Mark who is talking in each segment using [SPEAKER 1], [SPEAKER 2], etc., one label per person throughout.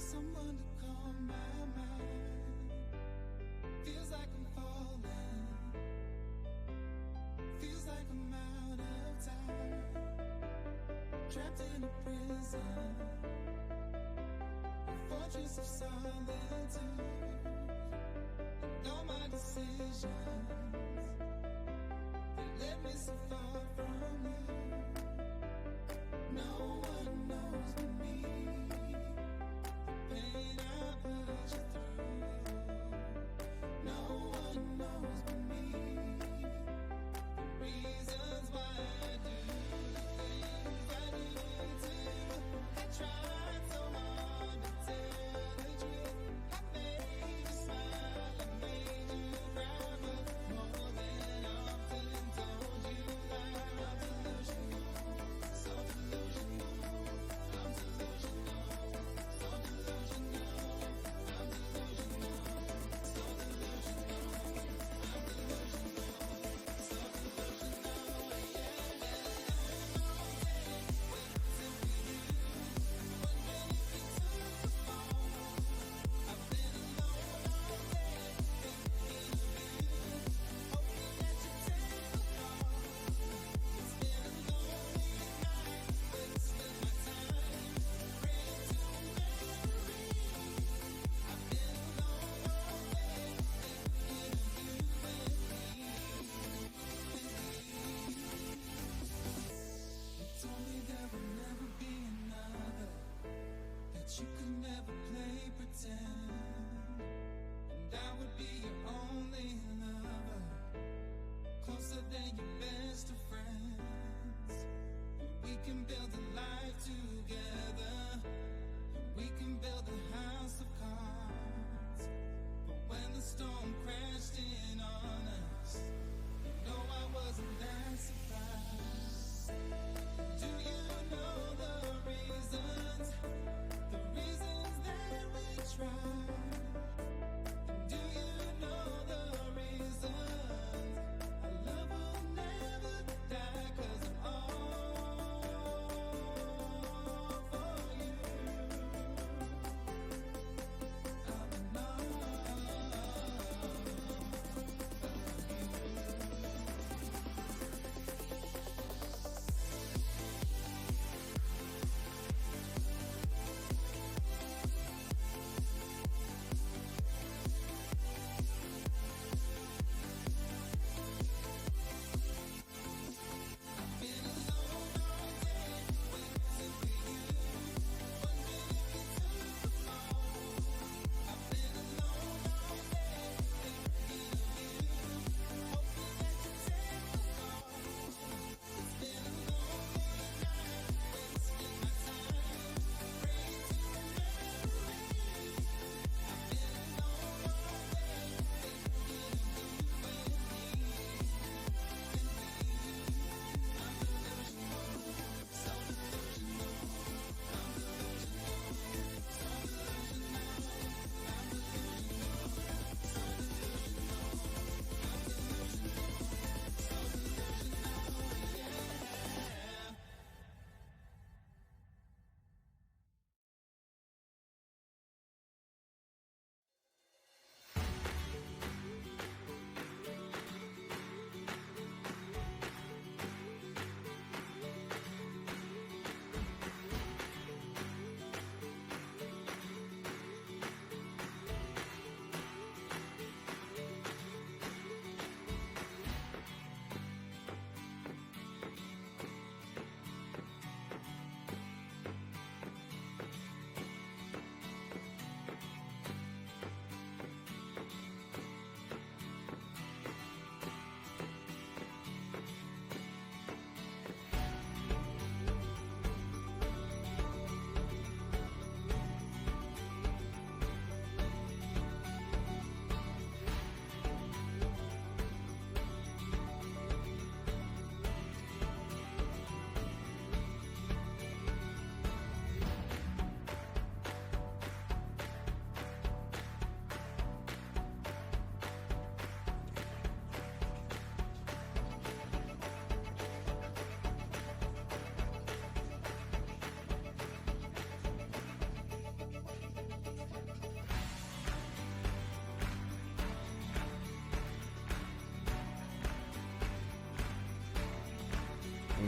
[SPEAKER 1] someone to calm my mind. Feels like I'm falling. Feels like I'm out of time. Trapped in a prison, a fortress of solitude. And all my decisions, they led me so far from you. No one knows but me. Pain I put you through. No one knows but me. The reasons why I do the things I do too. I tried so hard to tell the truth. I made you smile, I made you cry, but more than often told you that I'm delusional, so delusional.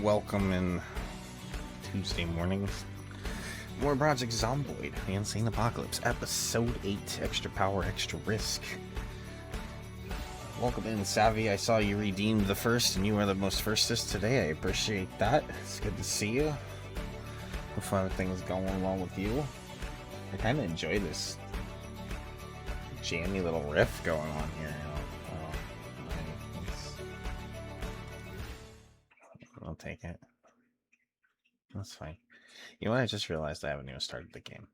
[SPEAKER 2] Welcome in Tuesday mornings. More Project Zomboid, The Insane Apocalypse, Episode 8, Extra Power, Extra Risk. Welcome in, Savvy. I saw you redeemed the first, and you are the most firstest today. I appreciate that. It's good to see you. Hopefully everything's going well with you. I kind of enjoy this jammy little riff going on here. I'll take it. That's fine. You know what? I just realized I haven't even started the game.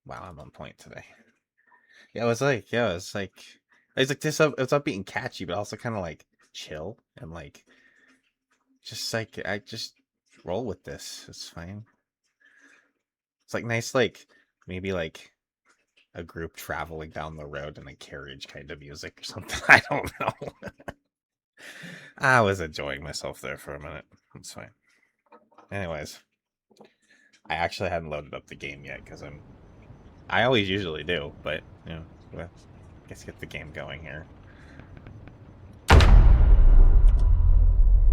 [SPEAKER 2] Wow, I'm on point today. Yeah, it's like this up. It's upbeat and catchy, but also kind of like chill and like just like I just roll with this. It's fine. It's like nice, like maybe like a group traveling down the road in a carriage kind of music or something. I don't know. I was enjoying myself there for a minute. It's fine. Anyways, I actually hadn't loaded up the game yet because I always usually do, but you know, let's get the game going here.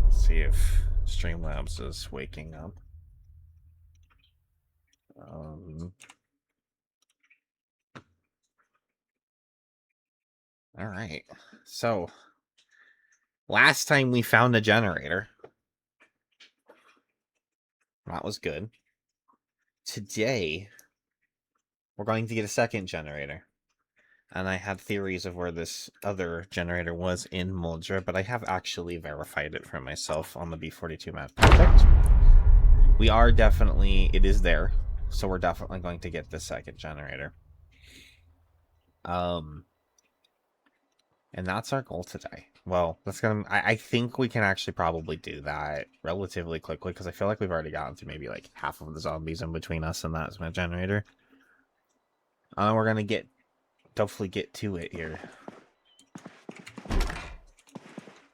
[SPEAKER 2] Let's see if Streamlabs is waking up. All right. So last time we found a generator. That was good. Today, we're going to get a second generator. And I had theories of where this other generator was in Muldra, but I have actually verified it for myself on the B42 map project. We are definitely, it is there. So we're definitely going to get the second generator. And that's our goal today. Well, I think we can actually probably do that relatively quickly because I feel like we've already gotten through maybe like half of the zombies in between us and that generator. We're gonna hopefully get to it here.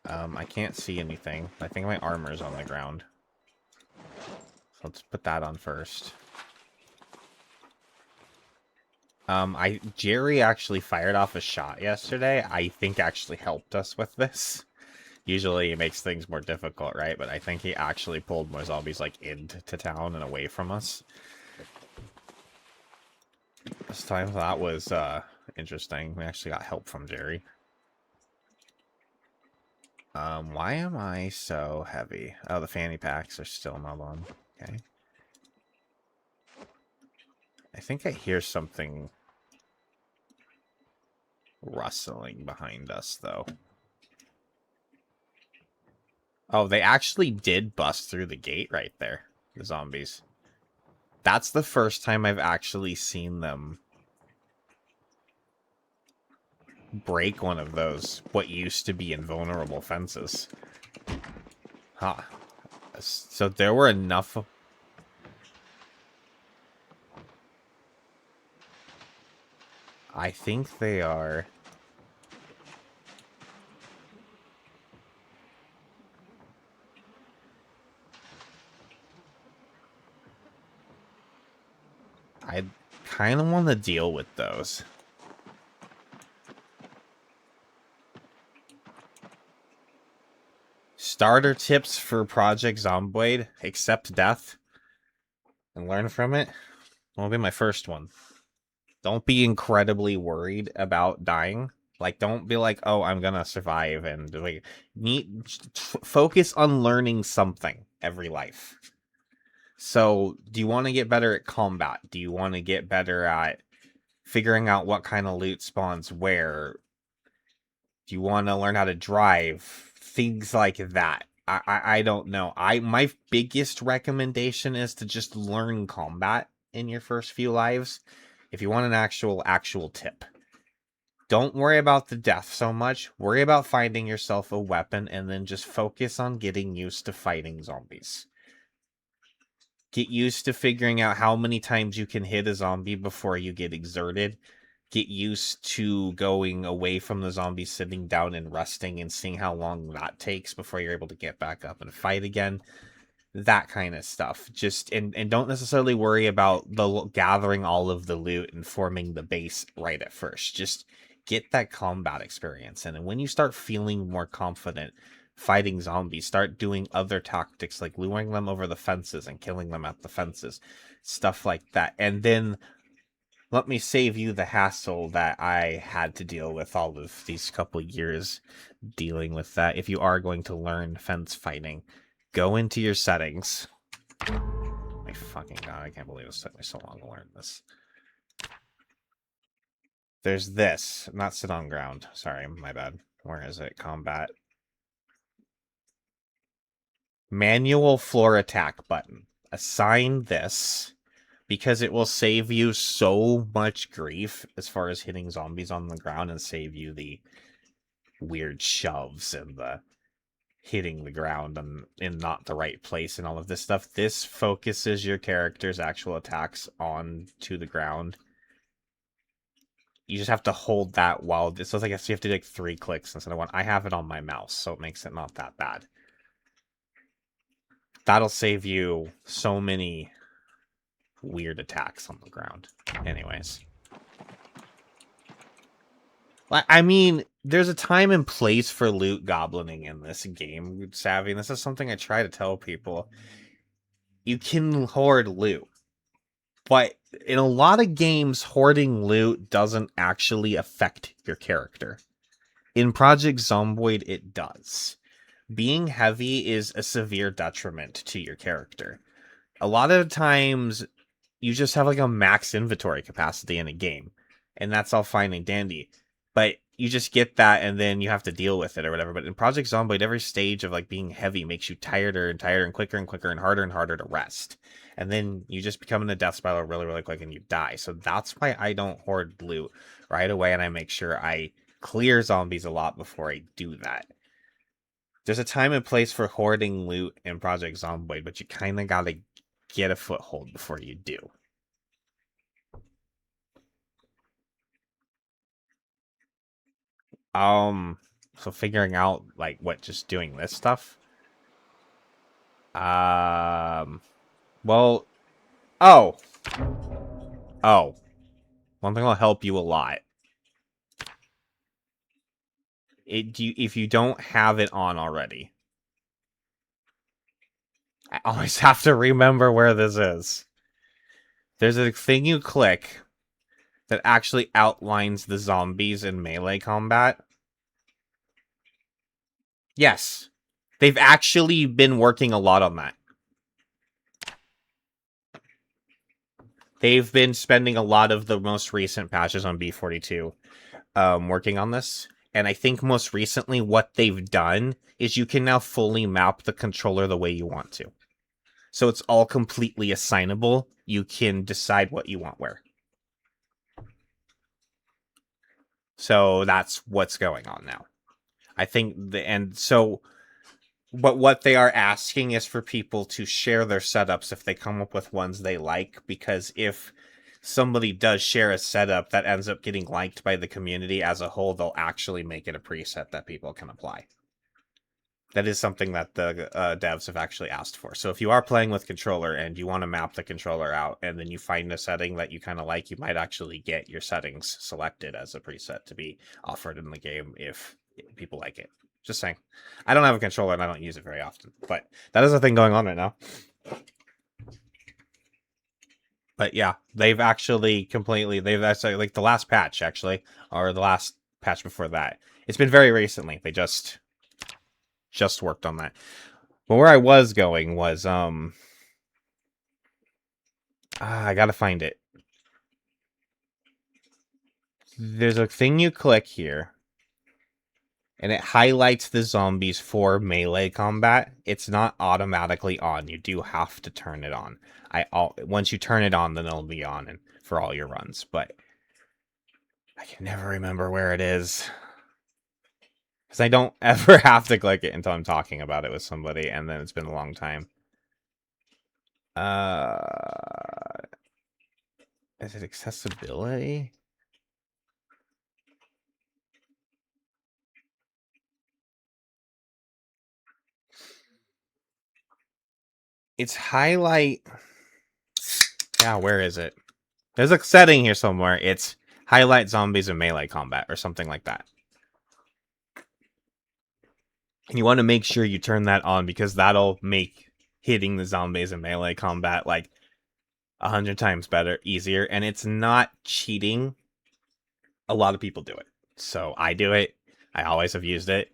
[SPEAKER 2] I can't see anything. I think my armor's on the ground. So let's put that on first. Jerry actually fired off a shot yesterday. I think actually helped us with this. Usually it makes things more difficult, right? But I think he actually pulled more zombies like into town and away from us. This time that was interesting. We actually got help from Jerry. Why am I so heavy? Oh, the fanny packs are still not on. Okay. I think I hear something rustling behind us, though. Oh, they actually did bust through the gate right there. The zombies. That's the first time I've actually seen them break one of those, what used to be invulnerable fences. Huh. So there were enough... I think they are... I kind of want to deal with those. Starter tips for Project Zomboid: accept death and learn from it. Will be my first one. Don't be incredibly worried about dying. Like, don't be like, oh, I'm gonna survive, and like, focus on learning something every life. So, do you want to get better at combat? Do you want to get better at figuring out what kind of loot spawns where? Do you want to learn how to drive? Things like that. I don't know. My biggest recommendation is to just learn combat in your first few lives. If you want an actual tip. Don't worry about the death so much. Worry about finding yourself a weapon and then just focus on getting used to fighting zombies. Get used to figuring out how many times you can hit a zombie before you get exerted. Get used to going away from the zombie, sitting down and resting and seeing how long that takes before you're able to get back up and fight again. That kind of stuff. Just and don't necessarily worry about gathering all of the loot and forming the base right at first. Just get that combat experience. And when you start feeling more confident, fighting zombies. Start doing other tactics like luring them over the fences and killing them at the fences. Stuff like that. And then let me save you the hassle that I had to deal with all of these couple years dealing with that. If you are going to learn fence fighting, go into your settings. My fucking god, I can't believe it took me so long to learn this. There's this, not sit on ground. Sorry, my bad. Where is it? Combat. Manual floor attack button. Assign this because it will save you so much grief as far as hitting zombies on the ground and save you the weird shoves and the hitting the ground and in not the right place and all of this stuff. This focuses your character's actual attacks on to the ground. You just have to hold that while this. So I guess you have to do like 3 clicks instead of 1. I have it on my mouse, so it makes it not that bad. That'll save you so many weird attacks on the ground. Anyways. I mean, there's a time and place for loot goblining in this game, Savvy. And this is something I try to tell people. You can hoard loot. But in a lot of games, hoarding loot doesn't actually affect your character. In Project Zomboid, it does. Being heavy is a severe detriment to your character. A lot of times, you just have like a max inventory capacity in a game. And that's all fine and dandy. But you just get that and then you have to deal with it or whatever. But in Project Zomboid, every stage of like being heavy makes you tireder and tireder and quicker and harder to rest. And then you just become in a death spiral really, really quick and you die. So that's why I don't hoard loot right away. And I make sure I clear zombies a lot before I do that. There's a time and place for hoarding loot in Project Zomboid, but you kind of gotta get a foothold before you do. So figuring out, like, what, just doing this stuff? Well, oh! One thing will help you a lot. If you don't have it on already. I always have to remember where this is. There's a thing you click that actually outlines the zombies in melee combat. Yes. They've actually been working a lot on that. They've been spending a lot of the most recent patches on B42 working on this. And I think most recently what they've done is you can now fully map the controller the way you want to. So it's all completely assignable. You can decide what you want where. So that's what's going on now. I think but what they are asking is for people to share their setups if they come up with ones they like, because if somebody does share a setup that ends up getting liked by the community as a whole, they'll actually make it a preset that people can apply. That is something that the devs have actually asked for. So if you are playing with controller and you want to map the controller out and then you find a setting that you kind of like, you might actually get your settings selected as a preset to be offered in the game if people like it. Just saying. I don't have a controller and I don't use it very often, but that is a thing going on right now. But yeah, they've actually like the last patch actually, or the last patch before that. It's been very recently. They just worked on that. But where I was going was I gotta find it. There's a thing you click here, and it highlights the zombies for melee combat. It's not automatically on. You do have to turn it on. Once you turn it on, then it'll be on and for all your runs. But I can never remember where it is. Because I don't ever have to click it until I'm talking about it with somebody, and then it's been a long time. Is it accessibility? It's highlight. Yeah, where is it? There's a setting here somewhere. It's highlight zombies in melee combat or something like that. And you want to make sure you turn that on because that'll make hitting the zombies in melee combat like 100 times better, easier, and it's not cheating. A lot of people do it. So I do it. I always have used it.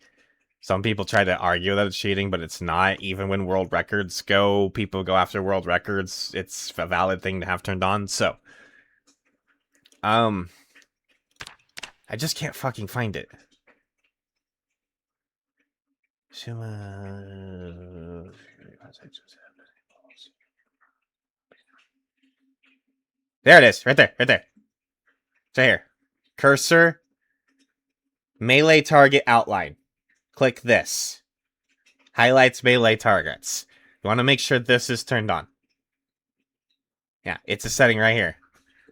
[SPEAKER 2] Some people try to argue that it's cheating, but it's not. Even when world records go, people go after world records. It's a valid thing to have turned on. So, I just can't fucking find it. There it is, right there, right there. It's right here. Cursor, melee target outline. Click this. Highlights melee targets. You want to make sure this is turned on. Yeah, it's a setting right here.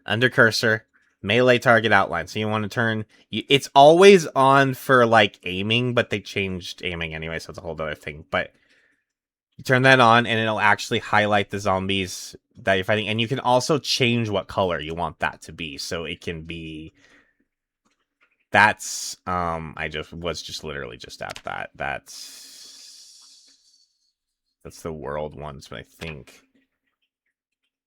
[SPEAKER 2] Under cursor, melee target outline. So you want to turn... It's always on for, like, aiming, but they changed aiming anyway, so it's a whole other thing. But you turn that on, and it'll actually highlight the zombies that you're fighting. And you can also change what color you want that to be. So it can be... That's... I was literally just at that. That's the world ones, but I think...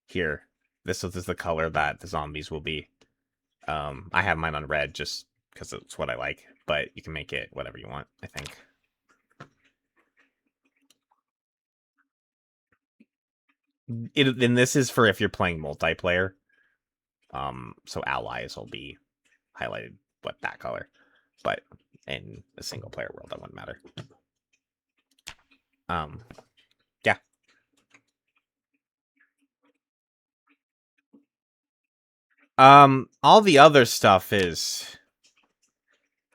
[SPEAKER 2] Here. This is the color that the zombies will be. I have mine on red just because it's what I like, but you can make it whatever you want, I think. And this is for if you're playing multiplayer. So allies will be highlighted what that color. But in a single player world, that wouldn't matter. Yeah. All the other stuff is...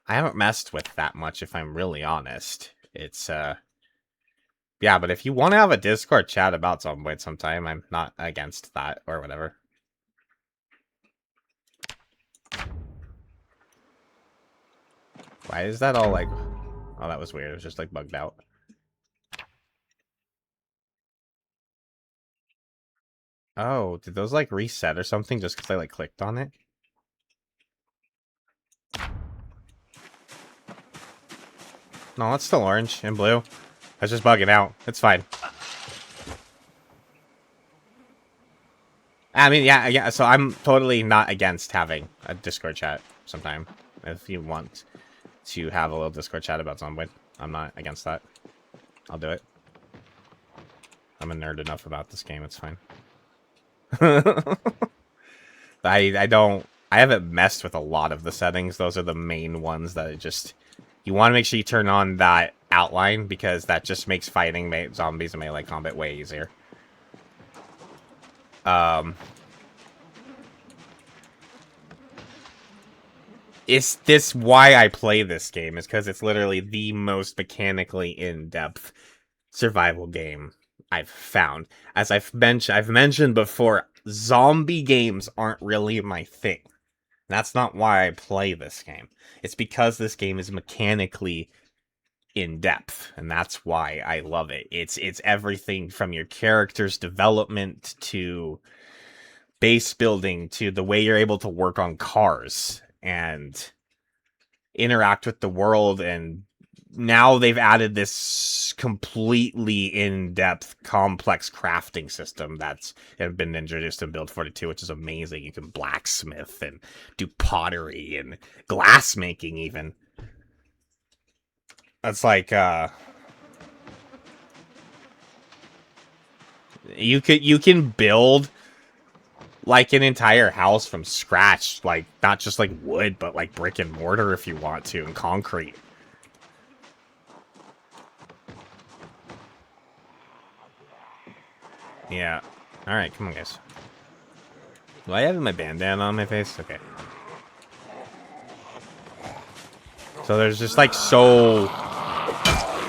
[SPEAKER 2] I haven't messed with that much, if I'm really honest. It's, yeah, but if you want to have a Discord chat about Zomboid sometime, I'm not against that, or whatever. Why is that all, like... Oh, that was weird. It was just, like, bugged out. Oh, did those, like, reset or something just because I, like, clicked on it? No, it's still orange and blue. I was just bugging out. It's fine. I mean, yeah, so I'm totally not against having a Discord chat sometime. If you want to have a little Discord chat about Zomboid, I'm not against that. I'll do it. I'm a nerd enough about this game, it's fine. I haven't messed with a lot of the settings. Those are the main ones that just... You want to make sure you turn on that outline, because that just makes fighting zombies in melee combat way easier. Is this why I play this game? Is because it's literally the most mechanically in-depth survival game I've found. As I've mentioned before, zombie games aren't really my thing. That's not why I play this game. It's because this game is mechanically in-depth, and that's why I love it. It's everything from your character's development to base building to the way you're able to work on cars and interact with the world, and now they've added this completely in-depth, complex crafting system that's been introduced in Build 42, which is amazing. You can blacksmith and do pottery and glass making, even. That's like, you can build like an entire house from scratch, like not just like wood, but like brick and mortar if you want to, and concrete. Yeah. Alright, come on, guys. Do I have my bandana on my face? Okay. So there's just, like, so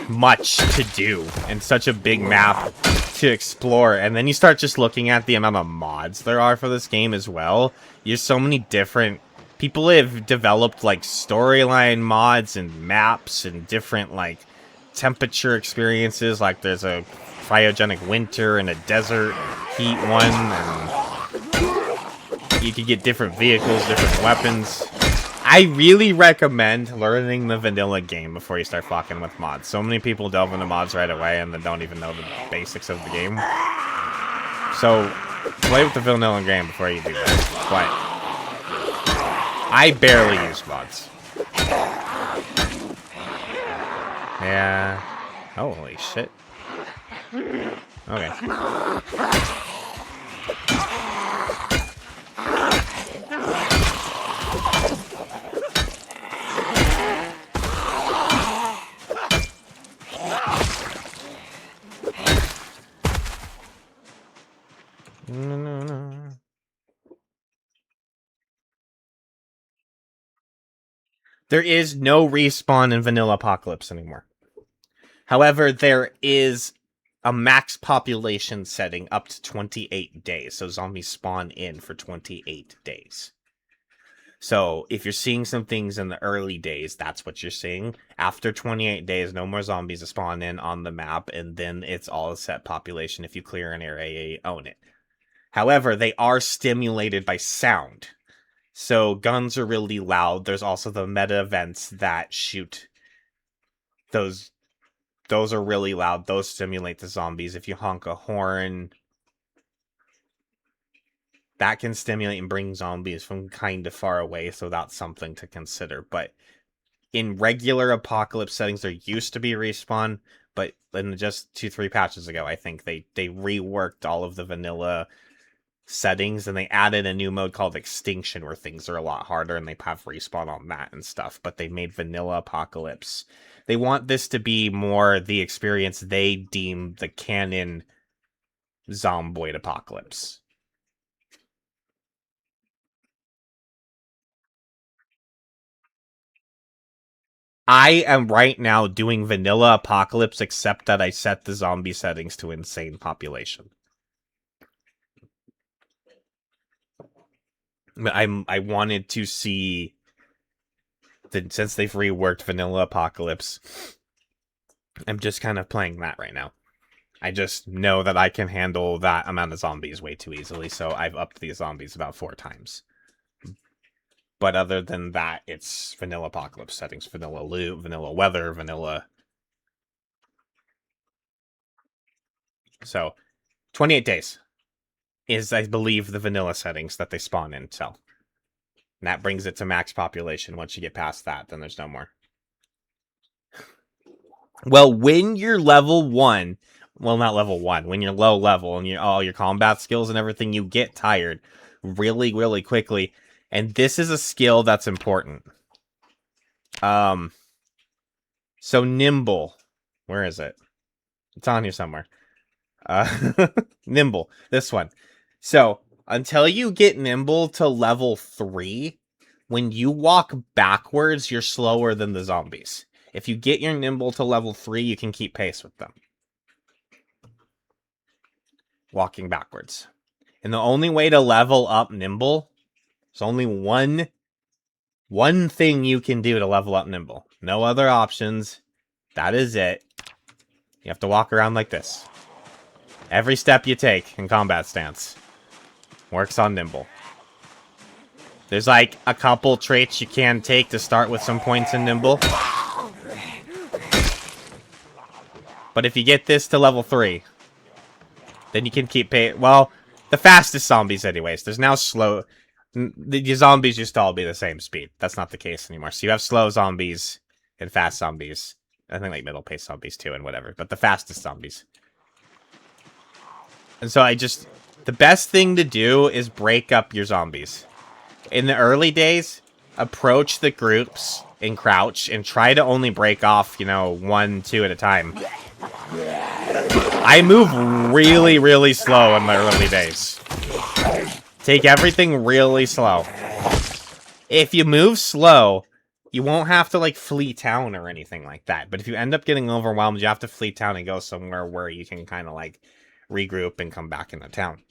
[SPEAKER 2] much to do and such a big map to explore. And then you start just looking at the amount of mods there are for this game as well. There's so many different... People have developed, like, storyline mods and maps and different, like, temperature experiences. Like, there's a cryogenic winter and a desert heat one, and you can get different vehicles, different weapons. I really recommend learning the vanilla game before you start fucking with mods. So many people delve into mods right away and then don't even know the basics of the game. So, play with the vanilla game before you do that. But I barely use mods. Yeah. Holy shit. Okay. No. There is no respawn in Vanilla Apocalypse anymore. However, there is a max population setting up to 28 days. So zombies spawn in for 28 days. So if you're seeing some things in the early days, that's what you're seeing. After 28 days, no more zombies spawn in on the map, and then it's all a set population. If you clear an area, you own it. However, they are stimulated by sound. So guns are really loud. There's also the meta events that shoot. Those are really loud. Those stimulate the zombies. If you honk a horn, that can stimulate and bring zombies from kind of far away, so that's something to consider. But in regular apocalypse settings, there used to be respawn, but in just 2-3 patches ago, I think they reworked all of the vanilla settings and they added a new mode called Extinction where things are a lot harder and they have respawn on that and stuff. But they made vanilla apocalypse. They want this to be more the experience they deem the canon Zomboid apocalypse. I am right now doing vanilla apocalypse, except that I set the zombie settings to insane population. I wanted to see that since they've reworked vanilla apocalypse, I'm just kind of playing that right now. I just know that I can handle that amount of zombies way too easily, so I've upped the zombies about 4 times. But other than that, it's vanilla apocalypse settings, vanilla loot, vanilla weather, vanilla. So, 28 days is, I believe, the vanilla settings that they spawn in, so. And that brings it to max population. Once you get past that, then there's no more. Well, when you're level 1, well, not level 1, when you're low level and all your combat skills and everything, you get tired really, really quickly. And this is a skill that's important. So nimble. Where is it? It's on here somewhere. Nimble. This one. So, until you get nimble to level 3, when you walk backwards, you're slower than the zombies. If you get your nimble to level 3, you can keep pace with them. Walking backwards. And the only way to level up nimble, there's only one thing you can do to level up nimble. No other options. That is it. You have to walk around like this. Every step you take in combat stance works on nimble. There's like a couple traits you can take to start with some points in nimble. But if you get this to level 3, then you can keep pace. Well, the fastest zombies anyways. There's now slow. The zombies used to all be the same speed. That's not the case anymore. So you have slow zombies and fast zombies. I think like middle pace zombies too and whatever. But the fastest zombies. And so the best thing to do is break up your zombies. In the early days, approach the groups and crouch and try to only break off, 1, 2 at a time. I move really, really slow in the early days. Take everything really slow. If you move slow, you won't have to, like, flee town or anything like that. But if you end up getting overwhelmed, you have to flee town and go somewhere where you can kind of, like, regroup and come back into town.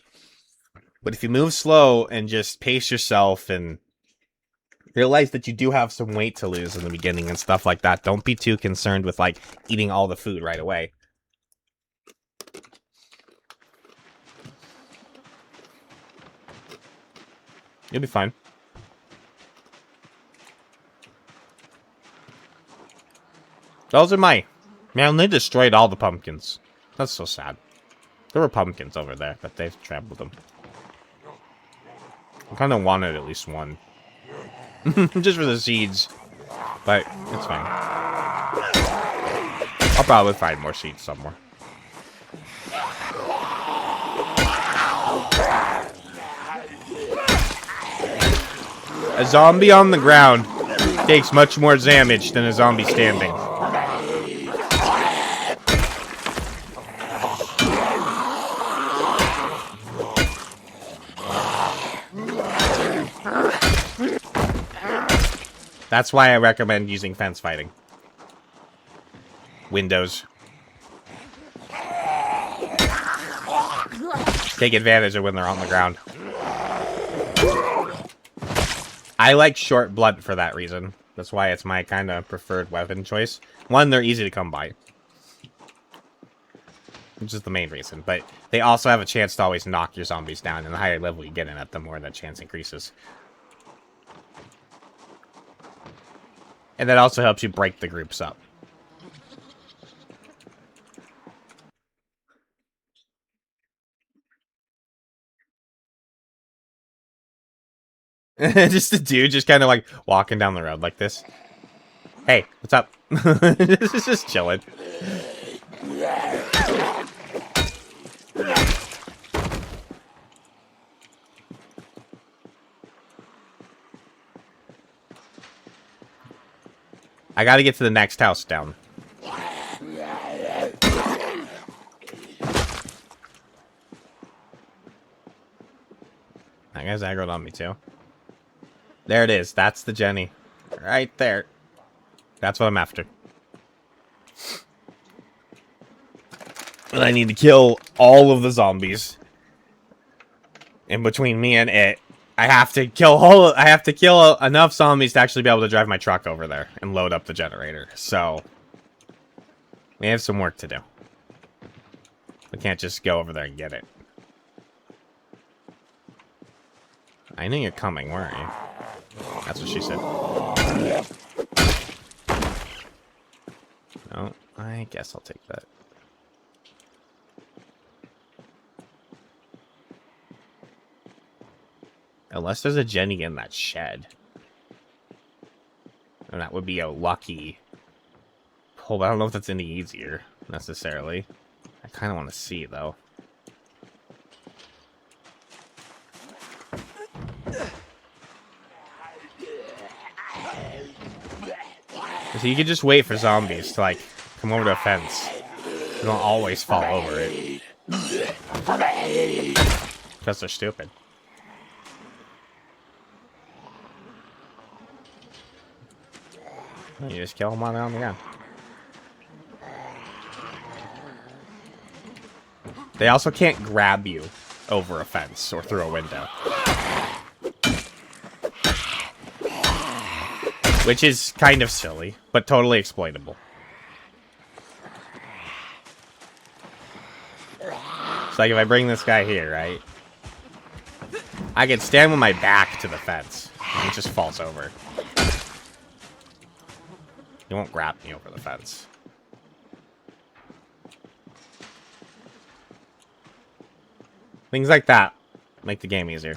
[SPEAKER 2] But if you move slow and just pace yourself and realize that you do have some weight to lose in the beginning and stuff like that, don't be too concerned with, like, eating all the food right away. You'll be fine. Those are my... Man, they destroyed all the pumpkins. That's so sad. There were pumpkins over there, but they've trampled them. I kind of wanted at least one. Just for the seeds. But, it's fine. I'll probably find more seeds somewhere. A zombie on the ground takes much more damage than a zombie standing. That's why I recommend using fence fighting. Windows. Take advantage of when they're on the ground. I like short blunt for that reason. That's why it's my kind of preferred weapon choice. One, they're easy to come by. Which is the main reason. But they also have a chance to always knock your zombies down. And the higher level you get in it, the more that chance increases. And that also helps you break the groups up. Just a dude just kind of like walking down the road like this. Hey, what's up? This is just chilling. I gotta get to the next house down. That guy's aggroed on me too. There it is. That's the Jenny. Right there. That's what I'm after. And I need to kill all of the zombies. In between me and it. I have to kill enough zombies to actually be able to drive my truck over there and load up the generator. So we have some work to do. We can't just go over there and get it. I knew you're coming, weren't you? That's what she said. No, I guess I'll take that. Unless there's a Jenny in that shed. And that would be a lucky pull, but I don't know if that's any easier, necessarily. I kind of want to see, though. So you can just wait for zombies to, like, come over to a fence. They don't always fall over it. Because they're stupid. You just kill them on the ground. They also can't grab you over a fence or through a window. Which is kind of silly, but totally exploitable. It's like if I bring this guy here, right? I can stand with my back to the fence. And he just falls over. He won't grab me over the fence. Things like that make the game easier.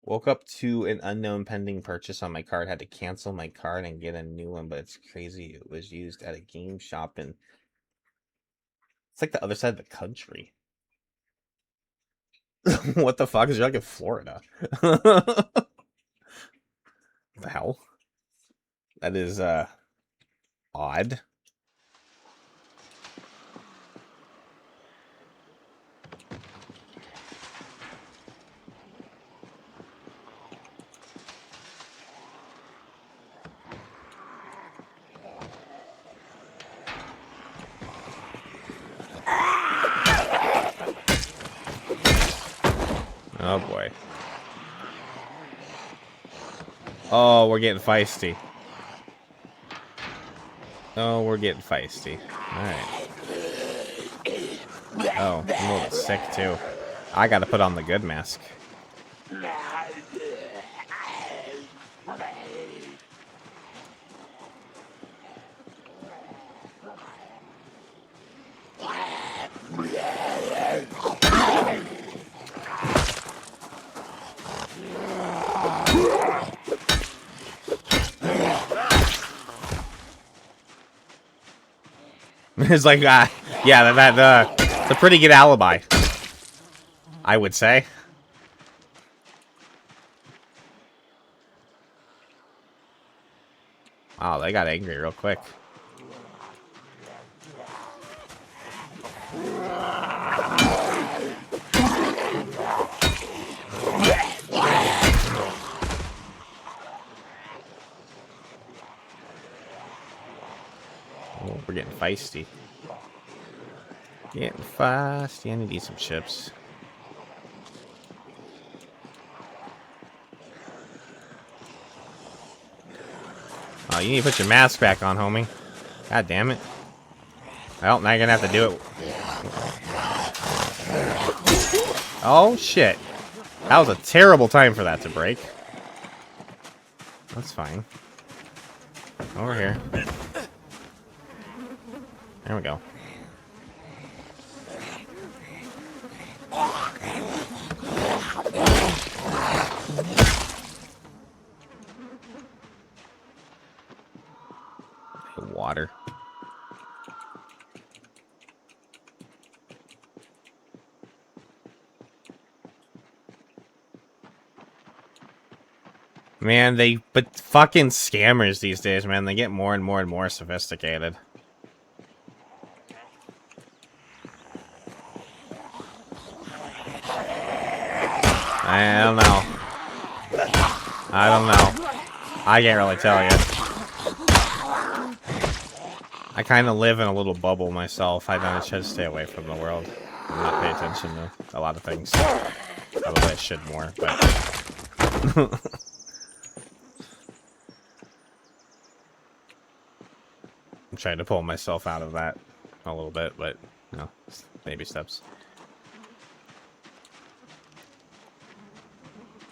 [SPEAKER 2] Woke up to an unknown pending purchase on my card. Had to cancel my card and get a new one, but it's crazy. It was used at a game shop and it's like the other side of the country. What the fuck? Is you're like in Florida? The hell? That is odd. Oh boy. Oh, we're getting feisty. Oh, we're getting feisty. Alright. Oh, I'm a little sick too. I gotta put on the good mask. It's like, yeah, it's a pretty good alibi, I would say. Wow, they got angry real quick. Oh, we're getting feisty. Getting feisty. I need to eat some chips. Oh, you need to put your mask back on, homie. God damn it. Well, now you're gonna have to do it. Oh, shit. That was a terrible time for that to break. That's fine. Over here. There we go. Water. Man, but fucking scammers these days, man, they get more and more and more sophisticated. I don't know. I don't know. I can't really tell you. I kind of live in a little bubble myself. I know I should stay away from the world and not pay attention to a lot of things. Probably I should more, but... I'm trying to pull myself out of that a little bit, but, you know, baby steps.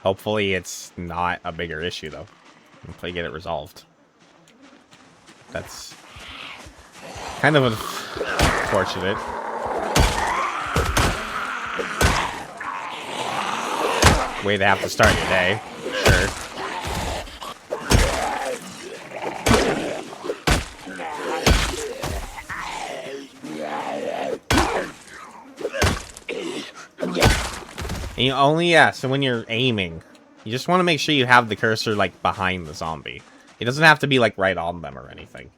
[SPEAKER 2] Hopefully it's not a bigger issue, though. Hopefully get it resolved. That's kind of unfortunate. Way to have to start your day, sure. And you only, so when you're aiming, you just want to make sure you have the cursor, like, behind the zombie. It doesn't have to be, like, right on them or anything.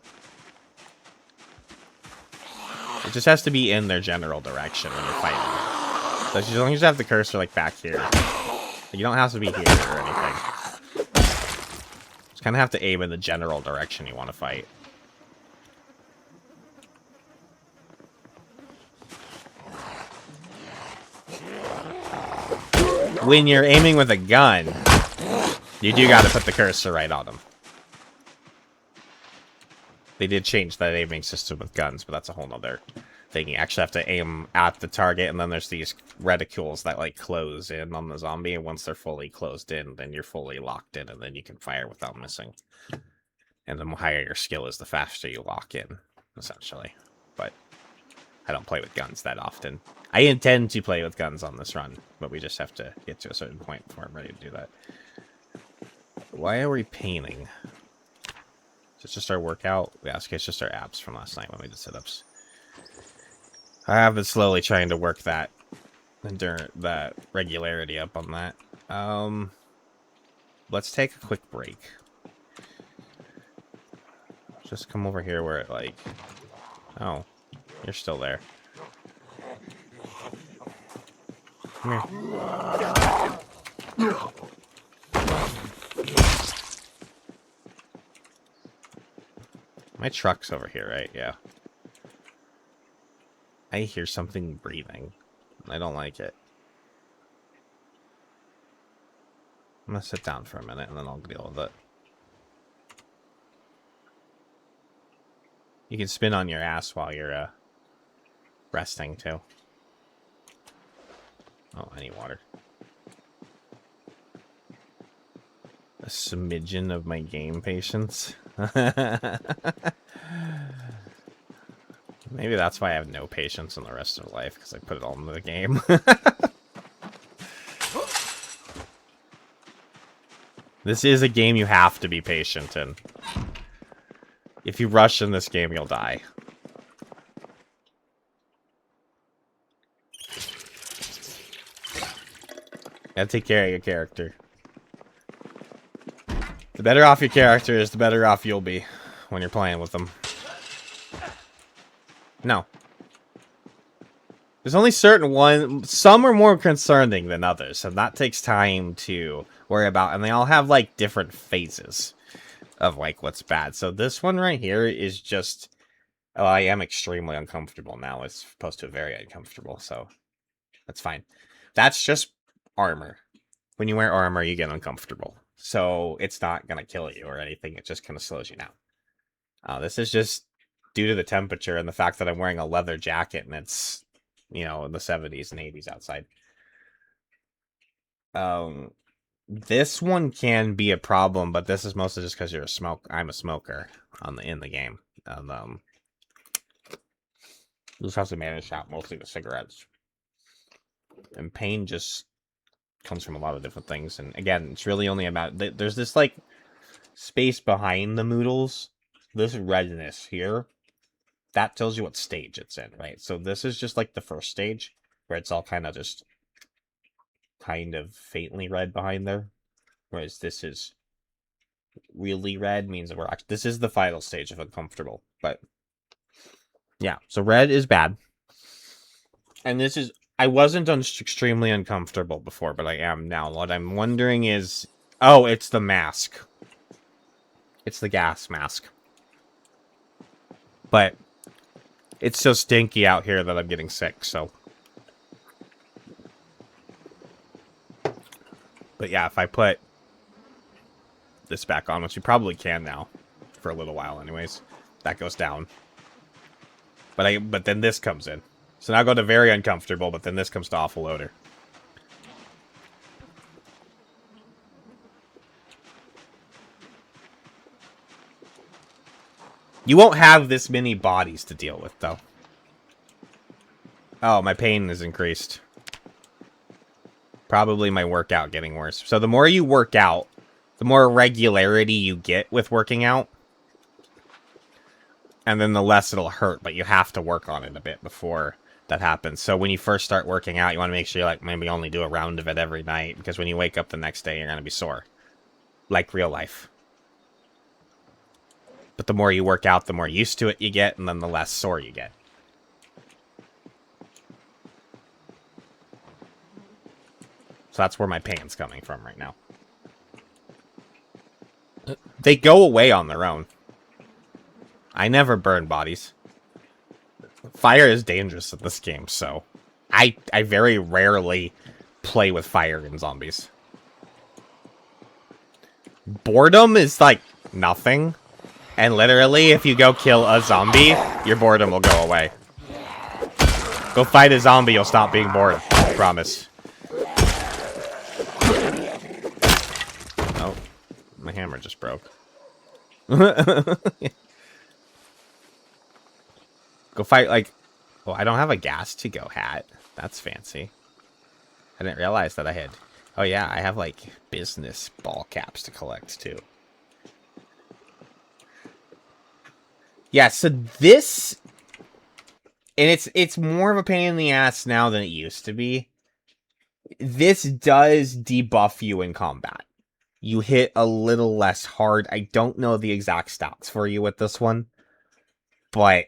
[SPEAKER 2] It just has to be in their general direction when you're fighting. So as long as you have the cursor, like, back here. You don't have to be here or anything. Just kind of have to aim in the general direction you want to fight. When you're aiming with a gun, you do got to put the cursor right on them. They did change that aiming system with guns, but that's a whole nother thing. You actually have to aim at the target, and then there's these reticules that, like, close in on the zombie, and once they're fully closed in, then you're fully locked in, and then you can fire without missing. And the higher your skill is, the faster you lock in, essentially. But I don't play with guns that often. I intend to play with guns on this run, but we just have to get to a certain point before I'm ready to do that. Why are we painting? Is it just our workout? Yeah, okay, it's just our abs from last night when we did sit-ups. I have been slowly trying to work that regularity up on that. Let's take a quick break. Just come over here where it, like... Oh, you're still there. Come here. My truck's over here, right? Yeah. I hear something breathing. I don't like it. I'm gonna sit down for a minute and then I'll deal with it. You can spin on your ass while you're resting too. Oh, I need water. a smidgen of my game patience. Maybe that's why I have no patience in the rest of life, because I put it all into the game. This is a game you have to be patient in. If you rush in this game, you'll die. Gotta take care of your character. The better off your character is, the better off you'll be when you're playing with them. No. There's only certain ones. Some are more concerning than others, and that takes time to worry about. And they all have, like, different phases of, like, what's bad. So this one right here is just... Oh, I am extremely uncomfortable now. It's supposed to be very uncomfortable, so... That's fine. That's just armor. When you wear armor, you get uncomfortable. So it's not going to kill you or anything. It just kind of slows you down. This is just due to the temperature and the fact that I'm wearing a leather jacket and it's, you know, in the 70s and 80s outside. This one can be a problem, but this is mostly just because I'm a smoker in the game. And, just have to manage out mostly the cigarettes. And pain just comes from a lot of different things. And again, it's really only about... There's this, like, space behind the noodles. This redness here, that tells you what stage it's in, right? So this is just, like, the first stage, where it's all kind of just... kind of faintly red behind there. Whereas this is really red, means that we're actually... This is the final stage of uncomfortable, but... Yeah, so red is bad. And this is... I wasn't extremely uncomfortable before, but I am now. What I'm wondering is... Oh, it's the mask. It's the gas mask. But it's so stinky out here that I'm getting sick, so... But yeah, if I put this back on, which you probably can now, for a little while anyways, that goes down. But then this comes in. So now I go to very uncomfortable, but then this comes to awful odor. You won't have this many bodies to deal with, though. Oh, my pain is increased. Probably my workout getting worse. So the more you work out, the more regularity you get with working out. And then the less it'll hurt, but you have to work on it a bit before that happens. So when you first start working out, you want to make sure you, like, maybe only do a round of it every night, because when you wake up the next day, you're going to be sore. Like real life. But the more you work out, the more used to it you get, and then the less sore you get. So that's where my pain's coming from right now. They go away on their own. I never burn bodies. Fire is dangerous in this game, so... I very rarely play with fire in zombies. Boredom is, like, nothing. And literally, if you go kill a zombie, your boredom will go away. Go fight a zombie, you'll stop being bored. I promise. Oh. My hammer just broke. Go fight, like... Oh, I don't have a gas-to-go hat. That's fancy. I didn't realize that I had... Oh, yeah, I have, like, business ball caps to collect, too. Yeah, so this... And it's more of a pain in the ass now than it used to be. This does debuff you in combat. You hit a little less hard. I don't know the exact stats for you with this one. But...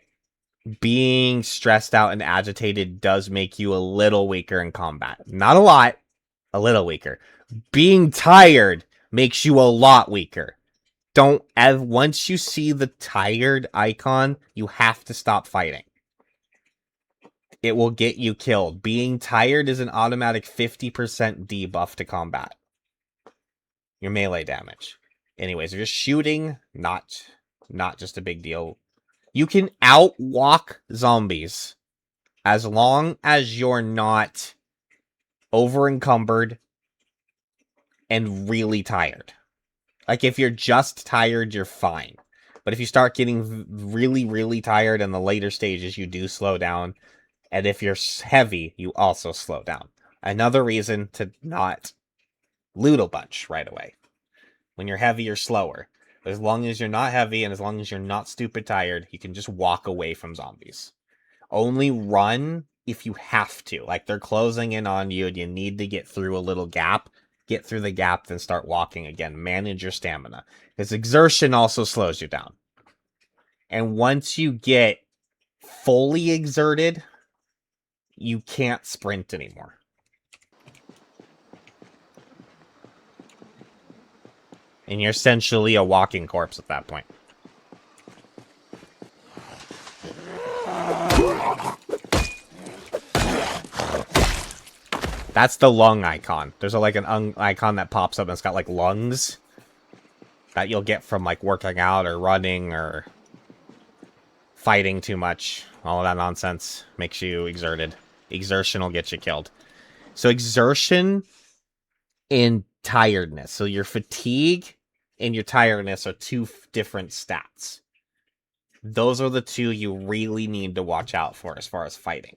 [SPEAKER 2] being stressed out and agitated does make you a little weaker in combat. Not a lot, a little weaker. Being tired makes you a lot weaker. Once you see the tired icon, you have to stop fighting. It will get you killed. Being tired is an automatic 50% debuff to combat. Your melee damage. Anyways, if you're shooting, not just a big deal. You can outwalk zombies as long as you're not over-encumbered and really tired. Like, if you're just tired, you're fine. But if you start getting really, really tired in the later stages, you do slow down. And if you're heavy, you also slow down. Another reason to not loot a bunch right away. When you're heavy, you're slower. But as long as you're not heavy and as long as you're not stupid tired, you can just walk away from zombies. Only run if you have to. Like, they're closing in on you and you need to get through a little gap. Get through the gap, then start walking again. Manage your stamina. Because exertion also slows you down. And once you get fully exerted, you can't sprint anymore. And you're essentially a walking corpse at that point. That's the lung icon. There's like an icon that pops up and it's got like lungs that you'll get from like working out or running or fighting too much. All of that nonsense makes you exerted. Exertion will get you killed. So exertion and tiredness. So your fatigue and your tiredness are two different stats. Those are the two you really need to watch out for as far as fighting.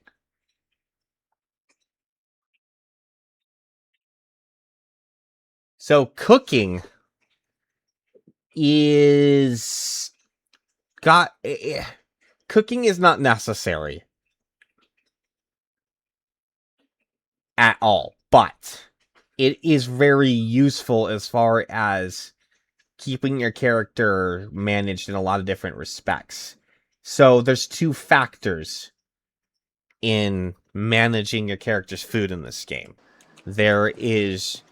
[SPEAKER 2] So cooking is cooking is not necessary at all, but it is very useful as far as keeping your character managed in a lot of different respects. So there's two factors in managing your character's food in this game. There is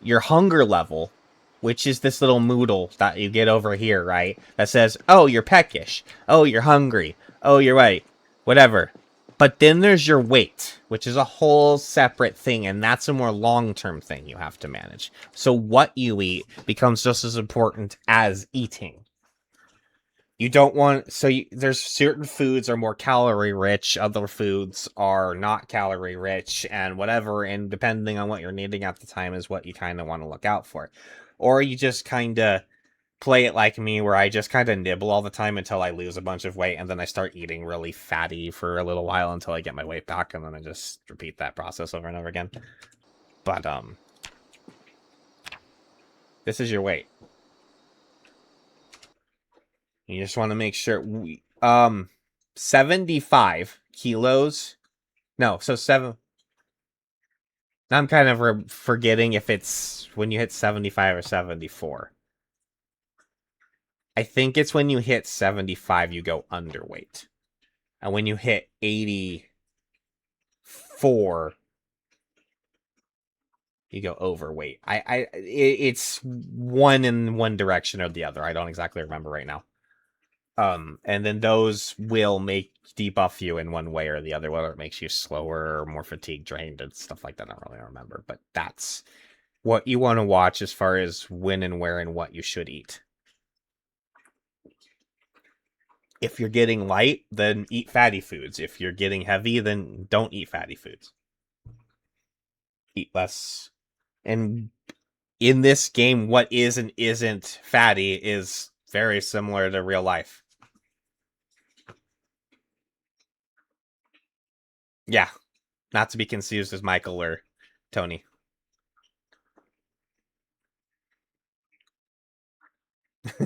[SPEAKER 2] your hunger level, which is this little Moodle that you get over here, right? That says, oh, you're peckish. Oh, you're hungry. Oh, you're right. Whatever. But then there's your weight, which is a whole separate thing, and that's a more long-term thing you have to manage. So what you eat becomes just as important as eating. You don't want... So there's certain foods are more calorie-rich, other foods are not calorie-rich, and whatever, and depending on what you're needing at the time is what you kind of want to look out for. Or you just kind of play it like me, where I just kind of nibble all the time until I lose a bunch of weight, and then I start eating really fatty for a little while until I get my weight back, and then I just repeat that process over and over again. But, this is your weight. You just want to make sure 75 kilos. No, so 7. I'm kind of forgetting if it's when you hit 75 or 74. I think it's when you hit 75 you go underweight. And when you hit 84 you go overweight. It's one in one direction or the other. I don't exactly remember right now. And then those will debuff you in one way or the other, whether it makes you slower or more fatigue drained and stuff like that. I don't really remember, but that's what you want to watch as far as when and where and what you should eat. If you're getting light, then eat fatty foods. If you're getting heavy, then don't eat fatty foods. Eat less. And in this game, what is and isn't fatty is very similar to real life. Yeah. Not to be confused as Michael or Tony.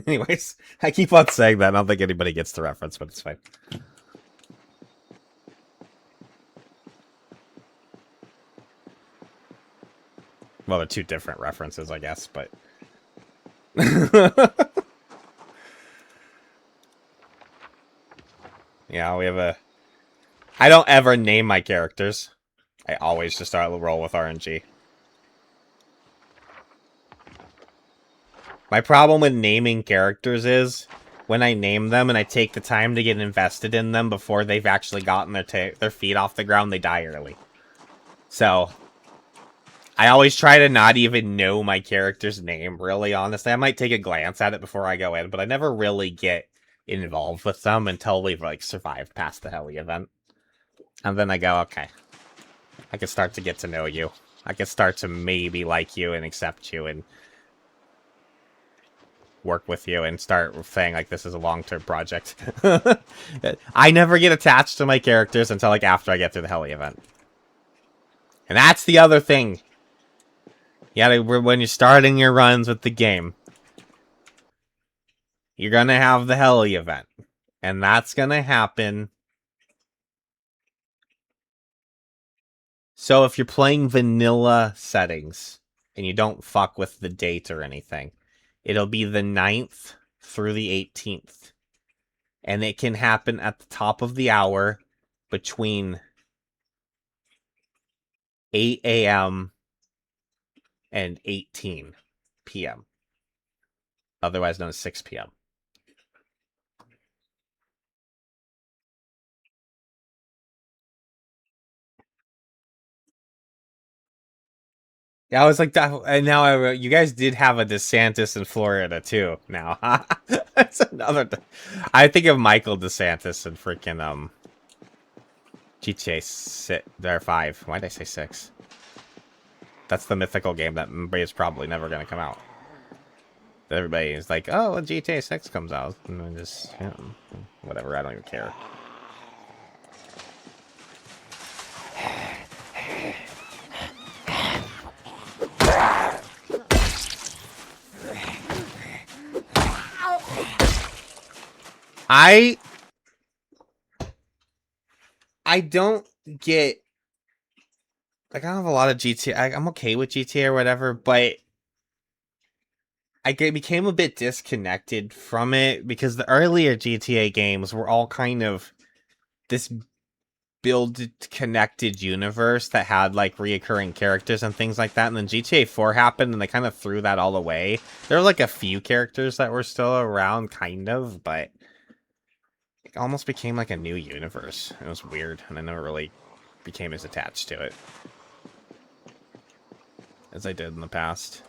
[SPEAKER 2] Anyways, I keep on saying that. I don't think anybody gets the reference, but it's fine. Well, they're two different references, I guess, but... Yeah, we have a... I don't ever name my characters. I always just start the roll with RNG. My problem with naming characters is, when I name them and I take the time to get invested in them before they've actually gotten their feet off the ground, they die early. So... I always try to not even know my character's name, really, honestly. I might take a glance at it before I go in, but I never really get involved with them until we've, like, survived past the heli event. And then I go, okay. I can start to get to know you. I can start to maybe like you and accept you, and... work with you and start saying like this is a long-term project. I never get attached to my characters until like after I get through the heli event. And that's the other thing. Yeah, when you're starting your runs with the game, you're gonna have the heli event. And that's gonna happen. So if you're playing vanilla settings and you don't fuck with the date or anything, it'll be the 9th through the 18th. And it can happen at the top of the hour between 8 a.m. and 18 p.m. Otherwise known as 6 p.m. Yeah, I was like, and now you guys did have a DeSantis in Florida too. Now, that's another. I think of Michael DeSantis and freaking GTA 6 or 5. Why did I say 6? That's the mythical game that is probably never going to come out. Everybody is like, oh, well, GTA 6 comes out, and then just whatever. I don't even care. I don't get, like, I don't have a lot of GTA. I'm okay with GTA or whatever, but I became a bit disconnected from it because the earlier GTA games were all kind of this build connected universe that had like reoccurring characters and things like that, and then GTA 4 happened and they kind of threw that all away. There were like a few characters that were still around, kind of, but it almost became like a new universe. It was weird, and I never really became as attached to it as I did in the past.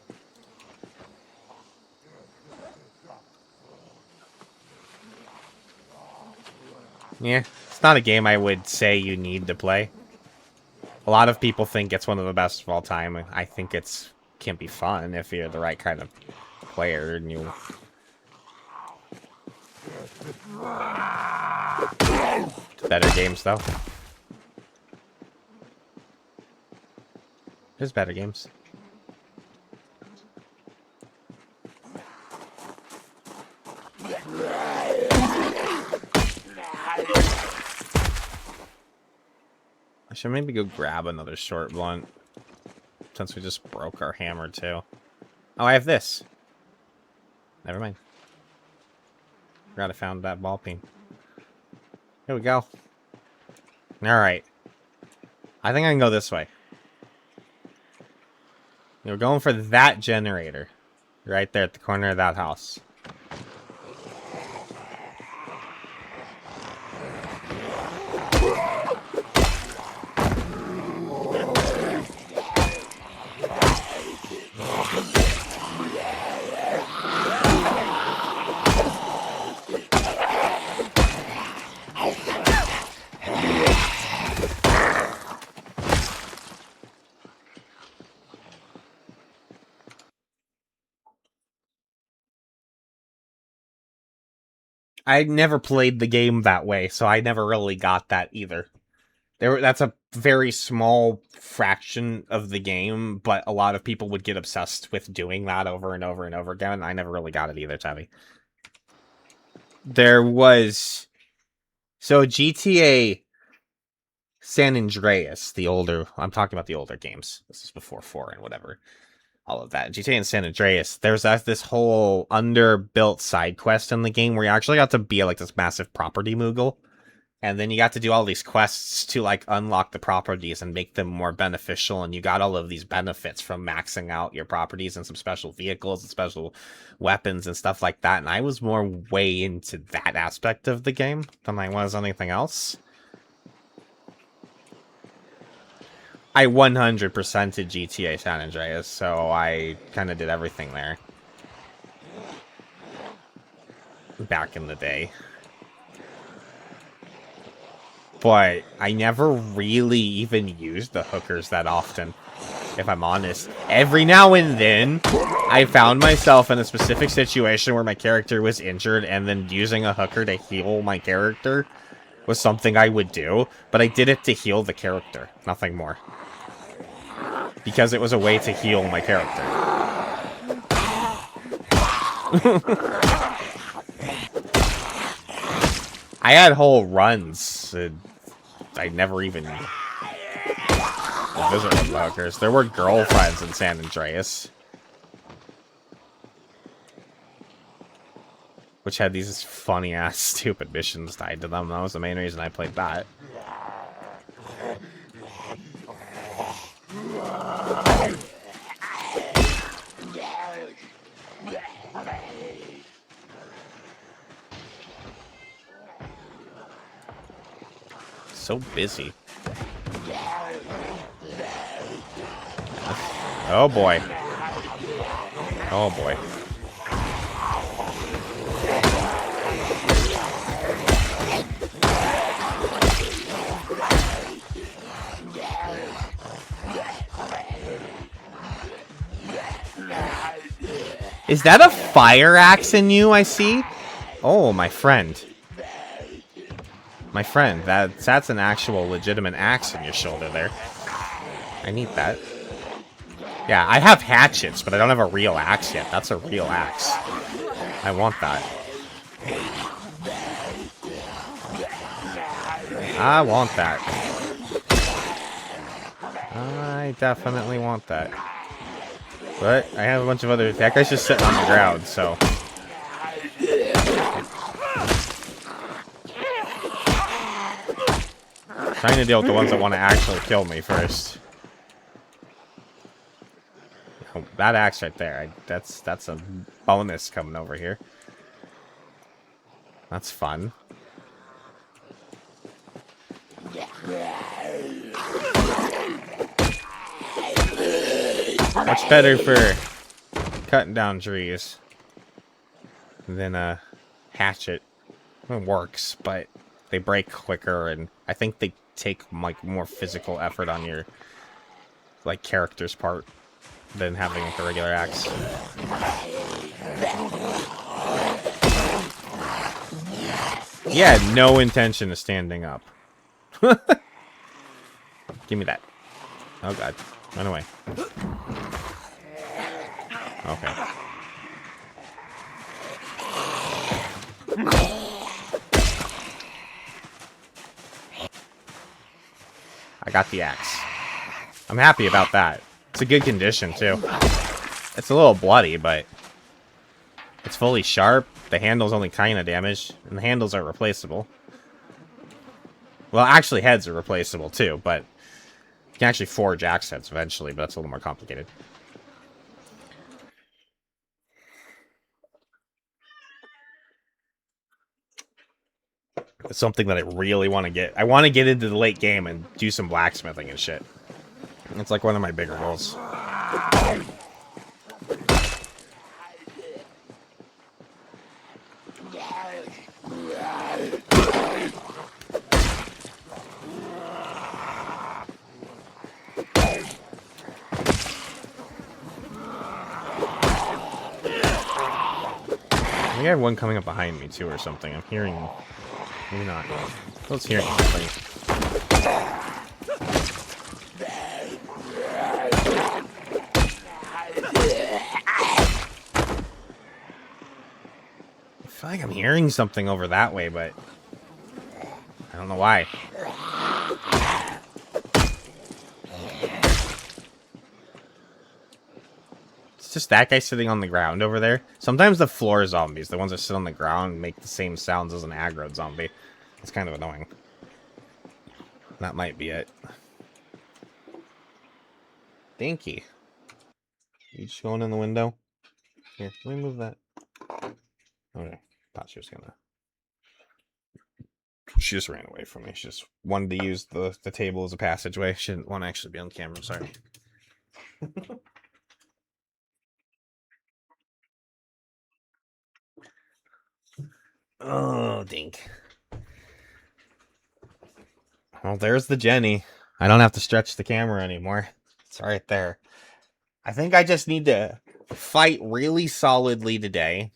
[SPEAKER 2] Yeah, it's not a game I would say you need to play. A lot of people think it's one of the best of all time. I think it's can be fun if you're the right kind of player and you. Better games though. There's better games. I should maybe go grab another short blunt, since we just broke our hammer too. Oh, I have this. Never mind. Forgot I found that ball peen. Here we go. Alright. I think I can go this way. We're going for that generator. Right there at the corner of that house. I never played the game that way, so I never really got that either. That's a very small fraction of the game, but a lot of people would get obsessed with doing that over and over and over again, and I never really got it either, Tabby. There was... So GTA San Andreas, the older... I'm talking about the older games. This is before 4 and whatever. All of that. GTA and San Andreas, there's this whole underbuilt side quest in the game where you actually got to be like this massive property mogul. And then you got to do all these quests to like unlock the properties and make them more beneficial. And you got all of these benefits from maxing out your properties and some special vehicles and special weapons and stuff like that. And I was more way into that aspect of the game than I was anything else. I 100%ed GTA San Andreas, so I kind of did everything there. Back in the day. But I never really even used the hookers that often. if I'm honest. Every now and then, I found myself in a specific situation where my character was injured, and then using a hooker to heal my character was something I would do, but I did it to heal the character, nothing more. Because it was a way to heal my character. I had whole runs. I never even visit with the hookers. There were girlfriends in San Andreas, which had these funny ass stupid missions tied to them. That was the main reason I played that. So busy. Oh boy. Oh boy. Is that a fire axe in you, I see? Oh, my friend. My friend, that's an actual legitimate axe in your shoulder there. I need that. Yeah, I have hatchets, but I don't have a real axe yet. That's a real axe. I want that. I want that. I definitely want that. But I have a bunch of other... That guy's just sitting on the ground, so... Trying to deal with the ones that want to actually kill me first. Oh, that axe right there. That's a bonus coming over here. That's fun. Much better for cutting down trees than a hatchet. It works, but they break quicker, and I think they take like more physical effort on your like character's part than having like a regular axe. He had no intention of standing up. Give me that. Oh god. Run away. Okay. I got the axe. I'm happy about that. It's a good condition, too. It's a little bloody, but it's fully sharp. The handle's only kind of damaged, and the handles are replaceable. Well, actually, heads are replaceable, too, but you can actually forge axe heads eventually, but that's a little more complicated. It's something that I really want to get. I want to get into the late game and do some blacksmithing and shit. It's like one of my bigger goals. I think I have one coming up behind me too or something. I'm hearing... Maybe not. I was hearing something. I feel like I'm hearing something over that way, but I don't know why. It's just that guy sitting on the ground over there. Sometimes the floor zombies, the ones that sit on the ground, make the same sounds as an aggro zombie. It's kind of annoying. That might be it. Dinky. You just going in the window? Here, let me move that. Okay. Thought she was gonna... She just ran away from me. She just wanted to use the table as a passageway. She didn't want to actually be on camera. Sorry. Oh, dink. Well, there's the Jenny. I don't have to stretch the camera anymore. It's right there. I think I just need to fight really solidly today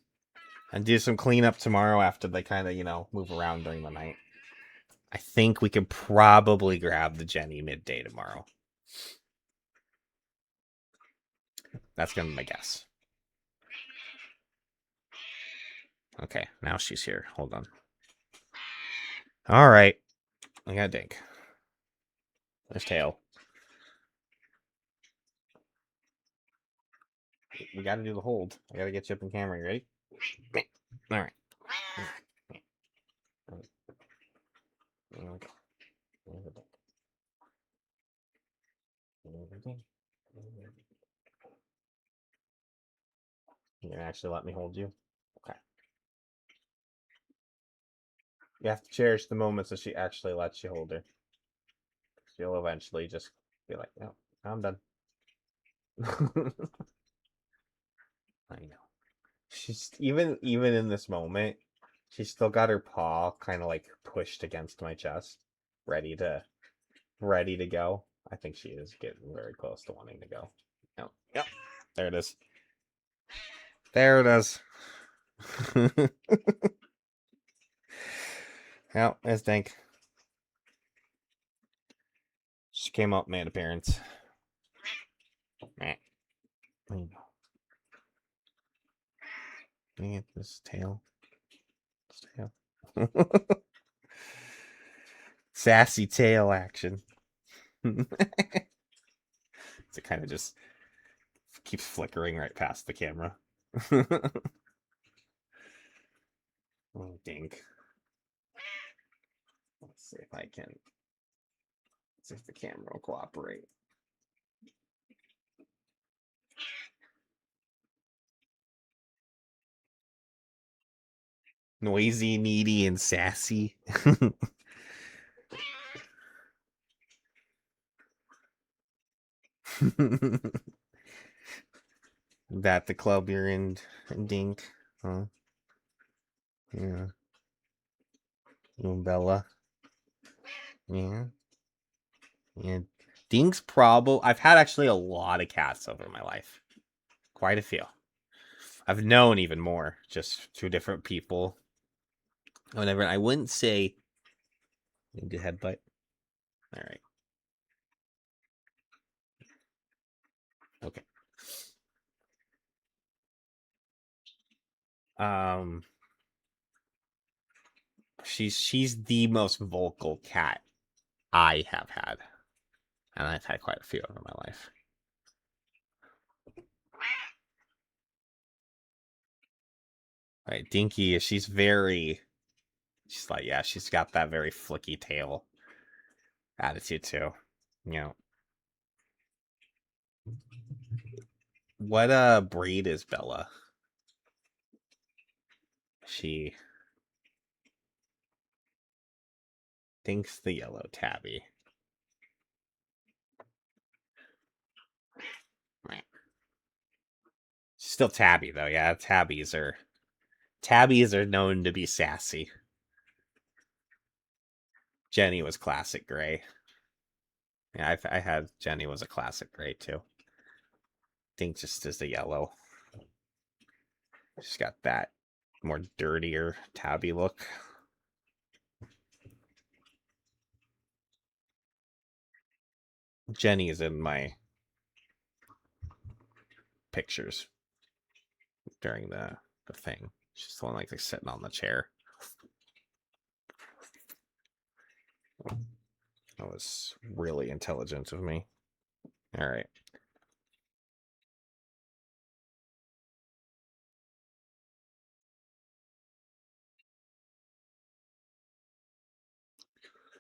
[SPEAKER 2] and do some cleanup tomorrow after they kind of, move around during the night. I think we can probably grab the Jenny midday tomorrow. That's going to be my guess. Okay, now she's here. Hold on. All right. I got Dink. There's Tail. We got to do the hold. I got to get you up in camera. You ready? All right. You can actually let me hold you? Okay. You have to cherish the moments that she actually lets you hold her. She'll eventually just be like, no, I'm done. I know. She's even in this moment, she's still got her paw kind of like pushed against my chest, ready to go. I think she is getting very close to wanting to go. Yep. There it is. There it is. Yep, there's Dink. She came up, made appearance. There you go. Dang it, this tail. Sassy tail action. It kind of just keeps flickering right past the camera. Oh, Dink. Let's see if I can. See if the camera will cooperate. Noisy, needy, and sassy. That the club you're in, Dink? Huh? Yeah. You and Bella? Yeah. Yeah. Dink's probably. I've had actually a lot of cats over my life. Quite a few. I've known even more, just through different people. Whatever. I wouldn't say. Good headbutt. All right. Okay. She's the most vocal cat I have had, and I've had quite a few over my life. Right, Dinky, she's like, yeah, she's got that very flicky tail attitude too. What breed is Bella? She thinks the yellow tabby. She's still tabby though, yeah. Tabbies are known to be sassy. Jenny was classic gray. Yeah, I had Jenny was a classic gray too. Dink just is the yellow. She's got that more dirtier tabby look. Jenny is in my pictures during the thing. She's the one like sitting on the chair. That was really intelligent of me. All right.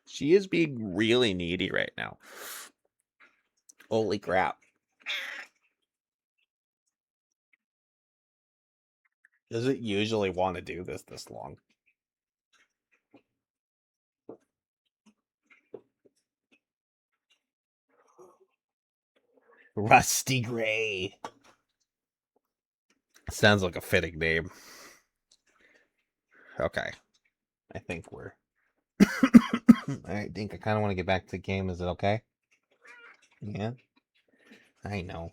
[SPEAKER 2] She is being really needy right now. Holy crap. Does it usually want to do this long? Rusty Gray. Sounds like a fitting name. Okay. I think we're... Alright, Dink, I kind of want to get back to the game. Is it okay? Yeah? I know.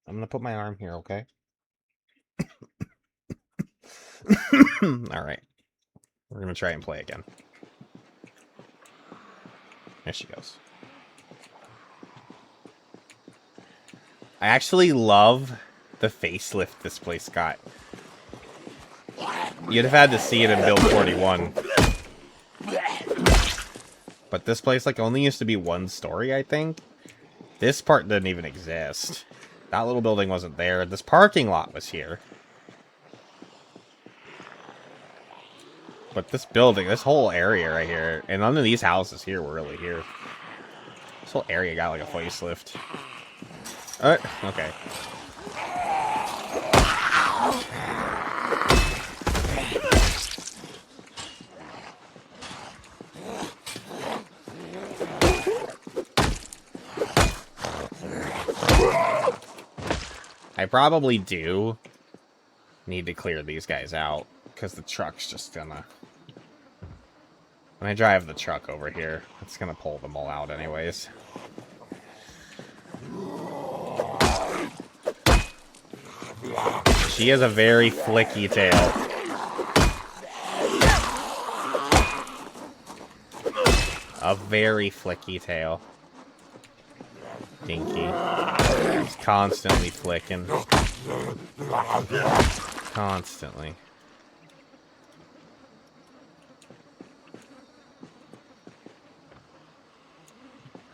[SPEAKER 2] I'm gonna put my arm here, okay? Alright. We're gonna try and play again. There she goes. I actually love the facelift this place got. You'd have had to see it in Build 41. But this place like only used to be one story, I think. This part didn't even exist. That little building wasn't there. This parking lot was here. But this building, this whole area right here, and none of these houses here were really here. This whole area got like a facelift. Okay. I probably do need to clear these guys out, because the truck's just gonna... When I drive the truck over here, it's gonna pull them all out anyways. She has a very flicky tail. A very flicky tail. Dinky. He's constantly flicking. Constantly.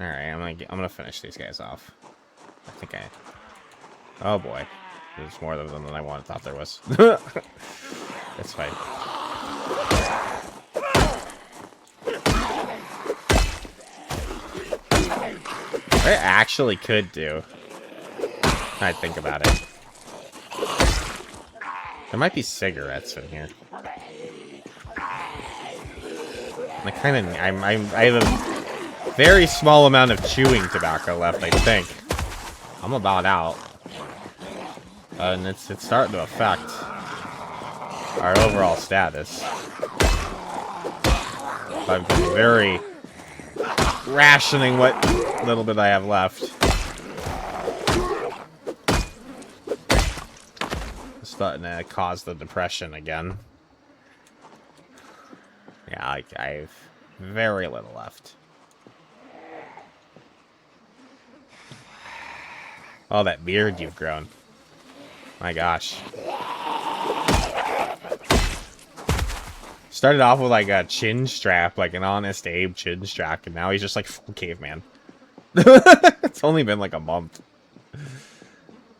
[SPEAKER 2] Alright, I'm gonna finish these guys off. I think I... Oh boy. There's more of them than I thought there was. That's fine. I actually could do. I think about it. There might be cigarettes in here. I have a very small amount of chewing tobacco left, I think. I'm about out. And it's starting to affect our overall status. I've been very rationing what little bit I have left. It's starting to cause the depression again. Yeah, I've very little left. Oh, that beard you've grown. My gosh. Started off with like a chin strap, like an Honest Abe chin strap, and now he's just like full caveman. It's only been like a month.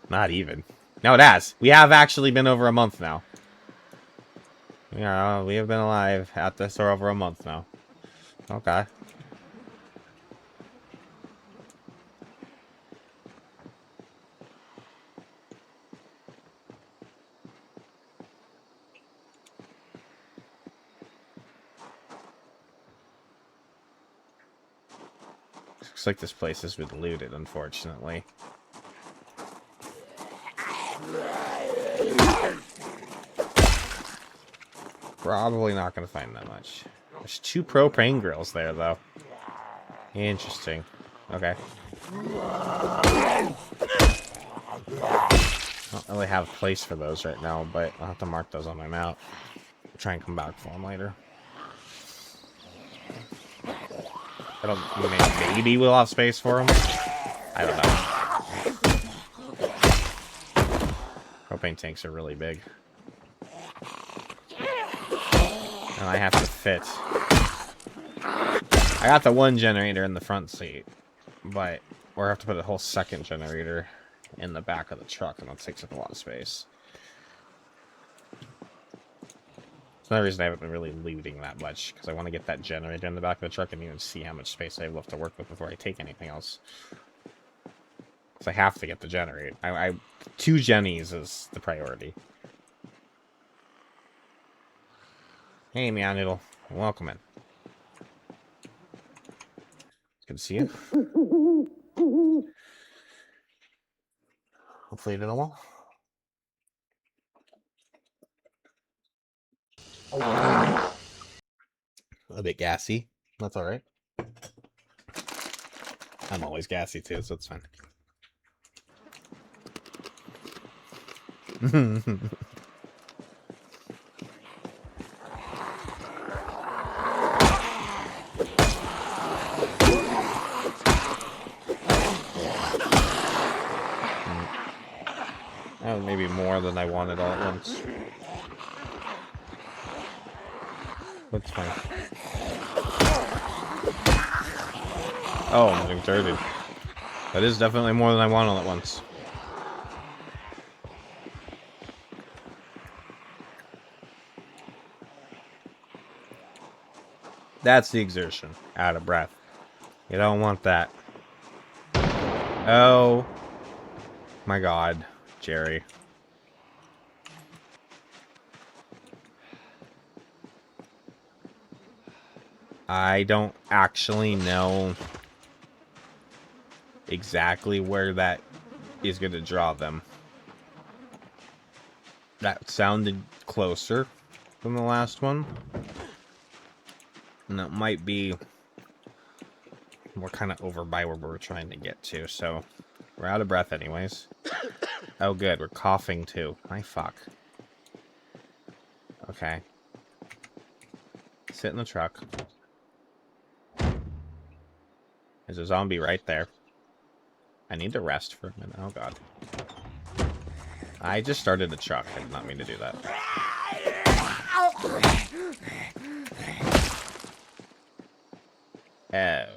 [SPEAKER 2] Not even. No, it has. We have actually been over a month now. Yeah, we have been alive at this for over a month now. Okay. Looks like this place has been looted, unfortunately. Probably not going to find that much. There's 2 propane grills there, though. Interesting. Okay. I don't really have a place for those right now, but I'll have to mark those on my map. Try and come back for them later. I don't... Maybe we'll have space for them? I don't know. Propane tanks are really big. And I have to fit. I got the 1 generator in the front seat, but we'll have to put a whole second generator in the back of the truck, and that takes up a lot of space. That's another reason I haven't been really looting that much, because I want to get that generator in the back of the truck and even see how much space I have left to work with before I take anything else. Because I have to get the generator. 2 Jennies is the priority. Hey, Meow Noodle. Welcome in. Good to see you. Hopefully you did well. A bit gassy. That's alright. I'm always gassy too, so it's fine. That was maybe more than I wanted all at once. That's fine. Oh, I'm getting dirty. That is definitely more than I want all at once. That's the exertion. Out of breath. You don't want that. Oh. My God, Jerry. I don't actually know exactly where that is going to draw them. That sounded closer than the last one. And that might be... We're kind of over by where we're trying to get to, so... We're out of breath anyways. Oh, good. We're coughing, too. My fuck. Okay. Sit in the truck. There's a zombie right there. I need to rest for a minute. Oh, God. I just started the truck. I did not mean to do that. Oh.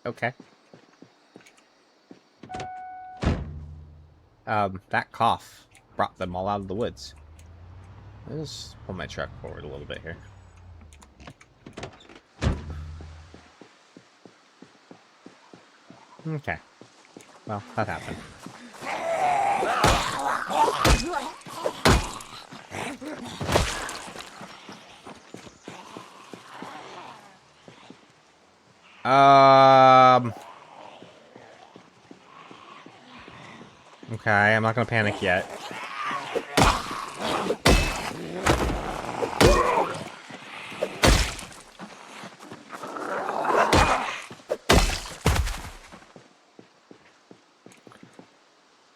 [SPEAKER 2] Okay. That cough brought them all out of the woods. Let's pull my truck forward a little bit here. Okay. Well, that happened. Okay, I'm not gonna panic yet.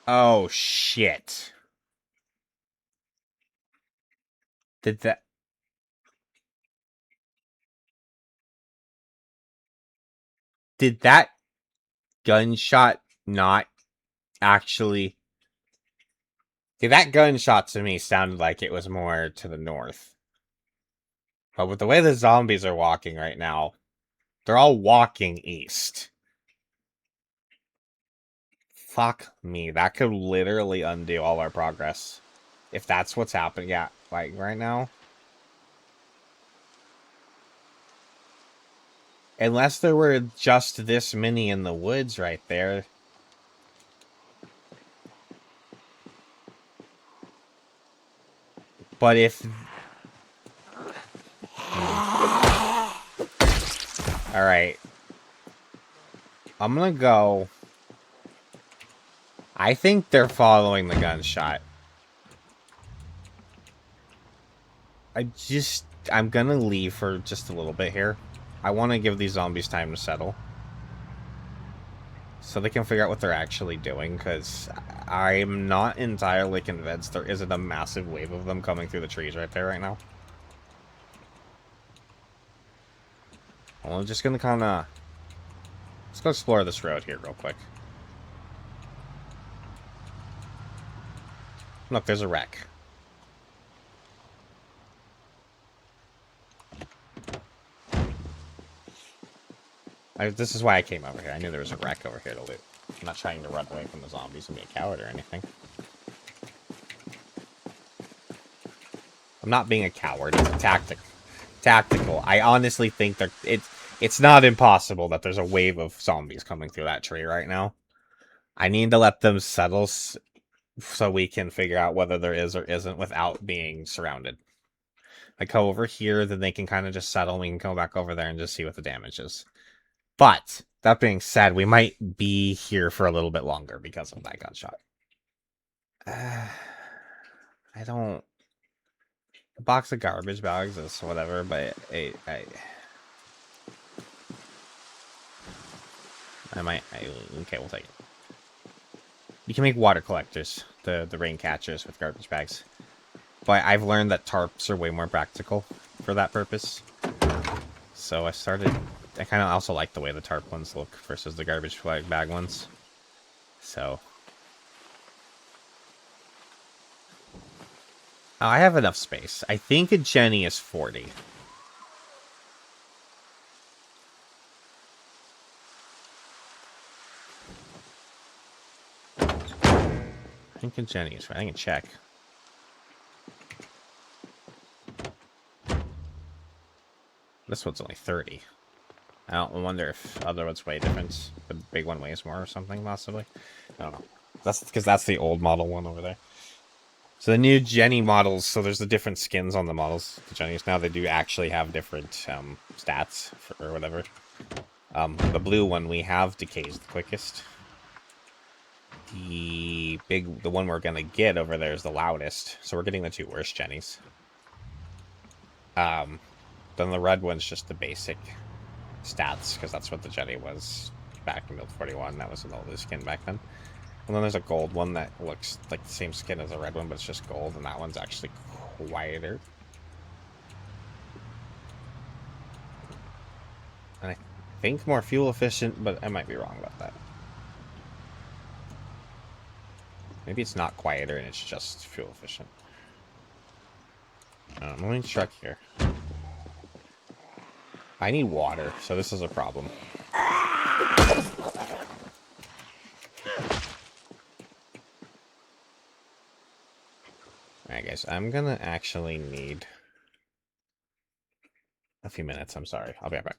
[SPEAKER 2] Oh, shit. Did that... Did that gunshot not actually... See, that gunshot to me sounded like it was more to the north. But with the way the zombies are walking right now, they're all walking east. Fuck me. That could literally undo all our progress. If that's what's happening. Yeah, like right now. Unless there were just this many in the woods right there. But if... Alright. I'm gonna go... I think they're following the gunshot. I'm gonna leave for just a little bit here. I want to give these zombies time to settle. So they can figure out what they're actually doing, because I'm not entirely convinced there isn't a massive wave of them coming through the trees right there right now. Well, I'm just gonna kind of... Let's go explore this road here real quick. Look, there's a wreck. This is why I came over here. I knew there was a wreck over here to loot. I'm not trying to run away from the zombies and be a coward or anything. I'm not being a coward. It's tactical. I honestly think that it's not impossible that there's a wave of zombies coming through that tree right now. I need to let them settle so we can figure out whether there is or isn't without being surrounded. I go over here, then they can kind of just settle, and we can go back over there and just see what the damage is. But, that being said, we might be here for a little bit longer because of that gunshot. I don't... A box of garbage bags is whatever, but I might... okay, we'll take it. You can make water collectors, the rain catchers with garbage bags. But I've learned that tarps are way more practical for that purpose. So I kind of also like the way the tarp ones look versus the garbage bag ones. So. I have enough space. I think a Jenny is 40. I think a Jenny is right. I can check. This one's only 30. I don't wonder if other ones weigh different. The big one weighs more or something, possibly. I don't know. That's because that's the old model one over there. So the new Jenny models, so there's the different skins on the models. The Jennies now, they do actually have different stats or whatever. The blue one we have decays the quickest. The one we're gonna get over there is the loudest. So we're getting the 2 worst Jennies. Then the red one's just the basic stats, because that's what the Jenny was back in Build 41. That was an older skin back then. And then there's a gold one that looks like the same skin as the red one, but it's just gold, and that one's actually quieter. And I think more fuel efficient, but I might be wrong about that. Maybe it's not quieter and it's just fuel efficient. I'm going to check here. I need water, so this is a problem. Alright guys, I'm gonna actually need a few minutes. I'm sorry. I'll be right back.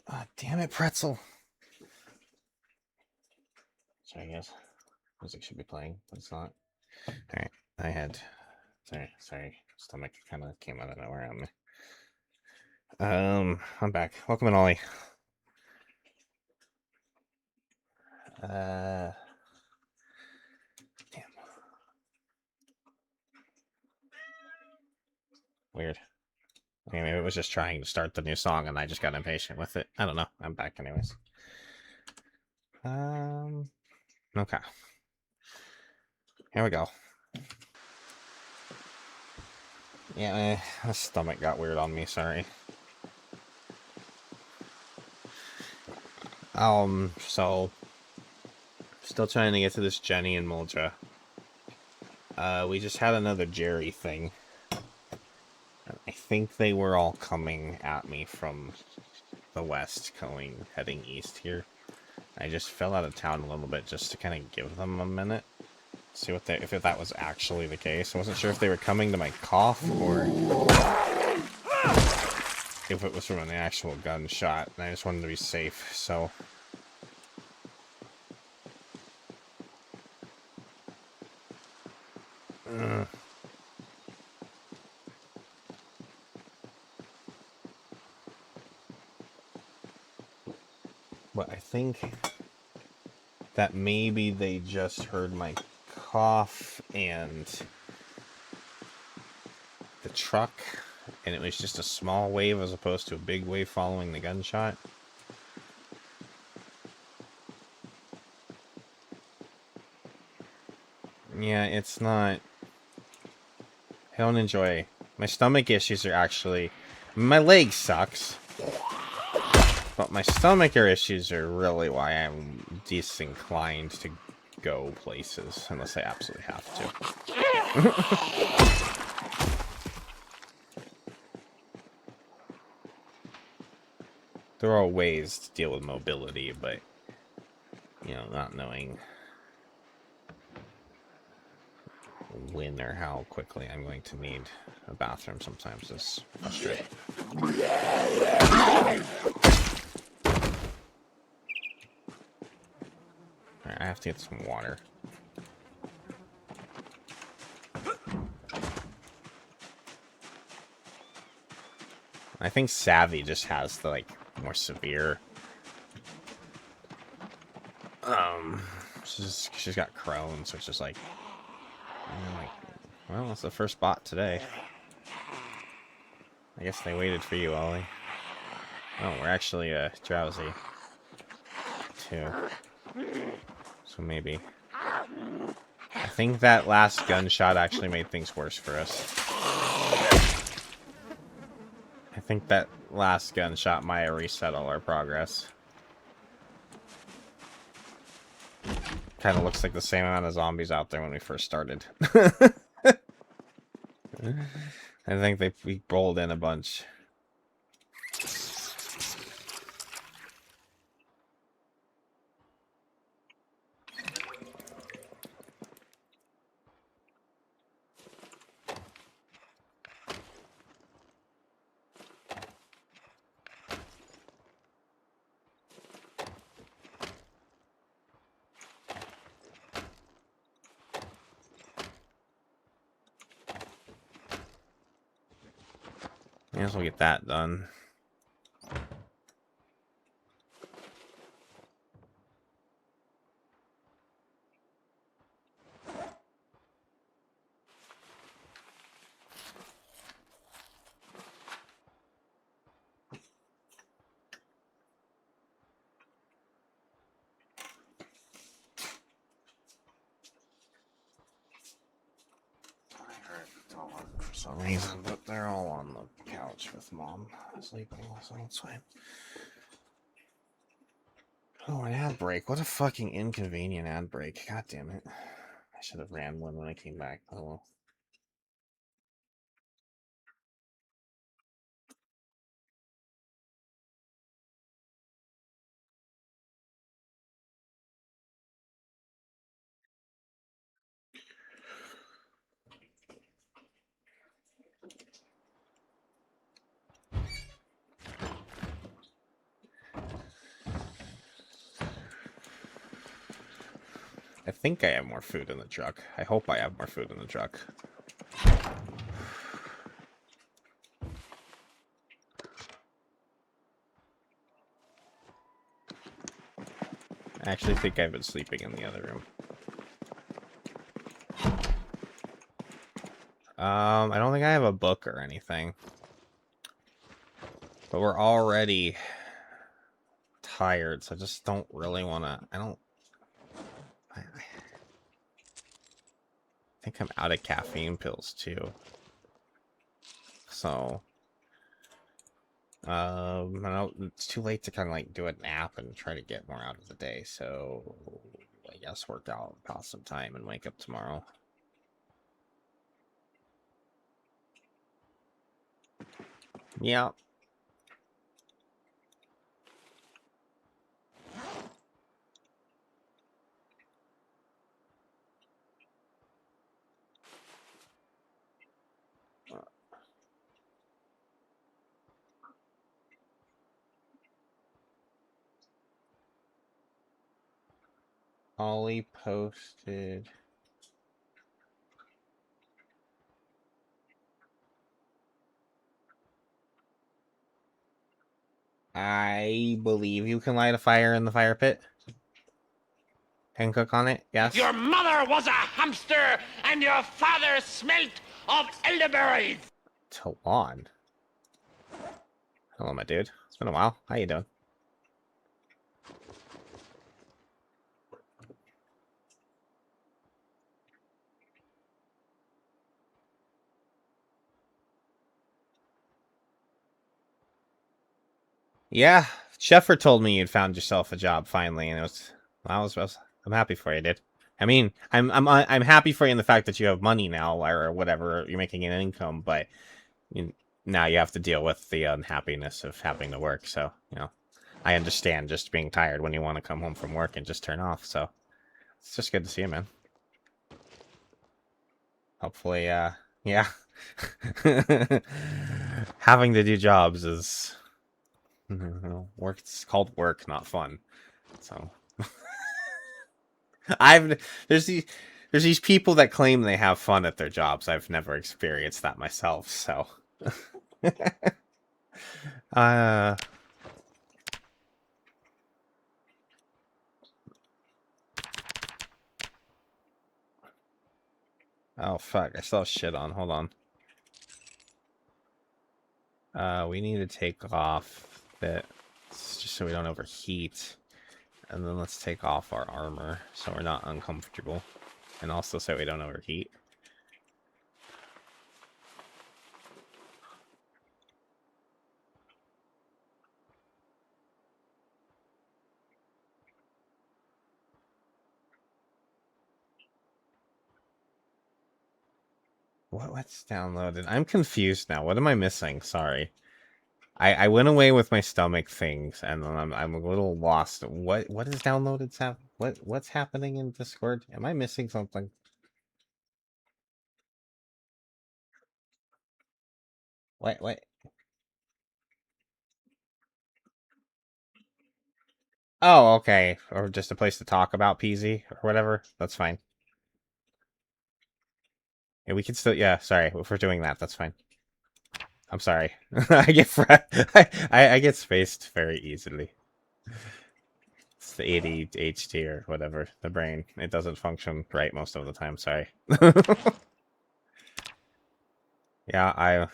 [SPEAKER 2] Ah, damn it, pretzel. Sorry, guys. Music should be playing, but it's not. Alright, I had. Sorry. Stomach kind of came out of nowhere on me. I'm back. Welcome in, Ollie. Damn. Weird. Okay, maybe it was just trying to start the new song and I just got impatient with it. I don't know. I'm back anyways. Okay. Here we go. Yeah, my stomach got weird on me, sorry. So still trying to get to this Jenny and Muldra. We just had another Jerry thing. I think they were all coming at me from the west, heading east here. I just fell out of town a little bit just to kind of give them a minute. See what if that was actually the case. I wasn't sure if they were coming to my cough or if it was from an actual gunshot, and I just wanted to be safe, so... But I think that maybe they just heard my cough and the truck, and it was just a small wave as opposed to a big wave following the gunshot. Yeah, it's not... I don't enjoy... My stomach issues are actually... My leg sucks. But my stomach issues are really why I'm disinclined to go places, unless I absolutely have to. There are ways to deal with mobility, but, you know, not knowing when or how quickly I'm going to need a bathroom sometimes is frustrating. Alright, I have to get some water. I think Savvy just has the, like, more severe... she's got Crohn's, which is like... well, that's the first bot today. I guess they waited for you, Ollie. Oh, we're actually, drowsy. Too. So maybe. I think that last gunshot actually made things worse for us. I think that last gunshot might have reset all our progress. Kind of looks like the same amount of zombies out there when we first started. I think we rolled in a bunch. I guess we'll get that done. For some reason, but they're all on the couch with Mom sleeping, so it's fine. Oh, an ad break. What a fucking inconvenient ad break. God damn it. I should have ran one when I came back. Oh well. I think I have more food in the truck. I hope I have more food in the truck. I actually think I've been sleeping in the other room. I don't think I have a book or anything. But we're already tired, so I just don't really want to... I think I'm out of caffeine pills, too. So... I know it's too late to kind of like do a nap and try to get more out of the day, so I guess work out, pass some time, and wake up tomorrow. Yeah. Ollie posted... I believe you can light a fire in the fire pit and cook on it. Yes.
[SPEAKER 3] Your mother was a hamster, and your father smelt of elderberries.
[SPEAKER 2] Talon. Hello, my dude. It's been a while. How you doing? Yeah, Sheffer told me you'd found yourself a job finally, and I'm happy for you, dude. I mean, I'm happy for you in the fact that you have money now, or whatever, you're making an income, but now you have to deal with the unhappiness of having to work. So, I understand just being tired when you want to come home from work and just turn off. So, it's just good to see you, man. Hopefully, yeah. Having to do jobs is... work. It's called work, not fun. So there's these people that claim they have fun at their jobs. I've never experienced that myself. So oh fuck, I still have shit on. Hold on. We need to take off that just so we don't overheat. And then let's take off our armor so we're not uncomfortable. And also so we don't overheat. What's downloaded? I'm confused now. What am I missing? Sorry. I went away with my stomach things, and then I'm a little lost. What is downloaded? What's happening in Discord? Am I missing something? What? Oh, okay. Or just a place to talk about PZ or whatever. That's fine. Yeah, we can still. Yeah, sorry. If we're doing that, that's fine. I'm sorry. I get spaced very easily. It's the ADHD or whatever. The brain. It doesn't function right most of the time. Sorry. Yeah,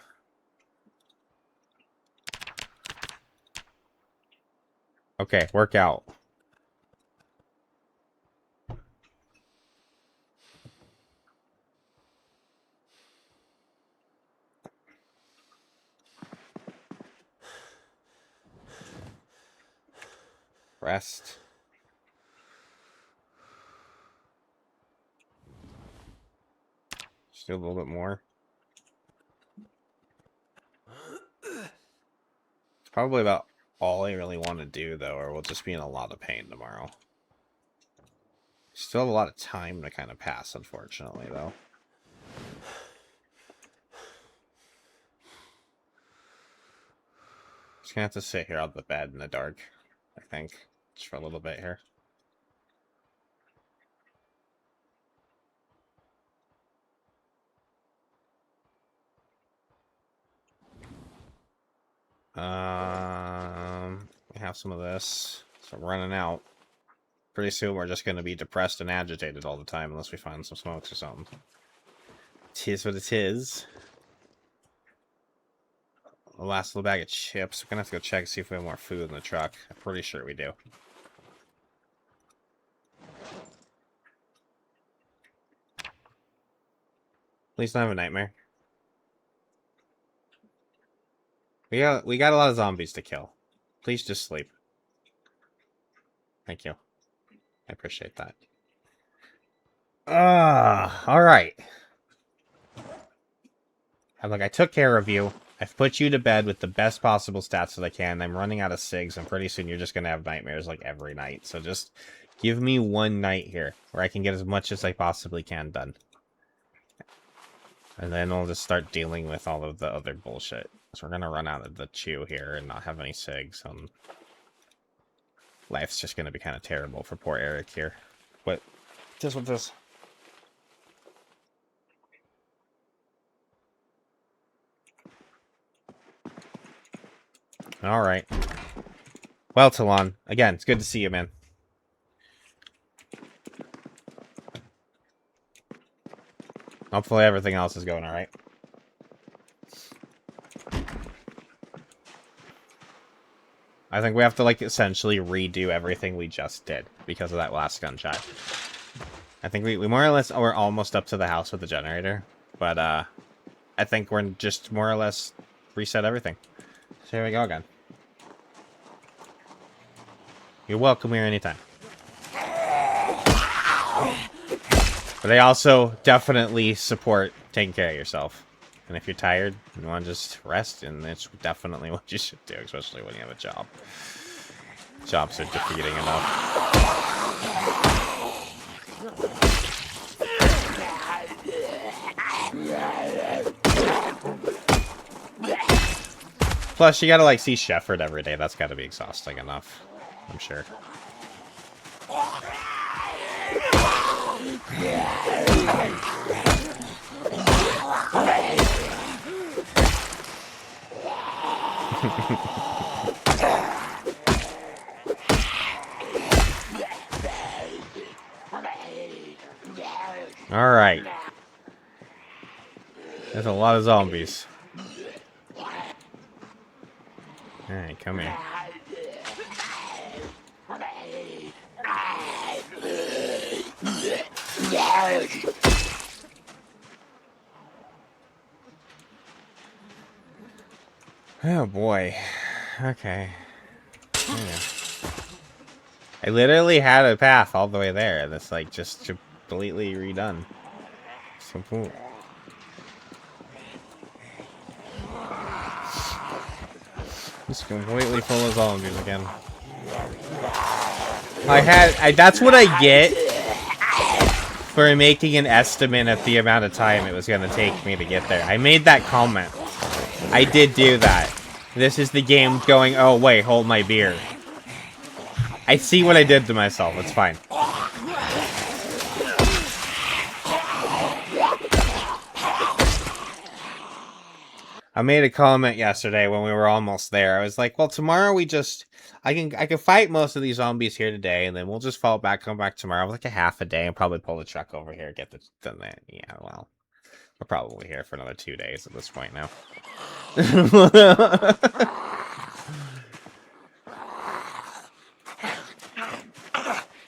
[SPEAKER 2] okay, work out. Rest. Just do a little bit more. It's probably about all I really want to do, though, or we'll just be in a lot of pain tomorrow. Still have a lot of time to kind of pass, unfortunately, though. Just gonna have to sit here on the bed in the dark, I think, just for a little bit here. We have some of this. So I'm running out. Pretty soon we're just going to be depressed and agitated all the time unless we find some smokes or something. Tis what it is. The last little bag of chips. We're going to have to go check and see if we have more food in the truck. I'm pretty sure we do. Please don't have a nightmare. We got a lot of zombies to kill. Please just sleep. Thank you. I appreciate that. Alright. Look, I took care of you. I've put you to bed with the best possible stats that I can. I'm running out of SIGs, and pretty soon you're just going to have nightmares like every night. So just give me one night here where I can get as much as I possibly can done. And then I'll just start dealing with all of the other bullshit. So we're going to run out of the chew here and not have any SIGs. Life's just going to be kind of terrible for poor Eric here. But just with this. Alright. Well, Talon, again, it's good to see you, man. Hopefully everything else is going alright. I think we have to, like, essentially redo everything we just did because of that last gunshot. I think we more or less are almost up to the house with the generator. But, I think we're just more or less reset everything. So here we go again. You're welcome here anytime. But I also definitely support taking care of yourself. And if you're tired and you want to just rest, and it's definitely what you should do, especially when you have a job. Jobs are defeating enough. Plus, you gotta, like, see Shefford every day. That's gotta be exhausting enough, I'm sure. Alright. There's a lot of zombies. Alright, come here. Oh boy. Okay. Yeah. I literally had a path all the way there that's like just completely redone. So cool. Just completely full of zombies again. That's what I get for making an estimate at the amount of time it was gonna take me to get there. I made that comment. I did do that. This is the game going, oh wait, hold my beer. I see what I did to myself, it's fine. I made a comment yesterday when we were almost there. I was like, well, tomorrow I can fight most of these zombies here today, and then we'll just fall back, come back tomorrow with like a half a day and probably pull the truck over here, get done that. Yeah, well, we're probably here for another 2 days at this point now.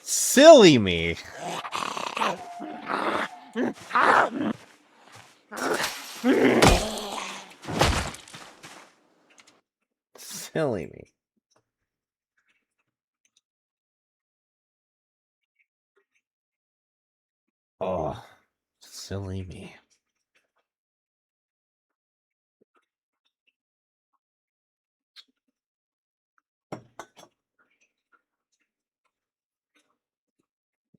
[SPEAKER 2] Silly me. Silly me. Oh, silly me.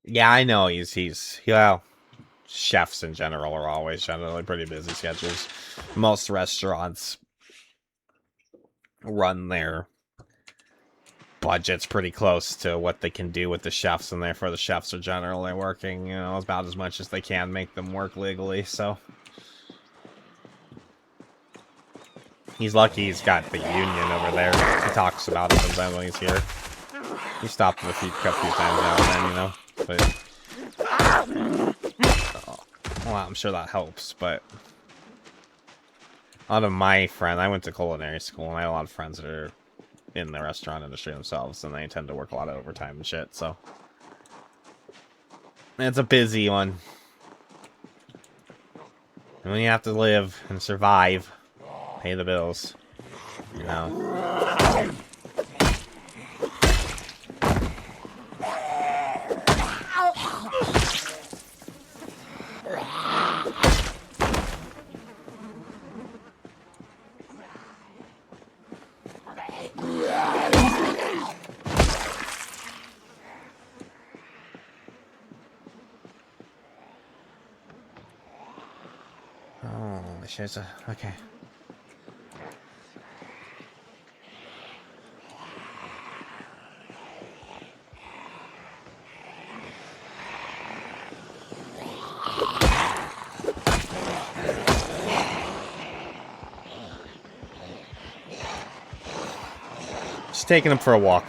[SPEAKER 2] Yeah, I know well, chefs in general are always generally pretty busy schedules. Most restaurants run their budgets pretty close to what they can do with the chefs, and therefore the chefs are generally working, about as much as they can make them work legally, so. He's lucky he's got the union over there. He talks about it sometimes when he's here. He stopped him a few times now and then, you know. But well, I'm sure that helps. But a lot of my friends, I went to culinary school, and I had a lot of friends that are in the restaurant industry themselves, and they tend to work a lot of overtime and shit. So it's a busy one. And when you have to live and survive, pay the bills, you know. Oh, shit. Okay. Just taking him for a walk.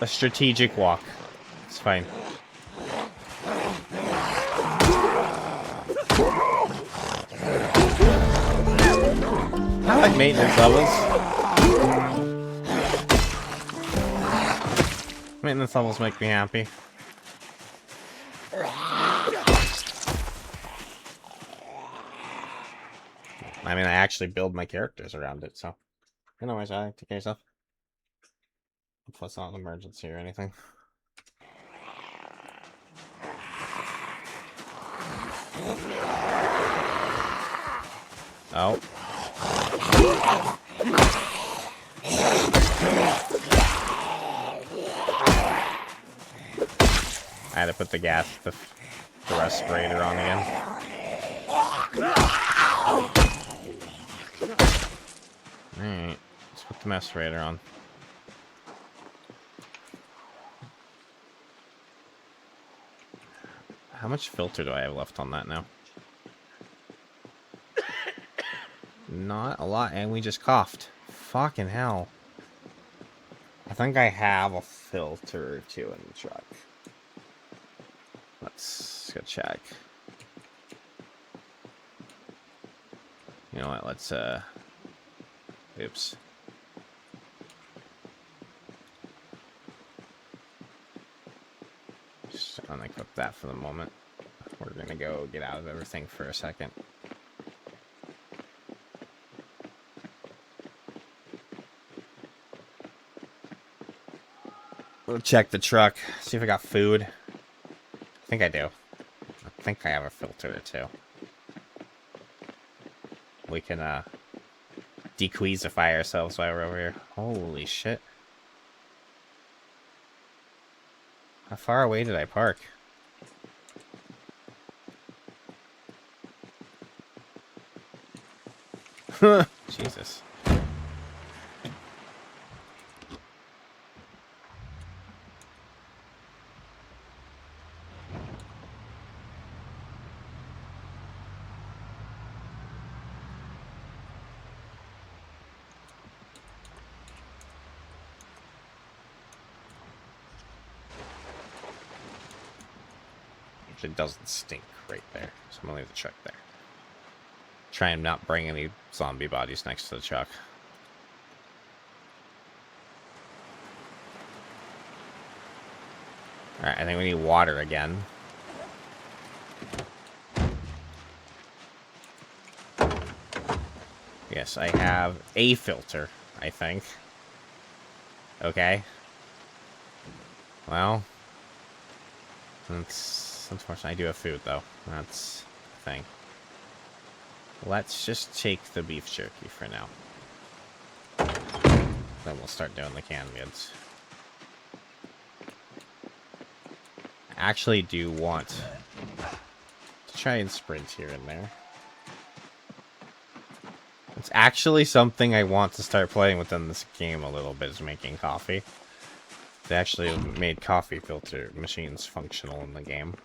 [SPEAKER 2] A strategic walk. It's fine. I like maintenance levels. Maintenance levels make me happy. I mean, I actually build my characters around it, so. Anyways, I take care of yourself. Hopefully it's not an emergency or anything. Oh. I had to put the respirator on again. Alright, let's put the respirator on. How much filter do I have left on that now? Not a lot, and we just coughed. Fucking hell. I think I have a filter or two in the truck. Let's go check. You know what, let's, oops. Just unequip that for the moment. We're gonna go get out of everything for a second. We'll check the truck, see if I got food. I think I do. I think I have a filter or two. We can, dequeezify ourselves while we're over here. Holy shit. How far away did I park? Jesus. It doesn't stink right there, so I'm gonna leave the truck there. Try and not bring any zombie bodies next to the truck. Alright, I think we need water again. Yes, I have a filter, I think. Okay. Well, unfortunately, I do have food, though. That's the thing. Let's just take the beef jerky for now. Then we'll start doing the canned goods. I actually do want to try and sprint here and there. It's actually something I want to start playing within this game a little bit, is making coffee. They actually made coffee filter machines functional in the game.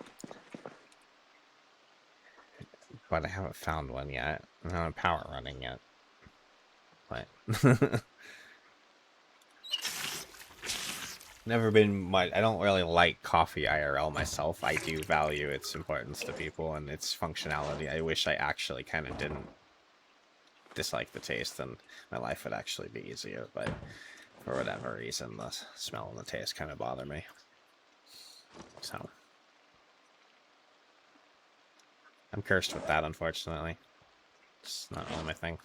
[SPEAKER 2] But I haven't found one yet. I don't have power running yet. But never been much. I don't really like coffee IRL myself. I do value its importance to people and its functionality. I wish I actually kind of didn't dislike the taste, and my life would actually be easier. But for whatever reason, the smell and the taste kind of bother me. So I'm cursed with that, unfortunately. It's not really my thing.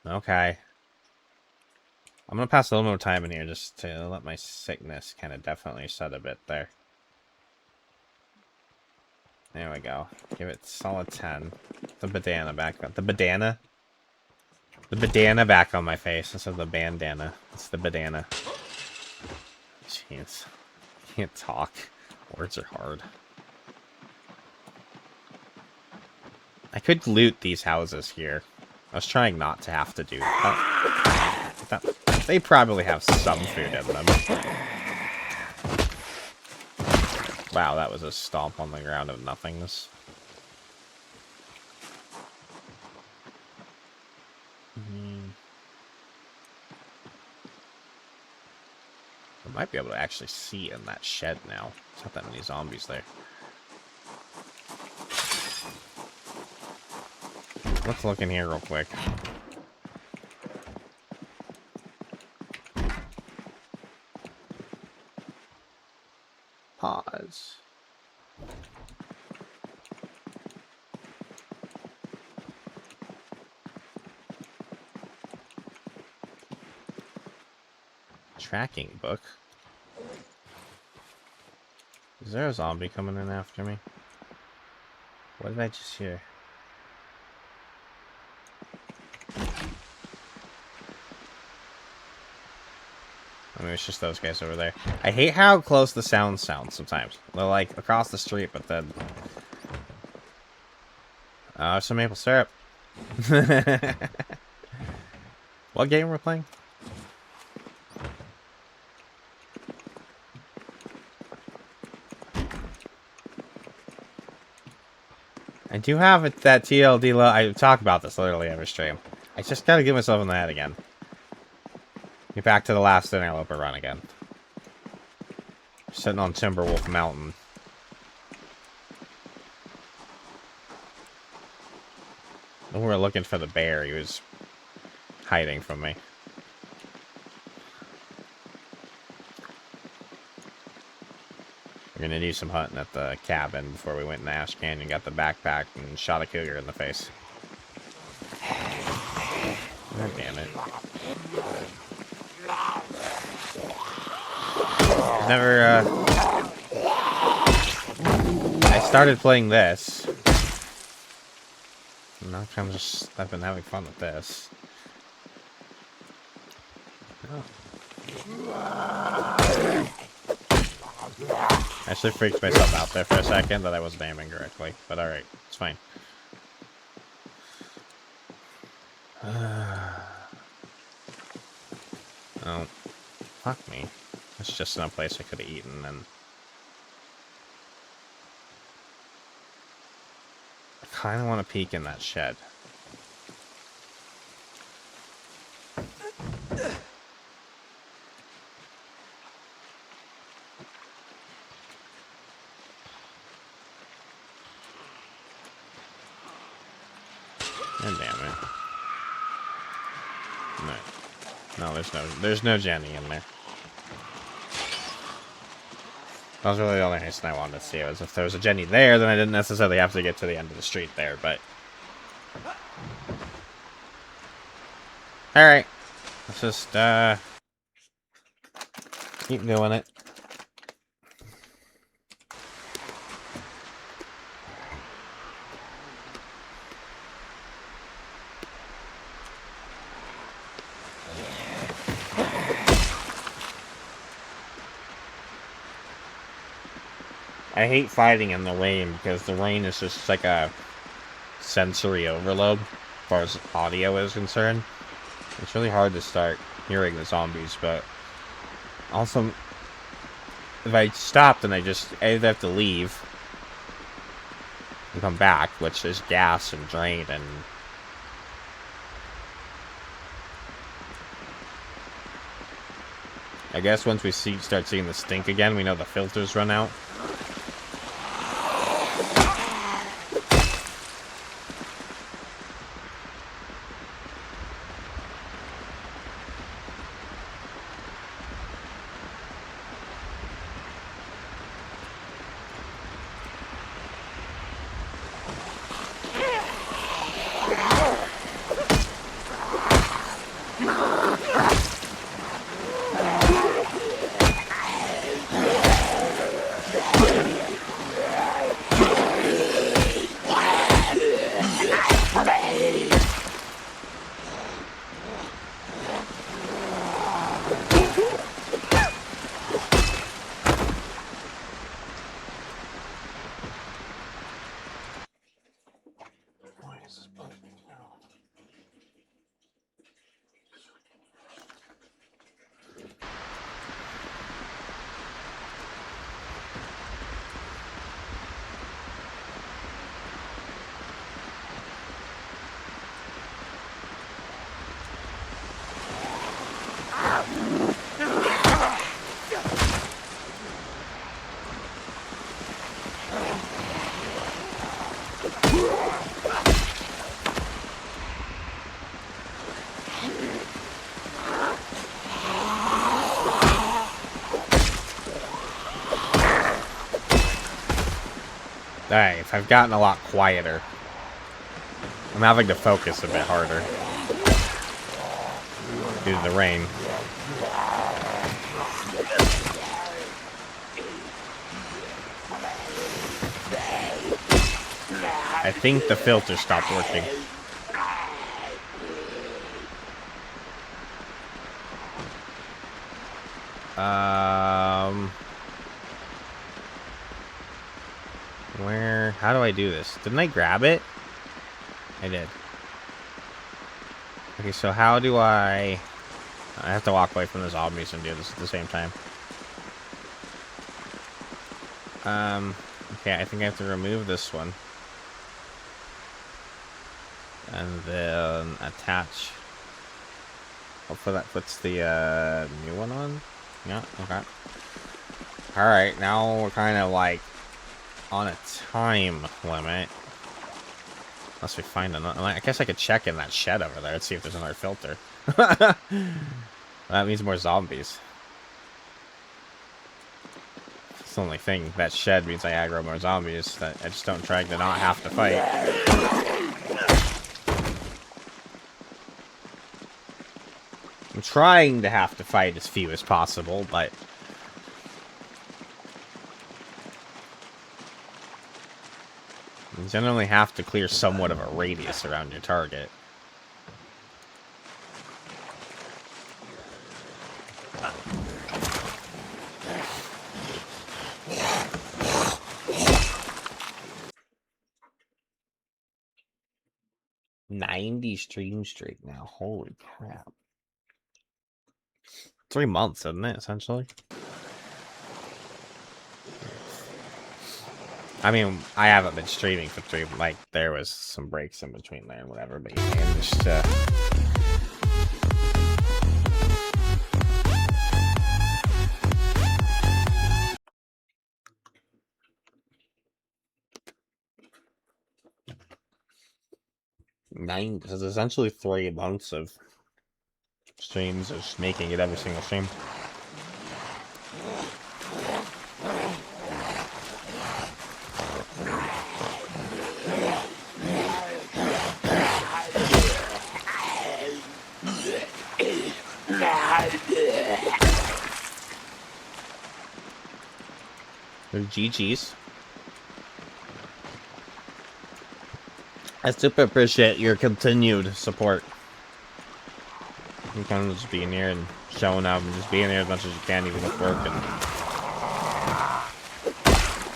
[SPEAKER 2] Okay. I'm gonna pass a little more time in here just to let my sickness kind of definitely set a bit there. There we go. Give it solid 10. The bandana back up. The bandana? The bandana back on my face instead of the bandana. It's the bandana. Jeez. Can't talk. Words are hard. I could loot these houses here. I was trying not to have to do that. They probably have some food in them. Wow, that was a stomp on the ground of nothingness. I might be able to actually see in that shed now. There's not that many zombies there. Let's look in here real quick. Pause. Tracking book. Is there a zombie coming in after me? What did I just hear? I mean, it's just those guys over there. I hate how close the sounds sound sometimes. They're like across the street, but then... some maple syrup. What game we're playing? I do have it, that TLD low. I talk about this literally every stream. I just gotta get myself in the head again. Get back to the last Interloper run again. Sitting on Timberwolf Mountain. When we were looking for the bear, he was hiding from me. We're gonna do some hunting at the cabin before we went in Ash Canyon, got the backpack, and shot a cougar in the face. God damn it. Never, I started playing this. And now I've been having fun with this. Oh. I actually freaked myself out there for a second that I wasn't aiming correctly, but alright, it's fine. Oh, fuck me. That's just no place I could have eaten, and I kind of want to peek in that shed. God damn it. No, there's no Jenny in there. That was really the only reason I wanted to see it, was if there was a Jenny there, then I didn't necessarily have to get to the end of the street there, but... Alright. Let's just, keep doing it. I hate fighting in the rain because the rain is just like a sensory overload as far as audio is concerned. It's really hard to start hearing the zombies, but also if I stop, then I either have to leave and come back, which is gas and drain and... I guess once we start seeing the stink again, we know the filters run out. Alright, I've gotten a lot quieter. I'm having to focus a bit harder due to the rain. I think the filter stopped working. How do I do this? Didn't I grab it? I did. Okay, so how do I have to walk away from the zombies and do this at the same time. Okay, I think I have to remove this one. And then attach. Hopefully that puts the new one on. Yeah, okay. Alright, now we're kind of like on a time limit. Unless we find another. I guess I could check in that shed over there and see if there's another filter. That means more zombies. It's the only thing. That shed means I aggro more zombies. That I just don't try to not have to fight. I'm trying to have to fight as few as possible, but you generally have to clear somewhat of a radius around your target. $90 stream streak now. Holy crap. 3 months, isn't it, essentially? I mean, I haven't been streaming for 3, like, there was some breaks in between there and whatever, but you managed to... This is essentially 3 months of streams, just making it every single stream. They're GG's. I super appreciate your continued support. You kind of just being here and showing up and just being here as much as you can, even with work and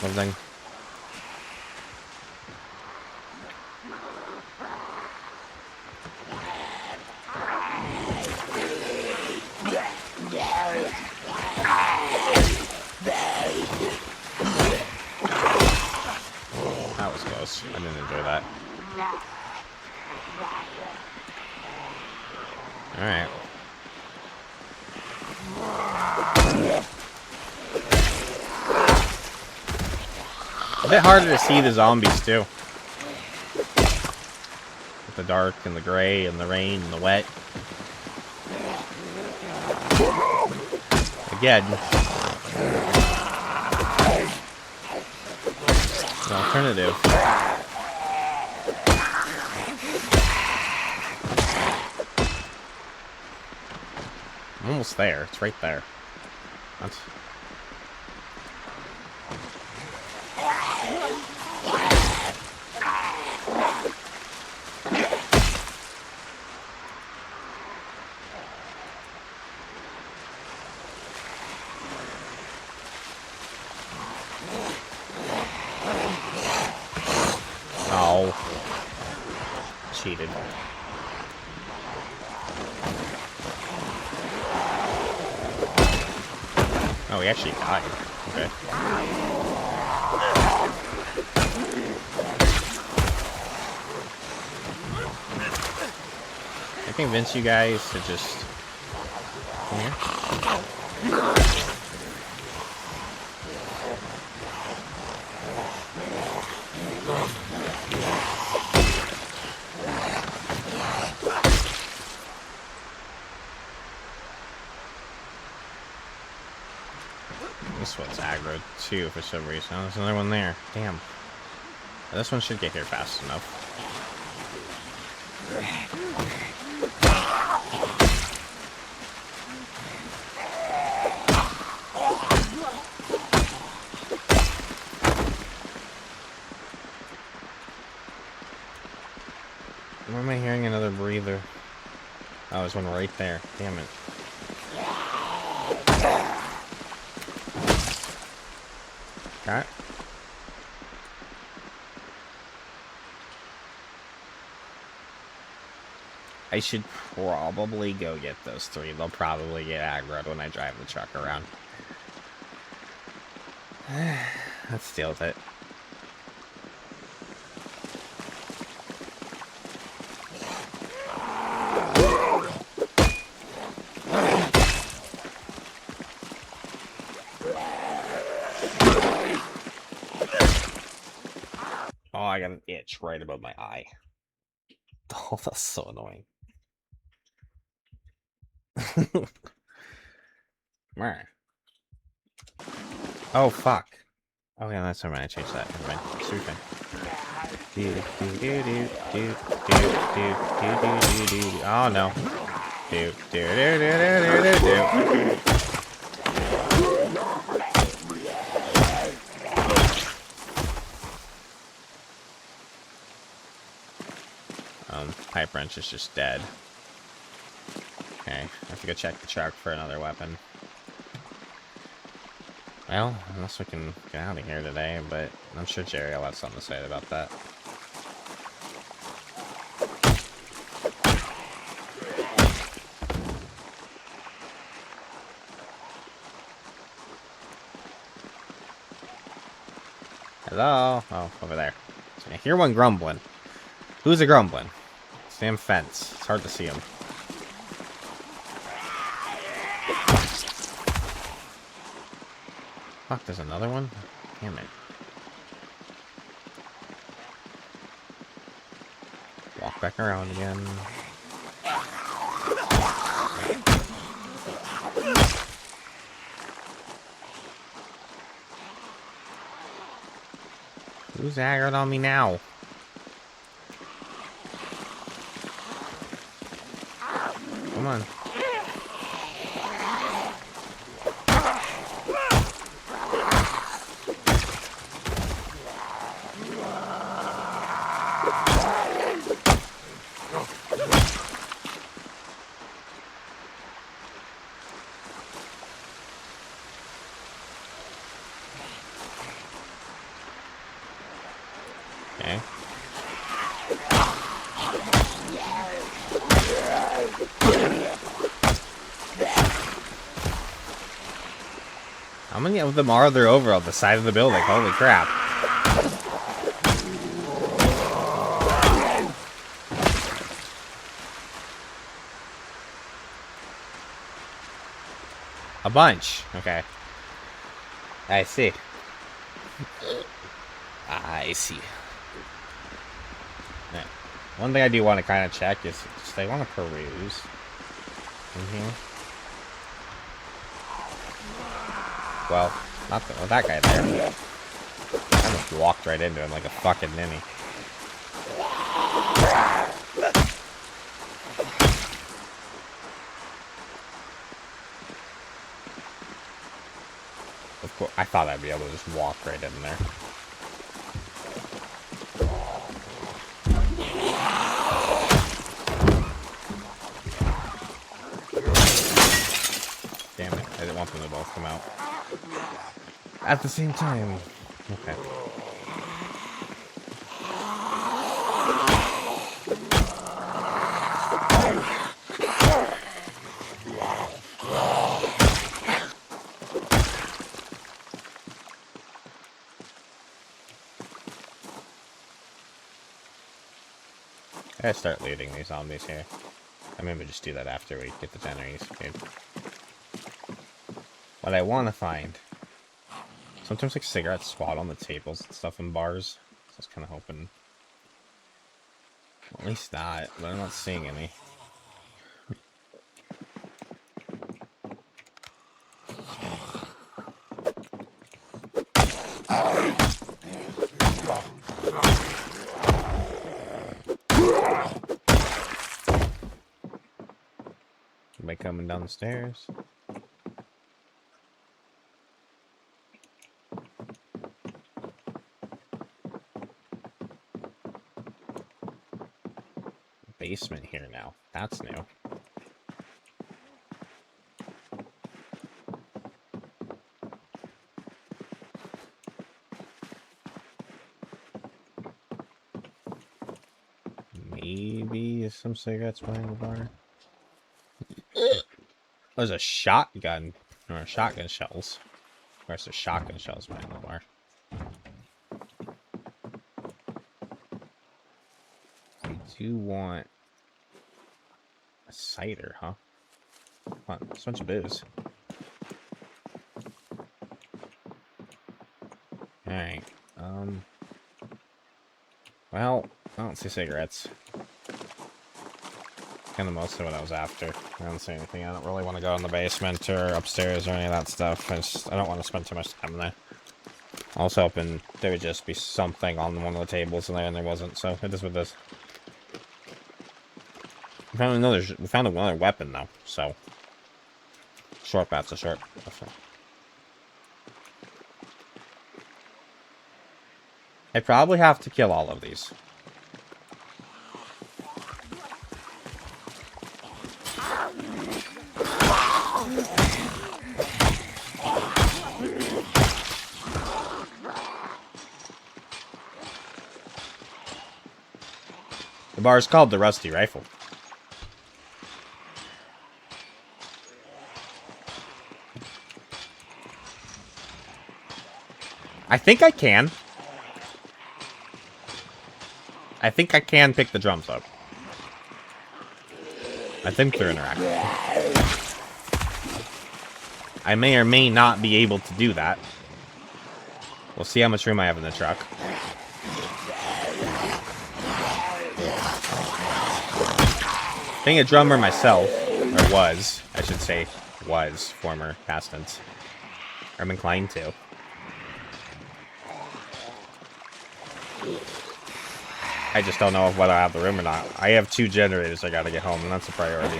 [SPEAKER 2] everything. gross. I didn't enjoy that. Alright. A bit harder to see the zombies, too. With the dark and the gray and the rain and the wet. Again. An alternative. I'm almost there. It's right there. That's... Oh. Cheated. Oh, he actually died. Okay. I convince you guys to just... Come here. This one's aggro too for some reason. Oh, there's another one there. Damn. This one should get here fast enough. Where am I hearing another breather? Oh, there's one right there. Damn it. Okay. I should probably go get those three. They'll probably get aggroed when I drive the truck around. Let's deal with it. Oh, I got an itch right above my eye. Oh, that's so annoying. Oh, fuck. Oh, yeah, that's never mind. I changed that. Never mind. Super fine. Oh, no. Pipe wrench is just dead. Okay, I have to go check the truck for another weapon. Well, unless we can get out of here today, but I'm sure Jerry will have something to say about that. Hello? Oh, over there. I hear one grumbling. Who's a grumbling? Damn fence. It's hard to see him. Fuck, there's another one? Damn it. Walk back around again. Who's aggroed on me now? Come on. Okay. How many of them are there over on the side of the building? Holy crap. A bunch. Okay. I see. I see. Yeah. One thing I do want to kind of check is just I want to peruse in here. Well, not that guy there. I just walked right into him like a fucking ninny. Of course, I thought I'd be able to just walk right in there. Damn it, I didn't want them to both come out at the same time. Okay. I gotta start looting these zombies here. I maybe just do that after we get the generators. What I want to find. Sometimes like cigarettes spot on the tables and stuff in bars. So I was kind of hoping. Well, at least not, but I'm not seeing any. Somebody coming down the stairs. Basement here now. That's new. Maybe some cigarettes behind the bar. There's a shotgun or shotgun shells. Where's the shotgun shells behind the bar? I do want a cider, huh? Come on, there's a bunch of booze. Alright, well, I don't see cigarettes. Kind of most of what I was after. I don't see anything. I don't really want to go in the basement or upstairs or any of that stuff. I don't want to spend too much time there. I was hoping there would just be something on one of the tables in there, and there wasn't, so it is what it is. We found another weapon, though, so... Short bat's a short. I probably have to kill all of these. The bar is called the Rusty Rifle. I think I can. I think I can pick the drums up. I think they're interactive. I may or may not be able to do that. We'll see how much room I have in the truck. Being a drummer myself, or was, I should say, was, former past tense. I'm inclined to. I just don't know whether I have the room or not. I have 2 generators I gotta get home, and that's a priority.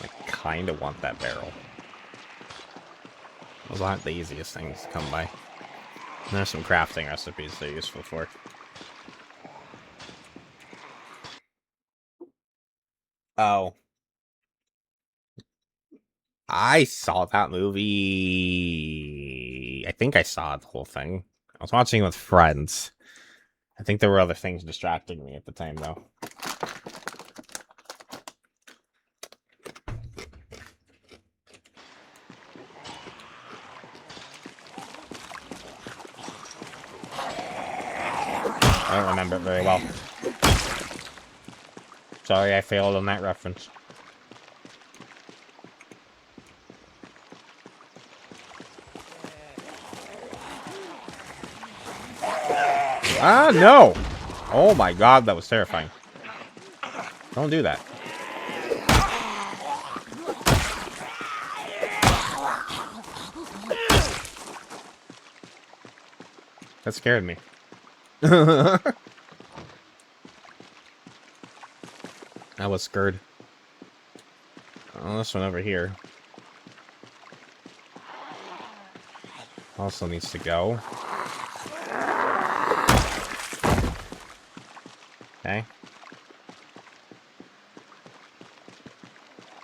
[SPEAKER 2] I kinda want that barrel. Those aren't the easiest things to come by. And there's some crafting recipes they're useful for. Oh. I saw that movie. I think I saw the whole thing. I was watching it with friends. I think there were other things distracting me at the time, though. I don't remember it very well. Sorry, I failed on that reference. Ah, no! Oh my god, that was terrifying. Don't do that. That scared me. I was scared. Oh, this one over here also needs to go. Okay.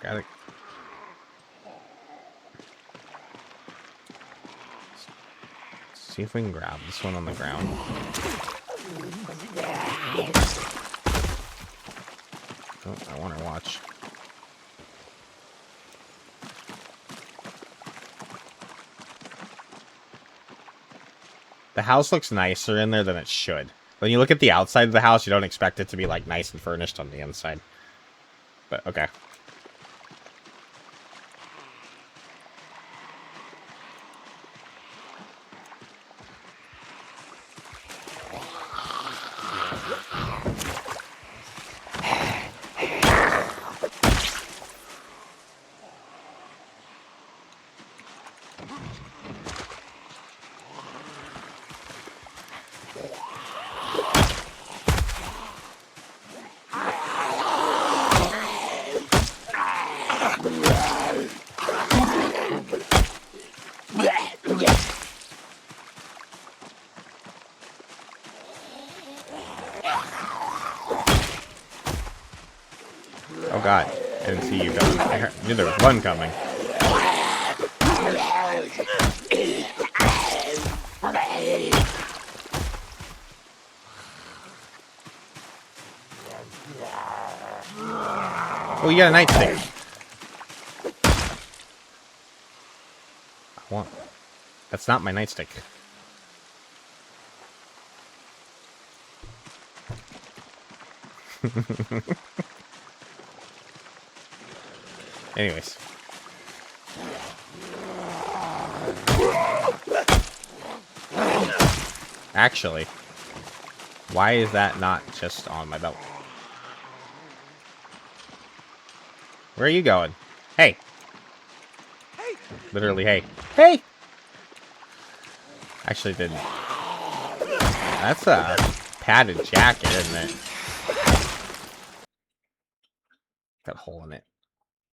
[SPEAKER 2] Got it. See if we can grab this one on the ground. Oh, I want to watch. The house looks nicer in there than it should. When you look at the outside of the house, you don't expect it to be like nice and furnished on the inside. But okay. Oh god, I didn't see you coming. I knew there was one coming. Oh, you got a nightstick. I want. That's not my nightstick. Anyways. Actually, why is that not just on my belt? Where are you going? Hey! Literally, hey. Hey! Actually didn't. That's a padded jacket, isn't it? Got a hole in it.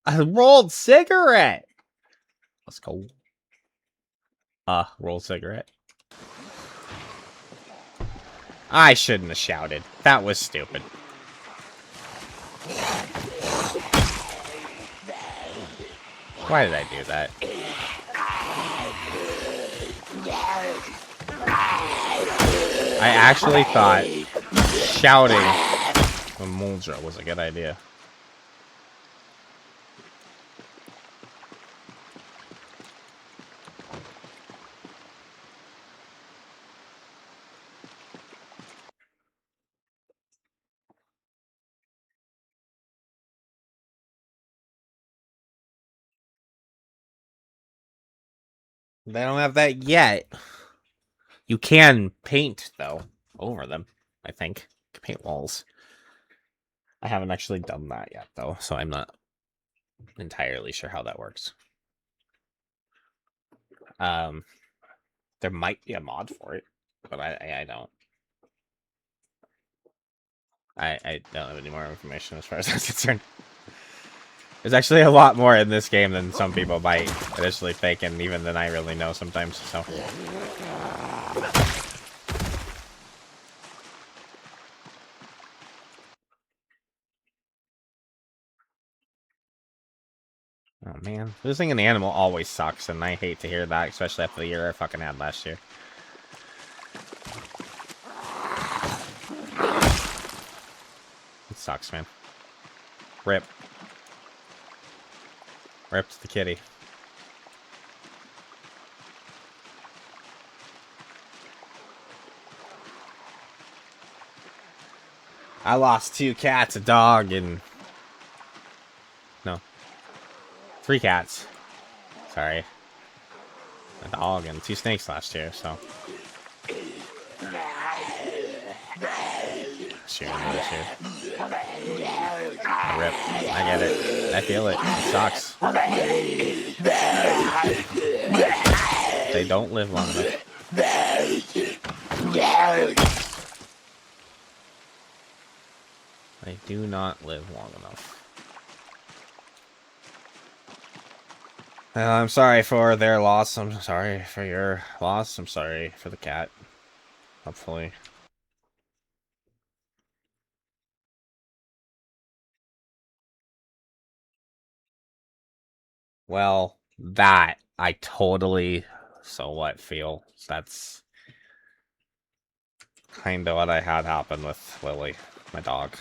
[SPEAKER 2] A rolled cigarette! Let's go. Rolled cigarette. I shouldn't have shouted. That was stupid. Why did I do that? I actually thought shouting a Muldra was a good idea. They don't have that yet. You can paint, though, over them, I think. You can paint walls. I haven't actually done that yet, though, so I'm not entirely sure how that works. There might be a mod for it, but I don't. I don't have any more information as far as that's concerned. There's actually a lot more in this game than some people might initially think, and even than I really know sometimes, so. Oh man, losing an animal always sucks, and I hate to hear that, especially after the year I fucking had last year. It sucks, man. Rip. Rip to the kitty. I lost 2 cats, a dog, and... No. 3 cats. Sorry. A dog and 2 snakes last year, so... Shoot, another shoot. Rip. I get it. I feel it. It sucks. They don't live long enough. They do not live long enough. I'm sorry for their loss. I'm sorry for your loss. I'm sorry for the cat. Hopefully. Well, that I totally so what feel. That's kind of what I had happen with Lily, my dog.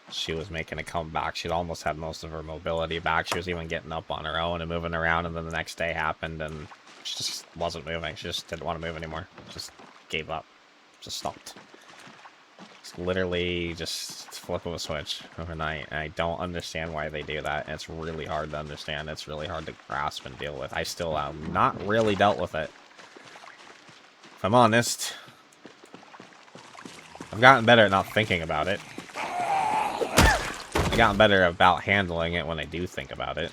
[SPEAKER 2] She was making a comeback. She'd almost had most of her mobility back. She was even getting up on her own and moving around, and then the next day happened, and she just wasn't moving. She just didn't want to move anymore. Just gave up. Just stopped. It's literally just flip of a switch overnight. And I don't understand why they do that. It's really hard to understand. It's really hard to grasp and deal with. I still have not really dealt with it. If I'm honest, I've gotten better at not thinking about it. I've gotten better about handling it when I do think about it.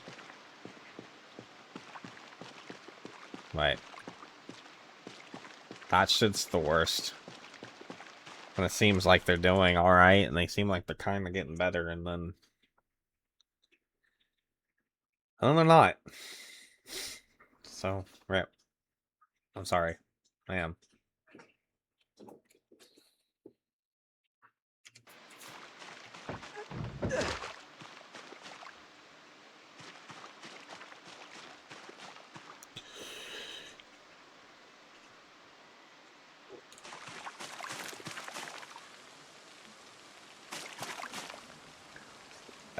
[SPEAKER 2] But that shit's the worst. And it seems like they're doing alright, and they seem like they're kind of getting better, and then they're not. So, rip. I'm sorry. I am.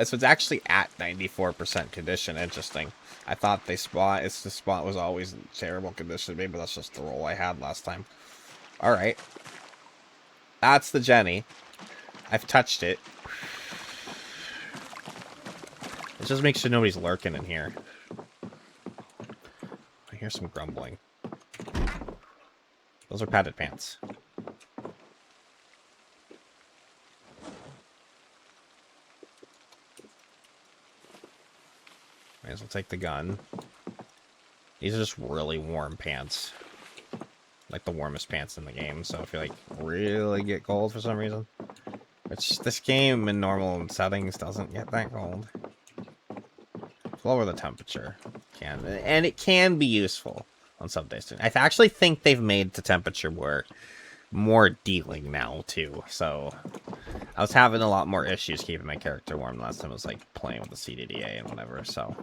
[SPEAKER 2] So it's actually at 94% condition. Interesting. I thought the spot was always in terrible condition. Maybe that's just the roll I had last time. Alright. That's the Jenny. I've touched it. Let's just make sure nobody's lurking in here. I hear some grumbling. Those are padded pants. Might as well take the gun. These are just really warm pants. Like the warmest pants in the game, so if you like really get cold for some reason. Which this game in normal settings doesn't get that cold. Lower the temperature. And it can be useful on some days. I actually think they've made the temperature more dealing now too. So I was having a lot more issues keeping my character warm last time I was like playing with the CDDA and whatever, so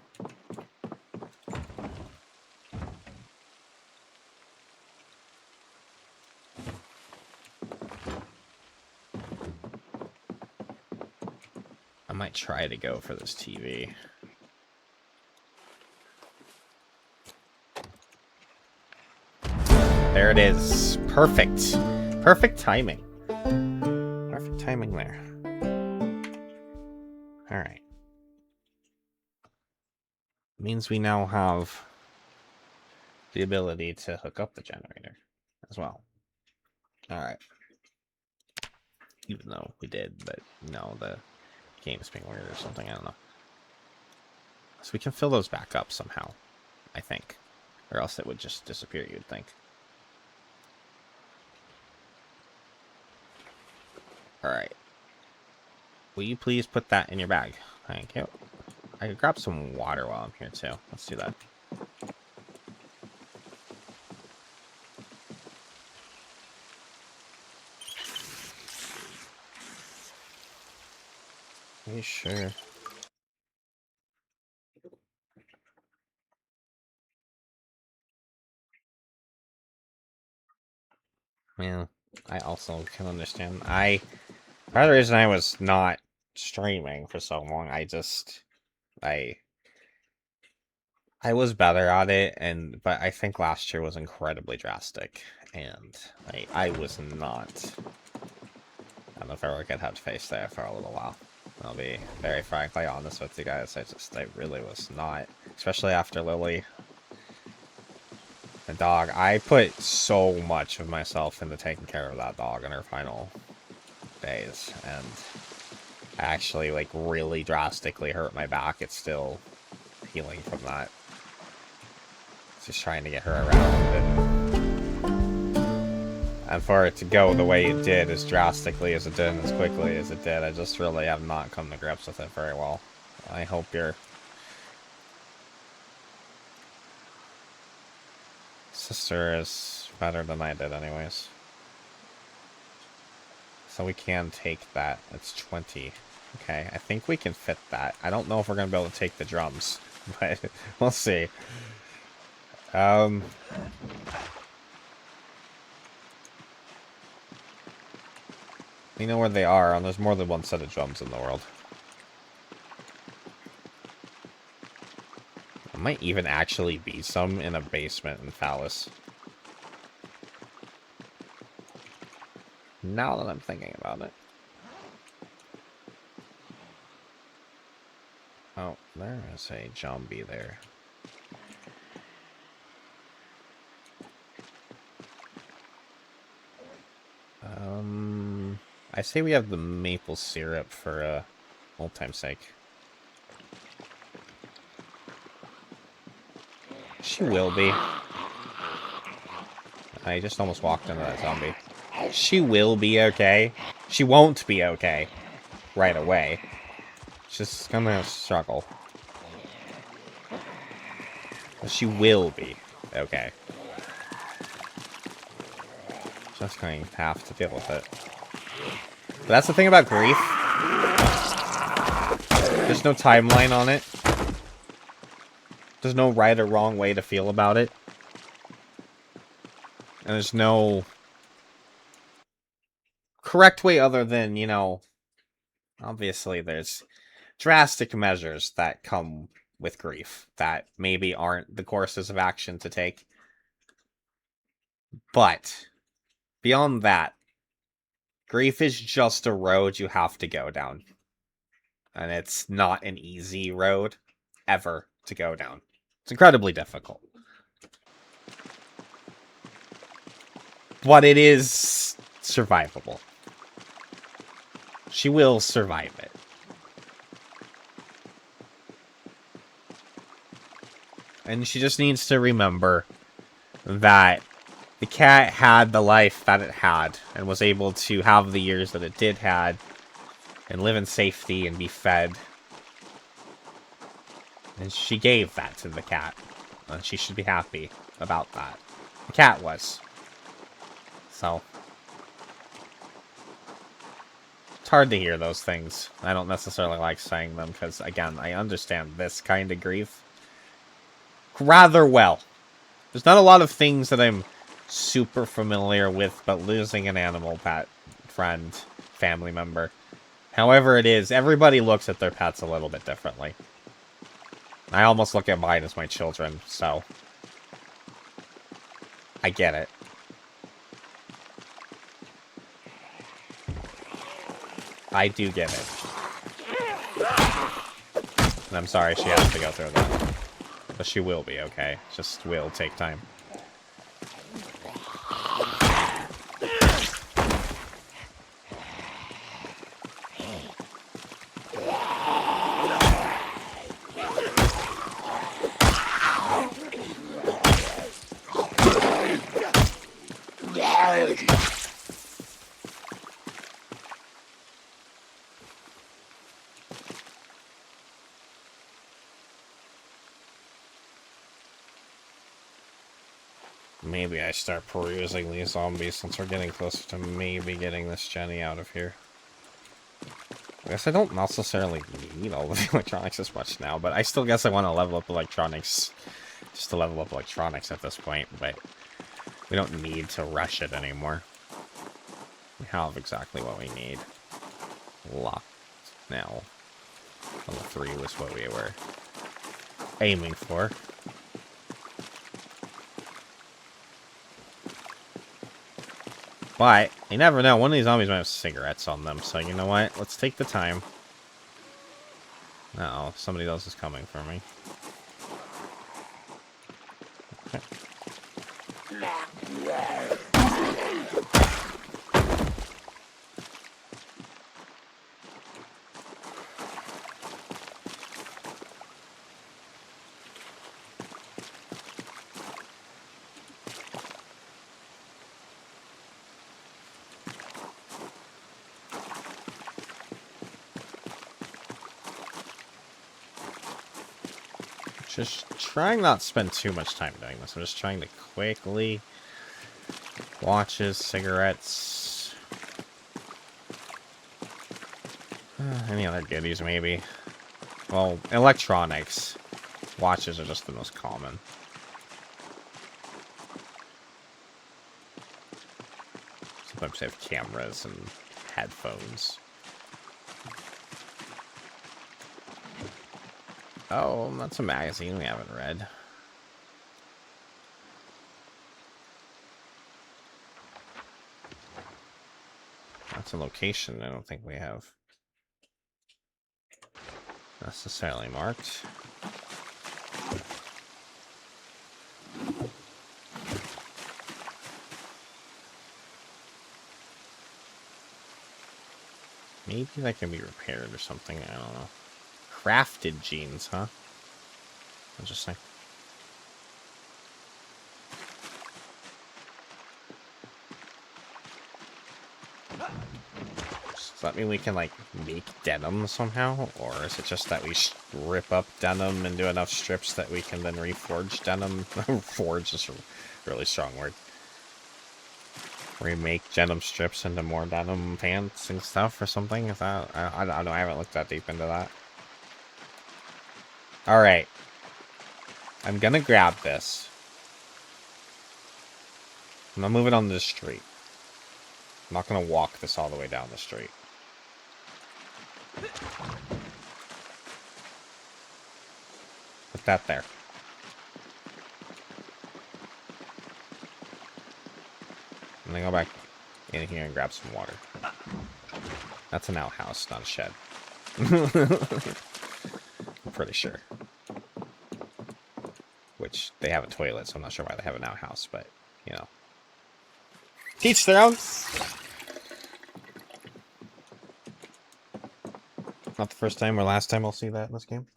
[SPEAKER 2] I might try to go for this TV. There it is. Perfect. Perfect timing. Perfect timing there. Alright. Means we now have the ability to hook up the generator as well. Alright. Even though we did, but no, the game's being weird or something, I don't know. So we can fill those back up somehow, I think. Or else it would just disappear, you'd think. Alright. Will you please put that in your bag? Thank you. I could grab some water while I'm here too. Let's do that. Are you sure? Yeah, I also can understand. Part of the reason I was not streaming for so long, I was better at it, but I think last year was incredibly drastic, and I was not I don't know if I ever get have to face there for a little while. I'll be very frankly honest with you guys. I really was not. Especially after Lily. The dog. I put so much of myself into taking care of that dog in her final days. And I actually, like, really drastically hurt my back. It's still healing from that. Just trying to get her around. And for it to go the way it did, as drastically as it did and as quickly as it did, I just really have not come to grips with it very well. I hope your sister is better than I did anyways. So we can take that. It's 20. Okay, I think we can fit that. I don't know if we're going to be able to take the drums, but we'll see. We know where they are, and there's more than one set of drums in the world. There might even actually be some in a basement in Phallus. Now that I'm thinking about it. Oh, there is a zombie there. I say we have the maple syrup for old time's sake. She will be. I just almost walked into that zombie. She will be okay. She won't be okay right away. She's gonna struggle. But she will be okay. Just going to have to deal with it. But that's the thing about grief. There's no timeline on it. There's no right or wrong way to feel about it. And there's no correct way other than, you know, obviously there's drastic measures that come with grief that maybe aren't the courses of action to take. But beyond that, grief is just a road you have to go down. And it's not an easy road, ever, to go down. It's incredibly difficult. But it is survivable. She will survive it. And she just needs to remember that the cat had the life that it had, and was able to have the years that it did had, and live in safety and be fed. And she gave that to the cat. And she should be happy about that. The cat was. So. It's hard to hear those things. I don't necessarily like saying them, because, again, I understand this kind of grief rather well. There's not a lot of things that I'm super familiar with, but losing an animal pet, friend, family member. However it is, everybody looks at their pets a little bit differently. I almost look at mine as my children, so I get it. I do get it. And I'm sorry she has to go through that. But she will be okay. Just will take time. Maybe I start perusing these zombies since we're getting closer to maybe getting this Jenny out of here. I guess I don't necessarily need all of the electronics as much now, but I still guess I want to level up electronics just to level up electronics at this point, but we don't need to rush it anymore. We have exactly what we need. Locked now. Level 3 was what we were aiming for. But you never know. One of these zombies might have cigarettes on them. So you know what? Let's take the time. Uh-oh. Somebody else is coming for me. Okay. Just trying not to spend too much time doing this. I'm just trying to quickly... Watches, cigarettes... any other goodies, maybe? Well, electronics. Watches are just the most common. Sometimes they have cameras and headphones. Oh, that's a magazine we haven't read. That's a location I don't think we have necessarily marked. Maybe that can be repaired or something, I don't know. Crafted jeans, huh? Interesting. Does that mean we can, like, make denim somehow? Or is it just that we rip up denim and do enough strips that we can then reforge denim? Forge is a really strong word. Remake denim strips into more denim pants and stuff or something? Is that... I don't know, I haven't looked that deep into that. Alright. I'm gonna grab this. I'm gonna move it on the street. I'm not gonna walk this all the way down the street. Put that there. I'm gonna go back in here and grab some water. That's an outhouse, not a shed. I'm pretty sure. Which, they have a toilet, so I'm not sure why they have an outhouse, but, you know. Teach their own! Not the first time or last time I'll see that in this game.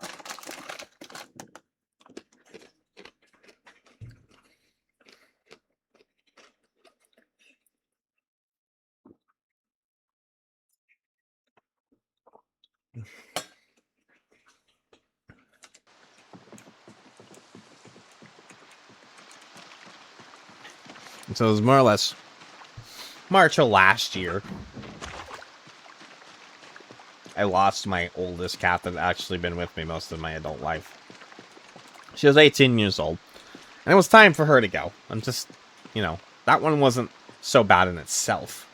[SPEAKER 2] So it was more or less March of last year. I lost my oldest cat that had actually been with me most of my adult life. She was 18 years old. And it was time for her to go. I'm just, you know, that one wasn't so bad in itself.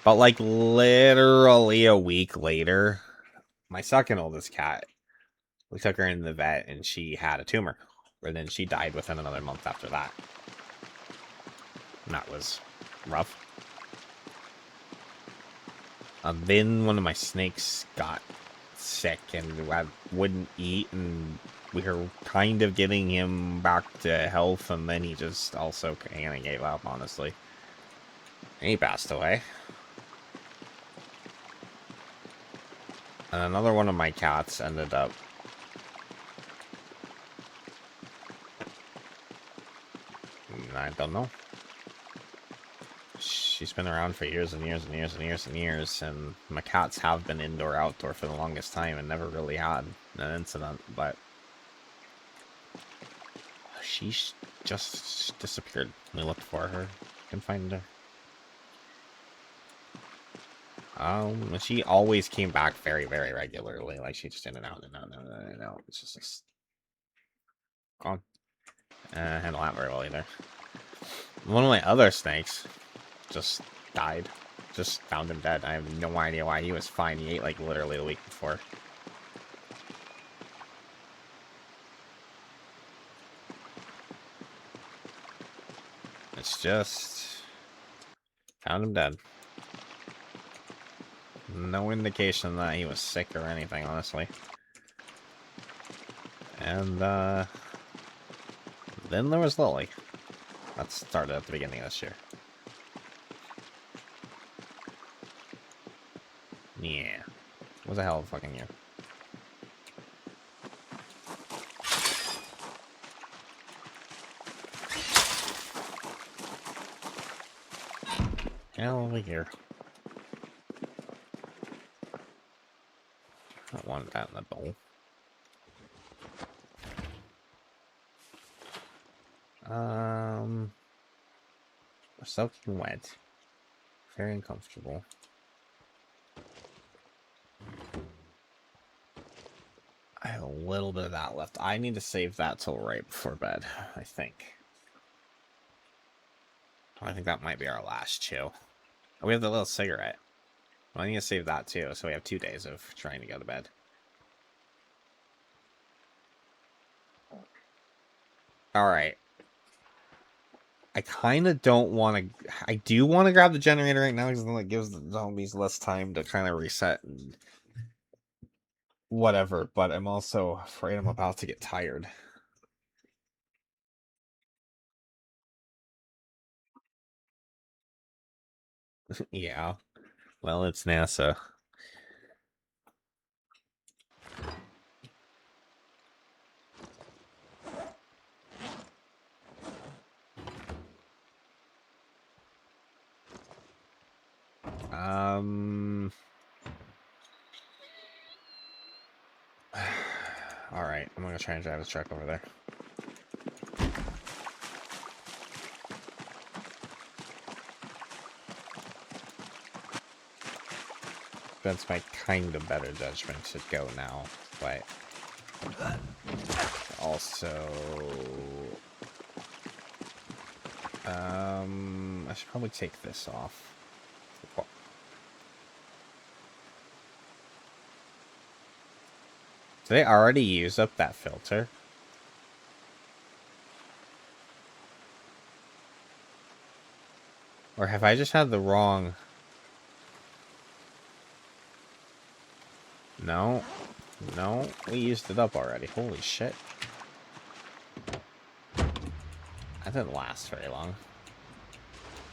[SPEAKER 2] But like literally a week later, my second oldest cat, we took her in the vet and she had a tumor. And then she died within another month after that. And that was rough. Then one of my snakes got sick and I wouldn't eat, and we were kind of getting him back to health, and then he just also kind of gave up, honestly. And he passed away. And another one of my cats ended up... I don't know. She's been around for years and years and years and years and years, and my cats have been indoor-outdoor for the longest time and never really had an incident, but she just disappeared. We looked for her, couldn't find her. She always came back very, very regularly, like she just in and out, and out, and out, and out. It's just gone. Handle that very well either. One of my other snakes just died. Just found him dead. I have no idea why. He was fine. He ate like literally the week before. It's just... Found him dead. No indication that he was sick or anything, honestly. And, then there was Lily. That started at the beginning of this year. Yeah. It was a hell of a fucking year. Hell of a year. I wanted that in the bowl. We're soaking wet. Very uncomfortable. I have a little bit of that left. I need to save that till right before bed, I think. I think that might be our last chew. Oh, we have the little cigarette. Well, I need to save that too, so we have 2 days of trying to go to bed. Alright. I kind of don't want to... I do want to grab the generator right now, because then it gives the zombies less time to kind of reset and... whatever, but I'm also afraid I'm about to get tired. Yeah. Well, it's NASA. Alright, I'm gonna try and drive this truck over there. That's my kind of better judgment to go now, but also I should probably take this off. Did they already use up that filter? Or have I just had the wrong... No. No, we used it up already. Holy shit. That didn't last very long.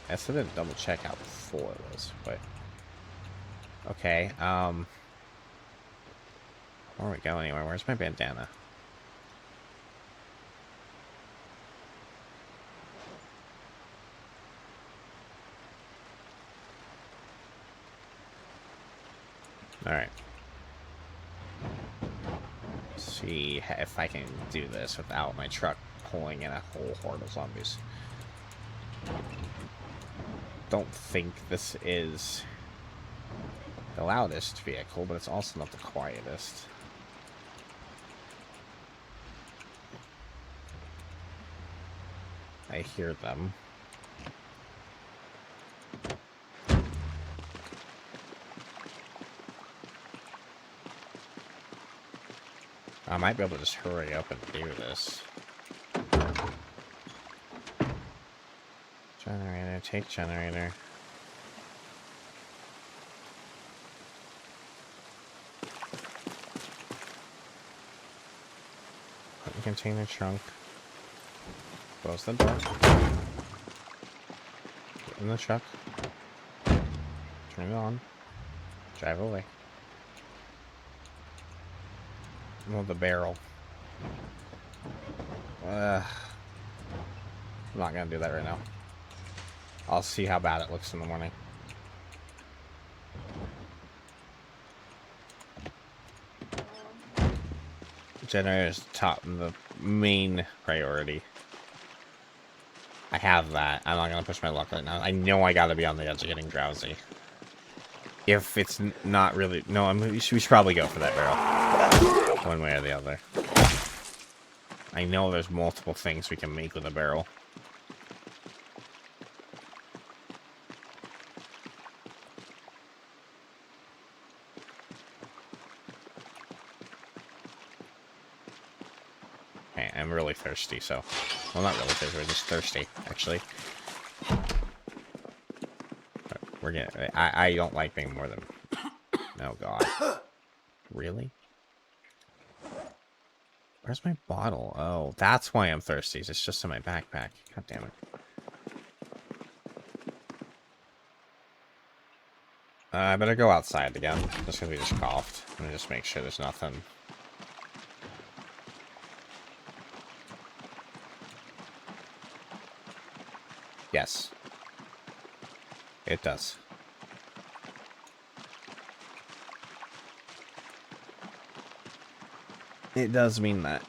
[SPEAKER 2] I guess I didn't double check how full it was, but... Okay, before we go anywhere, where's my bandana? Alright. See if I can do this without my truck pulling in a whole horde of zombies. Don't think this is the loudest vehicle, but it's also not the quietest. I hear them. I might be able to just hurry up and do this. Generator, take generator. Put in container trunk. Close the door. Get in the truck. Turn it on. Drive away. Oh, the barrel. I'm not gonna do that right now. I'll see how bad it looks in the morning. Generator is top, the main priority. I have that. I'm not gonna push my luck right now. I know I gotta be on the edge of getting drowsy. If it's not really... No, we should probably go for that barrel. One way or the other. I know there's multiple things we can make with a barrel. Okay, I'm really thirsty, so... Well, not really thirsty, we're just thirsty, actually. We're gonna. I don't like being more than. Oh God. Really? Where's my bottle? Oh, that's why I'm thirsty. It's just in my backpack. God damn it. I better go outside again. Just because we just coughed. Let me just make sure there's nothing. Yes. It does. It does mean that.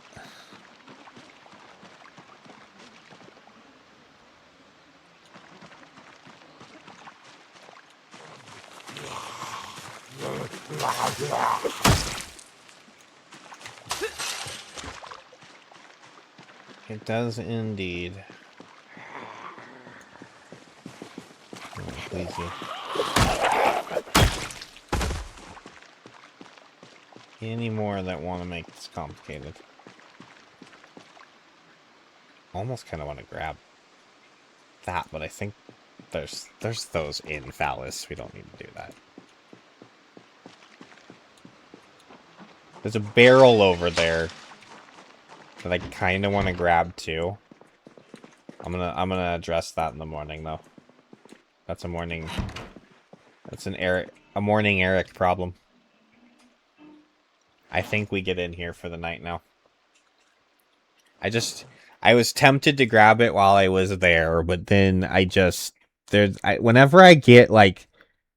[SPEAKER 2] It does indeed. Oh, please. Any more that want to make this complicated? Almost kind of want to grab that, but I think there's those in Phallus. We don't need to do that. There's a barrel over there that I kind of want to grab too. I'm gonna address that in the morning though. That's a morning. That's a morning Eric problem. I think we get in here for the night now. I was tempted to grab it while I was there, but then whenever I get like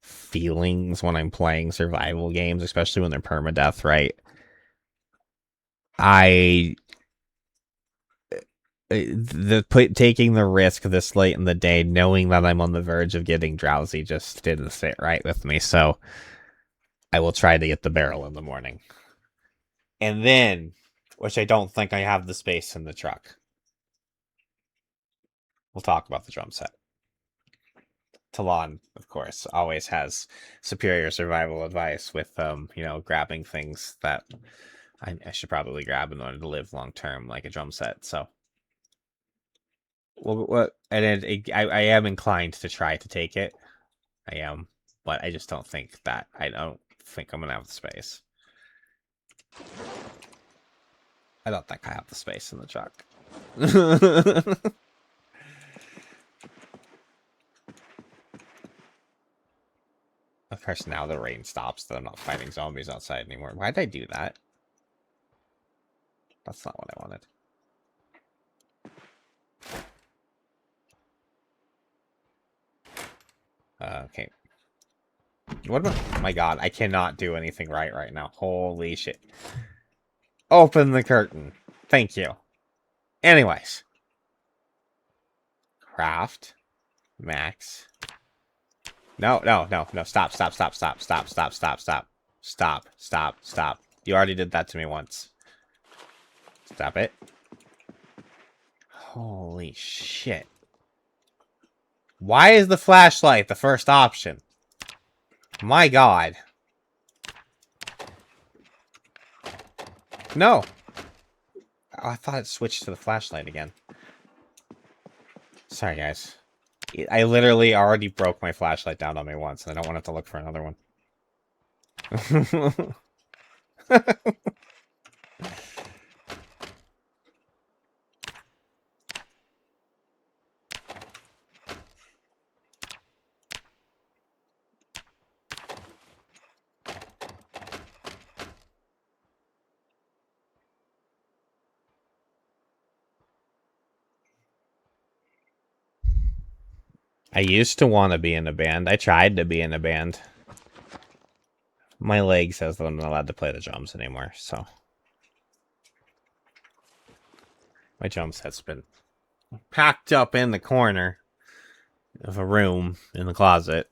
[SPEAKER 2] feelings when I'm playing survival games, especially when they're permadeath, right? Taking the risk this late in the day, knowing that I'm on the verge of getting drowsy, just didn't sit right with me. So I will try to get the barrel in the morning, and then, which I don't think I have the space in the truck. We'll talk about the drum set. Talon, of course, always has superior survival advice with, grabbing things that I should probably grab in order to live long term, like a drum set. So, I am inclined to try to take it. I am, but I just don't think that. I don't think I'm gonna have the space. I don't think I have the space in the truck. Of course, now the rain stops, that I'm not fighting zombies outside anymore. Why'd I do that? That's not what I wanted. Okay. What about... Oh my God, I cannot do anything right now. Holy shit. Open the curtain. Thank you. Anyways. Craft. Max. No. Stop. Stop. You already did that to me once. Stop it. Holy shit. Why is the flashlight the first option? My God. No. Oh, I thought it switched to the flashlight again. Sorry, guys. I literally already broke my flashlight down on me once, and I don't want to have to look for another one. I used to want to be in a band. I tried to be in a band. My leg says that I'm not allowed to play the drums anymore, so... My drum set's been packed up in the corner of a room in the closet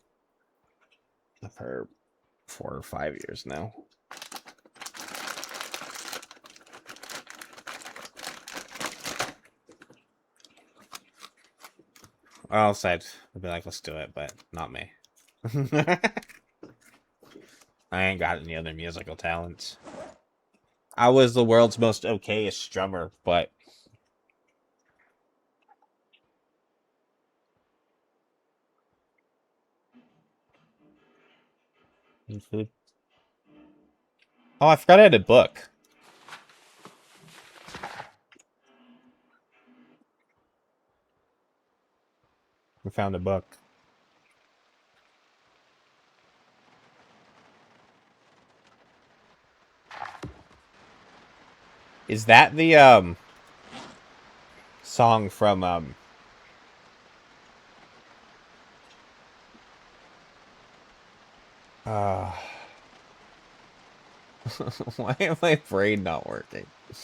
[SPEAKER 2] for 4 or 5 years now. Outside, I'd be like, let's do it, but not me. I ain't got any other musical talents. I was the world's most okayest drummer, but Food. Oh, I forgot I had a book. I found a book. Is that the song from uh why am my brain not working? It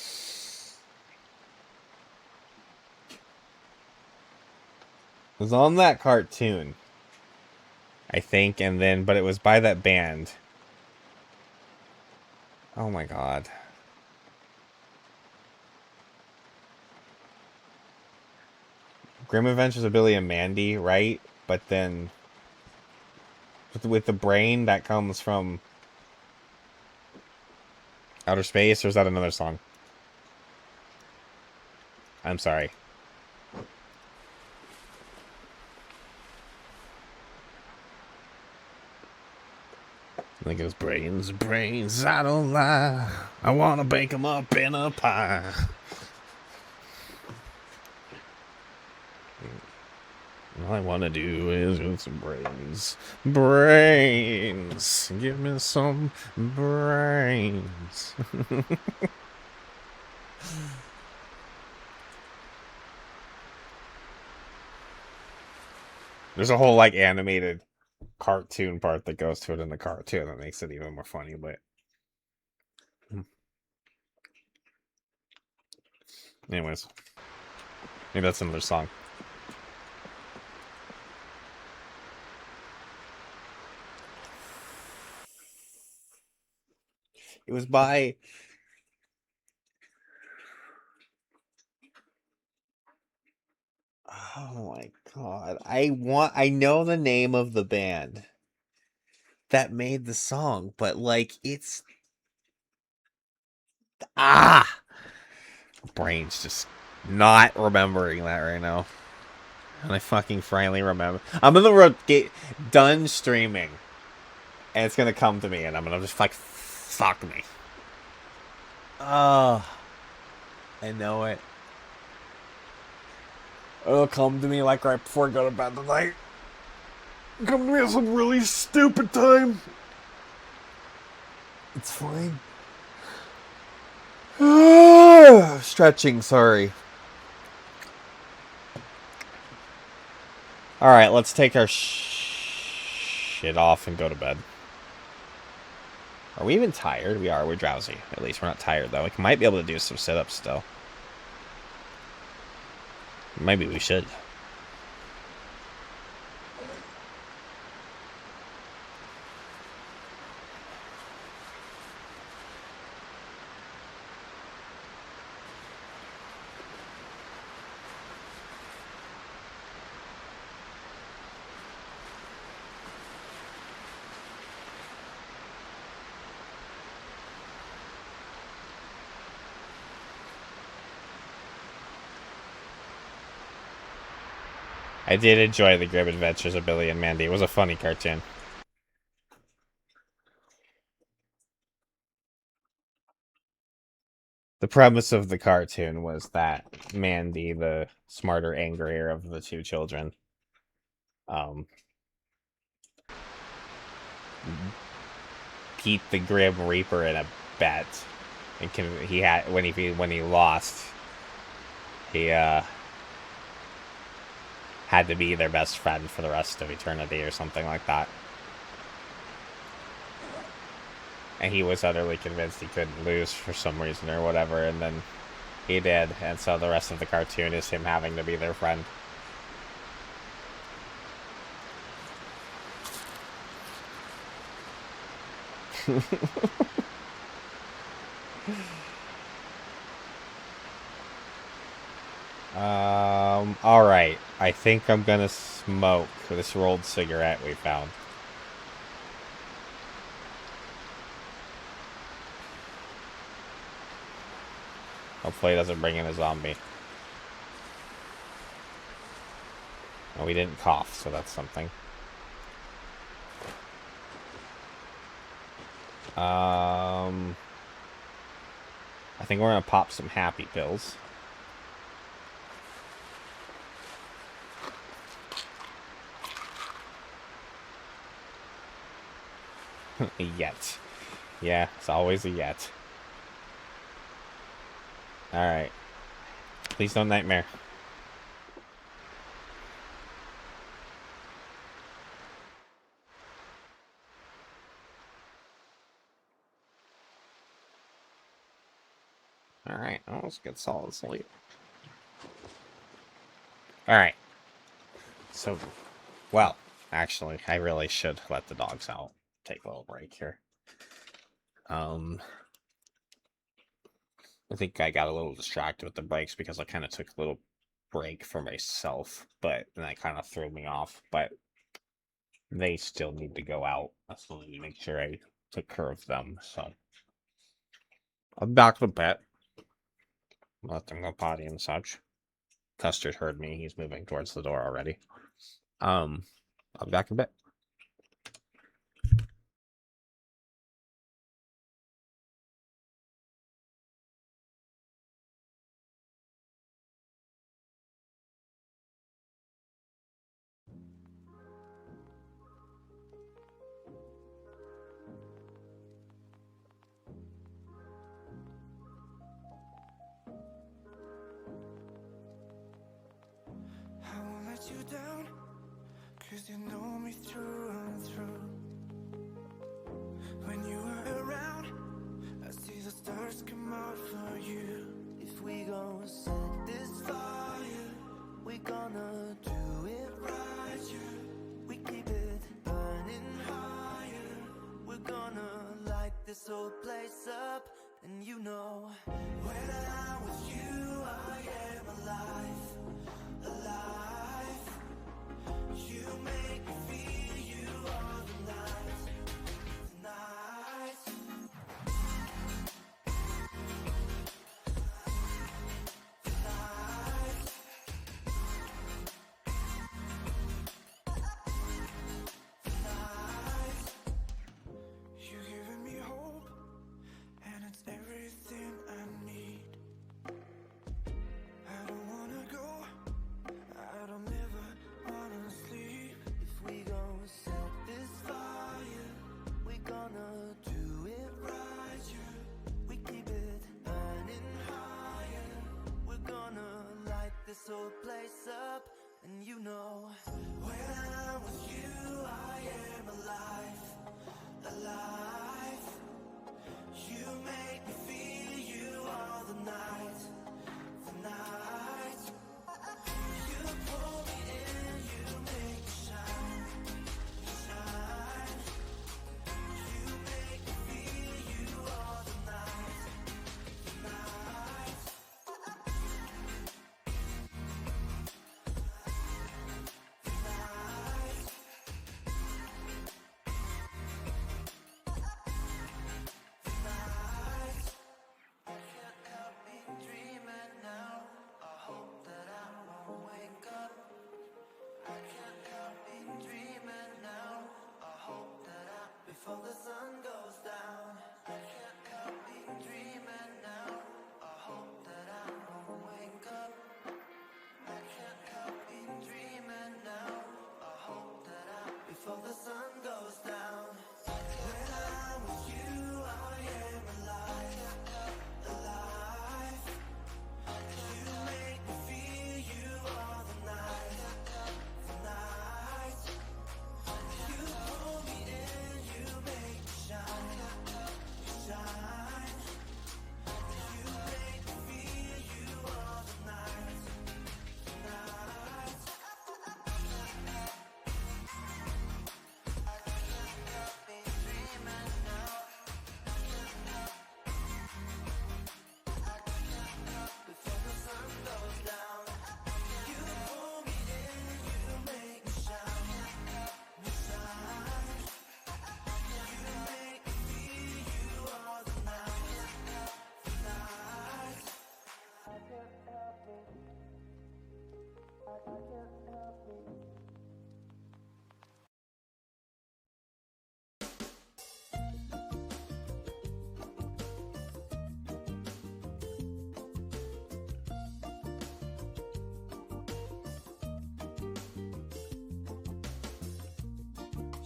[SPEAKER 2] was on that cartoon, I think, and then but it was by that band. Oh my god. Grim Adventures of Billy and Mandy, right? But then with the brain that comes from outer space, or is that another song? I'm sorry. Like his brains, I don't lie. I wanna bake 'em up in a pie. All I wanna do is get some brains. Brains. Give me some brains. There's a whole, like, animated cartoon part that goes to it in the cartoon that makes it even more funny, but... Anyways. Maybe that's another song. It was by... Oh my god. I know the name of the band that made the song, but like it's brain's just not remembering that right now. And I fucking finally remember. I'm gonna get done streaming, and it's gonna come to me, and I'm gonna just like, fuck me. I know it. It'll come to me like right before I go to bed tonight. Come to me at some really stupid time. It's fine. Stretching, sorry. Alright, let's take our shit off and go to bed. Are we even tired? We are. We're drowsy. At least we're not tired, though. We might be able to do some sit-ups still. Maybe we should. I did enjoy the Grim Adventures of Billy and Mandy. It was a funny cartoon. The premise of the cartoon was that Mandy, the smarter, angrier of the two children, beat the Grim Reaper in a bet, and he had when he lost, he had to be their best friend for the rest of eternity or something like that. And he was utterly convinced he couldn't lose for some reason or whatever, and then he did, and so the rest of the cartoon is him having to be their friend. Alright. I think I'm gonna smoke this rolled cigarette we found. Hopefully it doesn't bring in a zombie. Well, we didn't cough, so that's something. I think we're gonna pop some happy pills. A yet. Yeah, it's always a yet. Alright. Please don't nightmare. Alright, let's get solid sleep. Alright. So, well, actually, I really should let the dogs out. Take a little break here. I think I got a little distracted with the bikes because I kind of took a little break for myself, but then that kind of threw me off. But they still need to go out. I still need to make sure I took care of them. So I'm back to bed. Let them go potty and such. Custard heard me. He's moving towards the door already. I'll be back in a bit.
[SPEAKER 1] I won't let you down, 'cause you know me through and through. When you are around, I see the stars come out for you. If we gon' set this fire, we gonna do it right, yeah. We keep it burning higher. We're gonna light this whole place up. And you know, when I'm with you, I am alive, alive. You make me feel you all the night, night. You're giving me hope, and it's everything I need. I don't wanna go, I don't ever wanna sleep. If we gon' set this fire, we gonna do it right, yeah. We keep it burning higher. We're gonna light this whole place up. And you know, when I'm with you, I am alive, alive. You make me feel you all the night, the night. You pull me in, you make me shine, shine. You make me feel you all the night, the night. The night. The night. I can't help me dreaming now. I hope that I won't wake up. I can't help me dreaming now. I hope that before the sun goes down. I can't help me dreaming now. I hope that I won't wake up. I can't help me dreaming now. I hope that before the sun goes down. When I'm with you, I am alive, alive. You make me feel you all the night, the night. You pull me in, you make me shine, shine. You make me feel you all the night, the night. Be dreaming now. Before the sun goes down, you pull me in, you make me shine, shine. You make me feel you all the night, the night. I can't help me. I can't help me.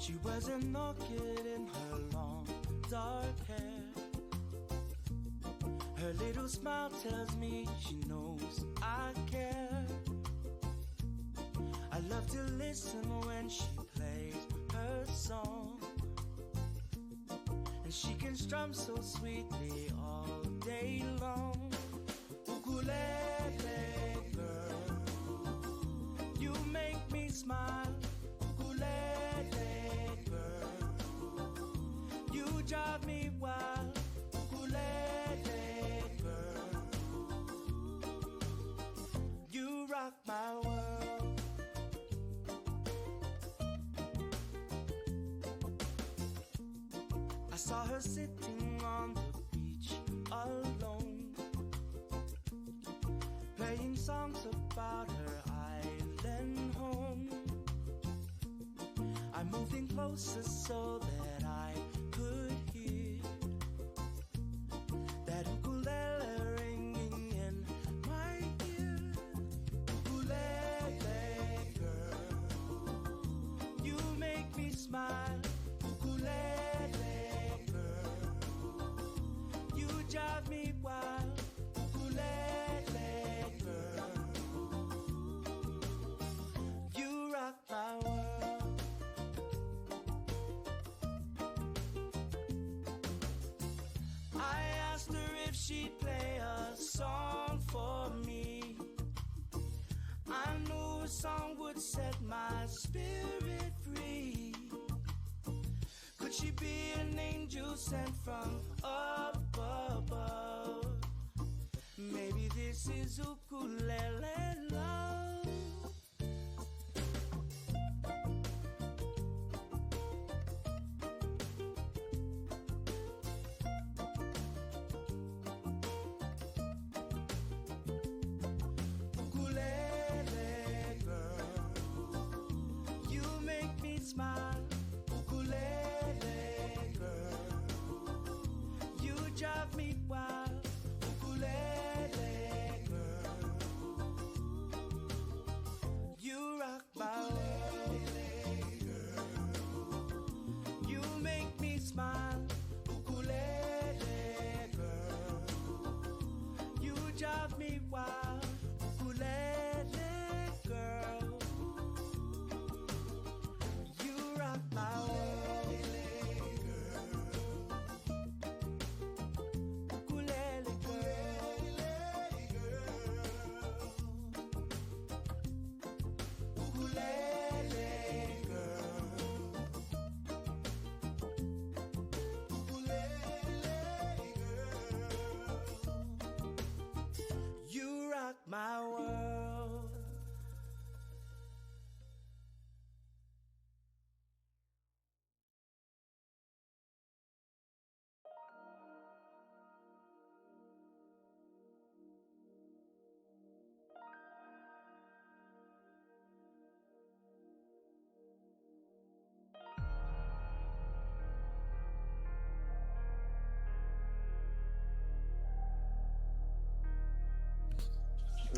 [SPEAKER 1] She was an orchid in her long dark hair. Her little smile tells me she knows I care. I love to listen when she plays her song, and she can strum so sweetly all day long. Ukulele girl, you make me smile. Ukulele girl, you drive me wild. Ukulele girl, you rock my world. I saw her sitting on the beach alone, playing songs about her island home. I moved in closer so that I could hear that ukulele ringing in my ear. Ukulele girl, you make me smile. Ukulele girl, you drive me wild. Ukulele girl, you rock my world. I asked her if she'd play a song for me. I knew a song would set my spirit free. Could she be an angel sent from up above? Maybe this is ukulele love. Ukulele girl, you make me smile. Ukulele girl, you drive me wild. Ukulele girl, you rock my world. You make me smile. Ukulele girl, you drive me wild. Ukulele girl, you rock my world. Ukulele girl, ukulele girl, ukulele girl, you rock my world.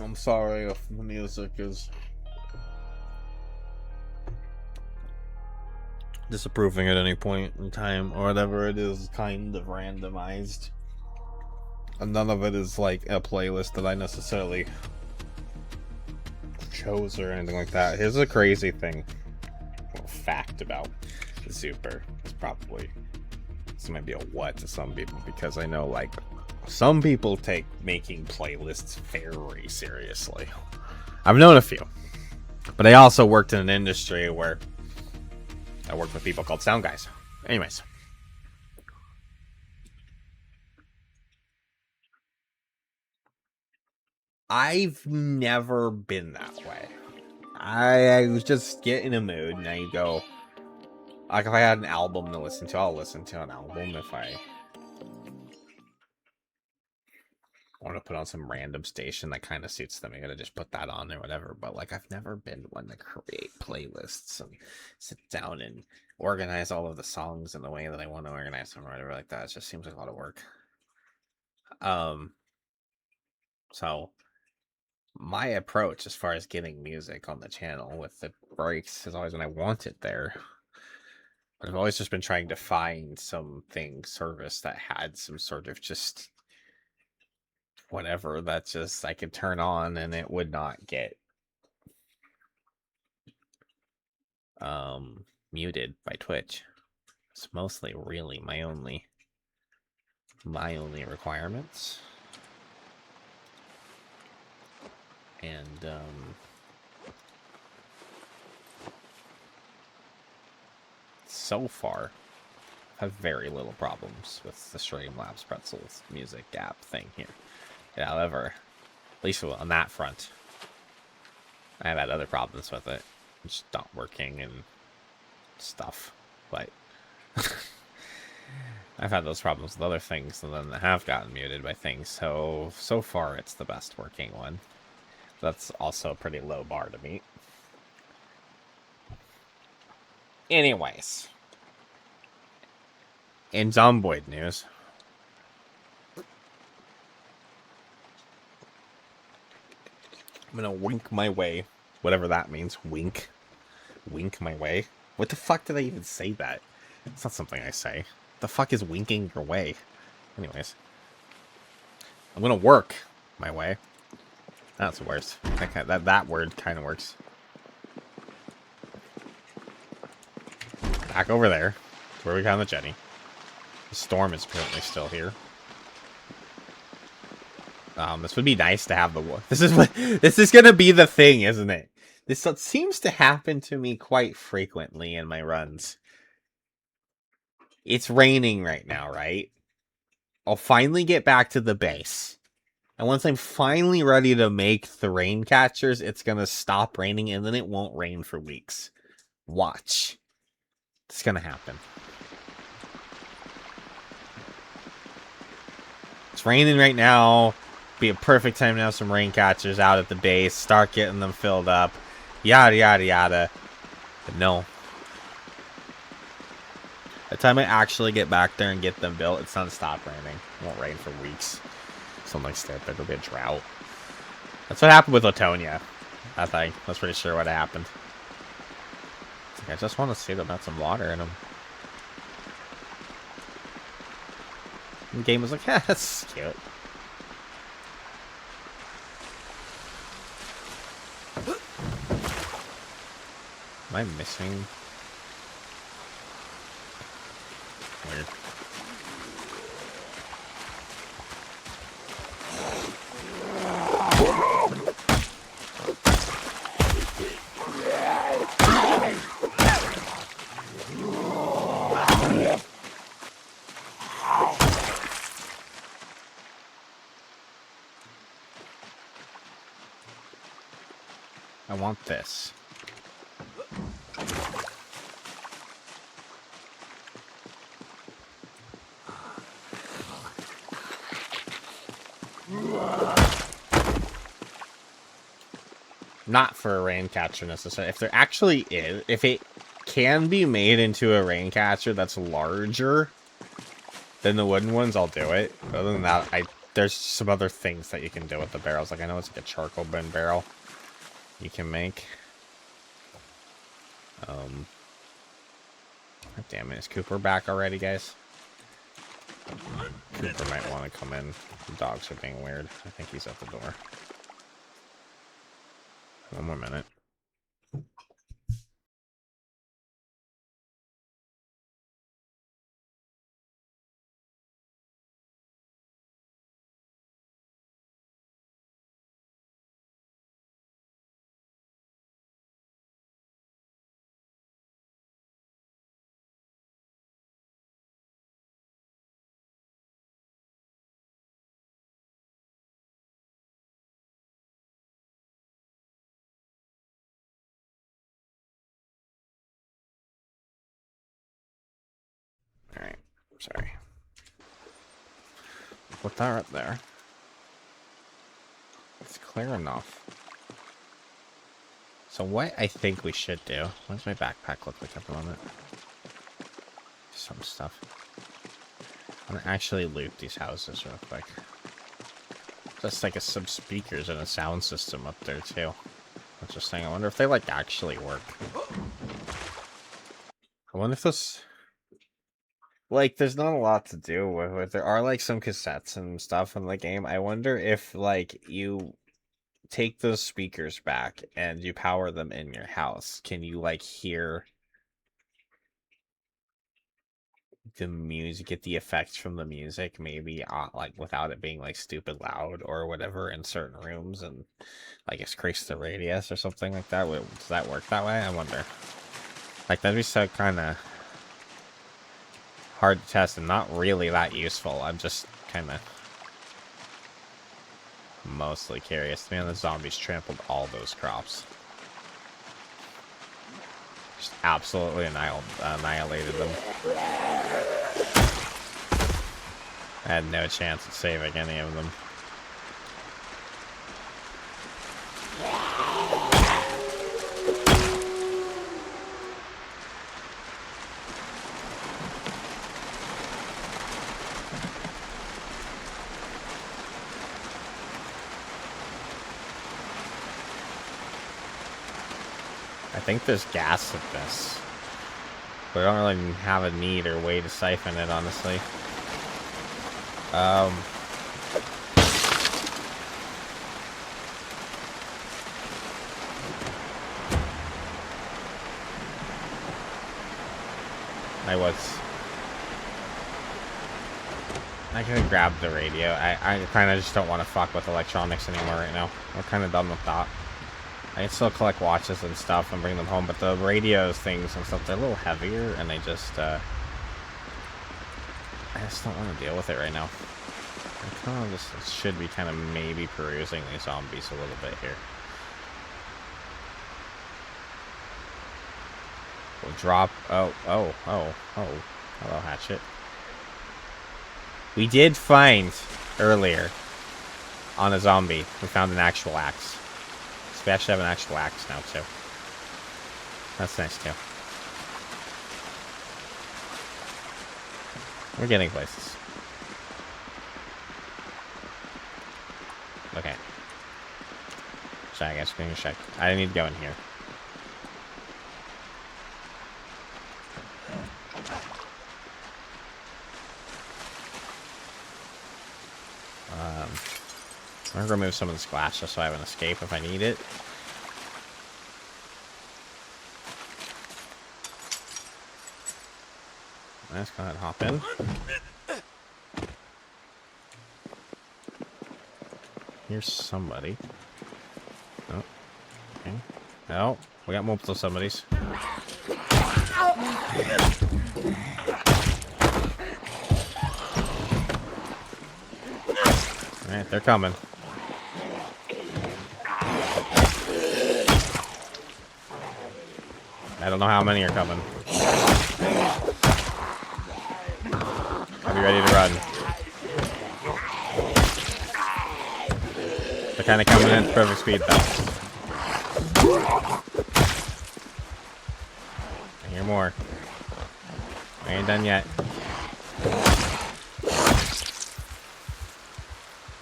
[SPEAKER 2] I'm sorry if the music is disapproving at any point in time, or whatever it is kind of randomized. And none of it is like a playlist that I necessarily chose or anything like that. Here's a crazy thing, or fact about Zooper. It's probably, this might be a what to some people, because I know like some people take making playlists very seriously. I've known a few, but I also worked in an industry where I worked with people called sound guys. Anyways, I've never been that way. I was just get in a mood and I go, like if I had an album to listen to, I'll listen to an album. If I want to put on some random station that kind of suits them, I'm gonna just put that on or whatever. But like I've never been one to create playlists and sit down and organize all of the songs in the way that I want to organize them or whatever like that. It just seems like a lot of work. So my approach as far as getting music on the channel with the breaks is always when I want it there. I've always just been trying to find something service that had some sort of just whatever that just I could turn on and it would not get muted by Twitch. It's mostly really my only requirements. And so far I have very little problems with the Streamlabs Pretzels music app thing here. However, at least on that front, I have had other problems with it. It's not working and stuff, but I've had those problems with other things and then have gotten muted by things, so far it's the best working one. That's also a pretty low bar to meet. Anyways, in Zomboid news, I'm gonna wink my way, whatever that means. Wink my way. What the fuck did I even say that? It's not something I say. The fuck is winking your way? Anyways, I'm gonna work my way. That's worse. That word kind of works. Back over there, to where we found the Jenny. The storm is currently still here. This would be nice to have the. This is gonna be the thing, isn't it? This seems to happen to me quite frequently in my runs. It's raining right now, right? I'll finally get back to the base. And once I'm finally ready to make the rain catchers, it's going to stop raining and then it won't rain for weeks. Watch. It's going to happen. It's raining right now. Be a perfect time to have some rain catchers out at the base. Start getting them filled up. Yada, yada, yada. But no. By the time I actually get back there and get them built, it's not stop raining. It won't rain for weeks. Something like that. There'll be a drought. That's what happened with Latonia. I think. That's pretty sure what happened. Like, I just want to see them have some water in them. And the game was like, yeah, that's cute. Am I missing? Weird. I want this. Not for a rain catcher necessarily. If there actually is, if it can be made into a rain catcher that's larger than the wooden ones, I'll do it. Other than that, there's some other things that you can do with the barrels. Like I know it's like a charcoal bin barrel you can make. God damn it, is Cooper back already, guys? Cooper might want to come in. The dogs are being weird. I think he's at the door. One more minute. Alright, sorry. Put that up there. It's clear enough. So what I think we should do... What does my backpack look like at the moment? Some stuff. I'm gonna actually loot these houses real quick. Just like some speakers and a sound system up there too. Interesting. I wonder if they like actually work. I wonder if those... like there's not a lot to do with it. There are like some cassettes and stuff in the game. I wonder if like you take those speakers back and you power them in your house, can you like hear the music, get the effects from the music, maybe like without it being like stupid loud or whatever in certain rooms, and I guess increase the radius or something like that? Does that work that way? I wonder. Like that'd be so kind of hard to test and not really that useful. I'm just kind of mostly curious. Man, the zombies trampled all those crops. Just absolutely annihilated them. I had no chance of saving any of them. I think there's gas in this. But I don't really have a need or way to siphon it, honestly. I could have grabbed the radio. I kind of just don't want to fuck with electronics anymore right now. We're kind of done with that. I can still collect watches and stuff and bring them home, but the radios, things and stuff, they're a little heavier, and I just don't want to deal with it right now. I kind of just should be kind of maybe perusing these zombies a little bit here. We'll drop. Oh. Hello, Hatchet. We did find earlier on a zombie. We found an actual axe. So we actually have an actual axe now too. That's nice too. We're getting places. Okay. So I guess we're gonna check. I didn't need to go in here. I'm gonna remove some of this glass just so I have an escape if I need it. Let's go ahead and hop in. Here's somebody. Oh, okay. Oh, we got multiple somebodies. Alright, they're coming. I don't know how many are coming. I'll be ready to run. They're kind of coming in at perfect speed, though. I hear more. I ain't done yet.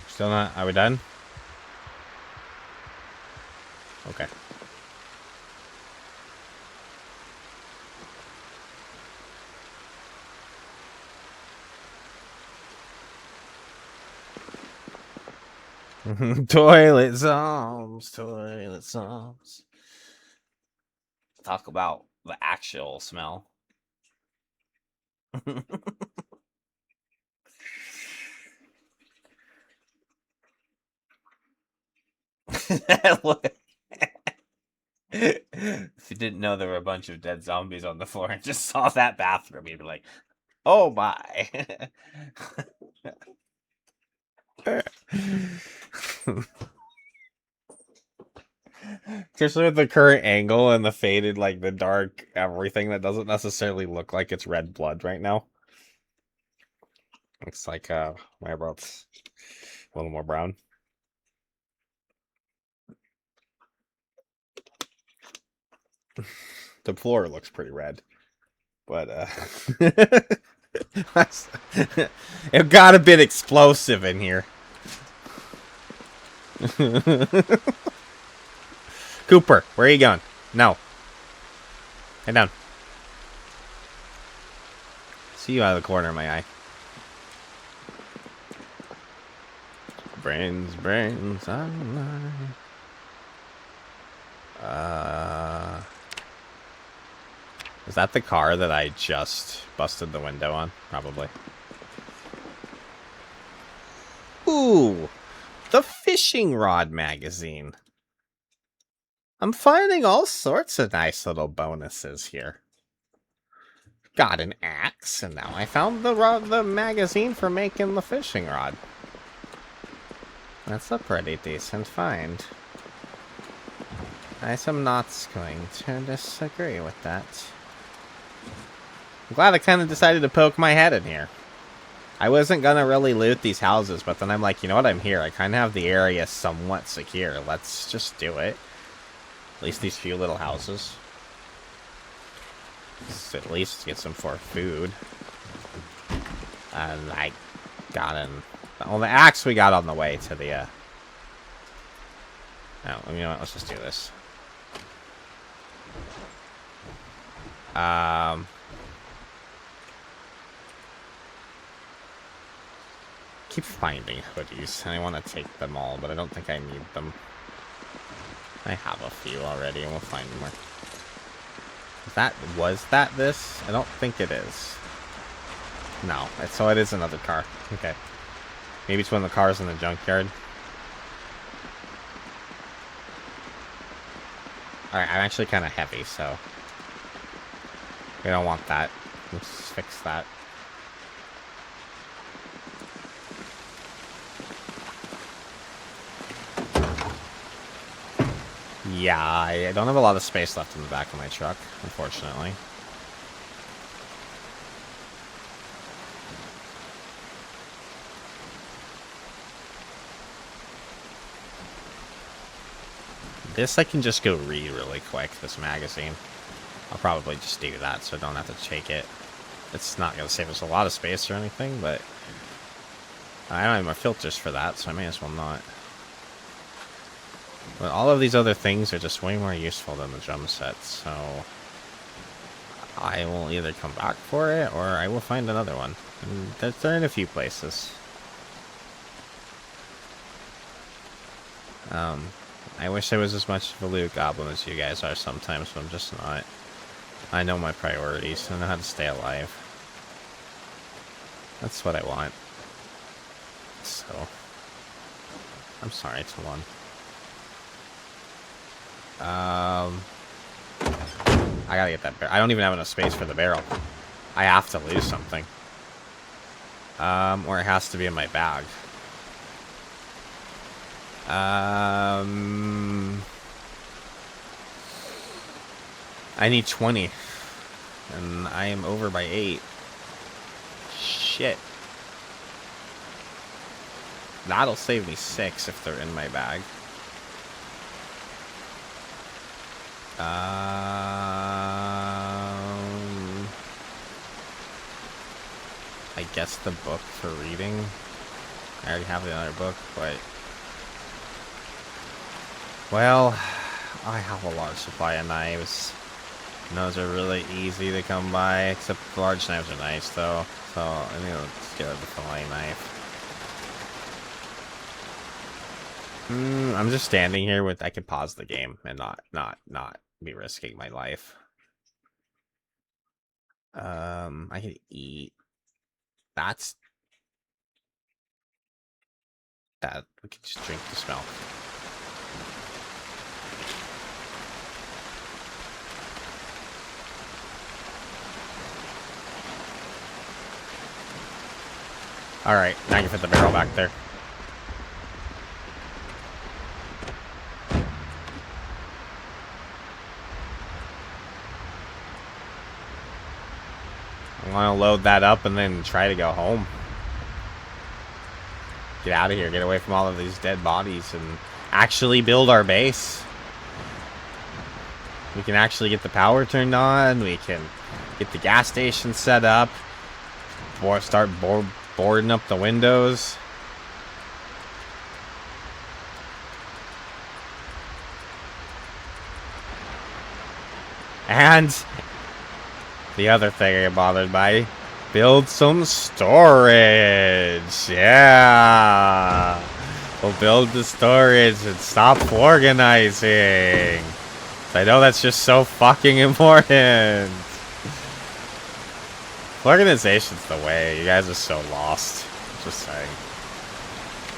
[SPEAKER 2] Still not. Are we done? Okay. Toilet zombs. Talk about the actual smell. If you didn't know there were a bunch of dead zombies on the floor and just saw that bathroom, you'd be like, oh my. Especially with the current angle and the faded, like the dark everything that doesn't necessarily look like it's red blood right now. Looks like my broth's a little more brown. The floor looks pretty red, but it got a bit explosive in here. Cooper, where are you going? No. Head down. See you out of the corner of my eye. Brains, brains, online. Is that the car that I just busted the window on? Probably. Ooh, the fishing rod magazine. I'm finding all sorts of nice little bonuses here. Got an axe, and now I found the magazine for making the fishing rod. That's a pretty decent find. I am not going to disagree with that. I'm glad I kind of decided to poke my head in here. I wasn't gonna really loot these houses, but then I'm like, you know what, I'm here. I kind of have the area somewhat secure. Let's just do it. At least these few little houses. Let's at least get some for food. And I got an... Well, the axe we got on the way to the... Oh, you know what, let's just do this. Keep finding hoodies, and I want to take them all, but I don't think I need them. I have a few already, and we'll find more. Was that this? I don't think it is. No, so it is another car. Okay. Maybe it's one of the cars in the junkyard. Alright, I'm actually kind of heavy, so... We don't want that. Let's fix that. Yeah, I don't have a lot of space left in the back of my truck, unfortunately. This I can just go read really quick, this magazine. I'll probably just do that so I don't have to take it. It's not going to save us a lot of space or anything, but... I don't have my filters for that, so I may as well not. But all of these other things are just way more useful than the drum set, so... I will either come back for it, or I will find another one. And they're in a few places. I wish I was as much of a loot goblin as you guys are sometimes, but I'm just not. I know my priorities. I know how to stay alive. That's what I want. So... I'm sorry, Talon. I gotta get that barrel. I don't even have enough space for the barrel. I have to lose something. Or it has to be in my bag. I need 20. And I am over by 8. Shit. That'll save me 6 if they're in my bag. I guess the book for reading. I already have the other book, but... Well, I have a large supply of knives. And those are really easy to come by, except the large knives are nice, though. So, I need to just get a fillet knife. I'm just standing here with... I could pause the game and not be risking my life. I could eat. That's... That. We could just drink this milk. Alright, now you can fit the barrel back there. I want to load that up and then try to go home. Get out of here, get away from all of these dead bodies and actually build our base. We can actually get the power turned on, we can get the gas station set up, or start boarding up the windows. And the other thing I get bothered by Build some storage. Yeah. We'll build the storage and stop organizing. I know that's just so fucking important. Organization's the way. You guys are so lost. Just saying.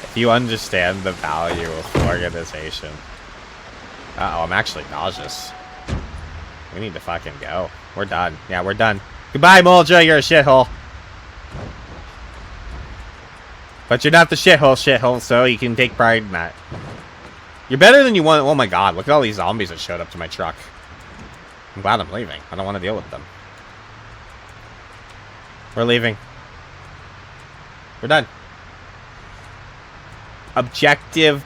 [SPEAKER 2] If you understand the value of organization. Uh-oh, I'm actually nauseous. We need to fucking go. We're done. Yeah, we're done. Goodbye, Moldra. You're a shithole. But you're not the shithole, so you can take pride in that. You're better than you want. Oh my god, look at all these zombies that showed up to my truck. I'm glad I'm leaving. I don't want to deal with them. We're leaving. We're done.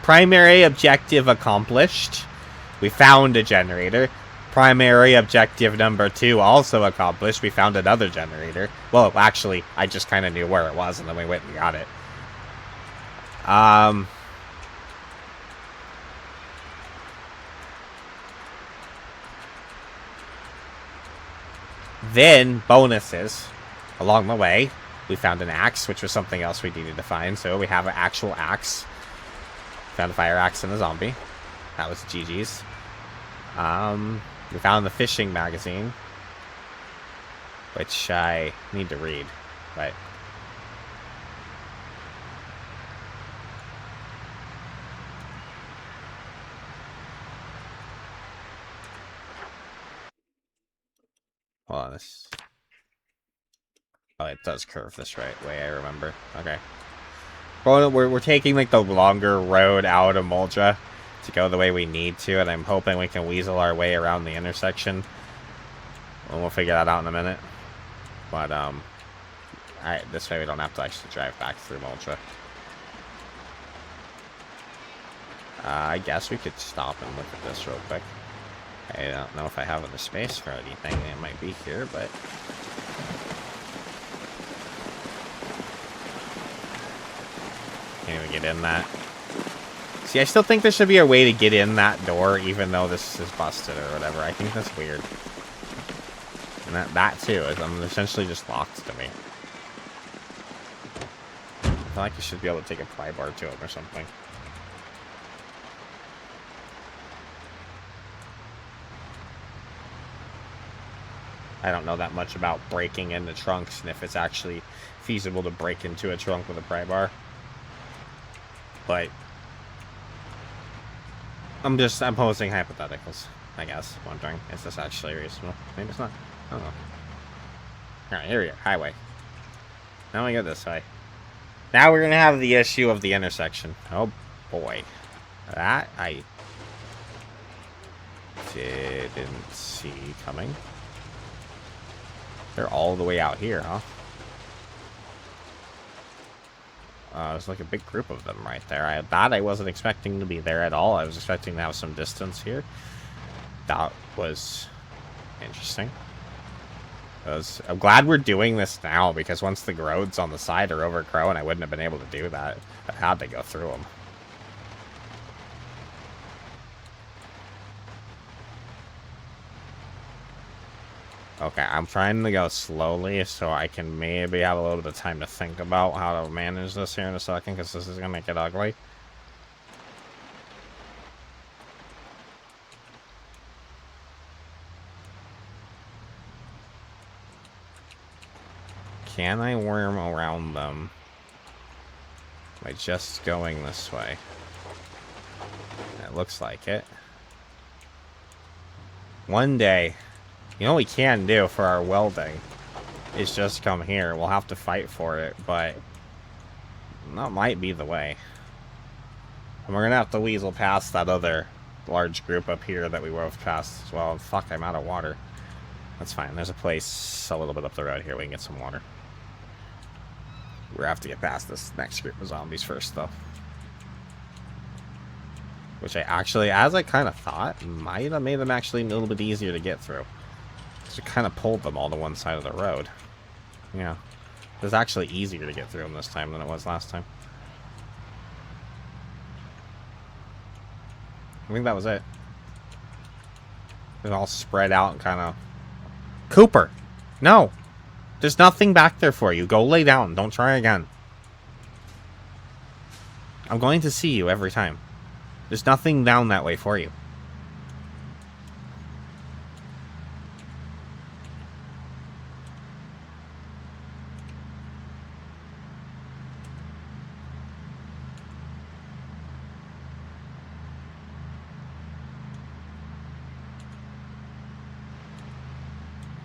[SPEAKER 2] Primary objective accomplished. We found a generator. Primary objective number 2 also accomplished. We found another generator. Well, actually, I just kind of knew where it was, and then we went and got it. Then, bonuses. Along the way, we found an axe, which was something else we needed to find. So we have an actual axe. Found a fire axe and a zombie. That was GG's. We found the fishing magazine, which I need to read, but hold on. This. Oh, it does curve this right way. I remember. Okay. Well, we're taking like the longer road out of Moldra to go the way we need to, and I'm hoping we can weasel our way around the intersection. And we'll figure that out in a minute. But alright, this way we don't have to actually drive back through Moldra. I guess we could stop and look at this real quick. I don't know if I have the space for anything. It might be here, but can't even get in that. See, I still think there should be a way to get in that door, even though this is busted or whatever. I think that's weird. And that too, is I'm essentially just locked to me. I feel like you should be able to take a pry bar to him or something. I don't know that much about breaking into trunks and if it's actually feasible to break into a trunk with a pry bar. But I'm posing hypotheticals, I guess. Wondering, is this actually reasonable? Maybe it's not. I don't know. Alright, here we go. Highway. Now we go this way. Now we're gonna have the issue of the intersection. Oh boy. That I didn't see coming. They're all the way out here, huh? There's like a big group of them right there. I wasn't expecting to be there at all. I was expecting to have some distance here. That was interesting. I'm glad we're doing this now, because once the roads on the side are overgrown, I wouldn't have been able to do that. I had to go through them. Okay, I'm trying to go slowly so I can maybe have a little bit of time to think about how to manage this here in a second, because this is going to get ugly. Can I worm around them by just going this way? It looks like it. One day, you know what we can do for our welding is just come here. We'll have to fight for it, but that might be the way. And we're going to have to weasel past that other large group up here that we wove past as well. Fuck, I'm out of water. That's fine. There's a place a little bit up the road here we can get some water. We're going to have to get past this next group of zombies first, though. Which I actually, as I kind of thought, might have made them actually a little bit easier to get through. Because we kind of pulled them all to one side of the road. Yeah. It was actually easier to get through them this time than it was last time. I think that was it. It all spread out and kind of... Cooper! No! There's nothing back there for you. Go lay down. Don't try again. I'm going to see you every time. There's nothing down that way for you.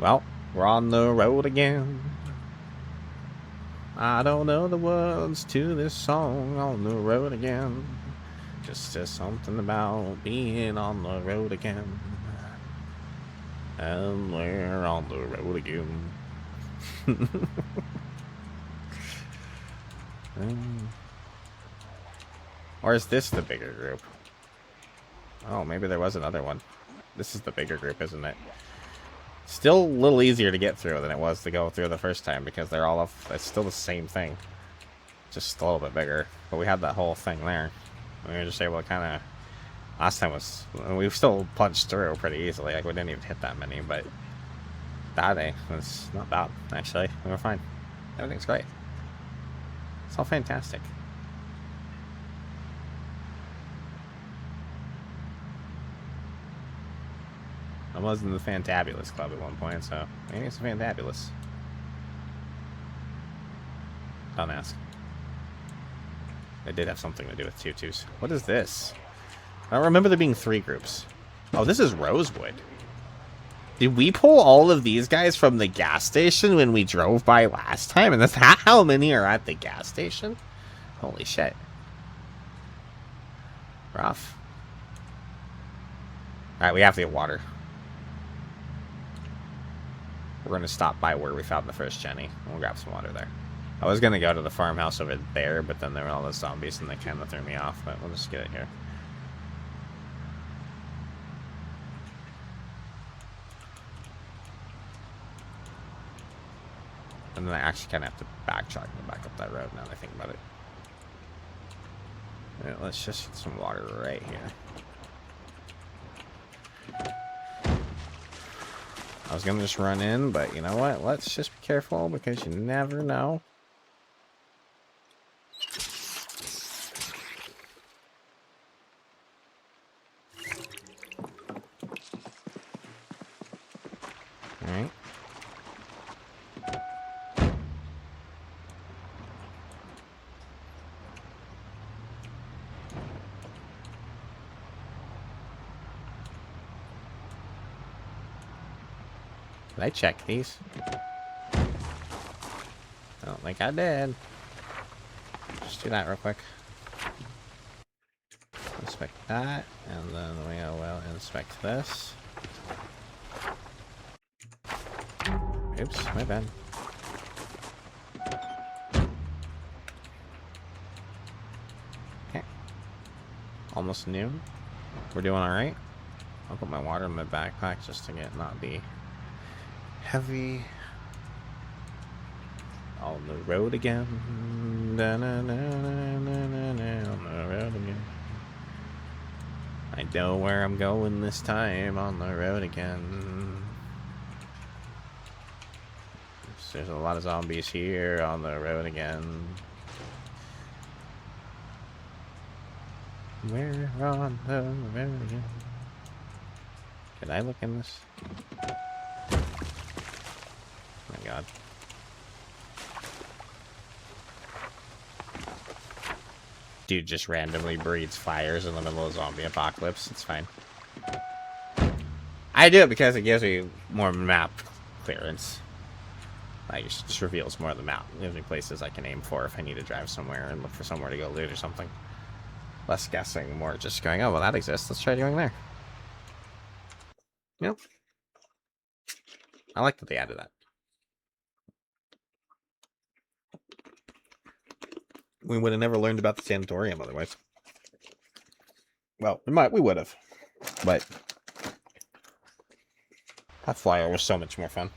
[SPEAKER 2] Well, we're on the road again. I don't know the words to this song, on the road again. Just says something about being on the road again. And we're on the road again. Or is this the bigger group? Oh, maybe there was another one. This is the bigger group, isn't it? Still a little easier to get through than it was to go through the first time, because they're all it's still the same thing, just a little bit bigger. But we had that whole thing there. We were just able to kind of, last time was, we still punched through pretty easily, like we didn't even hit that many, but that day was not bad, actually. We were fine. Everything's great. It's all fantastic. I was in the Fantabulous Club at one point, so maybe it's Fantabulous. Don't ask. They did have something to do with tutus. What is this? I don't remember there being 3 groups. Oh, this is Rosewood. Did we pull all of these guys from the gas station when we drove by last time? And that's how many are at the gas station? Holy shit. Rough. Alright, we have to get water. We're going to stop by where we found the first Jenny. We'll grab some water there. I was going to go to the farmhouse over there, but then there were all those zombies and they kind of threw me off. But we'll just get it here. And then I actually kind of have to backtrack and go back up that road now that I think about it. Right, let's just get some water right here. I was going to just run in, but you know what? Let's just be careful because you never know. Alright. Did I check these? I don't think I did. Just do that real quick. Inspect that, and then we will inspect this. Oops, my bad. Okay. Almost noon. We're doing alright. I'll put my water in my backpack just to get not be heavy. On the road again. Da, na, na, na, na, na, na, on the road again. I know where I'm going this time. On the road again. There's a lot of zombies here. On the road again. We're on the road again. Did I look in this? Oh my god. Dude just randomly breathes fires in the middle of zombie apocalypse. It's fine. I do it because it gives me more map clearance. Like, it just reveals more of the map. It gives me places I can aim for if I need to drive somewhere and look for somewhere to go loot or something. Less guessing, more just going, oh, well, that exists. Let's try doing there. Yep. I like that they added that. We would have never learned about the sanatorium otherwise. Well, we would have. But that flyer was so much more fun.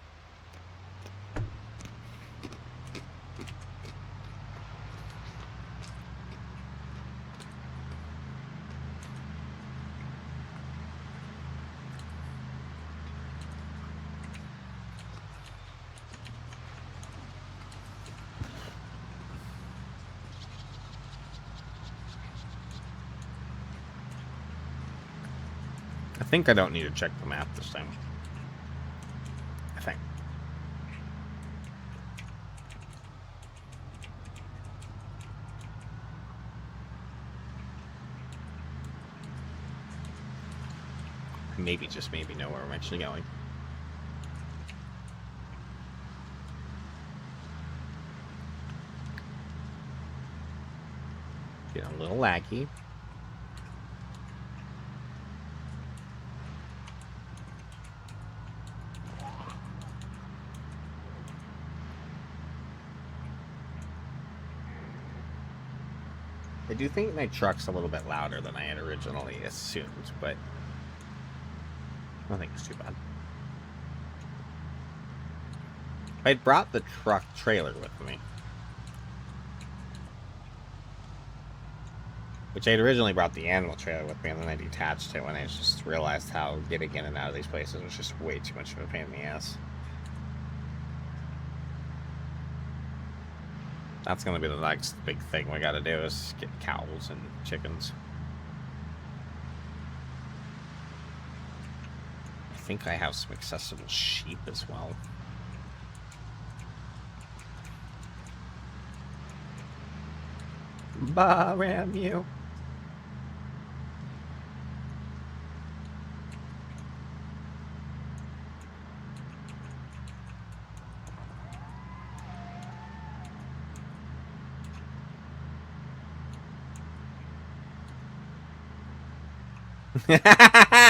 [SPEAKER 2] think I don't need to check the map this time. I think. Maybe, just maybe, know where I'm actually going. Getting a little laggy. I do think my truck's a little bit louder than I had originally assumed, but I don't think it's too bad. I brought the truck trailer with me, which I had originally brought the animal trailer with me, and then I detached it when I just realized how getting in and out of these places was just way too much of a pain in the ass. That's going to be the next big thing we got to do, is get cows and chickens. I think I have some accessible sheep as well. Bah, ram you.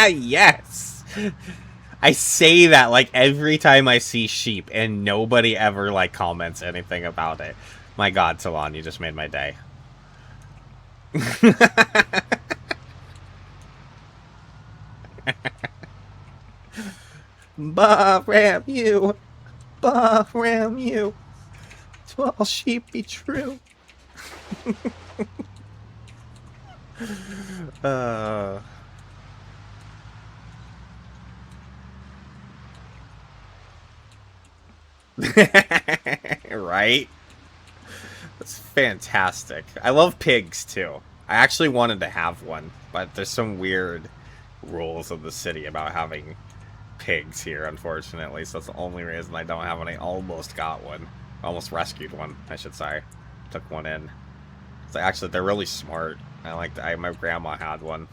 [SPEAKER 2] Yes! I say that like every time I see sheep, and nobody ever like comments anything about it. My god, Talon, you just made my day. Bah, ram you! Bah, ram you! To all sheep be true. Right? That's fantastic. I love pigs too. I actually wanted to have one, but there's some weird rules of the city about having pigs here, unfortunately, so that's the only reason I don't have one. I almost got one. Almost rescued one, I should say. Took one in. So actually, they're really smart. My grandma had one.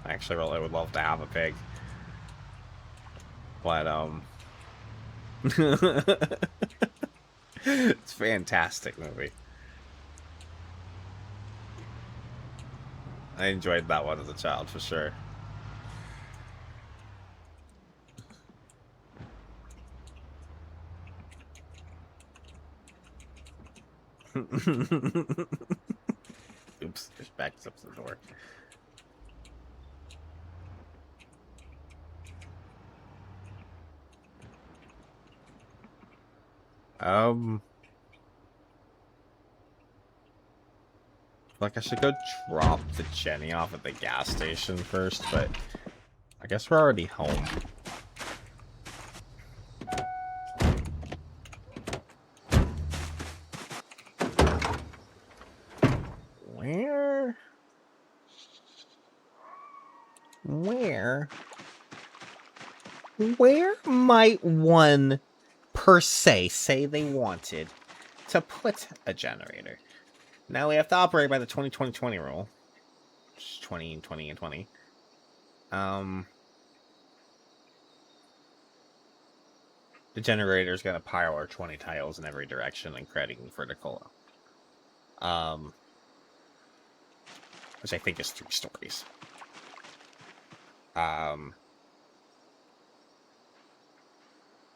[SPEAKER 2] I actually really would love to have a pig. But, it's a fantastic movie. I enjoyed that one as a child, for sure. Oops, just backs up the door. Like, I should go drop the Jenny off at the gas station first, but I guess we're already home. Where might one, per se, say they wanted to put a generator? Now we have to operate by the 20-20-20 rule. Which is 20, 20, and 20. The generator is going to power 20 tiles in every direction and creating vertical. Which I think is 3 stories. Where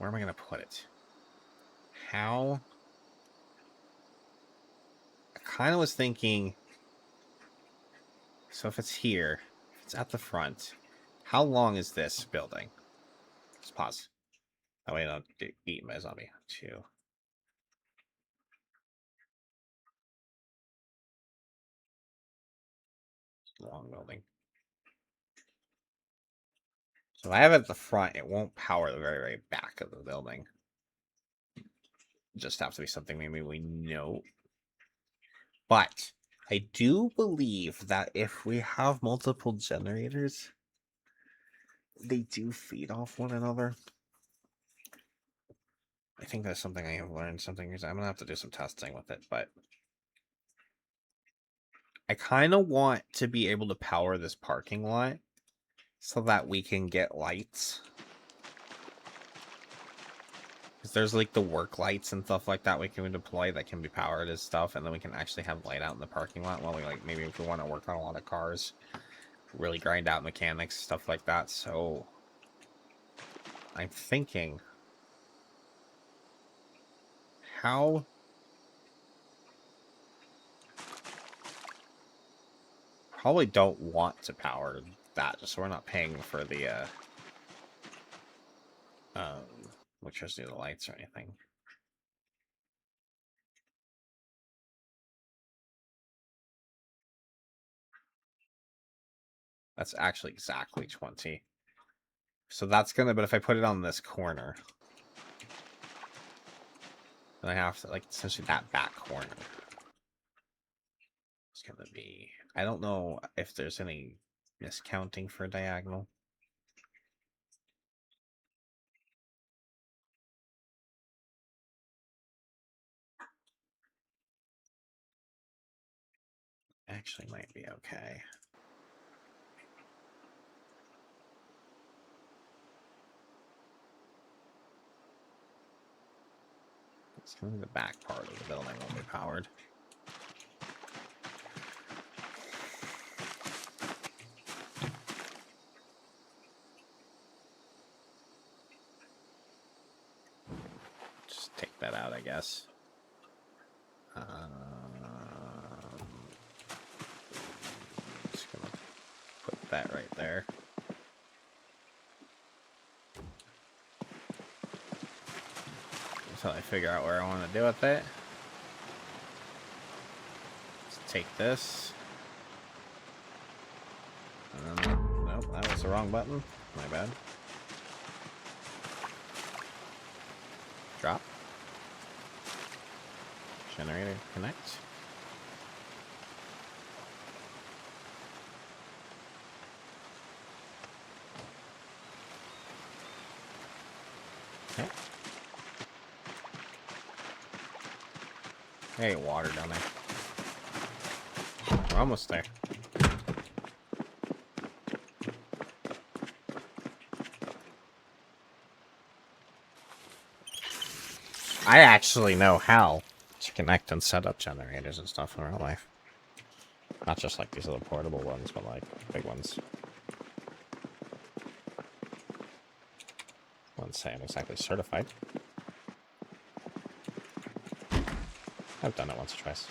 [SPEAKER 2] am I going to put it? How? I kind of was thinking... So if it's here, if it's at the front, how long is this building? Let's pause. Oh, wait, don't get eaten by a zombie. 2. Long building. So if I have it at the front, it won't power the very, very back of the building. Just have to be something maybe we know. But I do believe that if we have multiple generators, they do feed off one another. I think that's something I have learned. Something I'm gonna have to do some testing with it, but I kind of want to be able to power this parking lot so that we can get lights. Because there's like the work lights and stuff like that we can deploy that can be powered as stuff, and then we can actually have light out in the parking lot while we like maybe if we want to work on a lot of cars, really grind out mechanics, stuff like that. So I'm thinking, how probably don't want to power that just so we're not paying for the electricity of the lights or anything. That's actually exactly 20. So that's gonna, but if I put it on this corner, then I have to, like, essentially that back corner. It's gonna be, I don't know if there's any miscounting for diagonal. Actually might be okay. It's gonna be the back part of the building won't be powered. Just take that out, I guess. Just gonna put that right there. Until I figure out where I want to do with it. Let's take this. Nope, that was the wrong button. My bad. Drop. Generator connect. Okay. Hey, water down there. We're almost there. I actually know how to connect and set up generators and stuff in real life. Not just like these little portable ones, but like big ones. Wouldn't say I'm exactly certified. I've done it once or twice.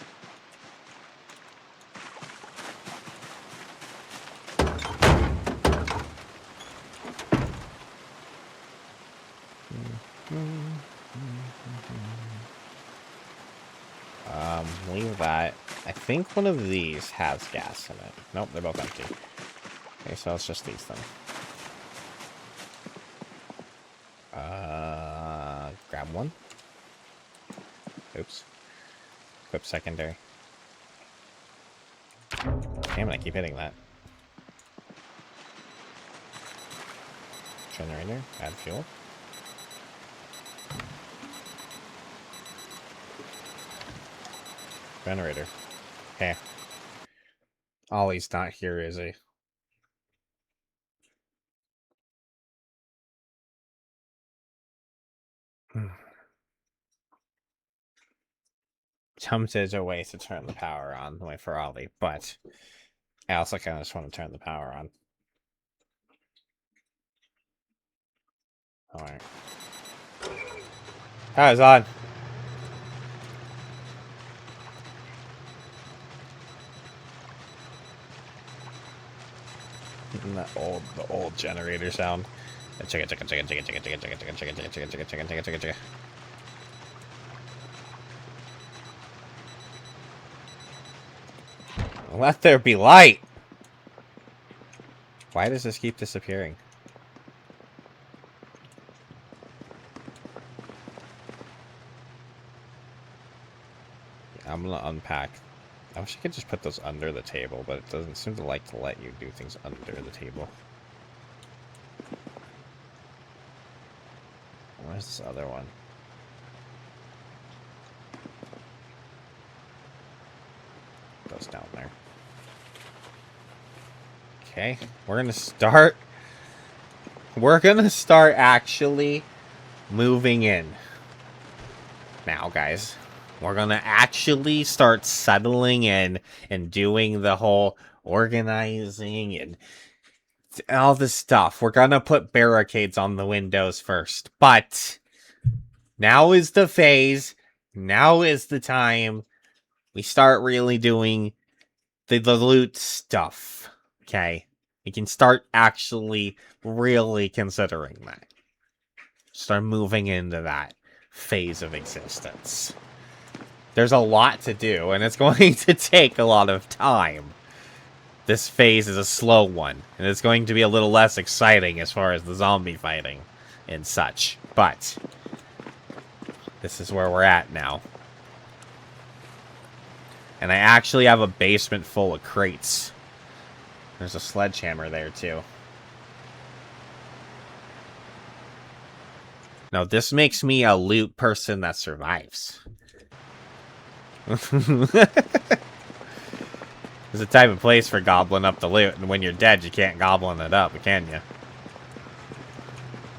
[SPEAKER 2] Leave that. I think one of these has gas in it. Nope, they're both empty. Okay, so it's just these then. Grab one. Oops. Equip secondary. Damn it, I keep hitting that. Generator, add fuel. Generator. Okay. Ollie's not here, is he? Tempted a way to turn the power on the way for Ollie, but I also kind of just want to turn the power on. Alright. Power's on. And that the old generator sound. Chicka chicka chicka chicka chicka chicka chicka chicka chicka chicka chicka chicka chicka chicka chicka. Let there be light. Why does this keep disappearing? I'm gonna unpack. I wish I could just put those under the table, but it doesn't seem to like to let you do things under the table. Where's this other one? Goes down there. Okay, we're gonna start. We're gonna start actually moving in. Now, guys, we're gonna actually start settling in and doing the whole organizing and all this stuff. We're gonna put barricades on the windows first, but now is the phase. Now is the time we start really doing the loot stuff. Okay, we can start actually really considering that. Start moving into that phase of existence. There's a lot to do, and it's going to take a lot of time. This phase is a slow one, and it's going to be a little less exciting as far as the zombie fighting and such. But this is where we're at now. And I actually have a basement full of crates. There's a sledgehammer there, too. Now, this makes me a loot person that survives. There's a type of place for gobbling up the loot, and when you're dead, you can't goblin it up, can you?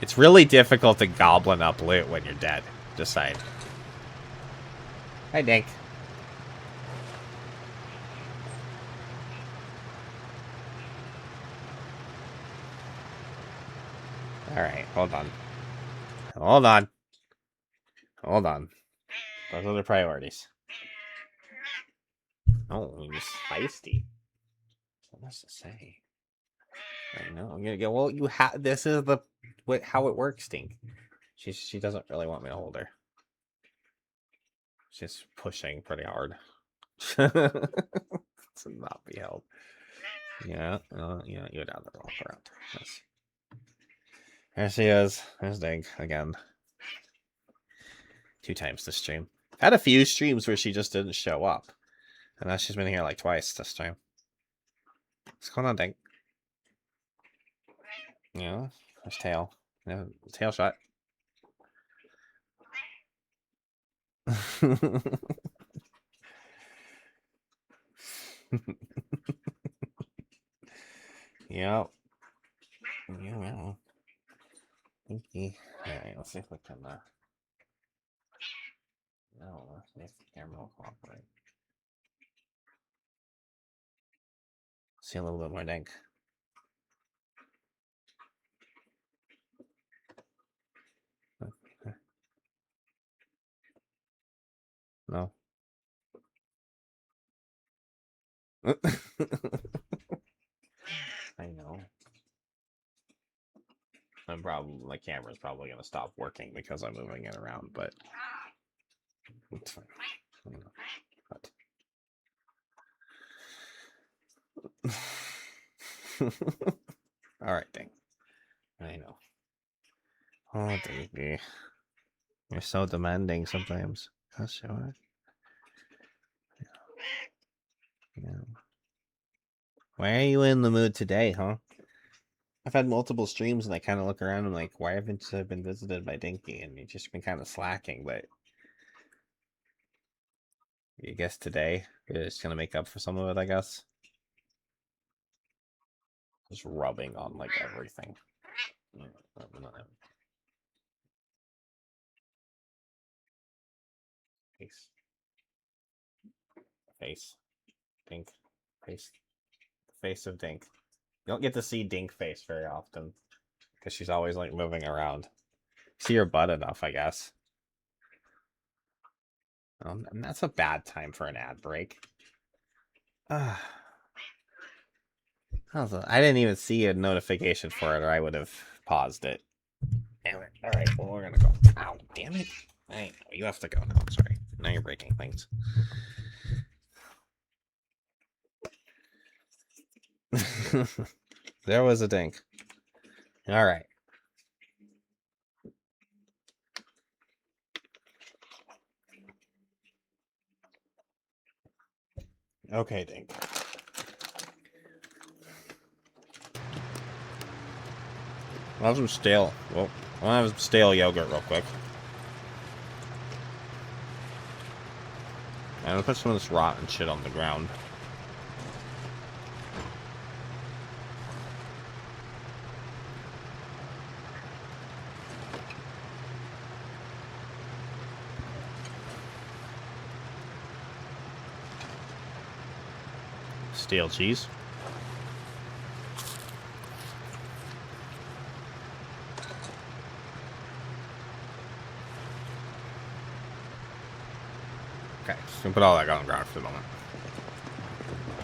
[SPEAKER 2] It's really difficult to goblin up loot when you're dead. Just saying. Hi, Dink. Alright, hold on. Hold on. Hold on. Those are the priorities. Oh, he's feisty. What does it say? I know. I'm gonna go. Well, you have. This is the how it works, Dink. She doesn't really want me to hold her. She's pushing pretty hard. To not be held. Yeah. Yeah. You go down the walk around. Yes. There she is. There's Dink again. 2 times this stream. Had a few streams where she just didn't show up. And now she's been here like twice this time. What's going on, Dink? Yeah, there's tail. Yeah, tail shot. Yep. Yeah. Pinky. Alright, let's see if we can no, let's see if the camera will cooperate. See a little bit more Dink. No. I know. My camera's probably gonna stop working because I'm moving it around, but it's fine. I know. But... Alright, Dink. I know. Oh, Dinky. You're so demanding sometimes. That's sure. Yeah. Why are you in the mood today, huh? I've had multiple streams and I kind of look around and I'm like, why haven't I been visited by Dinky? And you've just been kind of slacking, but I guess today you're just gonna make up for some of it, I guess. Just rubbing on like everything. Face. Dink. Face. Face of Dink. You don't get to see Dink face very often. Because she's always like moving around. See her butt enough, I guess. And that's a bad time for an ad break. I didn't even see a notification for it, or I would have paused it. Damn it. Alright, well, we're gonna go. Ow, damn it. Hey, you have to go now. I'm sorry. Now you're breaking things. There was a Dink. Alright. Okay, Dink. I'll have some stale. Well, I want to have some stale yogurt real quick. I'm gonna put some of this rotten shit on the ground. Stale cheese. Okay, just gonna put all that on the ground for the moment.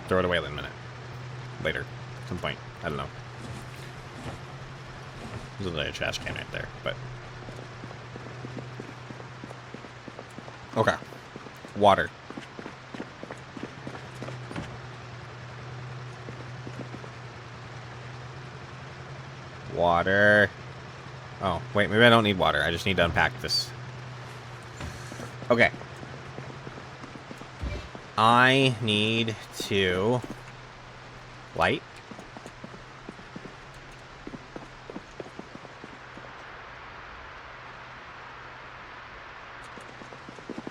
[SPEAKER 2] Throw it away in a minute. Later. Some point. I don't know. There's a trash can right there, but... Okay. Water. Water. Oh, wait, maybe I don't need water. I just need to unpack this. Okay. I need to light.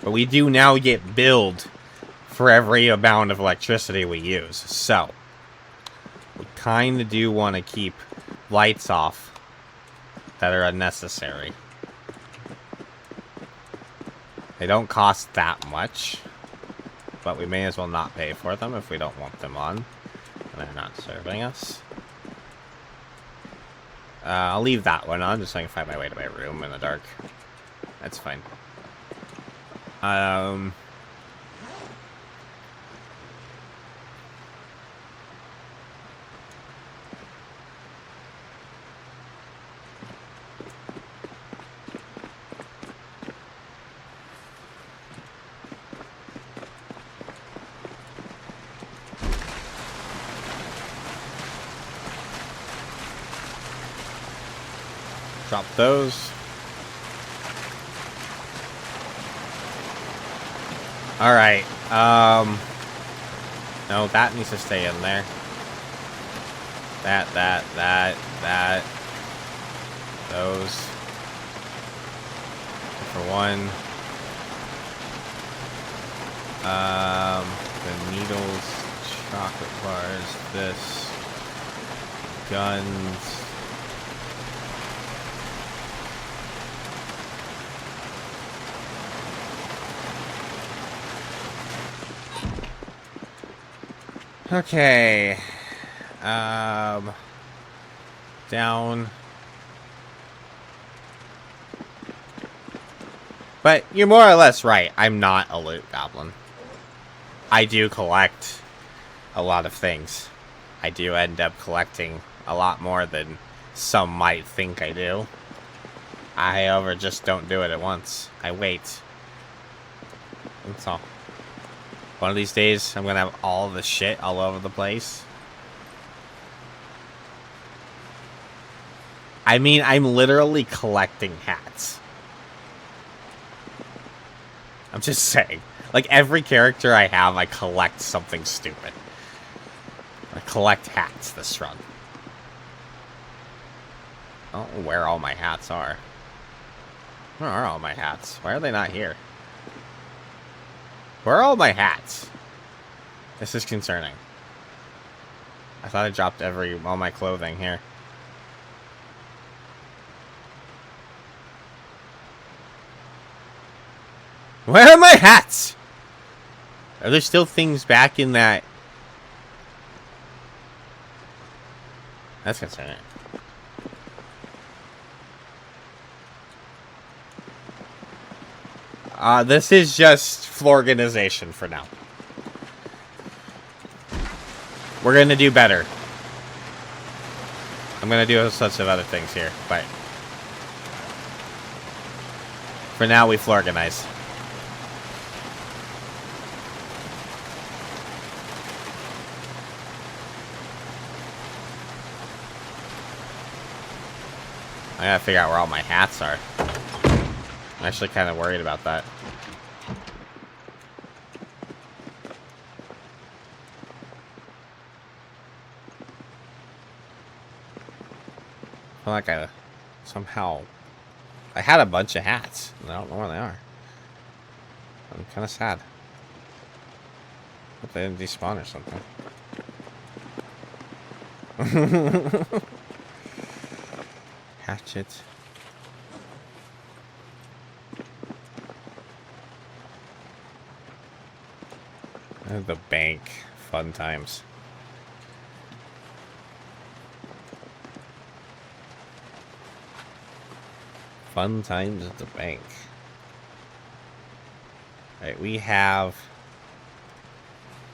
[SPEAKER 2] But we do now get billed for every amount of electricity we use. So, we kind of do want to keep lights off that are unnecessary. They don't cost that much. But we may as well not pay for them if we don't want them on. And they're not serving us. I'll leave that one on just so I can find my way to my room in the dark. That's fine. Drop those. Alright, no, that needs to stay in there. That. Those. For one. The needles, chocolate bars, this. Guns. Okay. Down. But you're more or less right. I'm not a loot goblin. I do collect a lot of things. I do end up collecting a lot more than some might think I do. I, however, just don't do it at once. I wait. That's all. One of these days, I'm gonna have all the shit all over the place. I mean, I'm literally collecting hats. I'm just saying. Like, every character I have, I collect something stupid. I collect hats this run. I don't know where all my hats are. Where are all my hats? Why are they not here? Where are all my hats? This is concerning. I thought I dropped all my clothing here. Where are my hats? Are there still things back in that? That's concerning. This is just organization for now. We're gonna do better. I'm gonna do such of other things here, but for now we organize. I gotta figure out where all my hats are. I'm actually kind of worried about that. I feel like I somehow I had a bunch of hats, and I don't know where they are. I'm kind of sad. Hope they didn't despawn or something. Hatchet. The bank. Fun times. Fun times at the bank. Alright, we have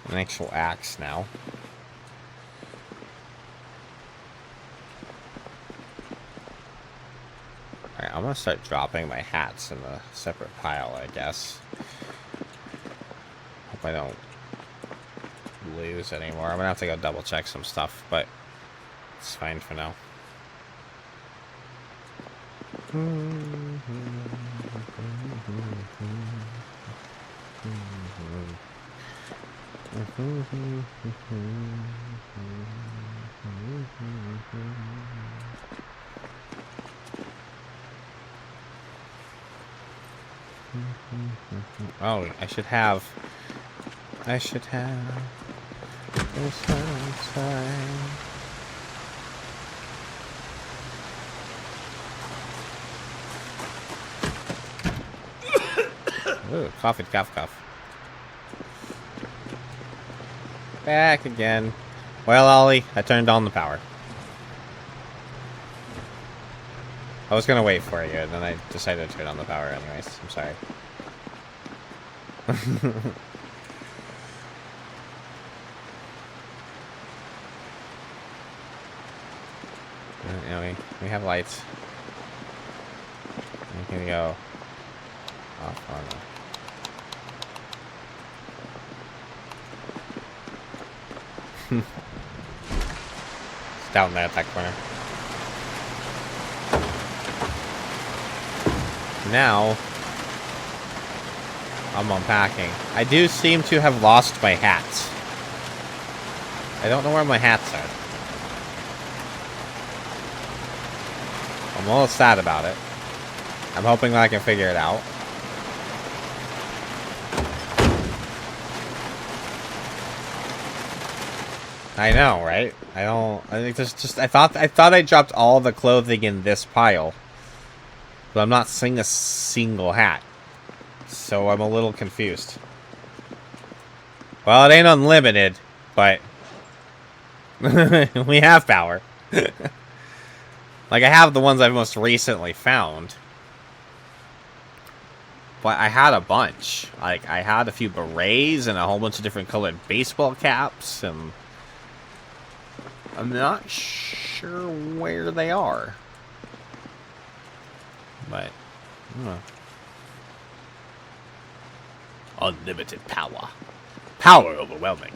[SPEAKER 2] an actual axe now. Alright, I'm gonna start dropping my hats in a separate pile, I guess. Hope I don't lose anymore. I'm gonna have to go double check some stuff, but it's fine for now. Oh, I should have this outside. Ooh, cough. Back again. Well, Ollie, I turned on the power. I was gonna wait for you, and then I decided to turn on the power anyways. I'm sorry. Anyway, we have lights. We can go off on them. It's down there at that corner. Now, I'm unpacking. I do seem to have lost my hats. I don't know where my hats are. I'm a little sad about it. I'm hoping that I can figure it out. I know, right? I think there's just I thought I dropped all the clothing in this pile. But I'm not seeing a single hat. So I'm a little confused. Well, it ain't unlimited, but we have power. Like, I have the ones I've most recently found. But I had a bunch. Like, I had a few berets and a whole bunch of different colored baseball caps, and I'm not sure where they are. But, unlimited power. Power overwhelming.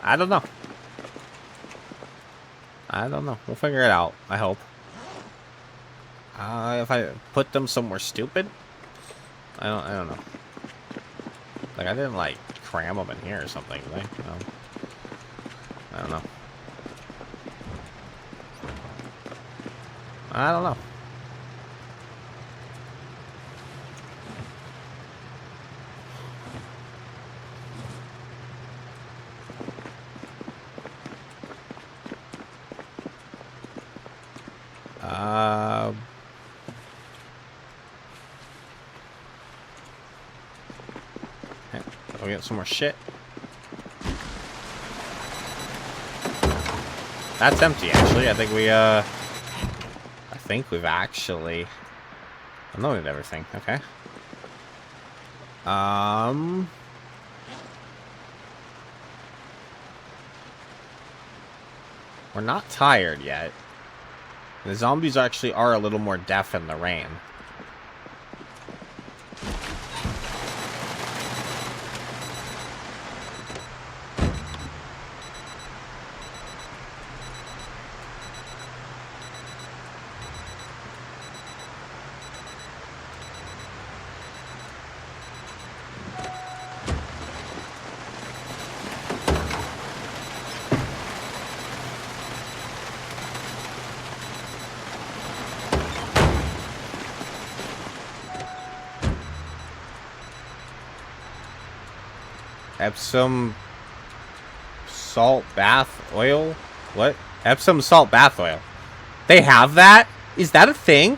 [SPEAKER 2] I don't know. We'll figure it out, I hope. If I put them somewhere stupid? I don't know. Like, I didn't, like, cram them in here or something, did I? No. I don't know. I don't know. Okay, we'll get some more shit. That's empty, actually. I think we've actually unloaded everything. Okay. We're not tired yet. The zombies actually are a little more deaf in the rain. Epsom salt bath oil? What? Epsom salt bath oil. They have that? Is that a thing?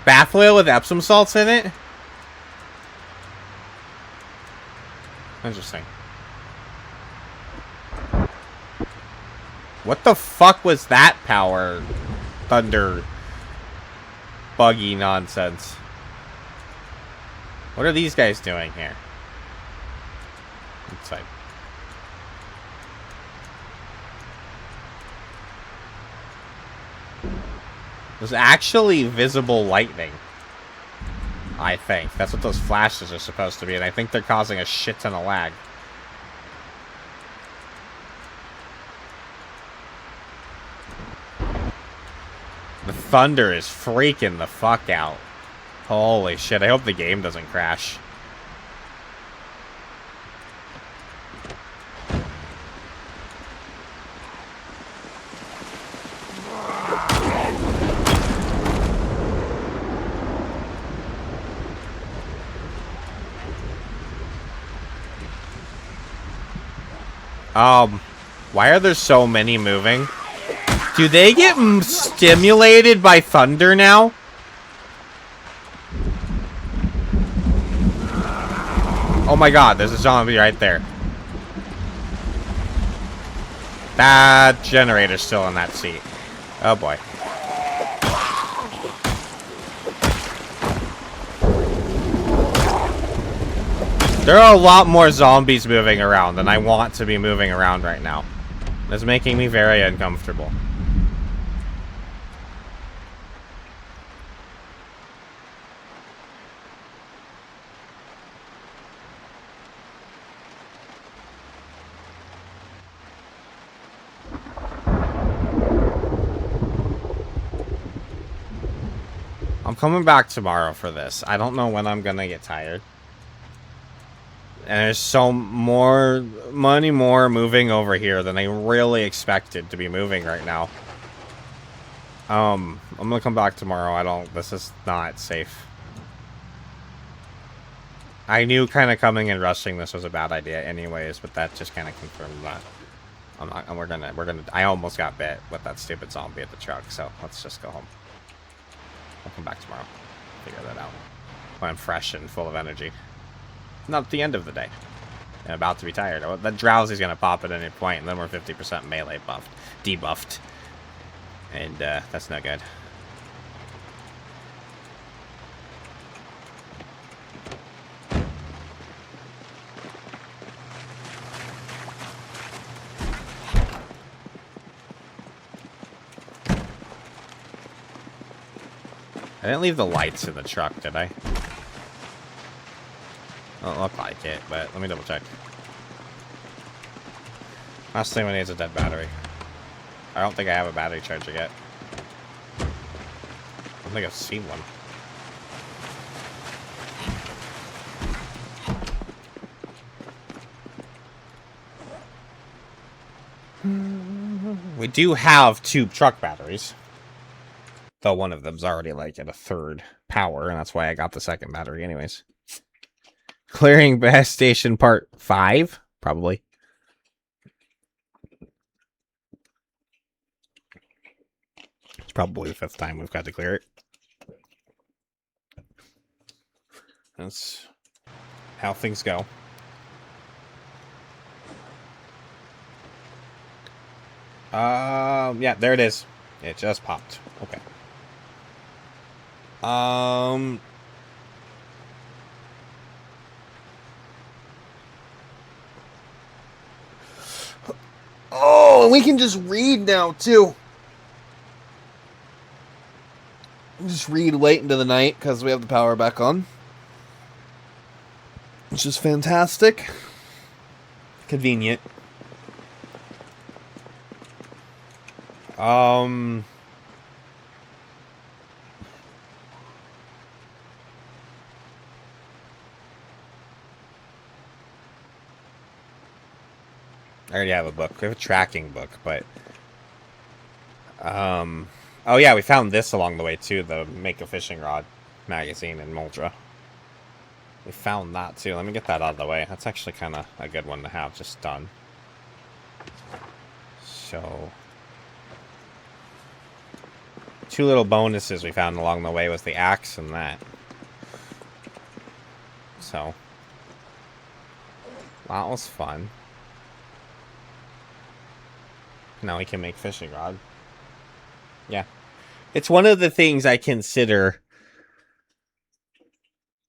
[SPEAKER 2] Bath oil with Epsom salts in it? Interesting. What the fuck was that power? Thunder. Buggy nonsense. What are these guys doing here? Inside. There's actually visible lightning. I think. That's what those flashes are supposed to be, and I think they're causing a shit ton of lag. The thunder is freaking the fuck out. Holy shit, I hope the game doesn't crash. Why are there so many moving? Do they get stimulated by thunder now? Oh my god, there's a zombie right there. That generator's still in that seat. Oh boy. There are a lot more zombies moving around than I want to be moving around right now. That's making me very uncomfortable. I'm coming back tomorrow for this. I don't know when I'm gonna get tired. And there's so many more moving over here than I really expected to be moving right now. I'm gonna come back tomorrow. This is not safe. I knew kind of coming and rushing this was a bad idea anyways, but that just kind of confirmed that. I almost got bit with that stupid zombie at the truck, so let's just go home. I'll come back tomorrow. Figure that out. When I'm fresh and full of energy. Not at the end of the day. I'm about to be tired. That drowsy's gonna pop at any point, and then we're 50% melee debuffed. And that's no good. I didn't leave the lights in the truck, did I? Don't look like it, but let me double check. Last thing we need is a dead battery. I don't think I have a battery charger yet. I don't think I've seen one. We do have 2 truck batteries. Though one of them's already like at a 3rd power, and that's why I got the 2nd battery anyways. Clearing gas station part 5? Probably. It's probably the 5th time we've got to clear it. That's how things go. Yeah, there it is. It just popped. Okay. Oh, and we can just read now, too. Just read late into the night, because we have the power back on. Which is fantastic. Convenient. I already have a book. We have a tracking book, but... Oh yeah, we found this along the way too, the Make a Fishing Rod magazine in Moldra. We found that too. Let me get that out of the way. That's actually kind of a good one to have just done. So, 2 little bonuses we found along the way was the axe and that. So, that was fun. Now we can make fishing rod. Yeah. It's one of the things I consider.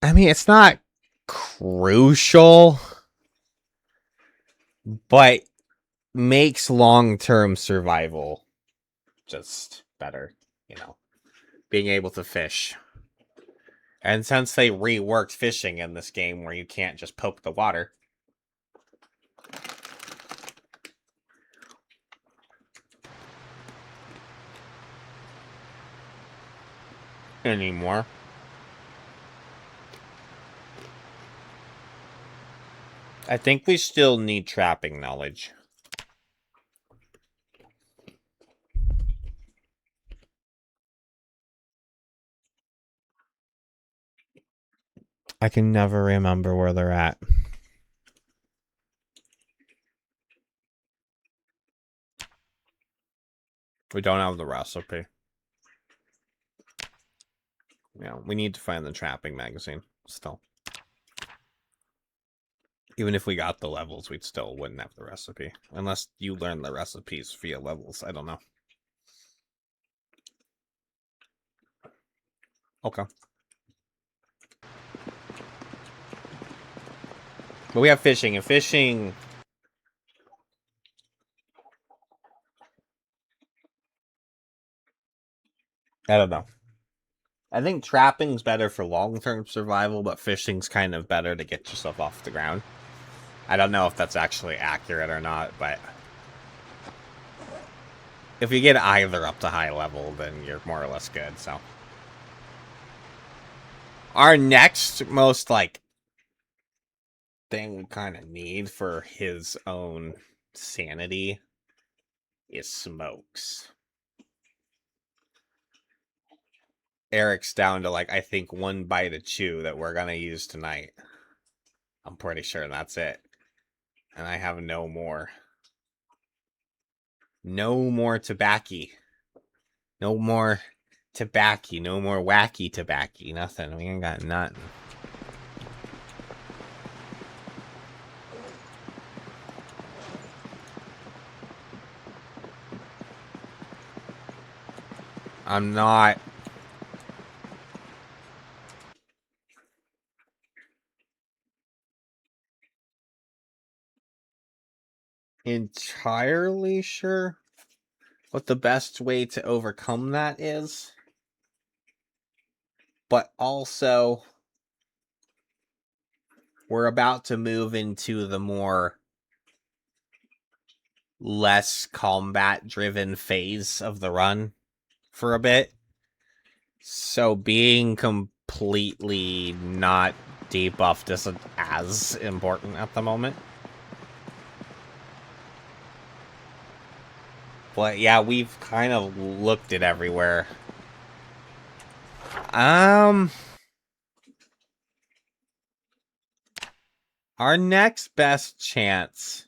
[SPEAKER 2] I mean, it's not crucial, but makes long-term survival just better, you know. Being able to fish. And since they reworked fishing in this game where you can't just poke the water, anymore. I think we still need trapping knowledge. I can never remember where they're at. We don't have the recipe. Yeah, we need to find the trapping magazine still. Even if we got the levels, we still wouldn't have the recipe. Unless you learn the recipes via levels. I don't know. Okay. But we have fishing, and fishing... I don't know. I think trapping's better for long-term survival, but fishing's kind of better to get yourself off the ground. I don't know if that's actually accurate or not, but... if you get either up to high level, then you're more or less good, so... Our next most, like... thing we kind of need for his own sanity is smokes. Eric's down to, like, I think 1 bite of chew that we're gonna use tonight. I'm pretty sure that's it. And I have no more. No more tobacco. No more tobacco. No more wacky tobacco. Nothing. We ain't got nothing. I'm not... entirely sure what the best way to overcome that is. But also, we're about to move into the more less combat-driven phase of the run for a bit. So being completely not debuffed isn't as important at the moment. But yeah, we've kind of looked at everywhere. Our next best chance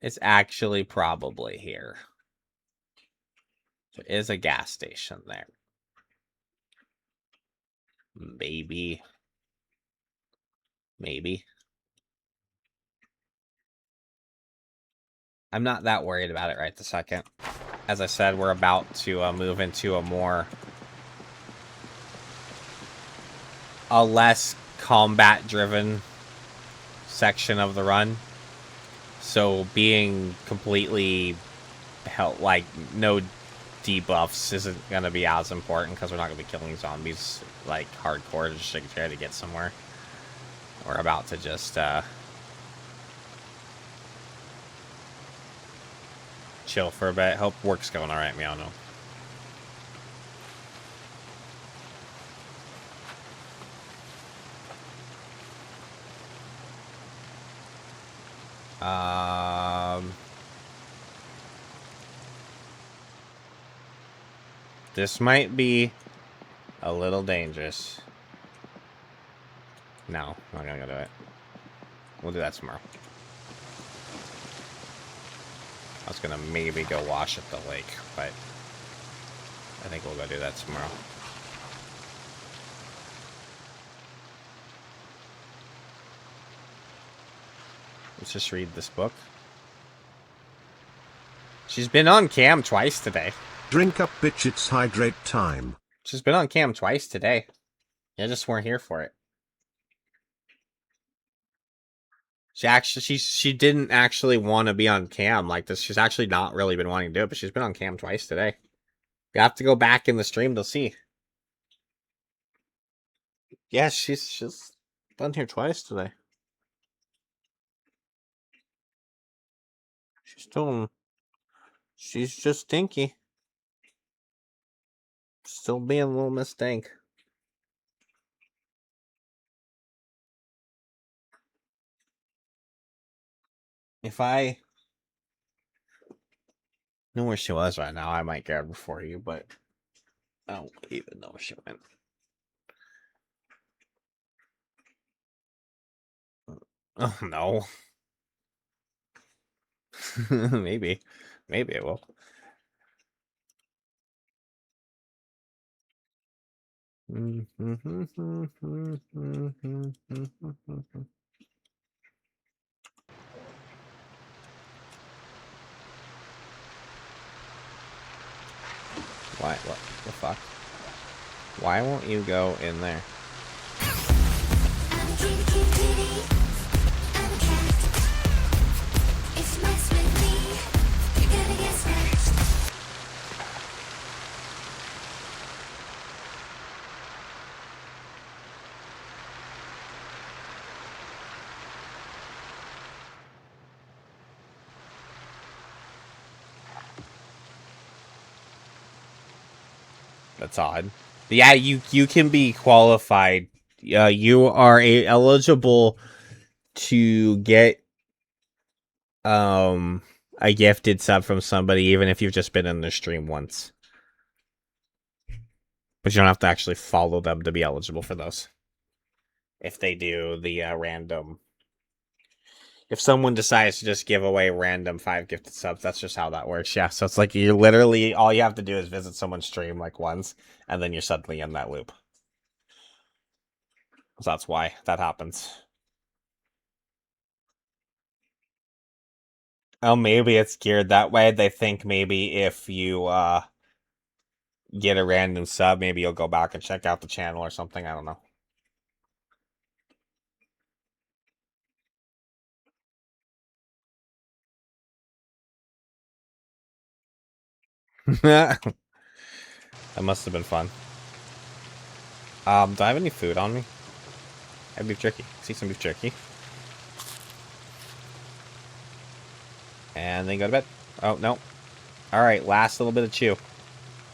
[SPEAKER 2] is actually probably here. There is a gas station there. Maybe. Maybe. I'm not that worried about it right this second. As I said, we're about to move into a less combat-driven section of the run. So being completely like no debuffs isn't gonna be as important because we're not gonna be killing zombies like hardcore to just try to get somewhere. We're about to just chill for a bit. Hope work's going all right, Meow. This might be a little dangerous. No, I'm not gonna go do it. We'll do that tomorrow. I was gonna maybe go wash at the lake, but I think we'll go do that tomorrow. Let's just read this book. She's been on cam twice today.
[SPEAKER 4] Drink up, bitch, it's hydrate time.
[SPEAKER 2] She's been on cam twice today. You just weren't here for it. She didn't actually want to be on cam like this. She's actually not really been wanting to do it, but she's been on cam twice today. You have to go back in the stream to see. Yeah, she's been here twice today. She's just stinky. Still being a little mistake. If I knew where she was right now, I might grab her for you, but I don't even know where she went. Oh, no. Maybe it will. What the fuck? Why won't you go in there?
[SPEAKER 5] I'm kitty, kitty, kitty. I'm a cat. If you mess with me, you're gonna get scratched.
[SPEAKER 2] That's odd. Yeah, you can be qualified. You are eligible to get a gifted sub from somebody, even if you've just been in the stream once. But you don't have to actually follow them to be eligible for those. If they do the random... If someone decides to just give away random 5 gifted subs, that's just how that works. Yeah, so it's like you're literally... All you have to do is visit someone's stream like once, and then you're suddenly in that loop. So that's why that happens. Oh, maybe it's geared that way. They think maybe if you get a random sub, maybe you'll go back and check out the channel or something. I don't know. That must have been fun. Do I have any food on me? I have beef jerky. See some beef jerky. And then go to bed. Oh, no. Alright, last little bit of chew.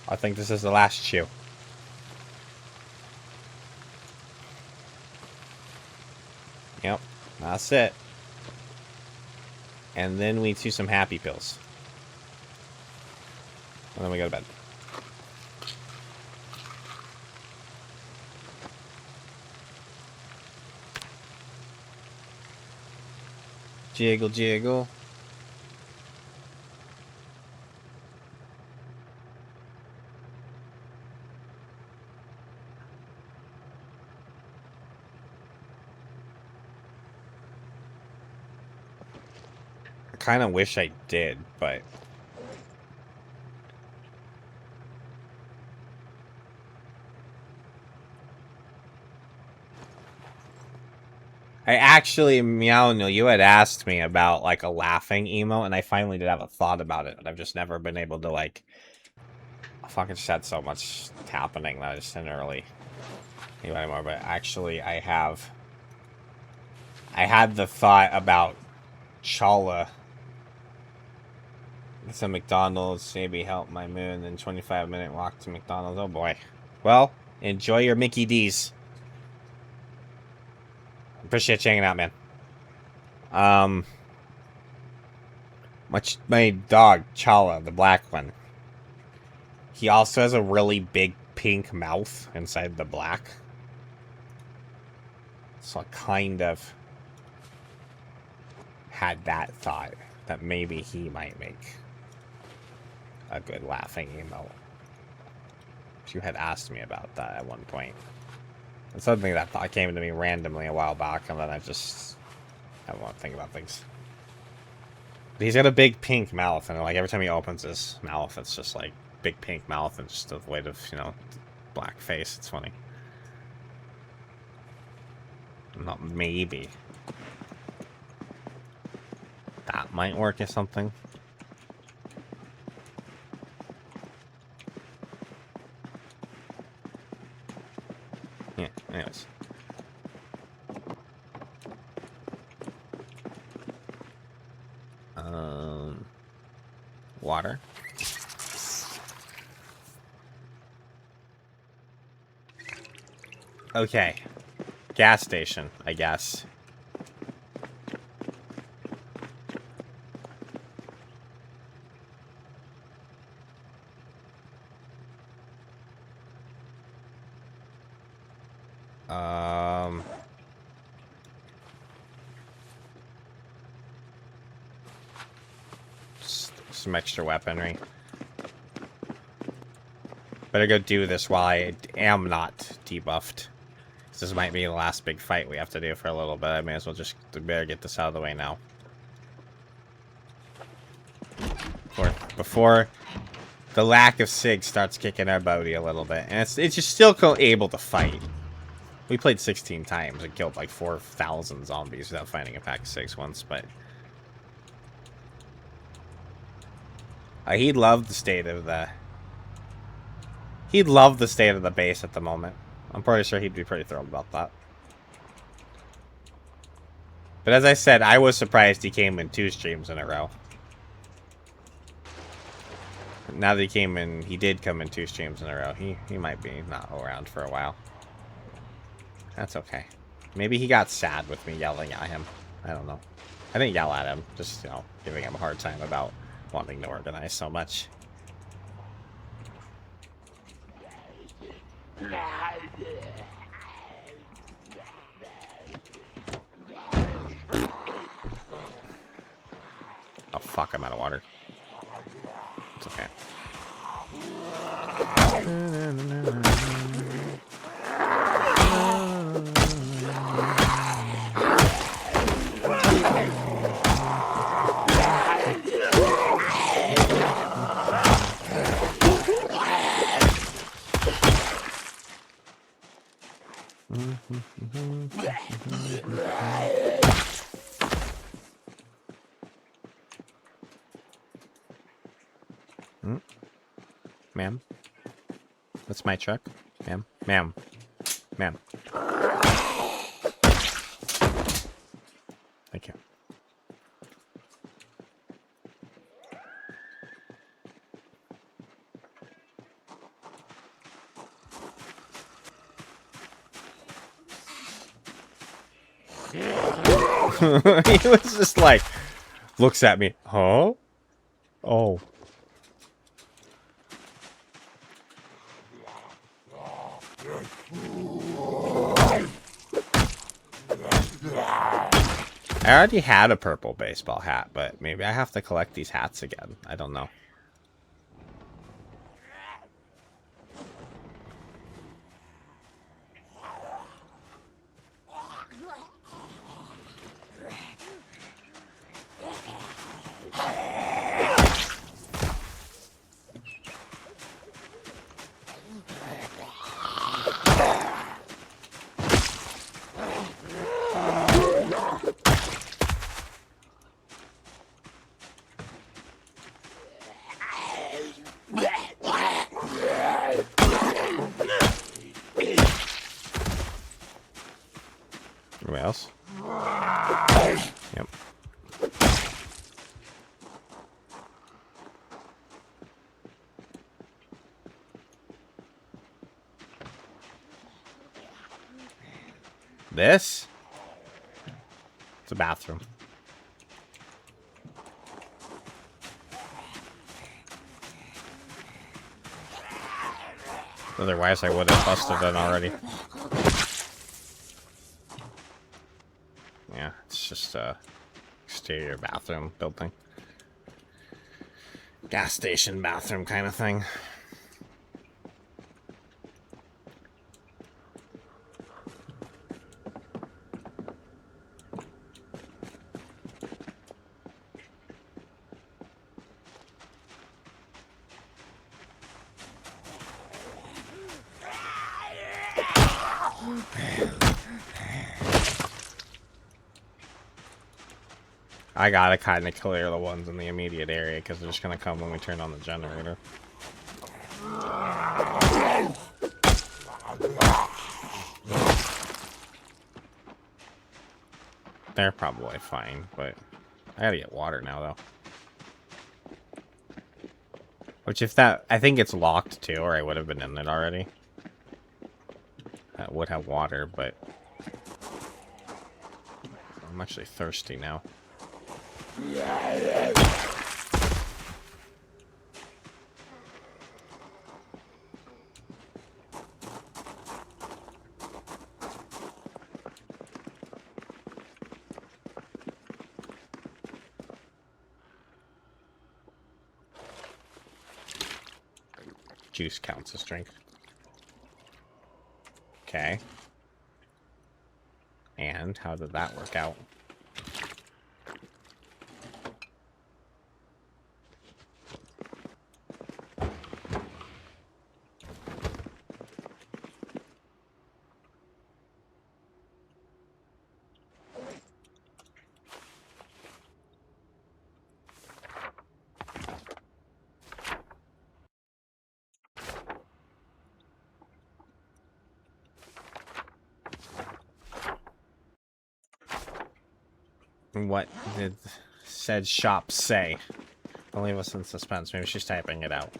[SPEAKER 2] I think this is the last chew. Yep, that's it. And then we do some happy pills. And then we go to bed. Jiggle, jiggle. I kind of wish I did, but... I actually, Meowno, you had asked me about, like, a laughing emote, and I finally did have a thought about it, but I've just never been able to, like... I fucking just had so much happening that I just didn't really think about it anymore, but actually, I had the thought about Chala. It's a McDonald's, maybe help my mood, then 25-minute walk to McDonald's. Oh, boy. Well, enjoy your Mickey D's. Appreciate you hanging out, man. My dog, Chala, the black one. He also has a really big pink mouth inside the black. So I kind of had that thought that maybe he might make a good laughing emote. You had asked me about that at one point. It's something that thought came to me randomly a while back, and then I don't want to think about things. But he's got a big pink mouth, and like every time he opens his mouth, it's just like big pink mouth and just a weight of, you know, black face. It's funny. Not maybe. That might work or something. Yeah, anyways. Water. Okay. Gas station, I guess. Some extra weaponry. Better go do this while I am not debuffed. This might be the last big fight we have to do for a little bit. I may as well just better get this out of the way now. Before the lack of SIG starts kicking our booty a little bit. And it's just still able to fight. We played 16 times and killed like 4,000 zombies without finding a pack of 6 once, but... he'd love the state of the... He'd love the state of the base at the moment. I'm pretty sure he'd be pretty thrilled about that. But as I said, I was surprised he came in 2 streams in a row. Now that he did come in 2 streams in a row. He might be not around for a while. That's okay. Maybe he got sad with me yelling at him. I don't know. I didn't yell at him. Just, you know, giving him a hard time about wanting to organize so much. Oh fuck, I'm out of water. It's okay. Ma'am? That's my truck? Ma'am? Ma'am. Ma'am. Thank you. He was just like, looks at me. Huh? Oh. I already had a purple baseball hat, but maybe I have to collect these hats again. I don't know. Anybody else? Yep. This? It's a bathroom. Otherwise, I would have busted it already. just a exterior bathroom building. Gas station bathroom kind of thing. I gotta kind of clear the ones in the immediate area because they're just gonna come when we turn on the generator. They're probably fine, but I gotta get water now, though. Which, if that... I think it's locked, too, or I would have been in it already. That would have water, but... I'm actually thirsty now. Juice counts as drink. Okay. And how did that work out? What did said shop say? Don't leave us in suspense. Maybe she's typing it out.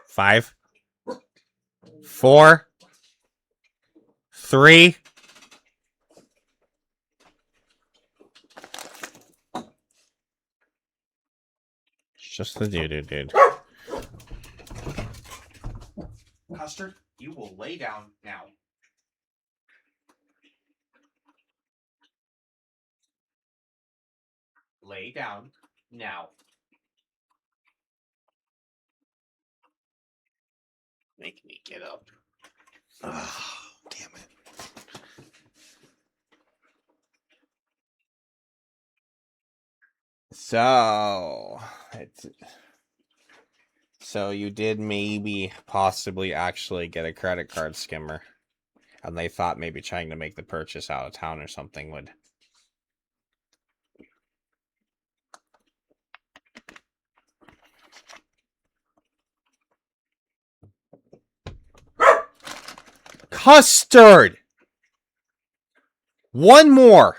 [SPEAKER 2] Five, 4, 3. It's just the dude. Custard, you will lay down now. Lay down now. Make me get up. Oh, damn it. So you did maybe possibly actually get a credit card skimmer, and they thought maybe trying to make the purchase out of town or something would. Custard! One more!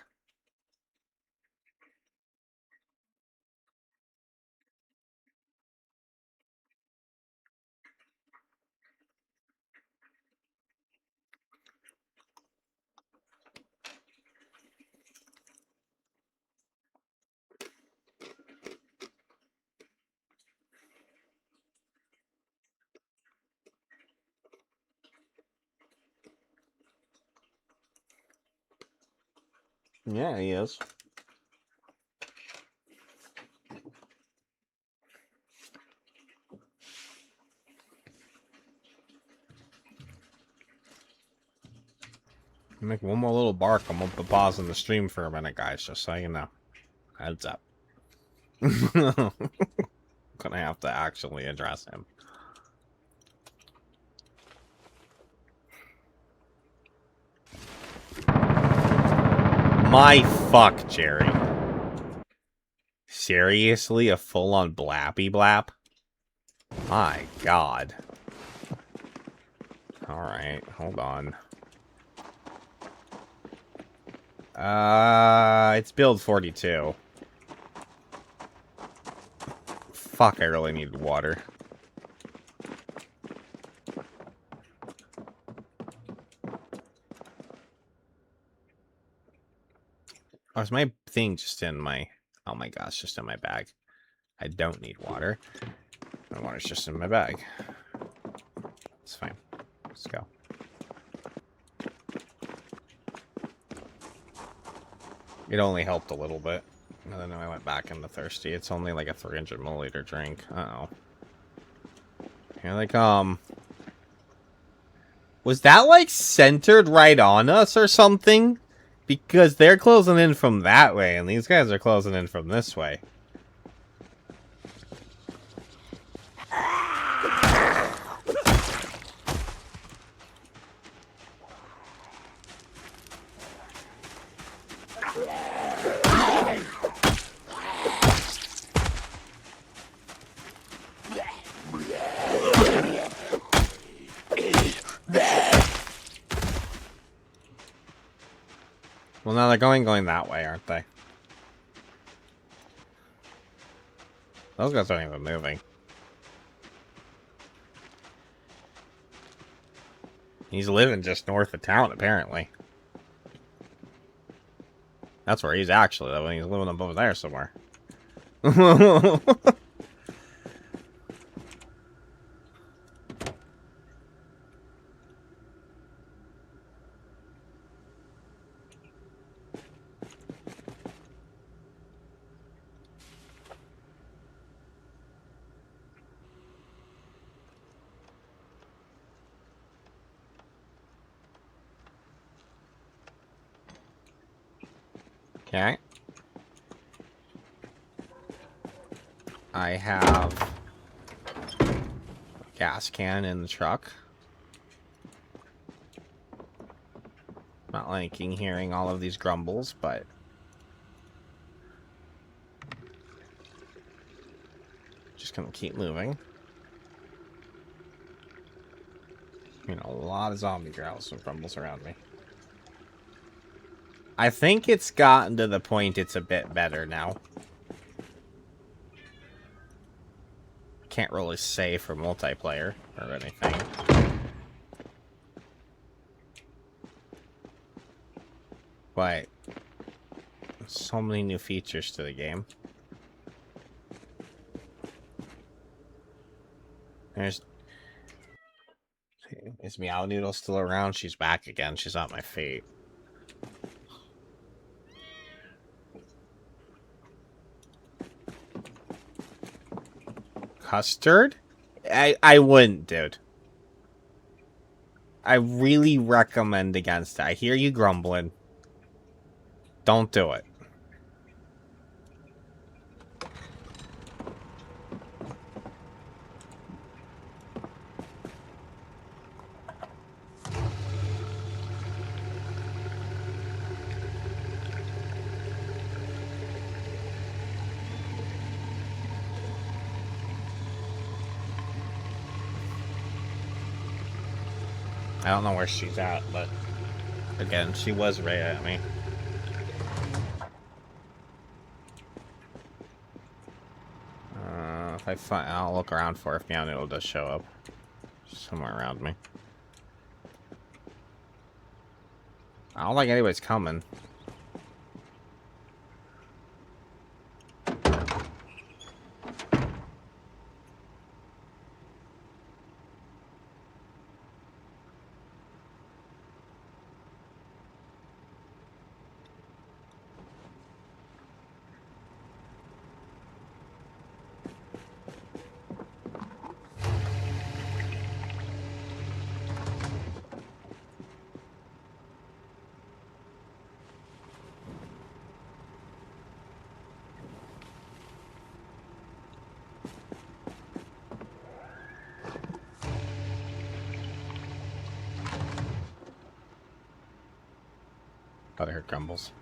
[SPEAKER 2] Yeah, he is. Make one more little bark. I'm gonna pause on the stream for a minute, guys, just so you know. Heads up. Gonna have to actually address him. My fuck, Jerry. Seriously, a full-on blappy blap? My god. Alright, hold on. It's build 42. Fuck, I really needed water. Oh, is my thing just in my... Oh my gosh, just in my bag. I don't need water. My water's just in my bag. It's fine. Let's go. It only helped a little bit. And then I went back into thirsty. It's only like a 300 milliliter drink. Uh-oh. Here they come. Was that like centered right on us or something? Because they're closing in from that way, and these guys are closing in from this way. Well, now they're going that way, aren't they? Those guys aren't even moving. He's living just north of town, apparently. That's where he's actually living. He's living up over there somewhere. Okay. I have a gas can in the truck. Not liking hearing all of these grumbles, but just gonna keep moving. You know, a lot of zombie growls and grumbles around me. I think it's gotten to the point it's a bit better now. Can't really say for multiplayer or anything. But so many new features to the game. There's... Is Meow Noodle still around? She's back again. She's at my feet. Custard? I wouldn't, dude. I really recommend against it. I hear you grumbling. Don't do it. I don't know where she's at, but again, she was right at me. If I find, I'll look around for if Meow Noodle does show up somewhere around me. I don't think anybody's coming. Oh, I heard grumbles.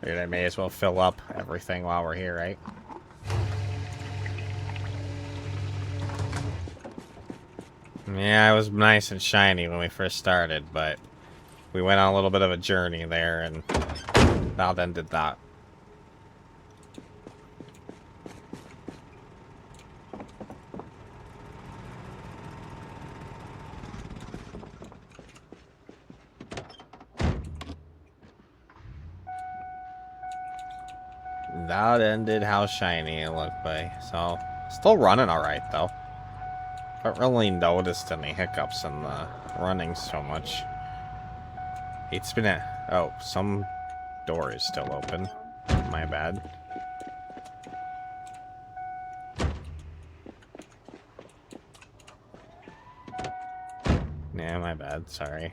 [SPEAKER 2] Dude, I may as well fill up everything while we're here, right? Yeah, it was nice and shiny when we first started, but we went on a little bit of a journey there, and that ended that. That ended how shiny it looked by. So, still running alright, though. Haven't really noticed any hiccups in the running so much. It's been a... Oh, some door is still open. My bad. Yeah, my bad. Sorry.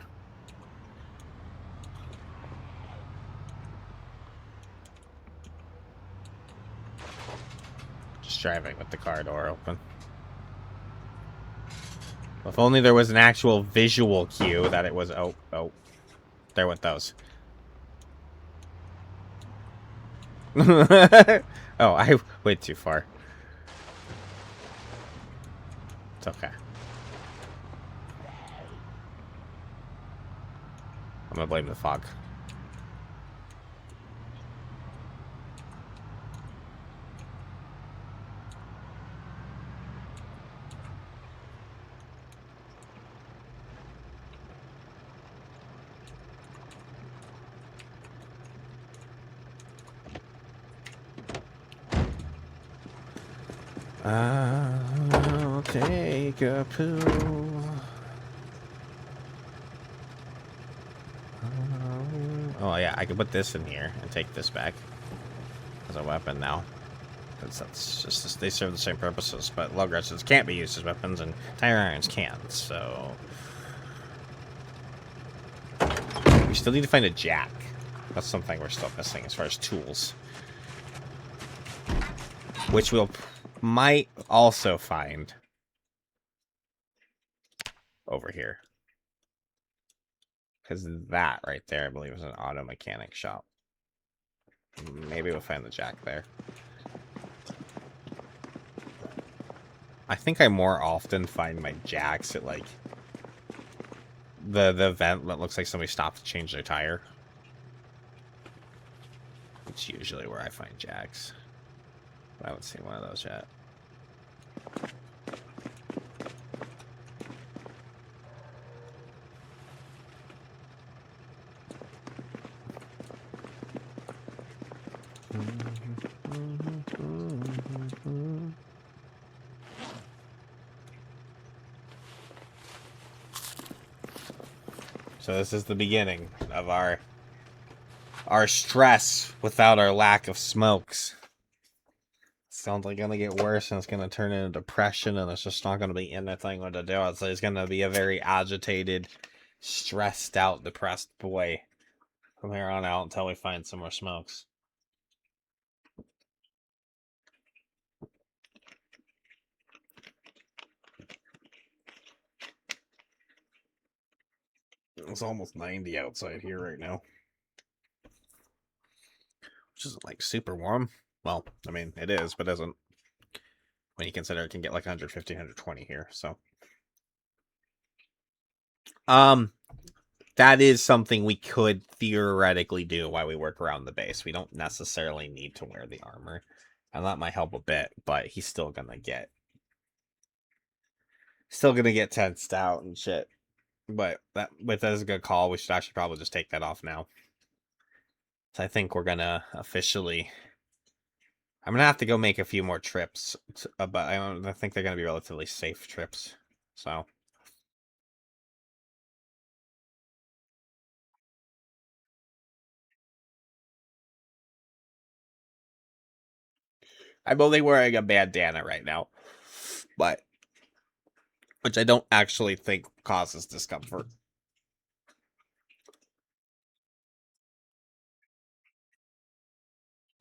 [SPEAKER 2] Just driving with the car door open. If only there was an actual visual cue that it was... Oh. There went those. Oh, I went too far. It's okay. I'm gonna blame the fog. I'll take a poo. Oh yeah, I can put this in here and take this back as a weapon now. Because that's just, they serve the same purposes, but low aggressors can't be used as weapons and tire irons can, so... We still need to find a jack. That's something we're still missing as far as tools. Which we'll might also find over here. Because that right there, I believe, is an auto mechanic shop. Maybe we'll find the jack there. I think I more often find my jacks at, like, the vent that looks like somebody stopped to change their tire. It's usually where I find jacks. I haven't seen one of those yet. So this is the beginning of our stress without our lack of smokes. Sounds like gonna get worse, and it's gonna turn into depression, and it's just not gonna be anything to do. It's gonna be a very agitated, stressed out, depressed boy from here on out until we find some more smokes. It's almost 90 outside here right now, which isn't like super warm. Well, I mean, it is, but isn't when you consider it can get like 150, 120 here. So, that is something we could theoretically do while we work around the base. We don't necessarily need to wear the armor, and that might help a bit. But he's still gonna get tensed out and shit. But that is a good call. We should actually probably just take that off now. So I think we're gonna officially. I'm gonna have to go make a few more trips, but I think they're gonna be relatively safe trips. So. I'm only wearing a bandana right now, but which I don't actually think causes discomfort.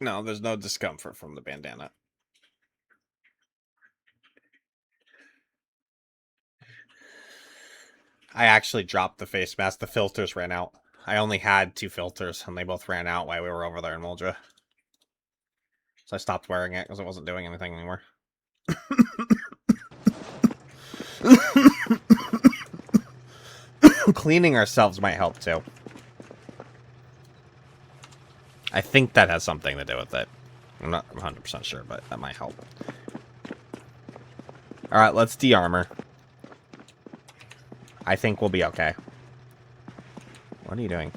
[SPEAKER 2] No, there's no discomfort from the bandana. I actually dropped the face mask. The filters ran out. I only had 2 filters, and they both ran out while we were over there in Muldra. So I stopped wearing it because it wasn't doing anything anymore. Cleaning ourselves might help too. I think that has something to do with it. I'm not 100% sure, but that might help. Alright, let's de-armor. I think we'll be okay. What are you doing?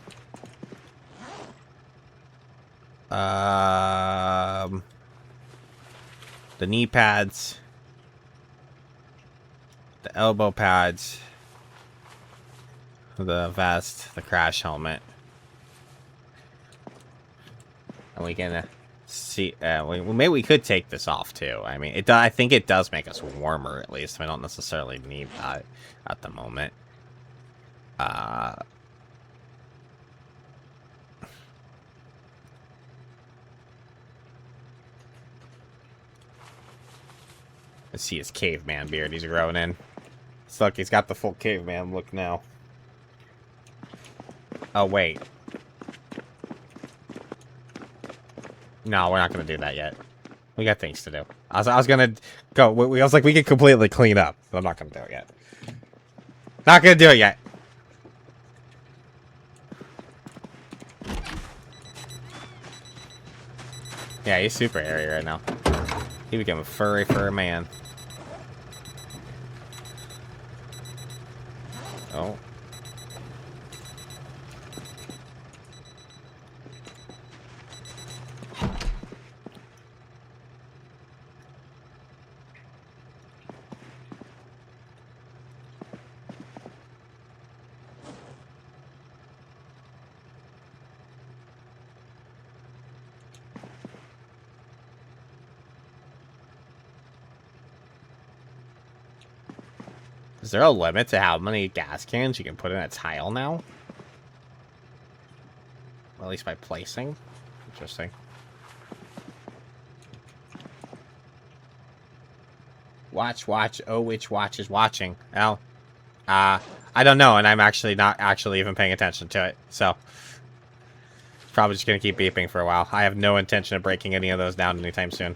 [SPEAKER 2] The knee pads. The elbow pads. The vest. The crash helmet. And we can see. Maybe we could take this off too. I mean, I think it does make us warmer at least. We don't necessarily need that at the moment. Let's see his caveman beard he's growing in. So look, he's got the full caveman look now. Oh wait. No, we're not gonna do that yet. We got things to do. I was gonna go. I was like, we could completely clean up, but I'm not gonna do it yet. Not gonna do it yet. Yeah, he's super hairy right now. He became a furry man. Oh. Is there a limit to how many gas cans you can put in a tile now? Well, at least by placing. Interesting. Watch. Oh, which watch is watching? Oh. I don't know, and I'm actually not even paying attention to it. So, probably just going to keep beeping for a while. I have no intention of breaking any of those down anytime soon.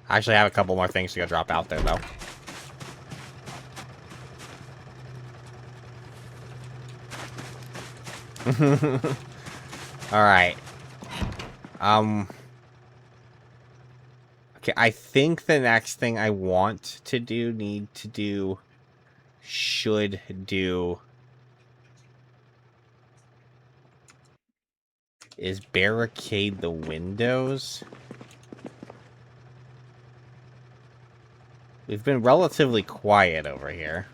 [SPEAKER 2] I actually have a couple more things to go drop out there, though. Alright. Okay, I think the next thing I want to do, should do, is barricade the windows. We've been relatively quiet over here.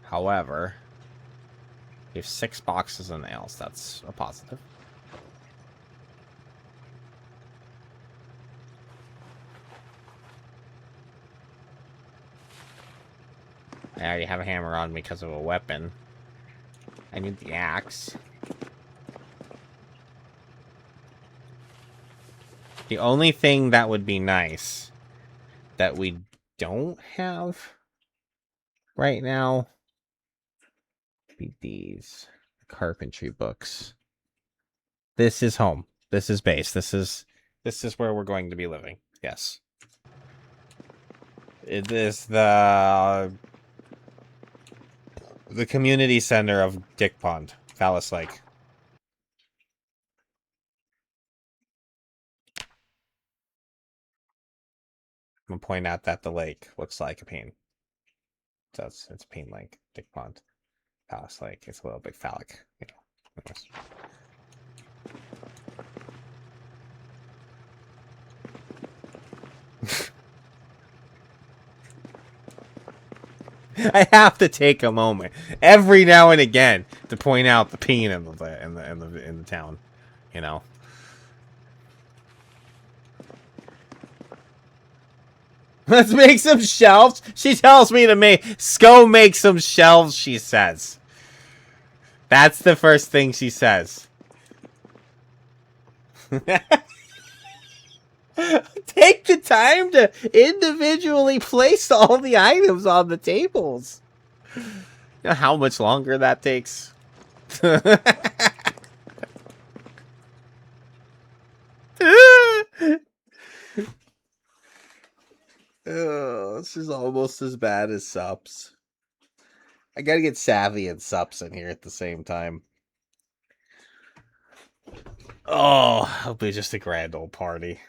[SPEAKER 2] However, we have 6 boxes of nails. That's a positive. I already have a hammer on me because of a weapon. I need the axe. The only thing that would be nice that we don't have right now be these carpentry books. This is home. This is base. This is where we're going to be living. Yes. It is the community center of Dick Pond, Phallus Lake. I'm gonna point out that the lake looks like a pain. So it's a pain lake, Dick Pond, Phallus Lake. It's a little bit phallic, you know. I have to take a moment every now and again to point out the pain in the town, you know. Let's make some shelves. She tells me to go make some shelves, she says. That's the first thing she says. Take the time to individually place all the items on the tables. You know how much longer that takes? This is almost as bad as Sups. I gotta get Savvy and Sups in here at the same time. Oh, it'll be just a grand old party.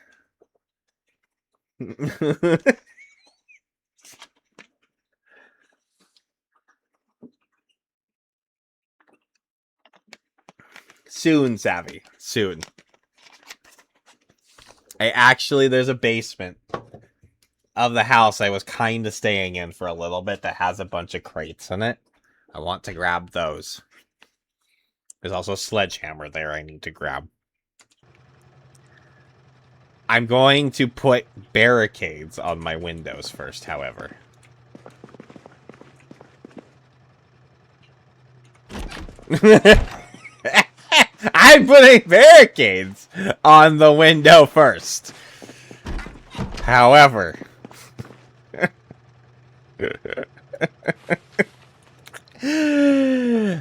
[SPEAKER 2] Soon, Savvy. Soon. There's a basement of the house I was kind of staying in for a little bit that has a bunch of crates in it. I want to grab those. There's also a sledgehammer there I need to grab. I'm going to put barricades on my windows first, however. I'm putting barricades on the window first. However.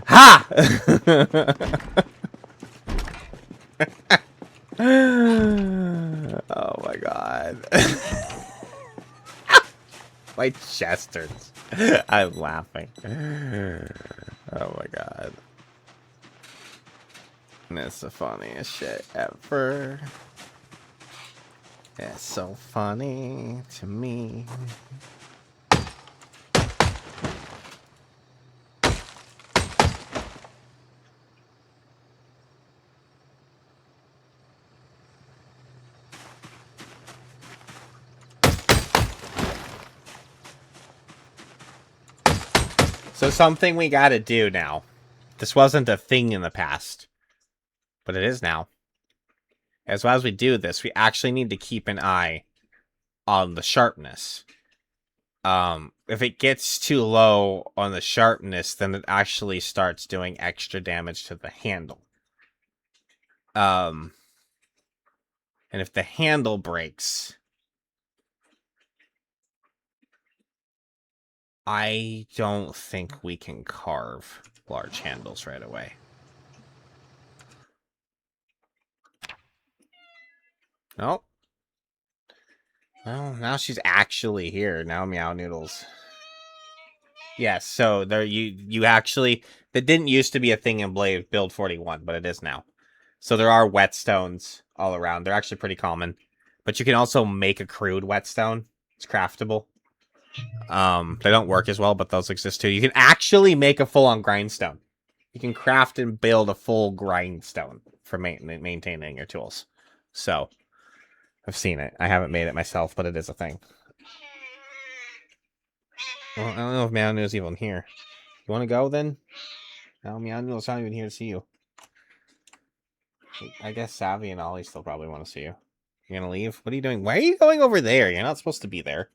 [SPEAKER 2] Ha! Oh my god. My chest hurts. I'm laughing. Oh my god. That's the funniest shit ever. It's so funny to me. So something we gotta do now. This wasn't a thing in the past, but it is now. As well as we do this, we actually need to keep an eye on the sharpness. If it gets too low on the sharpness, then it actually starts doing extra damage to the handle. And if the handle breaks, I don't think we can carve large handles right away. Nope. Well, now she's actually here. Now Meow Noodles. Yes, so there you actually, that didn't used to be a thing in Build 41, but it is now. So there are whetstones all around. They're actually pretty common. But you can also make a crude whetstone. It's craftable. They don't work as well, but those exist too. You can actually make a full-on grindstone. You can craft and build a full grindstone for maintaining your tools. So, I've seen it. I haven't made it myself, but it is a thing. Well, I don't know if Meow Noodle's even here. You want to go then? No, Meow Noodle's not even here to see you. I guess Savvy and Ollie still probably want to see you. You're gonna leave? What are you doing? Why are you going over there? You're not supposed to be there.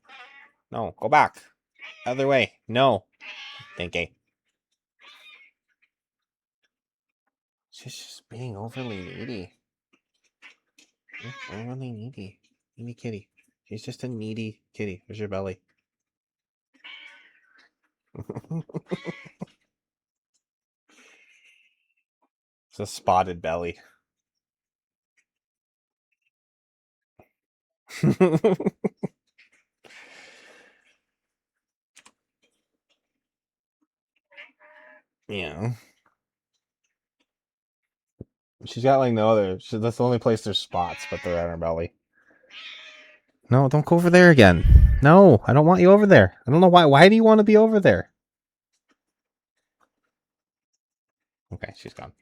[SPEAKER 2] No, go back. Other way. No. Thinking. She's just being overly needy. Overly needy. Needy kitty. She's just a needy kitty. Where's your belly? It's a spotted belly. Yeah. She's got like no other. That's the only place there's spots, but they're on her belly. No, don't go over there again. No, I don't want you over there. I don't know why. Why do you want to be over there? Okay, she's gone.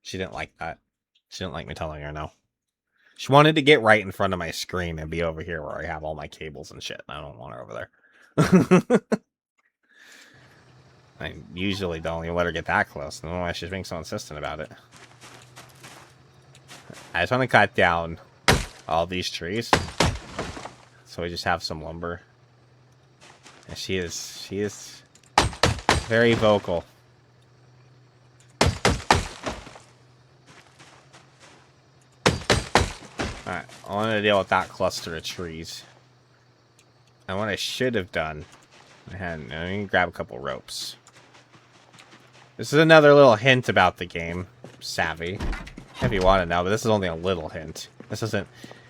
[SPEAKER 2] She didn't like that. She didn't like me telling her no. She wanted to get right in front of my screen and be over here where I have all my cables and shit. And I don't want her over there. I usually don't even let her get that close. I don't know why she's being so insistent about it. I just want to cut down all these trees. So we just have some lumber. And she is very vocal. Alright, I want to deal with that cluster of trees. And what I should have done, I can grab a couple ropes. This is another little hint about the game, Savvy. If you want to know, but this is only a little hint. This isn't.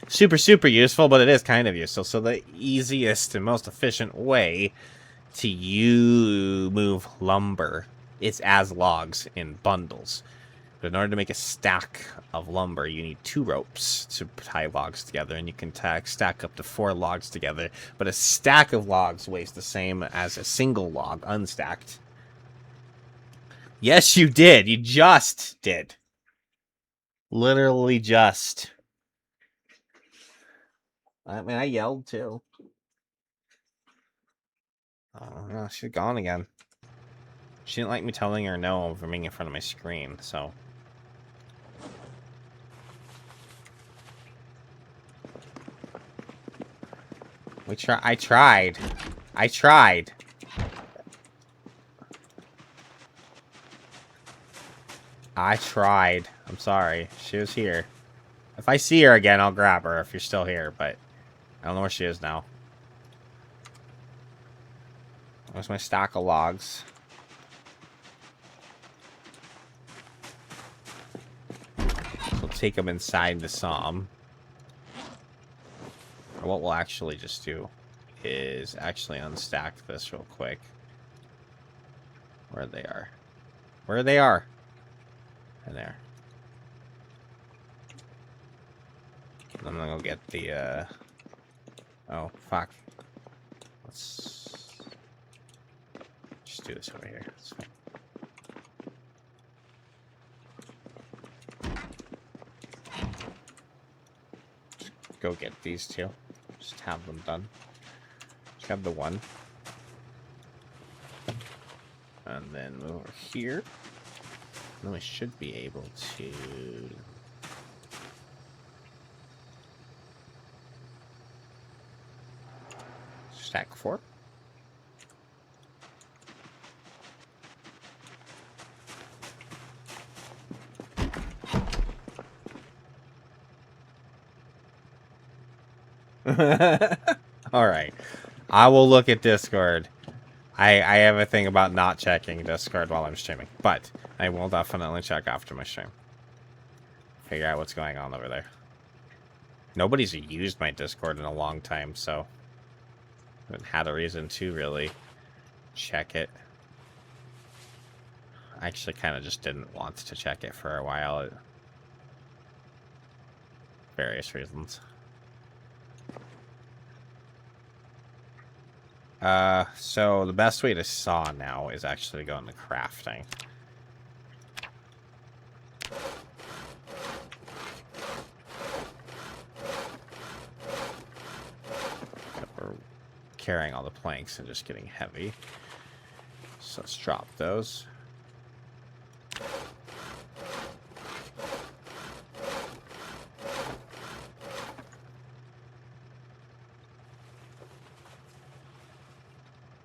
[SPEAKER 2] super useful, but it is kind of useful. So the easiest and most efficient way to move lumber is as logs in bundles. But in order to make a stack of lumber, you need 2 ropes to tie logs together, and you can stack up to 4 logs together. But a stack of logs weighs the same as a single log unstacked. Yes, you did. You just did. Literally just. I mean, I yelled too. Oh, no, she's gone again. She didn't like me telling her no for being in front of my screen, so. I tried. I tried. I tried. I'm sorry. She was here. If I see her again, I'll grab her if you're still here, but I don't know where she is now. Where's my stack of logs? We'll take them inside the SOM. Or what we'll actually just do is actually unstack this real quick. Where they are. Where they are. And there. I'm gonna go get the, oh, fuck. Let's just do this over here. That's fine. Just go get these 2. Just have them done. Just have the 1. And then move over here. Then we should be able to... stack 4. Alright. I will look at Discord. I have a thing about not checking Discord while I'm streaming, but I will definitely check after my stream. Figure out what's going on over there. Nobody's used my Discord in a long time, so I haven't had a reason to really check it. I actually kind of just didn't want to check it for a while. Various reasons. So the best way to saw now is actually going to crafting. We're carrying all the planks and just getting heavy. So let's drop those.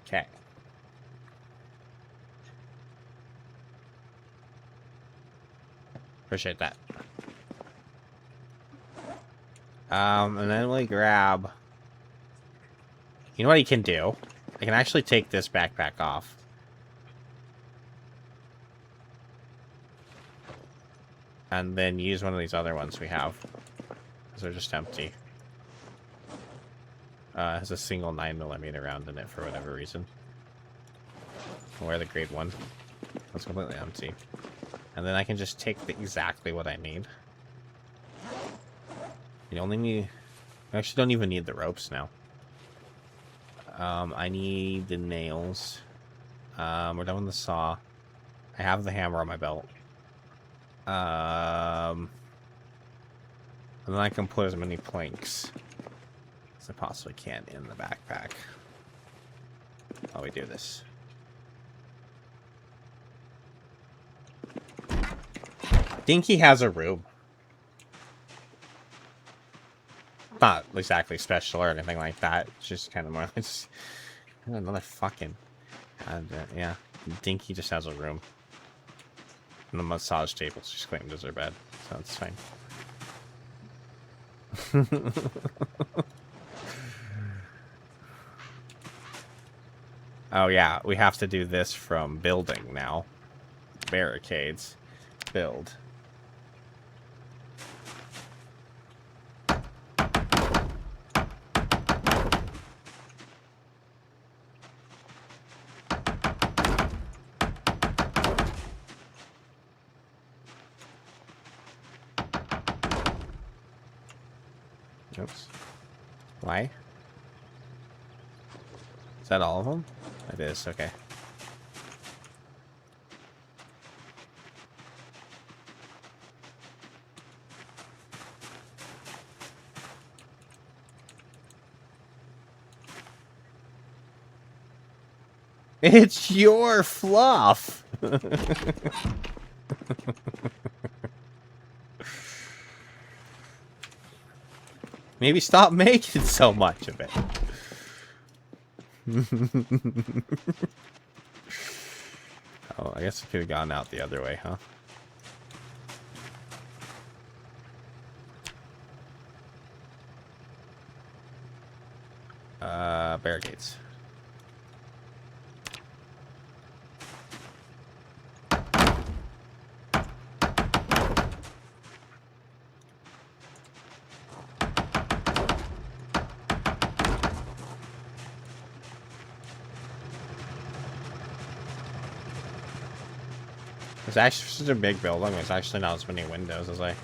[SPEAKER 2] Okay. Appreciate that. And then we grab... You know what you can do? I can actually take this backpack off. And then use one of these other ones we have. Because they're just empty. Has a single 9mm round in it for whatever reason. I'll wear the grade 1. That's completely empty. And then I can just take exactly what I need. You only need... I actually don't even need the ropes now. I need the nails. We're done with the saw. I have the hammer on my belt. And then I can put as many planks as I possibly can in the backpack while we do this. Dinky has a room. Not exactly special or anything like that. It's just kind of more. It's another fucking. Yeah, Dinky just has a room. And the massage table she's claimed as her bed, so it's fine. Oh yeah, we have to do this from building now. Barricades. Build. Oops. Why? Is that all of them? It is, okay. It's your fluff! Maybe stop making so much of it. Oh, I guess it could have gone out the other way, huh? Barricades. It's actually such a big building. There's actually not as many windows as I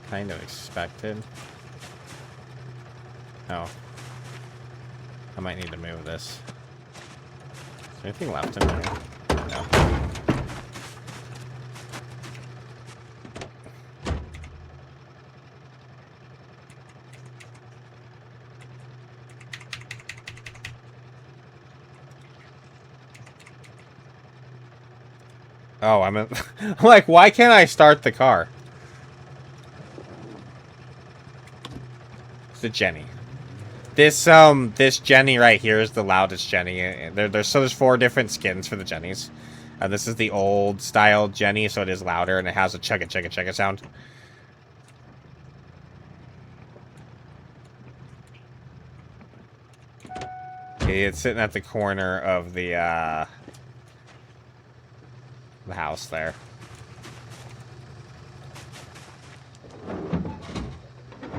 [SPEAKER 2] kind of expected. Oh. I might need to move this. Is there anything left in there? No. Oh, I'm like, why can't I start the car? It's the Jenny. This Jenny right here is the loudest Jenny. There's 4 different skins for the Jennies. This is the old style Jenny, so it is louder and it has a chugga chugga chugga sound. Okay, it's sitting at the corner of the house there.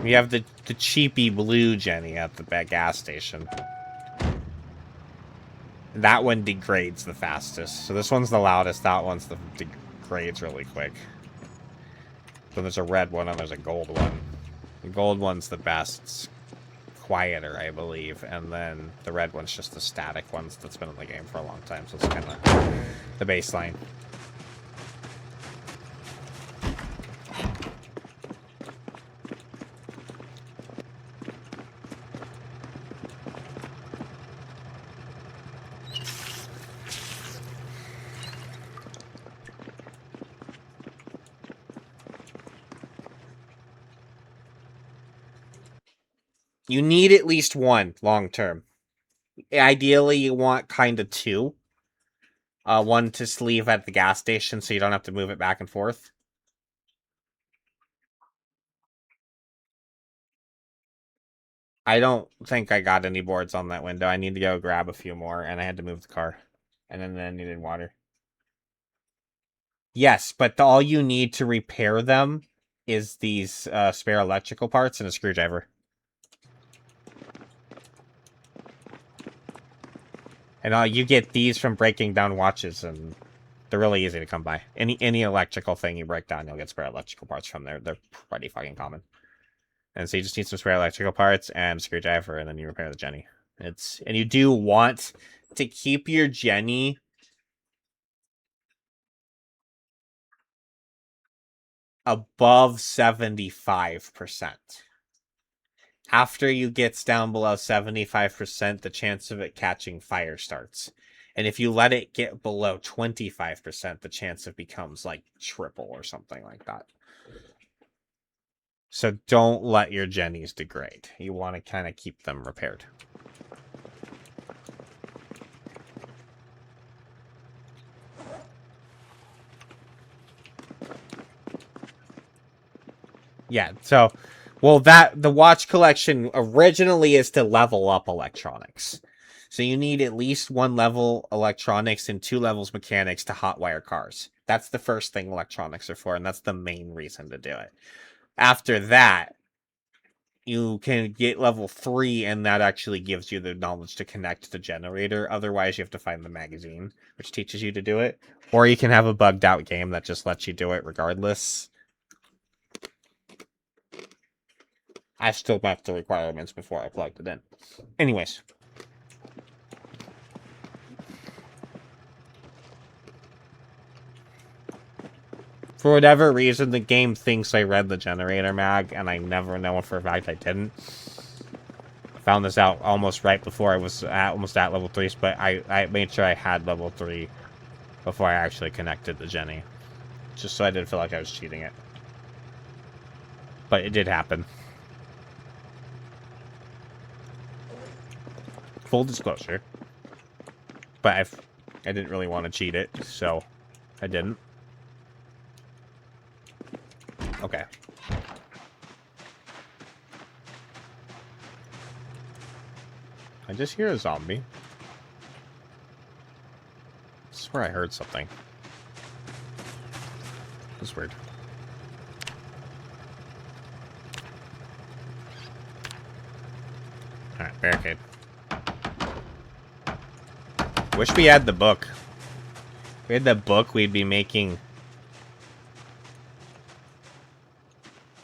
[SPEAKER 2] We have the cheapy blue Jenny at the gas station. That one degrades the fastest. So this one's the loudest. That one's the degrades really quick. Then there's a red one and there's a gold one. The gold one's the best. It's quieter, I believe. And then the red one's just the static one that's been in the game for a long time. So it's kind of the baseline. You need at least one long term. Ideally, you want kind of 2. One to sleeve at the gas station so you don't have to move it back and forth. I don't think I got any boards on that window. I need to go grab a few more, and I had to move the car. And then I needed water. Yes, but all you need to repair them is these spare electrical parts and a screwdriver. And you get these from breaking down watches, and they're really easy to come by. Any electrical thing you break down, you'll get spare electrical parts from there. They're pretty fucking common. And so you just need some spare electrical parts and a screwdriver, and then you repair the Jenny. And you do want to keep your Jenny above 75%. After you get down below 75%, the chance of it catching fire starts. And if you let it get below 25%, the chance of becomes like triple or something like that. So don't let your Jennies degrade. You want to kind of keep them repaired. Yeah, so, well, the watch collection originally is to level up electronics. So you need at least 1 level electronics and 2 levels mechanics to hotwire cars. That's the first thing electronics are for, and that's the main reason to do it. After that, you can get level 3, and that actually gives you the knowledge to connect the generator. Otherwise, you have to find the magazine, which teaches you to do it. Or you can have a bugged out game that just lets you do it regardless. I still met the requirements before I plugged it in. Anyways. For whatever reason, the game thinks I read the generator mag, and I never know for a fact I didn't. I found this out almost right before I was almost at level 3, but I made sure I had level 3 before I actually connected the Jenny. Just so I didn't feel like I was cheating it. But it did happen. Full disclosure. But I didn't really want to cheat it, so I didn't. Okay. I just hear a zombie. I swear I heard something. That's weird. Alright, barricade. Wish we had the book. If we had the book, we'd be making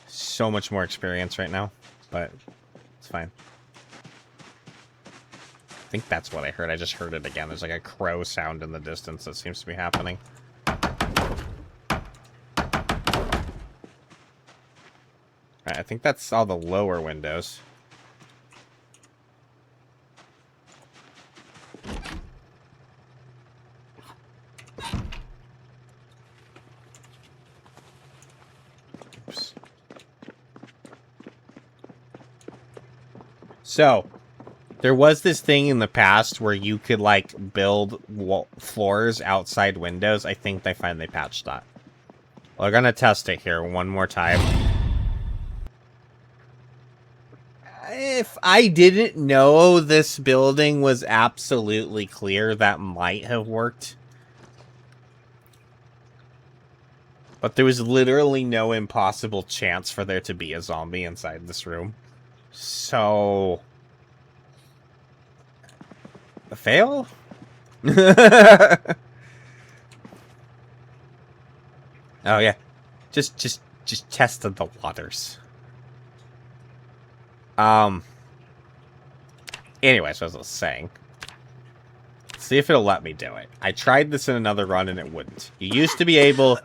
[SPEAKER 2] so much more experience right now, but it's fine. I think that's what I heard. I just heard it again. There's like a crow sound in the distance that seems to be happening. I think that's all the lower windows. Oops. So, there was this thing in the past where you could, like, build floors outside windows. I think they finally patched that. We're gonna test it here one more time. If I didn't know this building was absolutely clear, that might have worked. But there was literally no impossible chance for there to be a zombie inside this room. So... a fail? Oh yeah. Just tested the waters. Anyways, as I was saying. See if it'll let me do it. I tried this in another run and it wouldn't. You used to be able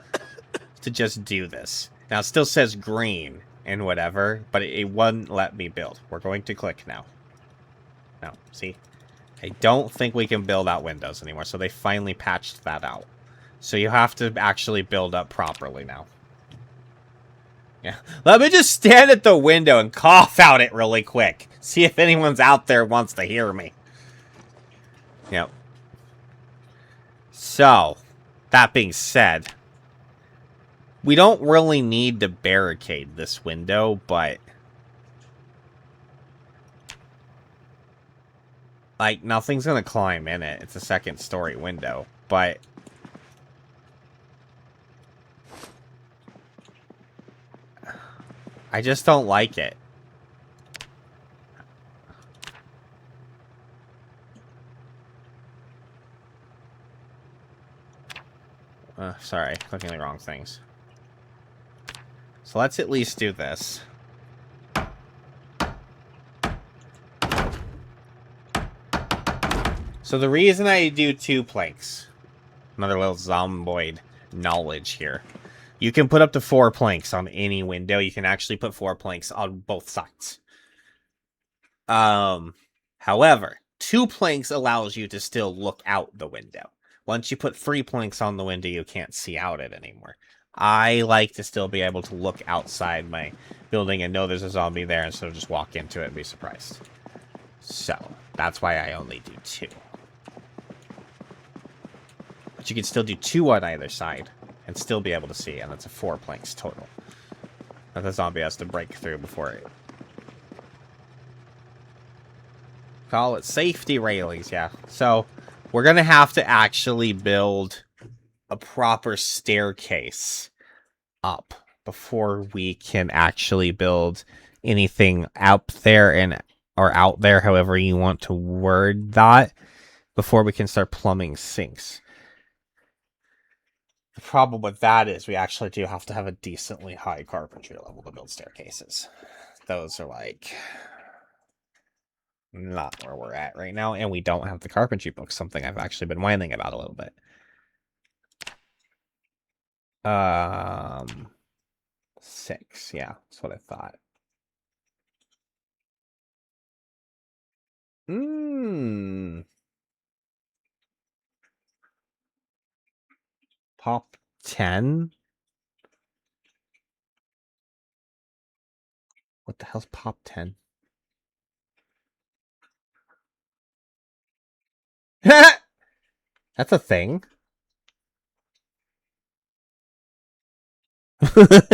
[SPEAKER 2] to just do this. Now it still says green and whatever, but it wouldn't let me build. We're going to click now. No, see? I don't think we can build out windows anymore, so they finally patched that out. So you have to actually build up properly now. Yeah. Let me just stand at the window and cough out it really quick. See if anyone's out there wants to hear me. Yep. So, that being said, we don't really need to barricade this window, but... like, nothing's gonna climb in it. It's a second-story window, but... I just don't like it. Sorry, clicking the wrong things. So let's at least do this. So the reason I do 2 planks, another little zomboid knowledge here. You can put up to 4 planks on any window. You can actually put 4 planks on both sides. However, 2 planks allows you to still look out the window. Once you put 3 planks on the window, you can't see out it anymore. I like to still be able to look outside my building and know there's a zombie there instead of just walk into it and be surprised. So, that's why I only do 2. But you can still do 2 on either side and still be able to see, and that's a 4 planks total. That the zombie has to break through before it... call it safety railings, yeah. So, we're gonna have to actually build a proper staircase up before we can actually build anything up there and or out there, however you want to word that, before we can start plumbing sinks. The problem with that is we actually do have to have a decently high carpentry level to build staircases. those are like not where we're at right now, and we don't have the carpentry book, something I've actually been whining about a little bit. 6, yeah, that's what I thought. Pop 10? What the hell's Pop 10? That's a thing.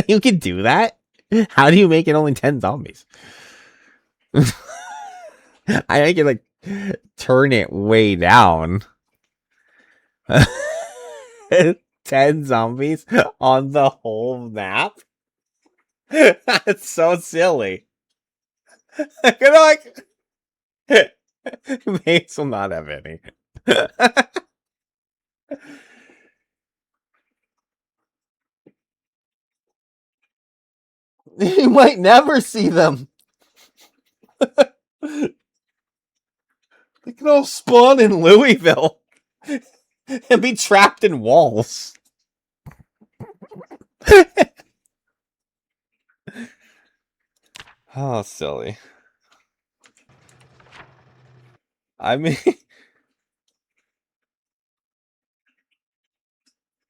[SPEAKER 2] You can do that? How do you make it only 10 zombies? I can like turn it way down. 10 zombies on the whole map? That's so silly. I could like Mace will not have any. You might never see them. They can all spawn in Louisville and be trapped in walls. Oh, silly. I mean,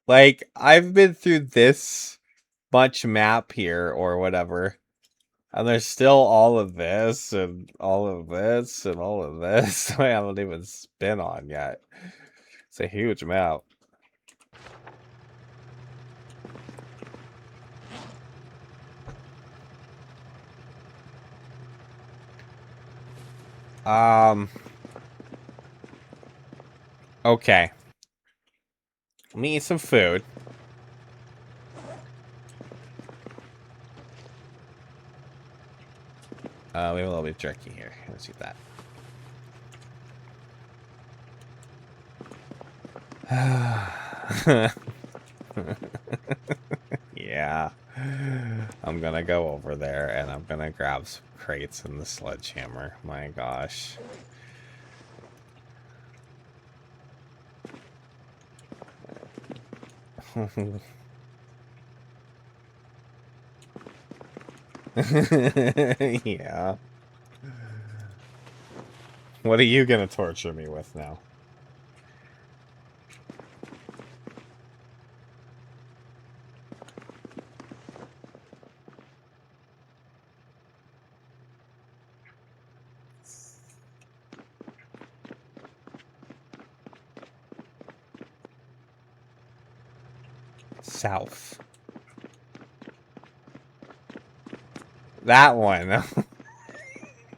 [SPEAKER 2] like, I've been through this much map here or whatever, and there's still all of this and all of this and all of this I haven't even been on yet. It's a huge map. Okay. Let me eat some food. We have a little bit of jerky here. Let's eat that. Yeah. I'm gonna go over there and I'm gonna grab some crates and the sledgehammer. My gosh. Yeah. What are you gonna torture me with now? South. That one.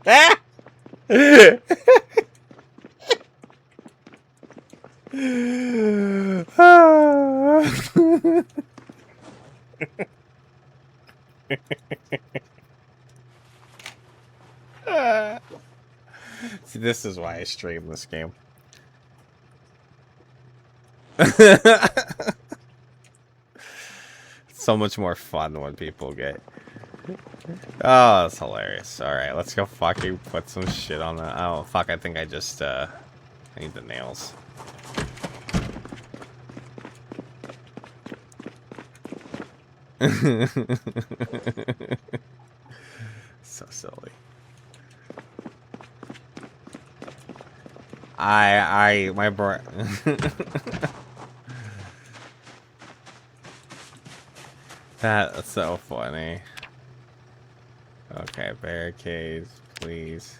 [SPEAKER 2] Ah! See, this is why I stream this game. So much more fun when people get. Oh, that's hilarious. Alright, let's go fucking put some shit on that. Oh, fuck, I think I just, I need the nails. So silly. My bro. That's so funny. Okay, barricades, please.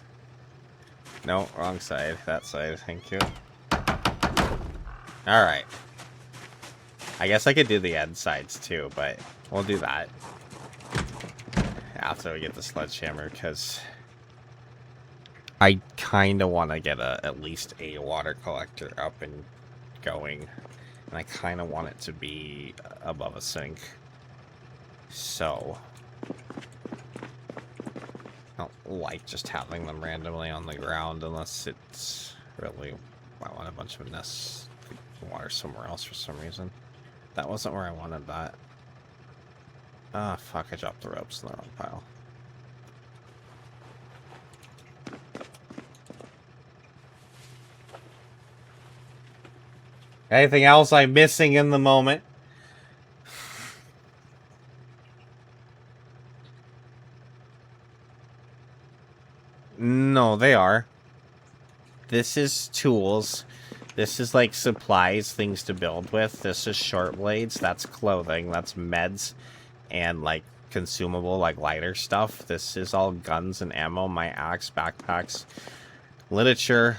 [SPEAKER 2] No, wrong side. That side, thank you. Alright. I guess I could do the end sides too, but we'll do that after we get the sledgehammer, because I kind of want to get at least a water collector up and going, and I kind of want it to be above a sink. So I don't like just having them randomly on the ground unless it's really, I want a bunch of nests water somewhere else for some reason. That wasn't where I wanted that. Ah, fuck, I dropped the ropes in the wrong pile. Anything else I'm missing in the moment? No, they are. This is tools. This is like supplies, things to build with. This is short blades. That's clothing. That's meds and like consumable, like lighter stuff. This is all guns and ammo. My axe, backpacks, literature,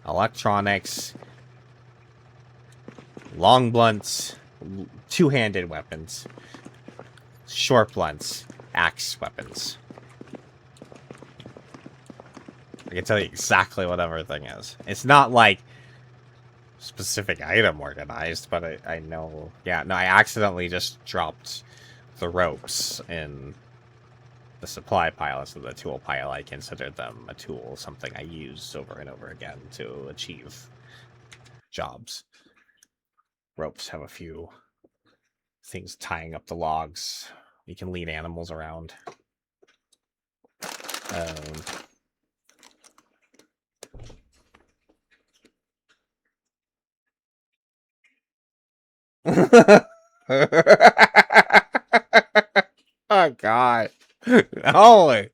[SPEAKER 2] electronics, long blunts, two-handed weapons, short blunts, axe weapons. I can tell you exactly what everything is. It's not like specific item organized, but I know. Yeah, no, I accidentally just dropped the ropes in the supply pile instead of the tool pile. I considered them a tool, something I use over and over again to achieve jobs. Ropes have a few things tying up the logs. You can lead animals around. Oh God! Holy!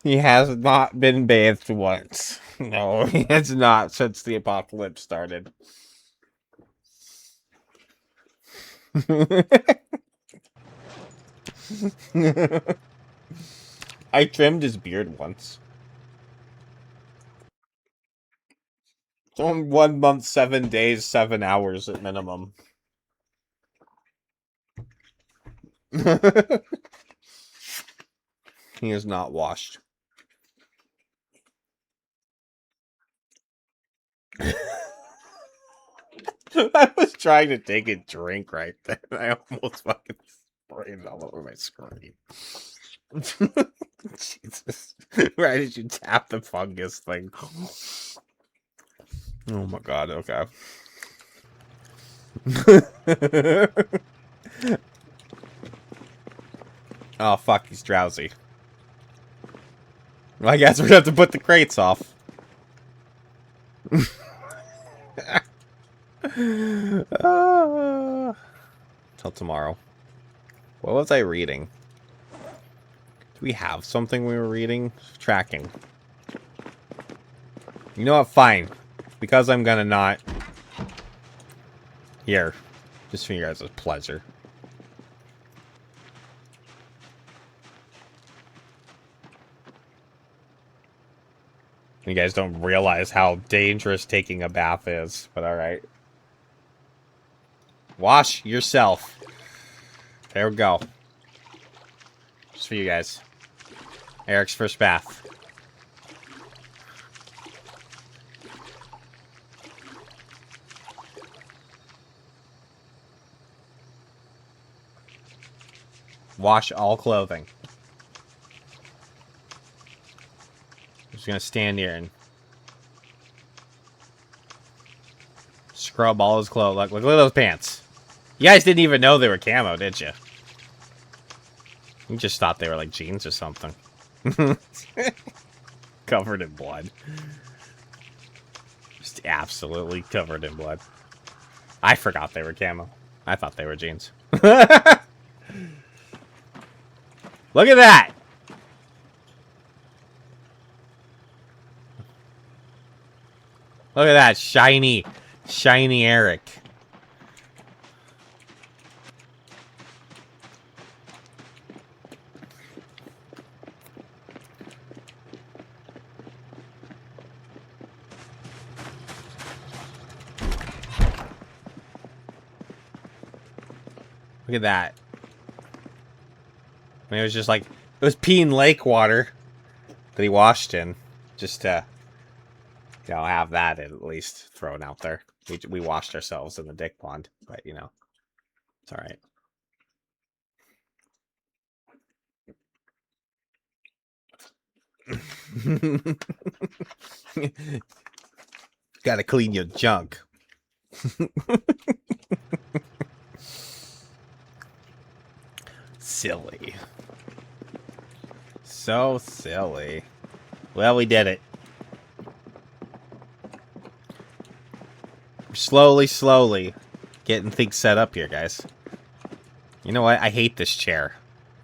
[SPEAKER 2] He has not been bathed once. No, he has not since the apocalypse started. I trimmed his beard once. On 1 month, 7 days, 7 hours at minimum. He is not washed. I was trying to take a drink right then. I almost fucking sprayed it all over my screen. Jesus. Why did you tap the fungus thing? Oh my God, okay. Oh fuck, he's drowsy. Well, I guess we're gonna have to put the crates off. Till tomorrow. What was I reading? Do we have something we were reading? Tracking. You know what? Fine. Because I'm gonna not. Here. Just for you guys' pleasure. You guys don't realize how dangerous taking a bath is, but alright. Wash yourself. There we go. Just for you guys. Eric's first bath. Wash all clothing. Just gonna stand here and scrub all his clothes. Look at those pants. You guys didn't even know they were camo, did you? You just thought they were like jeans or something. Covered in blood. Just absolutely covered in blood. I forgot they were camo. I thought they were jeans. Look at that! Look at that shiny, shiny Eric. Look at that. I mean, it was just like, it was peeing lake water that he washed in. Just to, you know, have that at least thrown out there. We washed ourselves in the dick pond, but you know, it's all right. Gotta clean your junk. Silly. So silly. Well, we did it. We're slowly getting things set up here, guys. You know what? I hate this chair.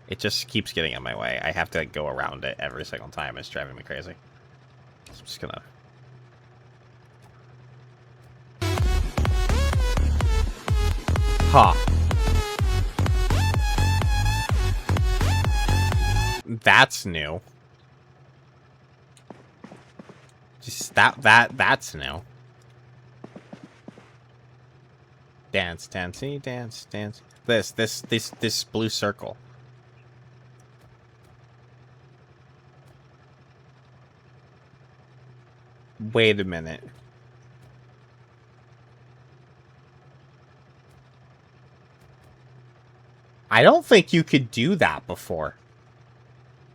[SPEAKER 2] It just keeps getting in my way. I have to go around it every single time. It's driving me crazy. So I'm just gonna... Huh. That's new. Just that's new. Dance, dancey, dance, dance. This blue circle. Wait a minute. I don't think you could do that before.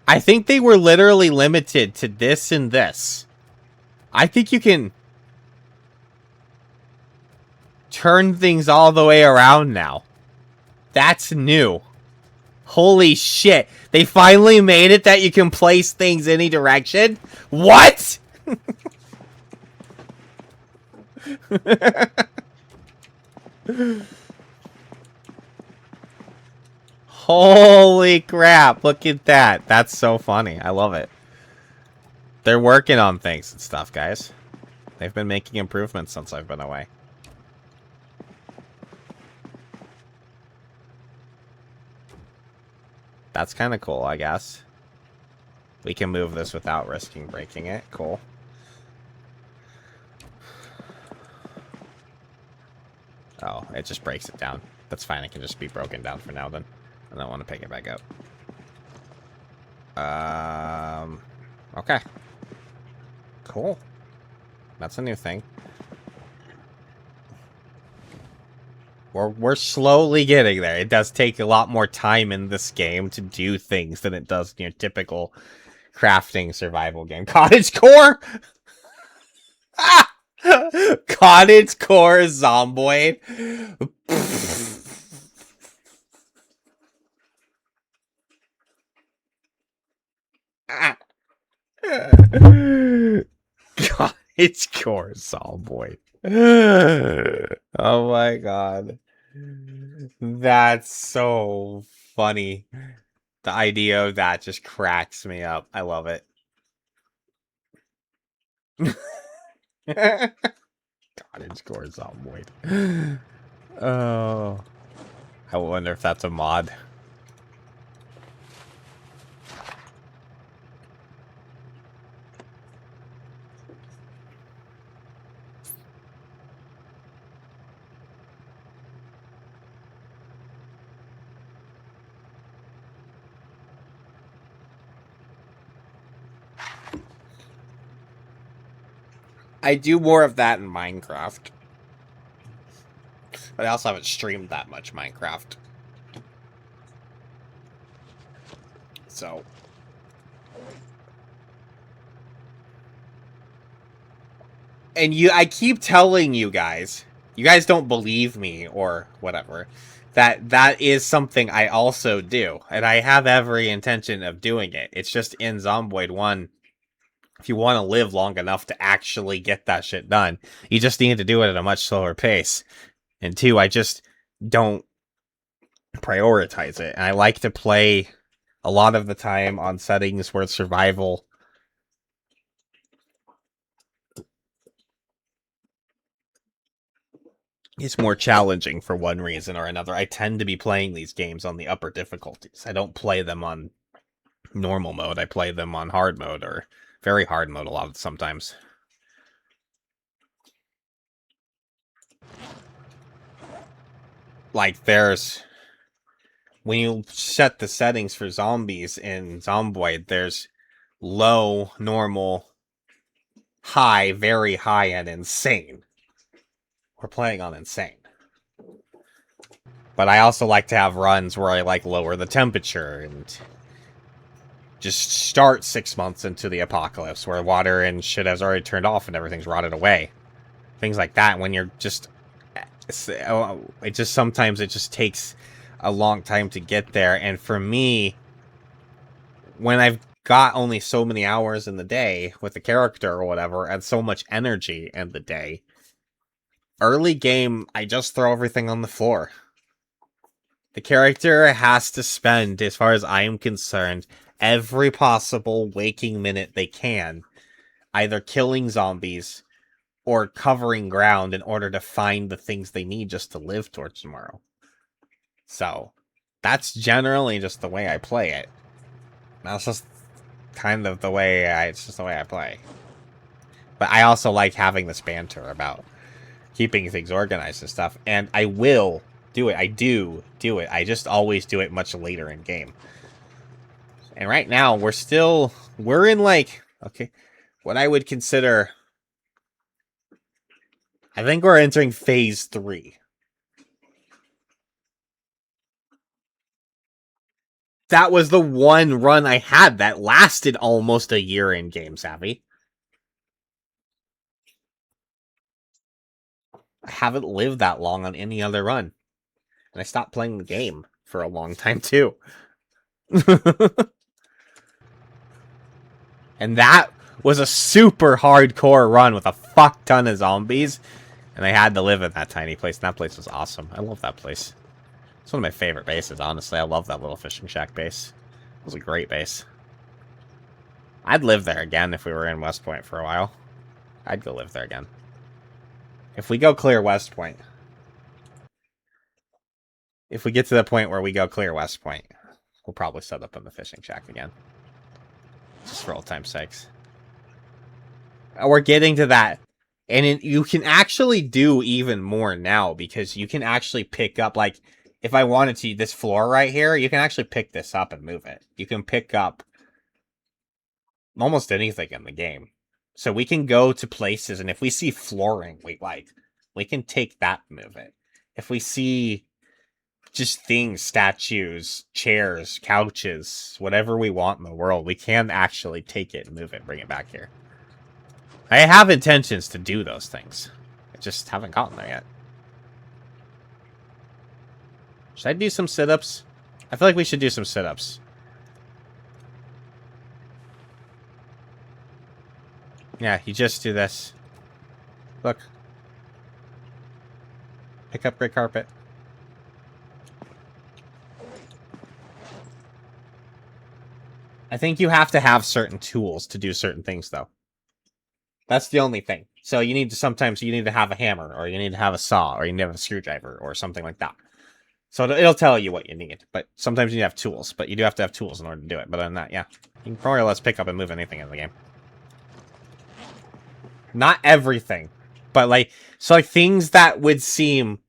[SPEAKER 2] I think they were literally limited to this and this. I think you can turn things all the way around now. That's new. Holy shit. They finally made it that you can place things any direction? What? Holy crap, look at that. That's so funny. I love it. They're working on things and stuff, guys. They've been making improvements since I've been away. That's kind of cool, I guess. We can move this without risking breaking it. Cool. Oh, it just breaks it down. That's fine. It can just be broken down for now then. I don't want to pick it back up. Okay. Cool. That's a new thing. We're slowly getting there. It does take a lot more time in this game to do things than it does in your typical crafting survival game. Cottage core? Ah! Cottage core Zomboid. Ah. Cottage core Zomboid. Oh my god. That's so funny. The idea of that just cracks me up. I love it. Cottage core Zomboid. Oh. I wonder if that's a mod. I do more of that in Minecraft. But I also haven't streamed that much Minecraft. So. And I keep telling you guys don't believe me or whatever, that is something I also do. And I have every intention of doing it. It's just in Zomboid 1. If you want to live long enough to actually get that shit done, you just need to do it at a much slower pace. And 2, I just don't prioritize it. And I like to play a lot of the time on settings where survival is more challenging for one reason or another. I tend to be playing these games on the upper difficulties. I don't play them on normal mode. I play them on hard mode or very hard mode a lot of sometimes. Like there's, when you set the settings for zombies in Zomboid, there's low, normal, high, very high, and insane. we're playing on Insane. But I also like to have runs where I like lower the temperature and just start 6 months into the apocalypse where water and shit has already turned off and everything's rotted away. Things like that when you're just... it just sometimes it just takes a long time to get there. And for me, when I've got only so many hours in the day with the character or whatever and so much energy in the day, early game, I just throw everything on the floor. The character has to spend, as far as I am concerned, every possible waking minute they can either killing zombies or covering ground in order to find the things they need just to live towards tomorrow. So, that's generally just the way I play it. That's just kind of the way it's just the way I play. But I also like having this banter about keeping things organized and stuff, and I will do it. I do it. I just always do it much later in game. And right now, we're in like, okay, what I would consider, I think we're entering phase 3. That was the one run I had that lasted almost a year in game, Savvy. I haven't lived that long on any other run. And I stopped playing the game for a long time, too. And that was a super hardcore run with a fuck ton of zombies. And I had to live in that tiny place. And that place was awesome. I love that place. It's one of my favorite bases, honestly. I love that little fishing shack base. It was a great base. I'd live there again if we were in West Point for a while. I'd go live there again. If we go clear West Point. If we get to the point where we go clear West Point, we'll probably set up in the fishing shack again. Just for old time's sakes. We're getting to that. And you can actually do even more now because you can actually pick up, like, if I wanted to, this floor right here, you can actually pick this up and move it. You can pick up almost anything in the game. So we can go to places, and if we see flooring we like, we can take that and move it. If we see just things, statues, chairs, couches, whatever we want in the world, we can actually take it and move it and bring it back here. I have intentions to do those things. I just haven't gotten there yet. Should I do some sit-ups? I feel like we should do some sit-ups. Yeah, you just do this. Look. Pick up gray carpet. I think you have to have certain tools to do certain things, though. That's the only thing. So you need to, sometimes you need to have a hammer, or you need to have a saw, or you need to have a screwdriver, or something like that. So it'll tell you what you need, but sometimes you have tools, but you do have to have tools in order to do it. But other than that, yeah. You can more or less pick up and move anything in the game. Not everything, but like, so like things that would seem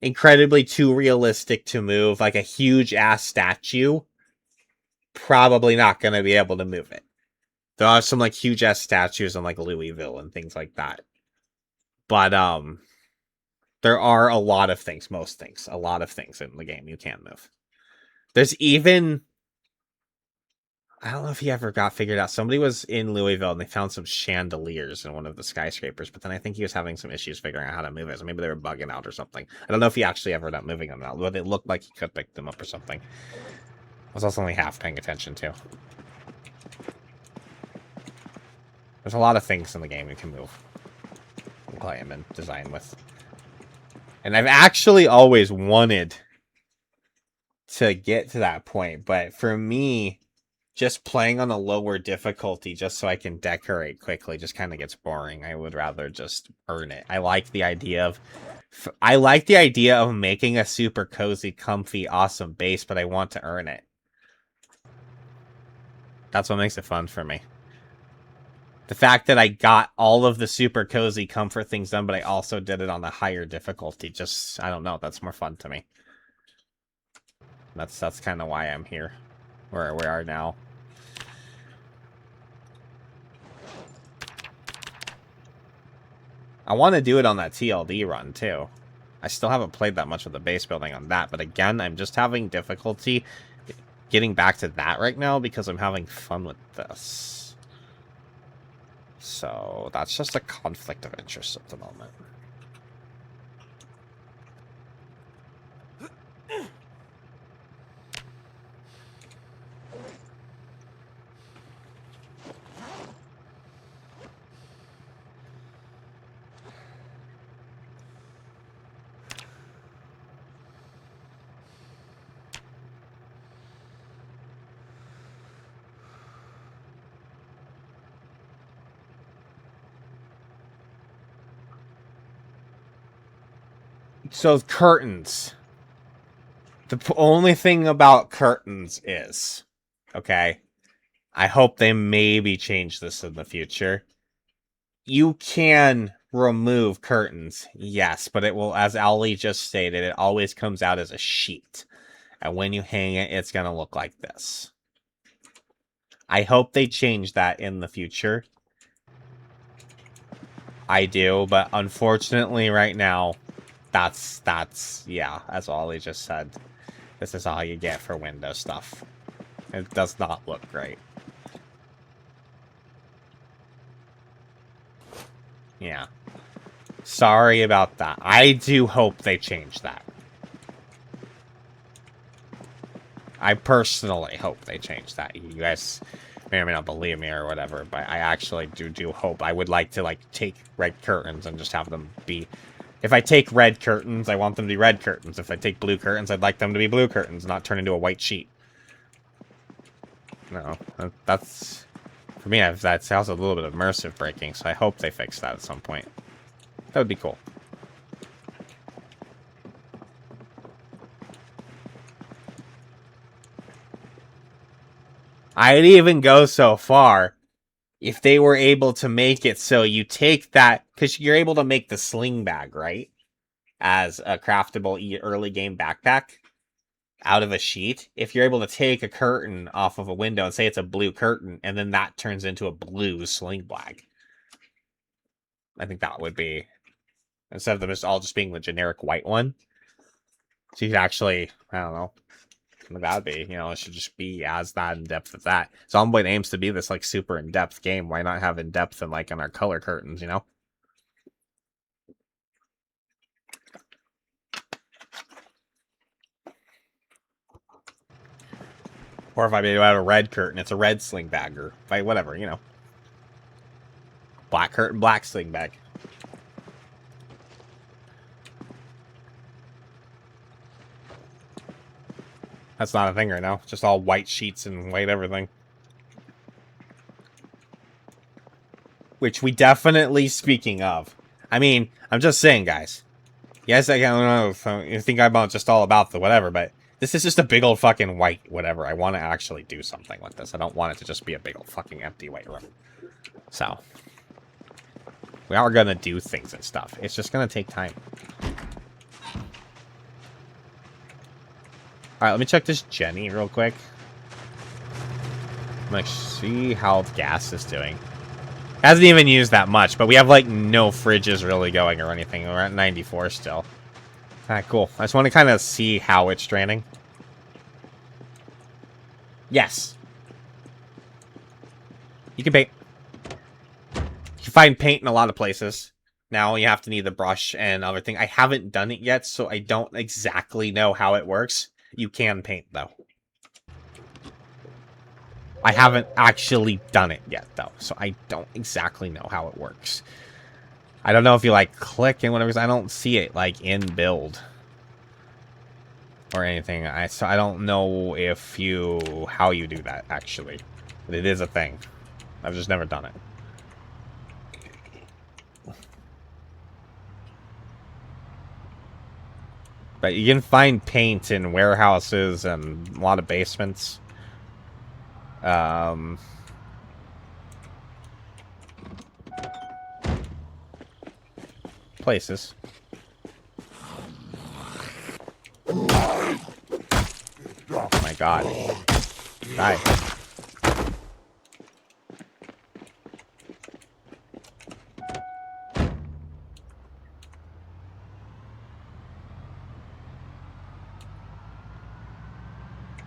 [SPEAKER 2] incredibly too realistic to move, like a huge ass statue, probably not going to be able to move it. There are some like huge ass statues in like Louisville and things like that. But there are a lot of things, a lot of things in the game you can move. There's even, I don't know if he ever got figured out. Somebody was in Louisville and they found some chandeliers in one of the skyscrapers, but then I think he was having some issues figuring out how to move it. So maybe they were bugging out or something. I don't know if he actually ever ended up moving them out, but it looked like he could pick them up or something. I was also only half paying attention to. There's a lot of things in the game you can move. And play them and design with. And I've actually always wanted to get to that point, but for me, just playing on a lower difficulty just so I can decorate quickly just kind of gets boring. I would rather just earn it. I like the idea of making a super cozy, comfy, awesome base, but I want to earn it. That's what makes it fun for me. The fact that I got all of the super cozy comfort things done, but I also did it on the higher difficulty, just, I don't know, that's more fun to me. That's kind of why I'm here, where we are now. I want to do it on that TLD run, too. I still haven't played that much of the base building on that, but again, I'm just having difficulty getting back to that right now because I'm having fun with this. So, that's just a conflict of interest at the moment. So, curtains. The only thing about curtains is, okay, I hope they maybe change this in the future. You can remove curtains, yes, but it will, as Ali just stated, it always comes out as a sheet. And when you hang it, it's going to look like this. I hope they change that in the future. I do, but unfortunately right now, yeah, as Ollie just said. This is all you get for Windows stuff. It does not look great. Yeah. Sorry about that. I do hope they change that. I personally hope they change that. You guys may or may not believe me or whatever, but I actually do hope. I would like to, like, take red curtains and just have them be... If I take red curtains, I want them to be red curtains. If I take blue curtains, I'd like them to be blue curtains, not turn into a white sheet. No, that's... For me, that sounds a little bit of immersive breaking, so I hope they fix that at some point. That would be cool. I'd even go so far if they were able to make it so you take that, because you're able to make the sling bag, right? As a craftable early game backpack out of a sheet. If you're able to take a curtain off of a window and say it's a blue curtain, and then that turns into a blue sling bag. I think that would be, instead of them just all just being the generic white one. So you could actually, I don't know. That would be, you know, it should just be as that in depth as that. Zomboid aims to be this like super in depth game. Why not have in depth and like on our color curtains, you know? Or if I maybe have a red curtain, it's a red sling bag, or if I, whatever, you know. Black curtain, black sling bag. That's not a thing right now. Just all white sheets and white everything. Which we definitely, speaking of. I mean, I'm just saying, guys. Yes, I don't know if you think I'm just all about the whatever, but this is just a big old fucking white whatever. I want to actually do something with this. I don't want it to just be a big old fucking empty white room. So. We are going to do things and stuff. It's just going to take time. Alright, let me check this Jenny real quick. I'm going to see how gas is doing. Hasn't even used that much, but we have, like, no fridges really going or anything. We're at 94 still. Alright, cool. I just want to kind of see how it's draining. Yes. You can paint. You can find paint in a lot of places. Now you have to need the brush and other thing. I haven't done it yet, so I don't exactly know how it works. You can paint, though. I haven't actually done it yet, though, so I don't exactly know how it works. I don't know if you, like, click and whatever. I don't see it, like, in build. Or anything. So I don't know if you... how you do that, actually. But it is a thing. I've just never done it. But you can find paint in warehouses and a lot of basements. Places. Oh my god. Die.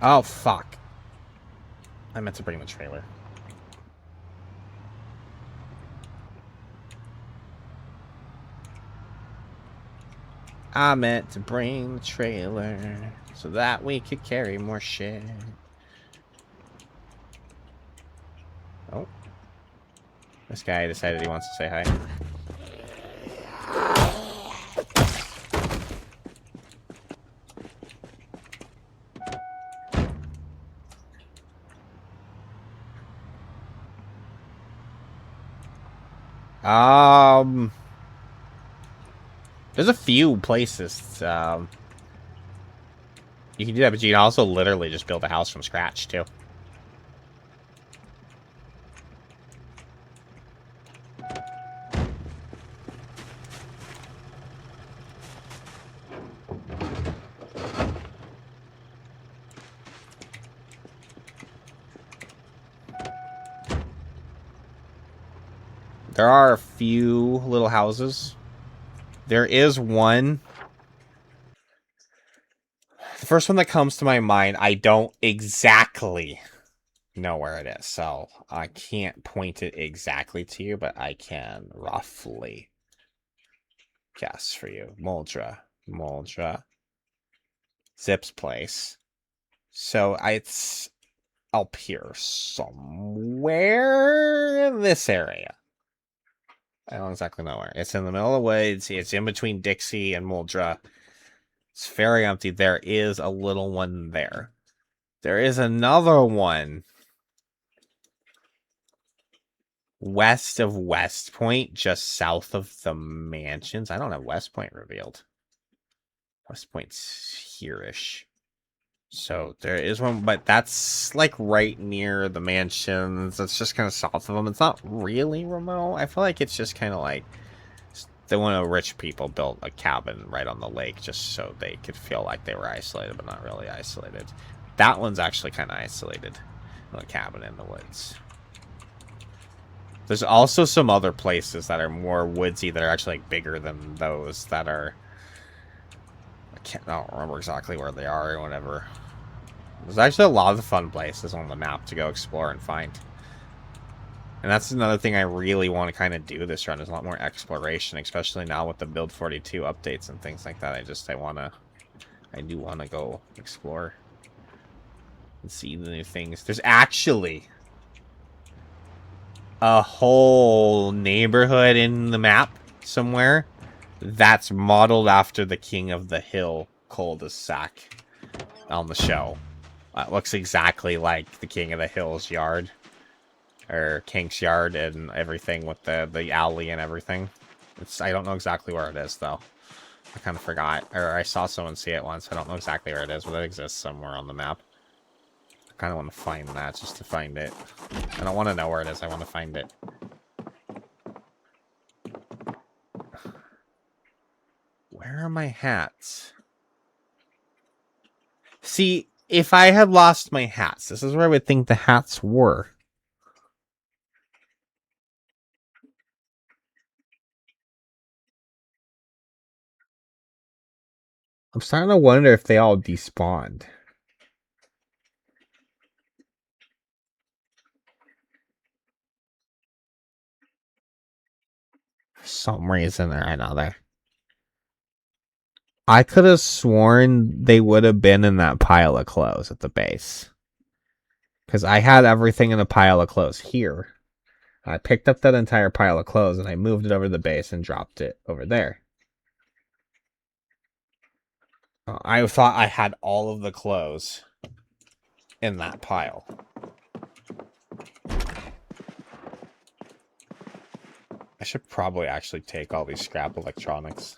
[SPEAKER 2] Oh, fuck. I meant to bring the trailer. I meant to bring the trailer so that we could carry more shit. Oh. This guy decided he wants to say hi. There's a few places you can do that, but you can also literally just build a house from scratch too. There are a few little houses. There is one. The first one that comes to my mind, I don't exactly know where it is, so I can't point it exactly to you, but I can roughly guess for you. Moldra. Zip's place. So it's up here somewhere in this area. I don't exactly know where. It's in the middle of the woods. It's in between Dixie and Moldra. It's very empty. There is a little one there. There is another one west of West Point, just south of the mansions. I don't have West Point revealed. West Point's here-ish. So there is one, but that's like right near the mansions. It's just kind of south of them. It's not really remote. I feel like it's just kind of like one of the rich people built a cabin right on the lake just so they could feel like they were isolated, but not really isolated. That one's actually kind of isolated. A cabin in the woods. There's also some other places that are more woodsy that are actually like bigger than those that are. I don't remember exactly where they are or whatever. There's actually a lot of fun places on the map to go explore and find. And that's another thing I really want to kind of do this run. There's a lot more exploration, especially now with the Build 42 updates and things like that. I do want to go explore and see the new things. There's actually a whole neighborhood in the map somewhere that's modeled after the King of the Hill cul-de-sac on the show. It looks exactly like the King of the Hill's yard. Or Kink's yard and everything with the alley and everything. I don't know exactly where it is, though. I kind of forgot. Or I saw someone see it once. I don't know exactly where it is, but it exists somewhere on the map. I kind of want to find that, just to find it. I don't want to know where it is. I want to find it. Where are my hats? See, if I had lost my hats, this is where I would think the hats were. I'm starting to wonder if they all despawned. For some reason, they're right now there. I could have sworn they would have been in that pile of clothes at the base. Because I had everything in a pile of clothes here. I picked up that entire pile of clothes and I moved it over to the base and dropped it over there. I thought I had all of the clothes in that pile. I should probably actually take all these scrap electronics.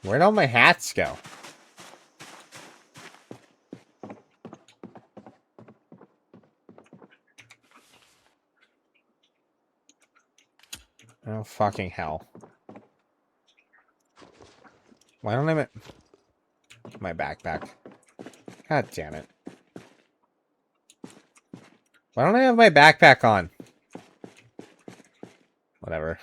[SPEAKER 2] Where'd all my hats go? Oh, fucking hell. Why don't I have my backpack? God damn it. Why don't I have my backpack on? Whatever.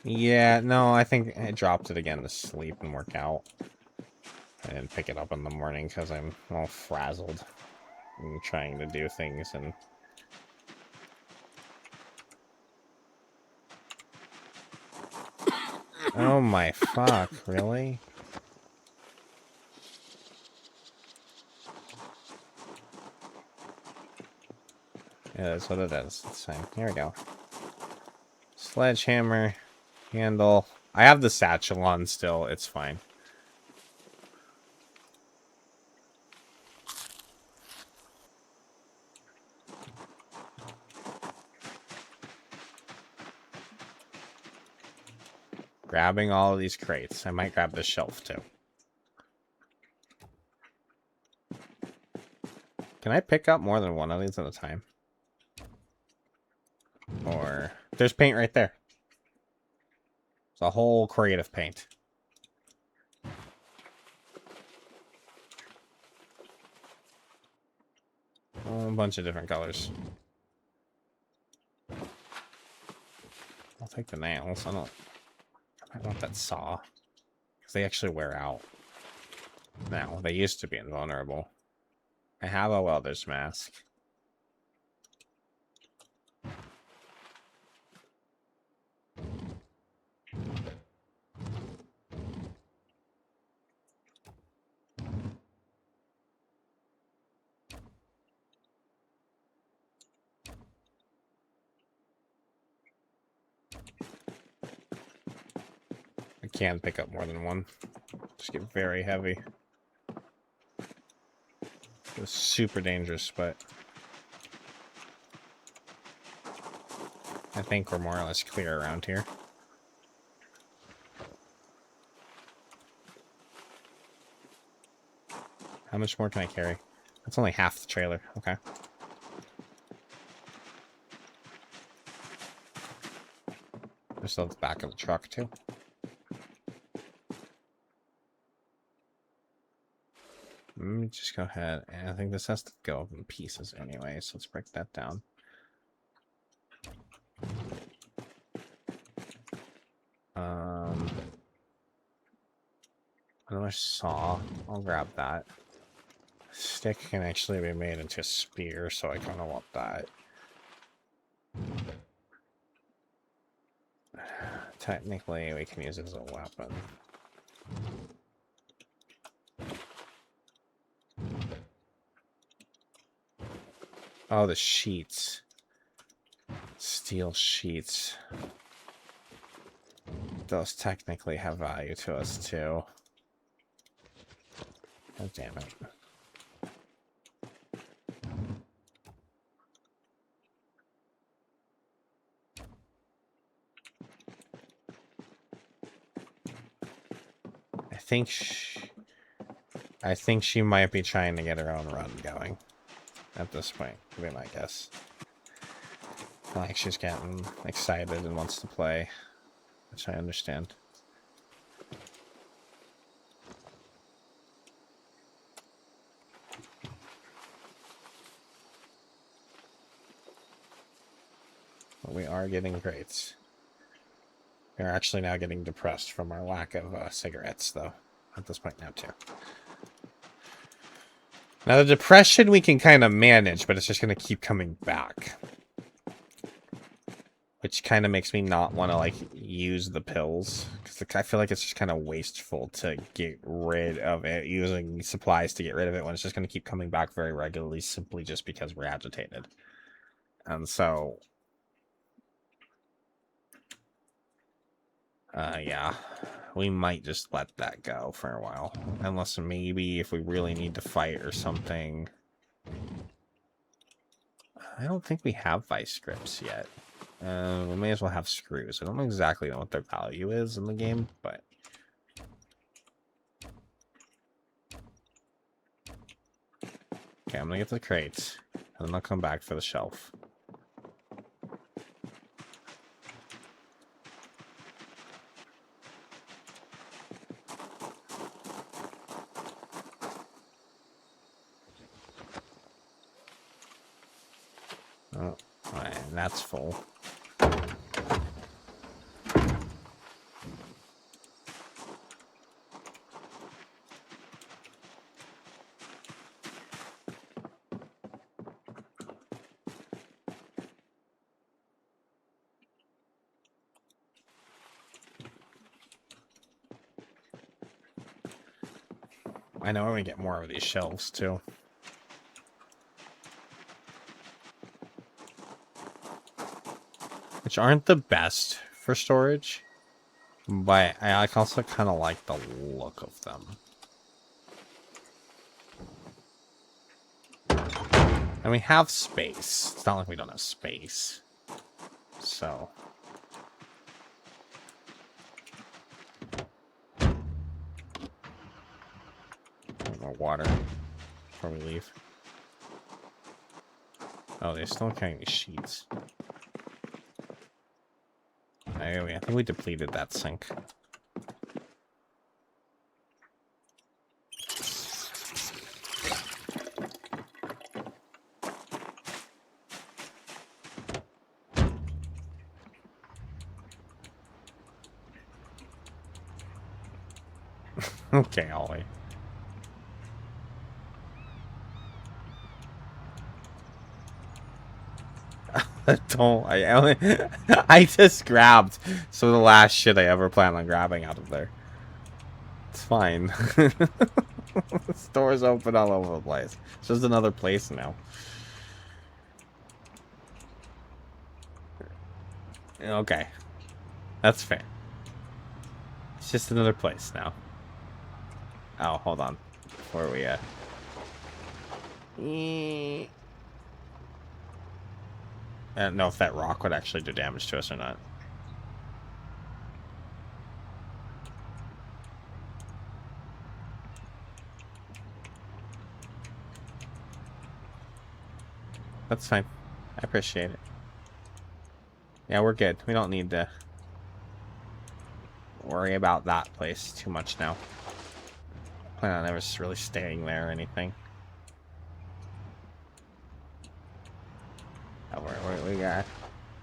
[SPEAKER 2] Yeah, no, I think I dropped it again to sleep and work out. I didn't pick it up in the morning because I'm all frazzled and trying to do things and... Oh my fuck, really? Yeah, that's what it is. It's fine. Here we go. Sledgehammer, handle. I have the satchel on still. It's fine. Grabbing all of these crates. I might grab the shelf too. Can I pick up more than one of these at a time? Or... There's paint right there. It's a whole crate of paint. A bunch of different colors. I'll take the nails. I want that saw. Because they actually wear out. Now, they used to be invulnerable. I have a welder's mask. I can pick up more than one. Just get very heavy. It's super dangerous, but I think we're more or less clear around here. How much more can I carry? That's only half the trailer. Okay. There's still the back of the truck, too. Let me just go ahead, and I think this has to go in pieces anyway, so let's break that down. Another saw. I'll grab that. Stick can actually be made into a spear, so I kind of want that. Technically, we can use it as a weapon. Oh, the sheets. Steel sheets. Those technically have value to us, too. Oh, damn it. I think she might be trying to get her own run going at this point, would be my guess. Like she's getting excited and wants to play, which I understand. But we are getting crates. We're actually now getting depressed from our lack of cigarettes, though, at this point now, too. Now, the depression we can kind of manage, but it's just going to keep coming back. Which kind of makes me not want to, like, use the pills. Because I feel like it's just kind of wasteful to get rid of it, using supplies to get rid of it, when it's just going to keep coming back very regularly, simply just because we're agitated. And so... yeah, we might just let that go for a while. Unless maybe if we really need to fight or something. I don't think we have vice grips yet. We may as well have screws. I don't exactly know what their value is in the game, but... Okay, I'm gonna get the crates, and then I'll come back for the shelf. Oh, alright, and that's full. I know we're gonna get more of these shelves too. Which aren't the best for storage, but I also kind of like the look of them. And we have space. It's not like we don't have space. So. More water before we leave. Oh, they're still carrying these sheets. Anyway, I think we depleted that sink. Okay, Ollie. Don't I just grabbed some of the last shit I ever planned on grabbing out of there. It's fine. Stores open all over the place. It's just another place now. Okay. That's fair. It's just another place now. Oh, hold on. Where are we at? I don't know if that rock would actually do damage to us or not. That's fine. I appreciate it. Yeah, we're good. We don't need to worry about that place too much now. Plan on never really staying there or anything. Oh,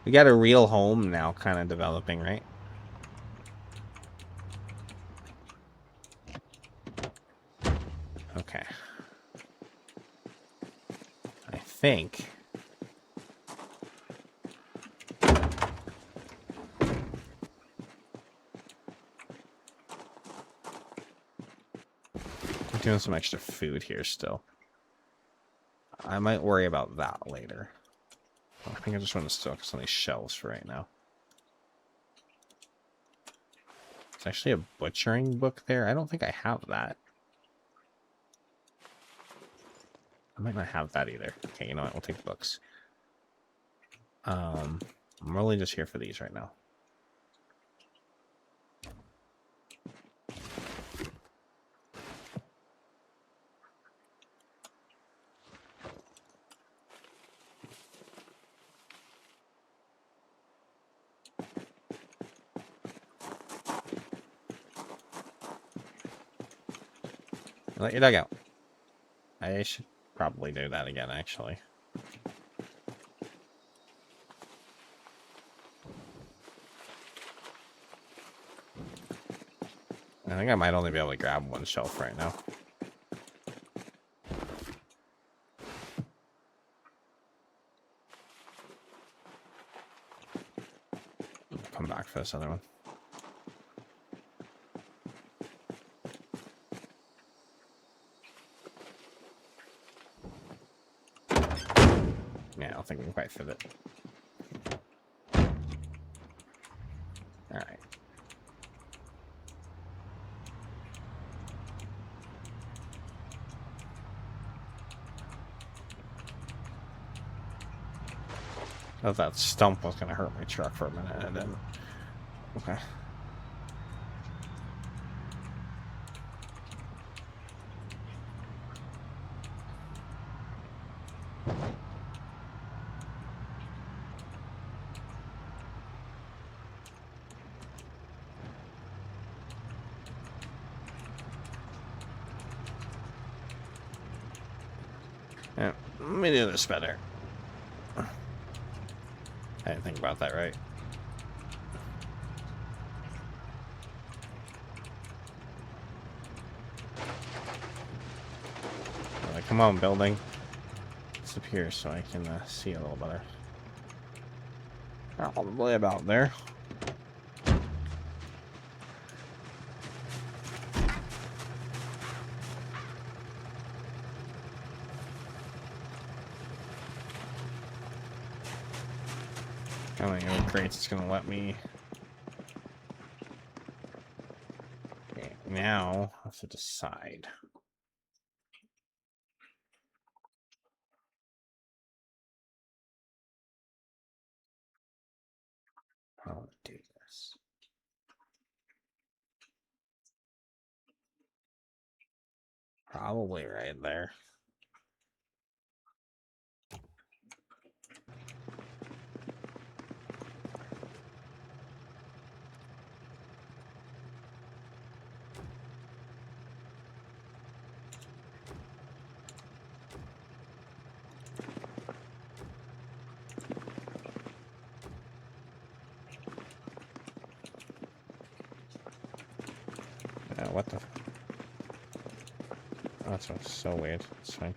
[SPEAKER 2] we got a real home now, kind of developing, right? Okay. I think. I'm doing some extra food here still. I might worry about that later. I think I just want to focus on these shelves for right now. There's actually a butchering book there. I don't think I have that. I might not have that either. Okay, you know what? We'll take the books. I'm really just here for these right now. Let your dog out. I should probably do that again, actually. I think I might only be able to grab one shelf right now. Come back for this other one. Yeah, I don't think we can quite fit it. Alright. I thought that stump was going to hurt my truck for a minute, and it didn't. Okay. Let me do this better. I didn't think about that, right? Like, come on, building. Disappear so I can see a little better. Probably about there. I don't think any crates it's gonna let me. Okay, now I have to decide. How to do this. Probably right there. What the? Oh, that's so weird. It's fine.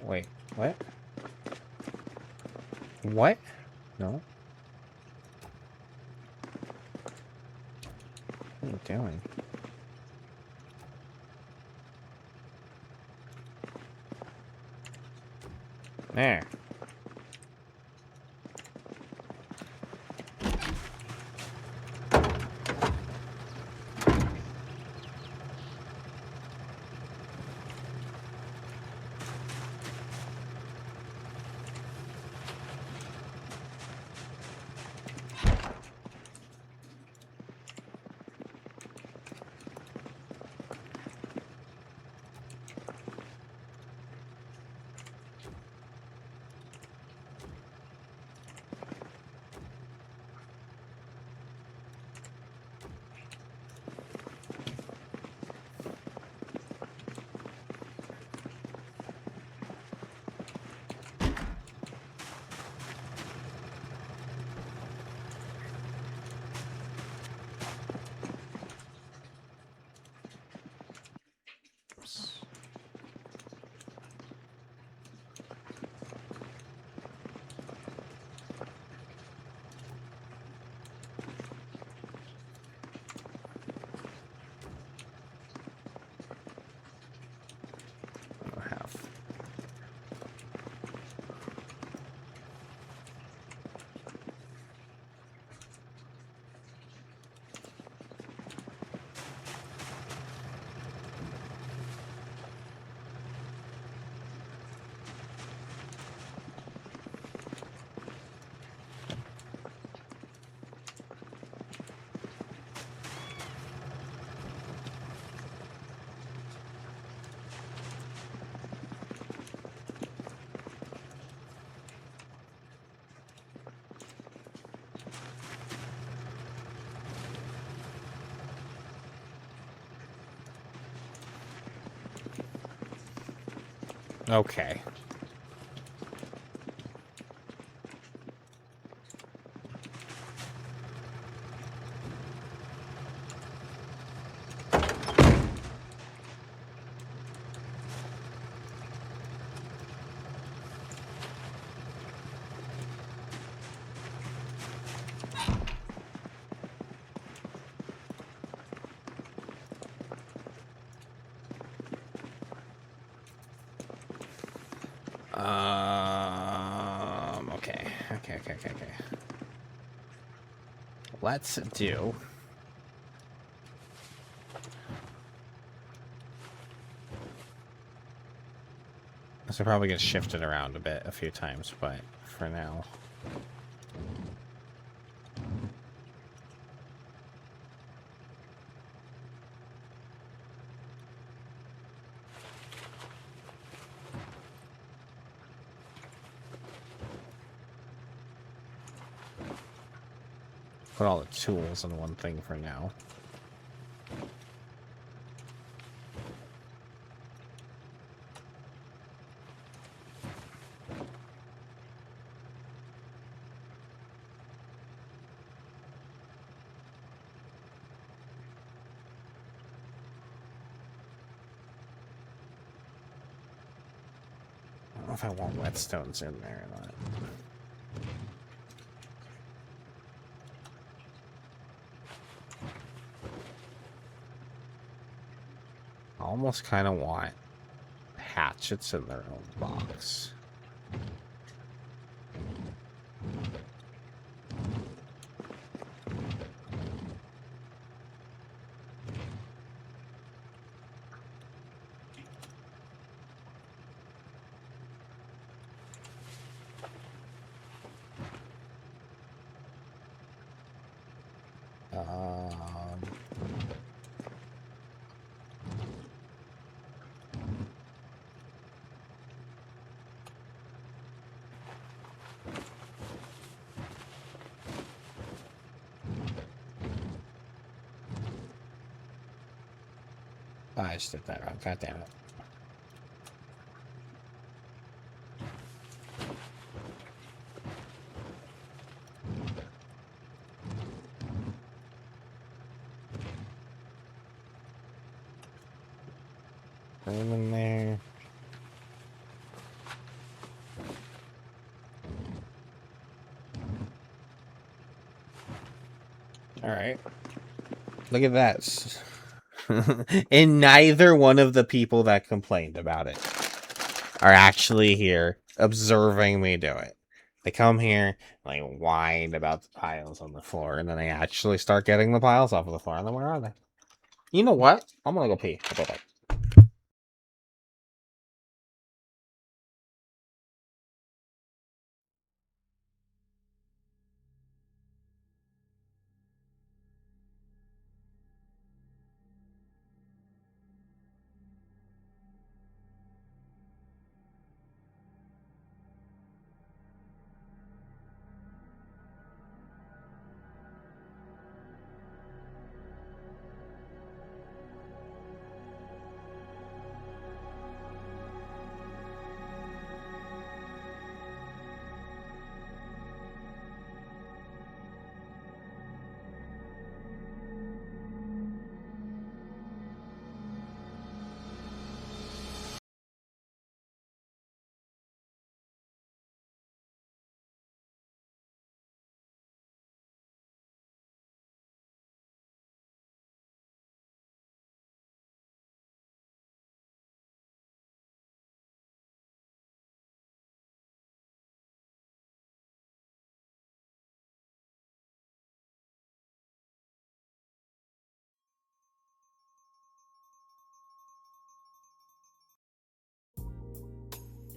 [SPEAKER 2] Wait, what? What? No. What are you doing? There. Okay. Okay. Let's do. This will probably get shifted around a bit a few times, but for now. Put all the tools in one thing for now. if I want whetstones in there or not. I almost kind of want hatchets in their own box. I just did that wrong. God damn it. Put them in there. All right. Look at that. And neither one of the people that complained about it are actually here observing me do it. They come here, like, whine about the piles on the floor, and then they actually start getting the piles off of the floor. And then where are they? You know what? I'm gonna go pee. I'll be back.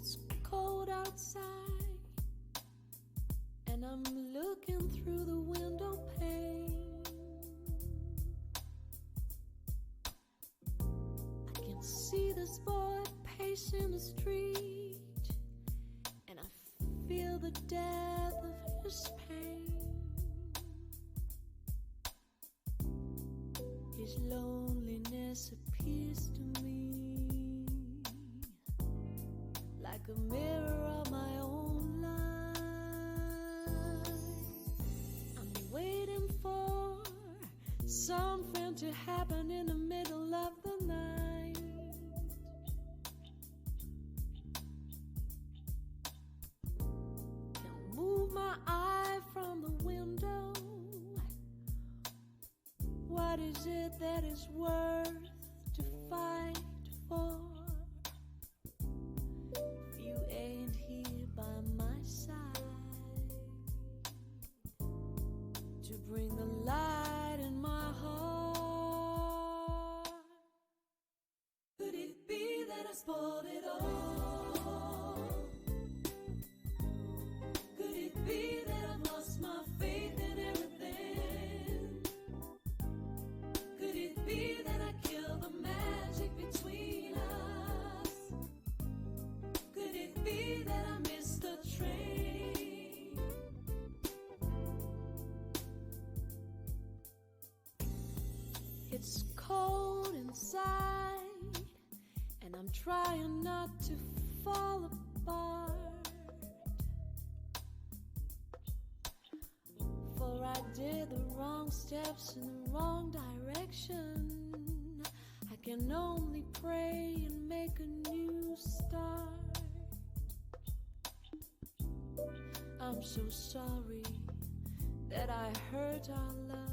[SPEAKER 6] It's cold outside, and I'm looking through the window pane. I can see this boy pacing the street, and I feel the depth of his pain. His loneliness appears to me like a mirror of my own life. I'm waiting for something to happen in the middle of the night. Can't move my eye from the window. What is it that is worth to fight for? You ain't here by my side to bring the light in my heart. Could it be that I spoiled it all? Could it be that I've lost my faith in everything? Could it be that I killed the magic between us? Could it be that I missed the train? It's cold inside, and I'm trying not to fall apart. For I did the wrong steps in the wrong direction. I can only pray and make a new start. I'm so sorry that I hurt our love.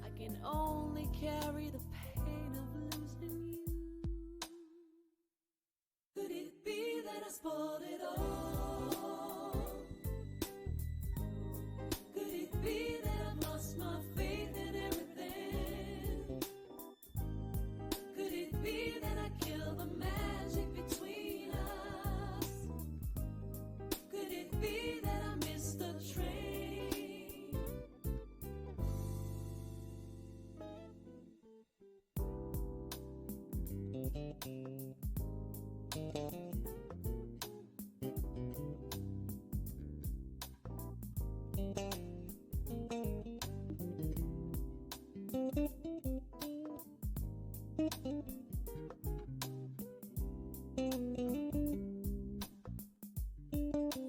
[SPEAKER 6] I can only carry the pain of losing you. Could it be that I spoiled it all? Could it be that I've lost my faith in everything? Could it be that I killed the magic between us? Could it be that I missed the train?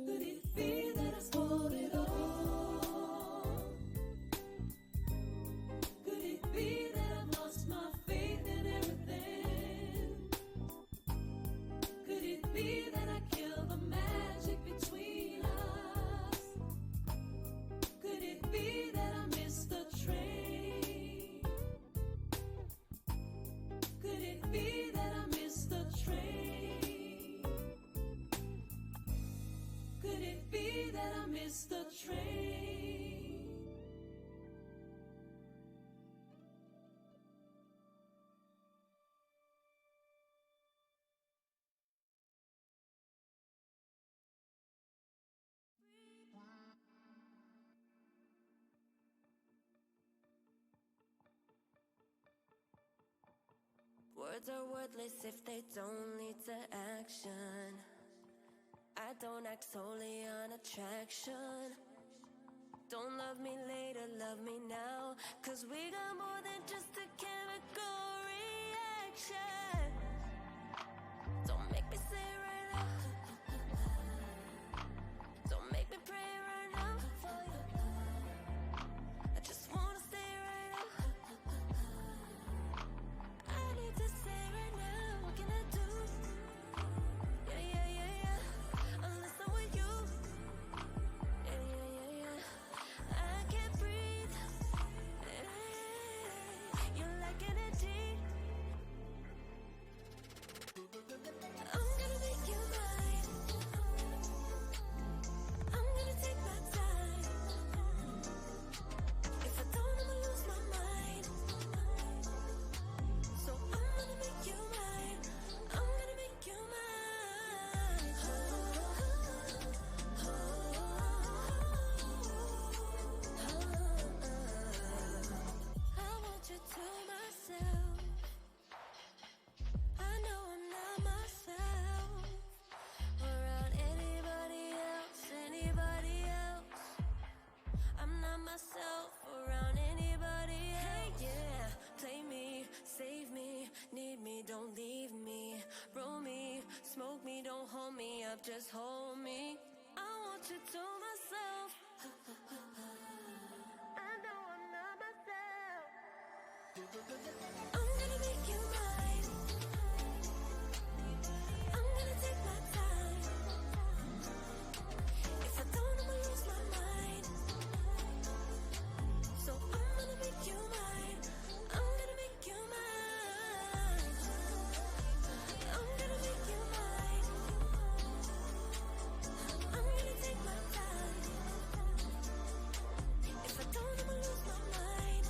[SPEAKER 6] Could it be that I spoiled it all? Could it be that I've lost my faith in everything? Could it be that I killed the magic between us? Could it be that I missed the train? Could it be that I missed the train? Could it be that I missed the train?
[SPEAKER 7] Words are worthless if they don't lead to action. I don't act solely on attraction. Don't love me later, love me now. 'Cause we got more than just a chemical reaction. Don't make me say it right now. Don't make me pray right now for you. I just wanna stay right now. I need to say right now, what can I do? Yeah, yeah, yeah, yeah. Unless I'm with you. Yeah, yeah, yeah, yeah. I can't breathe. You're like energy. I'm gonna make you mine. I'm gonna take my time. If I don't, I'ma lose my mind. So I'm gonna make you mine. I'm gonna make you mine. I want you to myself. I know I'm not myself around anybody else, anybody else. I'm not myself around anybody else. Hey, yeah, play me, save me, need me, don't leave me. Roll me, smoke me, don't hold me up, just hold me. I want you to myself. I know I'm not myself. I'm gonna make you mine. I'm gonna take my time. If I don't, I'ma lose my mind. So I'm gonna make you mine. I'm gonna make you mine. I'm gonna make you mine. I'm gonna take my time. If I don't, I'ma lose my mind.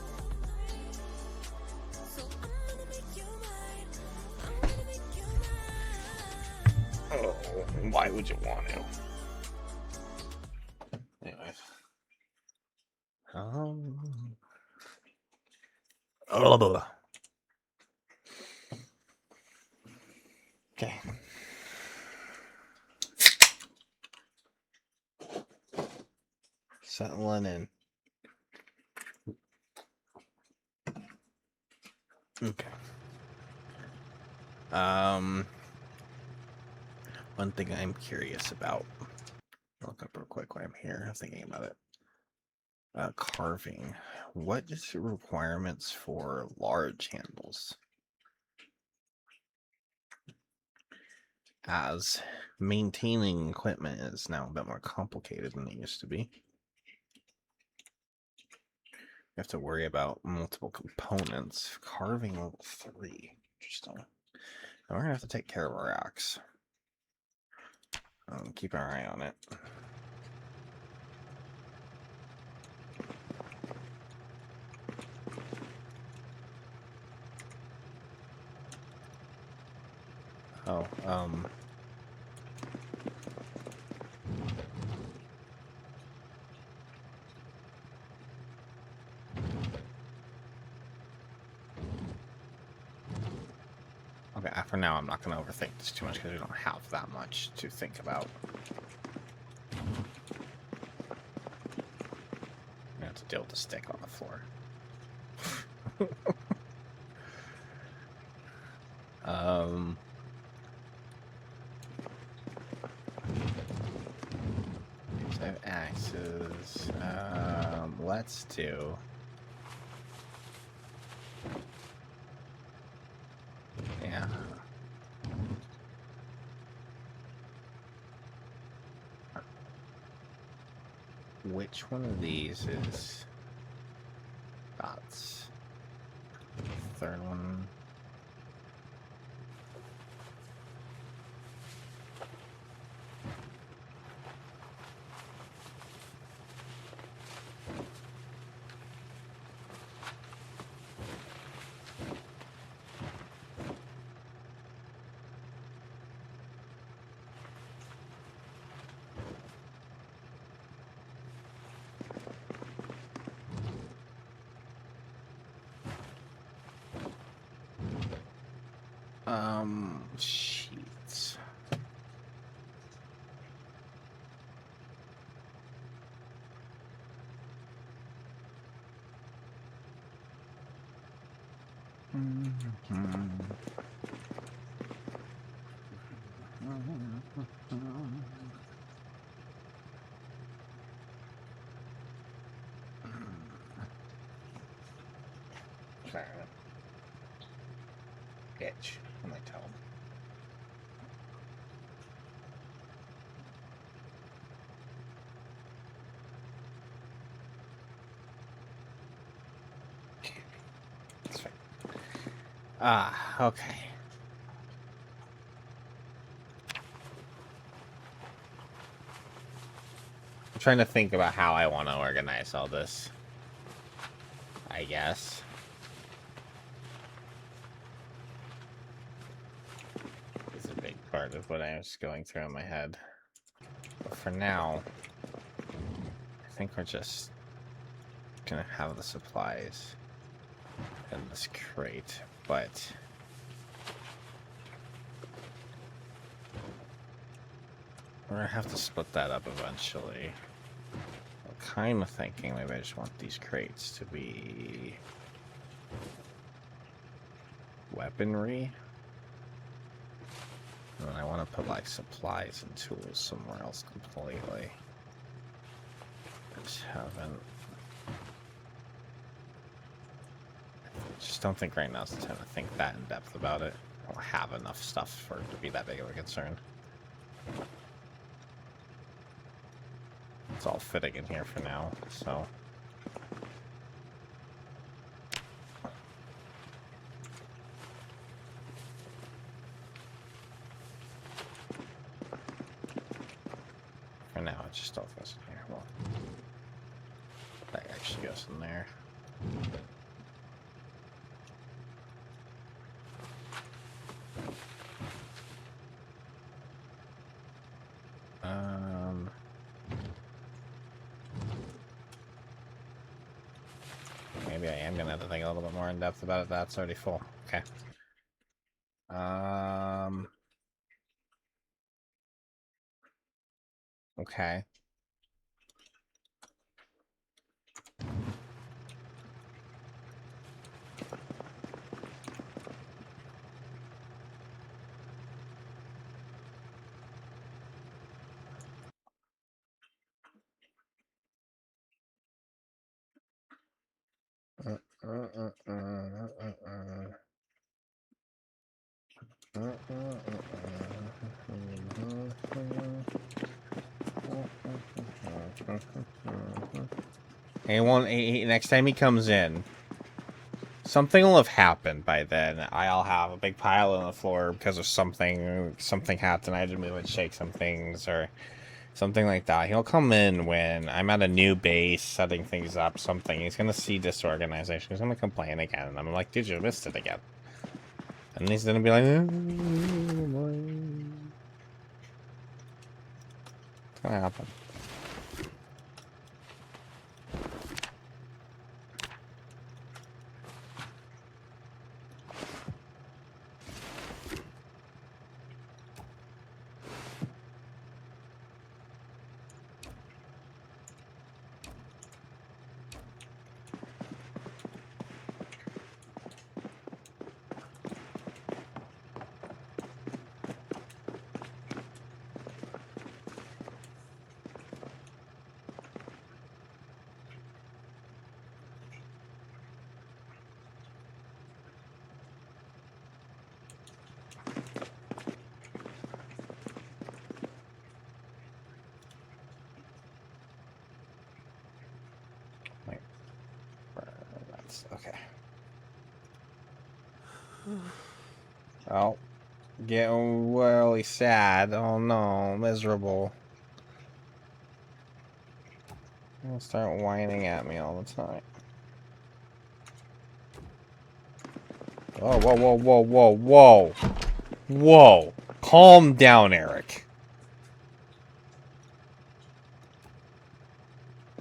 [SPEAKER 7] So I'm gonna make you mine. I'm gonna make you mine.
[SPEAKER 2] Oh, why would you want to? Anyways. Okay. Settling in. Okay. One thing I'm curious about. Look up real quick while I'm here. I'm thinking about it. Carving. What is the requirements for large handles? as maintaining equipment is now a bit more complicated than it used to be. You have to worry about multiple components. Carving level 3. Interesting. And we're gonna have to take care of our axe. Keep our eye on it. Oh, okay, for now, I'm not going to overthink this too much because we don't have that much to think about. I have to deal with the stick on the floor. So I have axes. Let's do. Yeah. Which one of these is dots? Third one. Sheets. Sorry. Itch on my toe. That's fine. Okay. I'm trying to think about how I want to organize all this. I guess. It's a big part of what I was going through in my head. But for now, I think we're just gonna have the supplies in this crate, but we're gonna have to split that up eventually. I'm kind of thinking maybe I just want these crates to be weaponry. And then I want to put like supplies and tools somewhere else completely. I just haven't. I just don't think right now is the time to think that in depth about it. I don't have enough stuff for it to be that big of a concern. It's all fitting in here for now, so. For now, it just all goes in here. Well, that actually goes in there. Maybe I am gonna have to think a little bit more in depth about it. That's already full. Okay. Okay. Next time he comes in, something will have happened by then. I'll have a big pile on the floor because of something happened. I had to move and shake some things or something like that. He'll come in when I'm at a new base, setting things up, something. He's gonna see disorganization. He's gonna complain again. And I'm like, dude, you missed it again. And he's gonna be like, it's gonna happen. Wait. That's okay. Oh. Getting really sad. Oh no, miserable. He'll start whining at me all the time. Oh, whoa, whoa, whoa, whoa, whoa. Whoa. Calm down, Eric.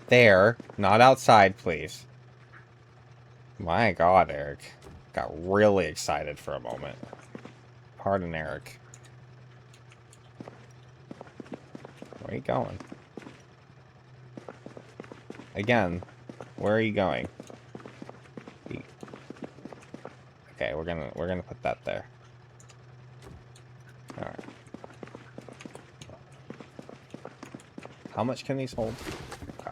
[SPEAKER 2] There. Not outside, please. My God, Eric. Got really excited for a moment. Pardon, Eric. Where are you going? Again, where are you going? Okay, we're gonna put that there. All right. How much can these hold? Okay.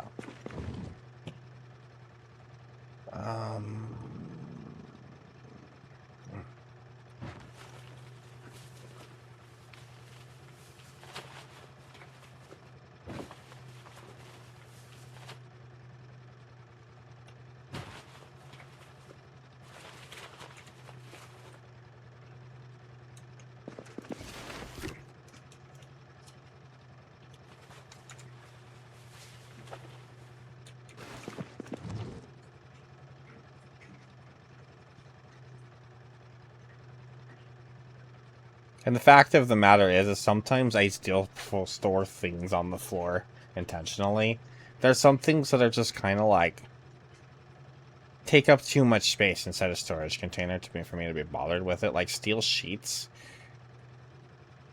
[SPEAKER 2] And the fact of the matter is sometimes I still store things on the floor intentionally. There's some things that are just kind of like take up too much space inside a storage container for me to be bothered with it. Like steel sheets,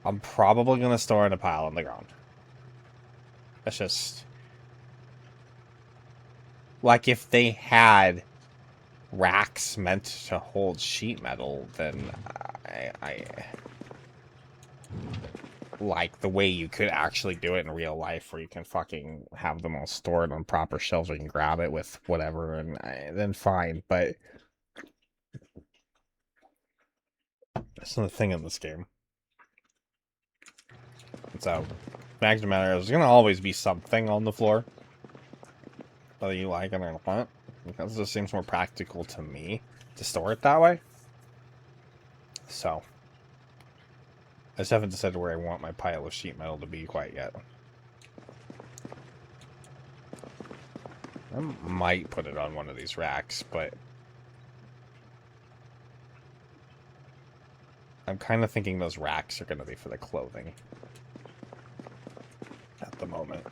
[SPEAKER 2] I'm probably gonna store in a pile on the ground. That's just like if they had racks meant to hold sheet metal, then I like the way you could actually do it in real life, where you can fucking have them all stored on proper shelves, where you can grab it with whatever, and then fine. But that's not a thing in this game. So, fact of the matter is, there's gonna always be something on the floor, whether you like it or not, because it just seems more practical to me to store it that way. So, I just haven't decided where I want my pile of sheet metal to be quite yet. I might put it on one of these racks, but I'm kind of thinking those racks are going to be for the clothing at the moment.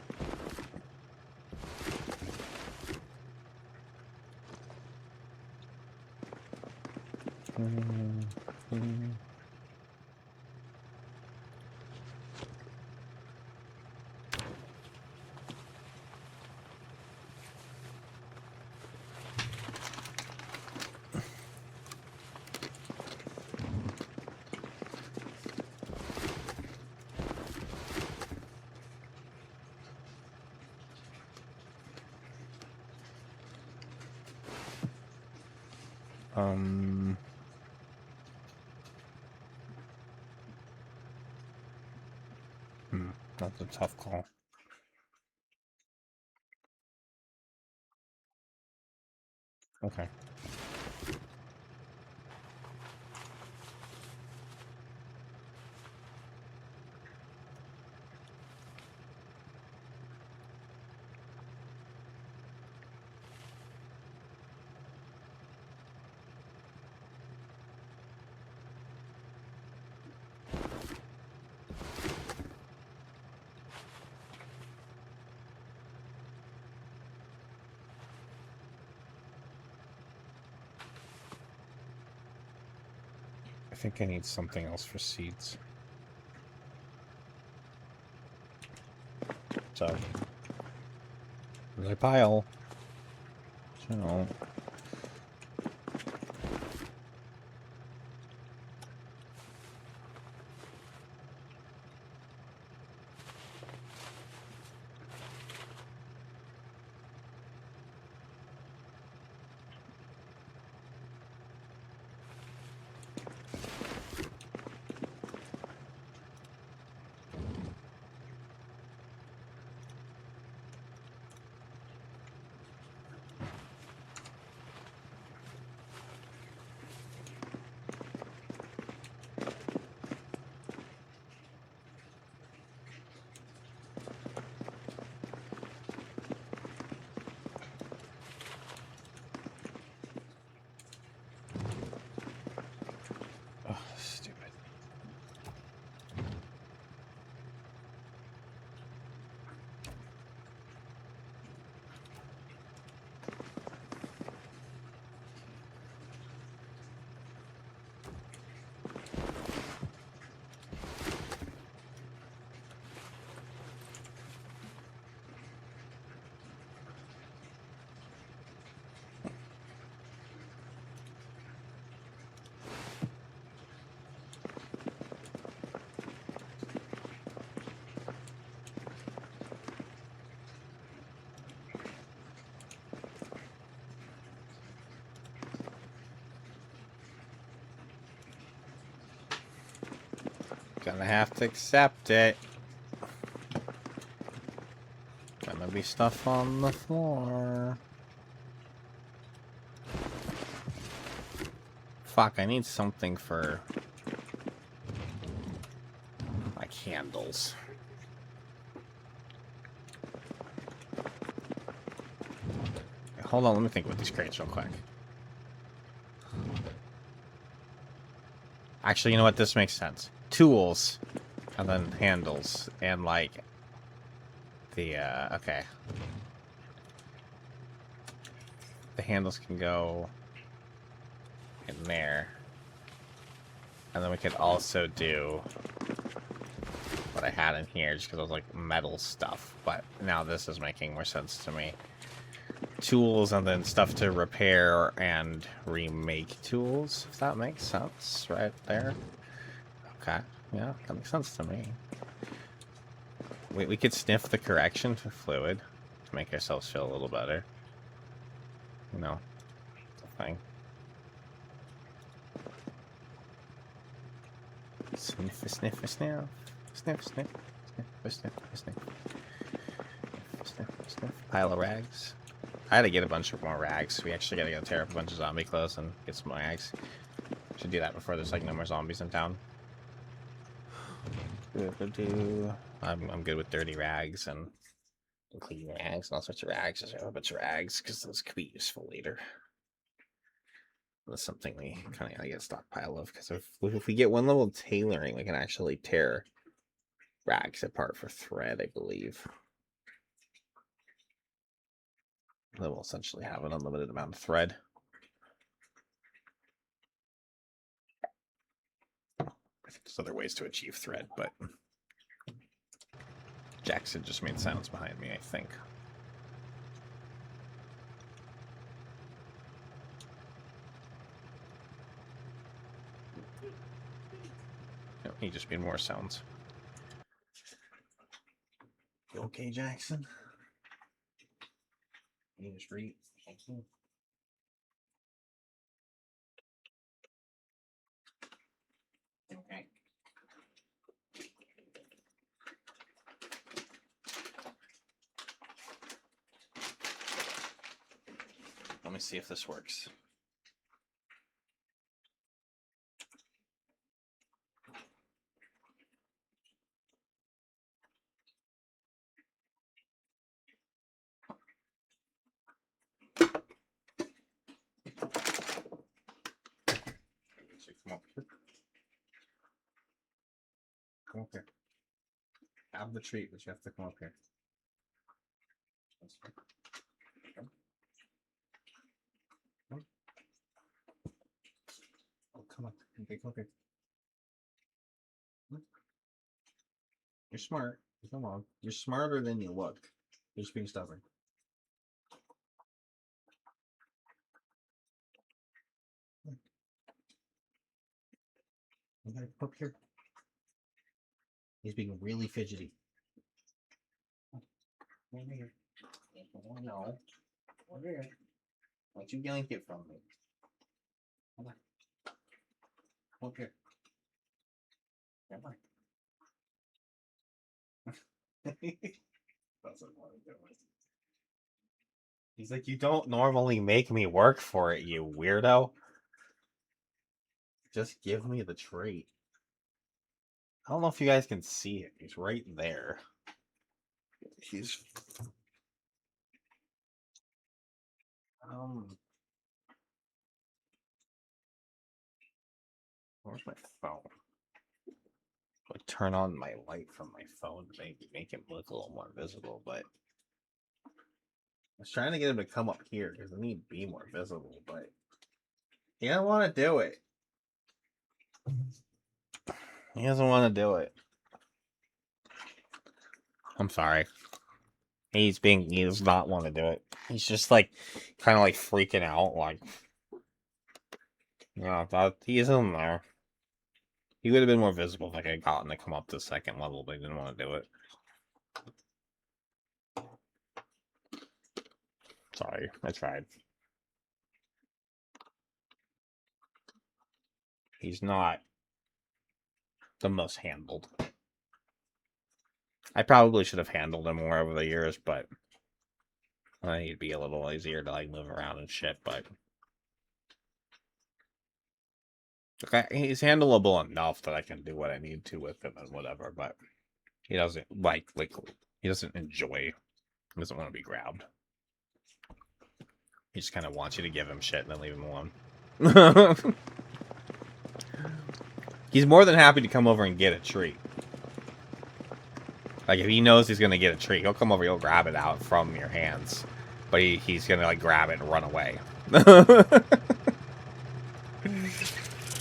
[SPEAKER 2] That's a tough call. Okay. I think I need something else for seeds. So, there's a pile. So, oh, stupid. Gonna have to accept it. Gonna be stuff on the floor. Fuck, I need something for my candles. Hold on, let me think about these crates real quick. Actually, you know what? This makes sense. Tools, and then handles, and like the okay. The handles can go in there, and then we could also do what I had in here, just because it was like metal stuff. But now this is making more sense to me. Tools and then stuff to repair and remake tools, if that makes sense right there. Okay, yeah, that makes sense to me. We could sniff the correction for fluid to make ourselves feel a little better. You know, it's a thing. Sniff, sniff, sniff. Sniff, sniff, sniff, sniff, sniff. Sniff, sniff. Pile of rags. I had to get a bunch of more rags. We actually gotta go tear up a bunch of zombie clothes and get some more rags. Should do that before there's like no more zombies in town. I'm good with dirty rags and clean rags and all sorts of rags. There's a bunch of rags because those could be useful later. That's something we kind of gotta get a stockpile of, because if we get one level of tailoring, we can actually tear rags apart for thread, I believe. Then we'll essentially have an unlimited amount of thread. I think there's other ways to achieve thread, but Jackson just made sounds behind me, I think. No, he just made more sounds. You okay, Jackson? You just read. Thank you. Okay. Let me see if this works. So come up here. Come up here. Have the treat, but you have to come up here. That's right. Come. Come. Oh, come on. Okay, come up here. Come. You're smart. Come on. You're smarter than you look. You're just being stubborn. You gotta come up here. He's being really fidgety. Over here. Oh no. Over here. Don't you yank it from me. Come on. Come up here. Come on. Doesn't want to do it. He's like, you don't normally make me work for it, you weirdo. Just give me the treat. I don't know if you guys can see it. He's right there. He's where's my phone? Like turn on my light from my phone to make him look a little more visible, but I was trying to get him to come up here because I need to be more visible, but he doesn't want to do it. He doesn't want to do it. I'm sorry. He does not want to do it. He's just like kind of like freaking out, like he's in there. He would have been more visible if I had gotten to come up to the second level, but he didn't want to do it. Sorry, I tried. He's not the most handled. I probably should have handled him more over the years, but I need to be a little easier to like move around and shit, but okay, he's handleable enough that I can do what I need to with him and whatever, but he doesn't he doesn't enjoy, he doesn't want to be grabbed. He just kind of wants you to give him shit and then leave him alone. He's more than happy to come over and get a treat. Like, if he knows he's going to get a treat, he'll come over, he'll grab it out from your hands. But he's going to, like, grab it and run away.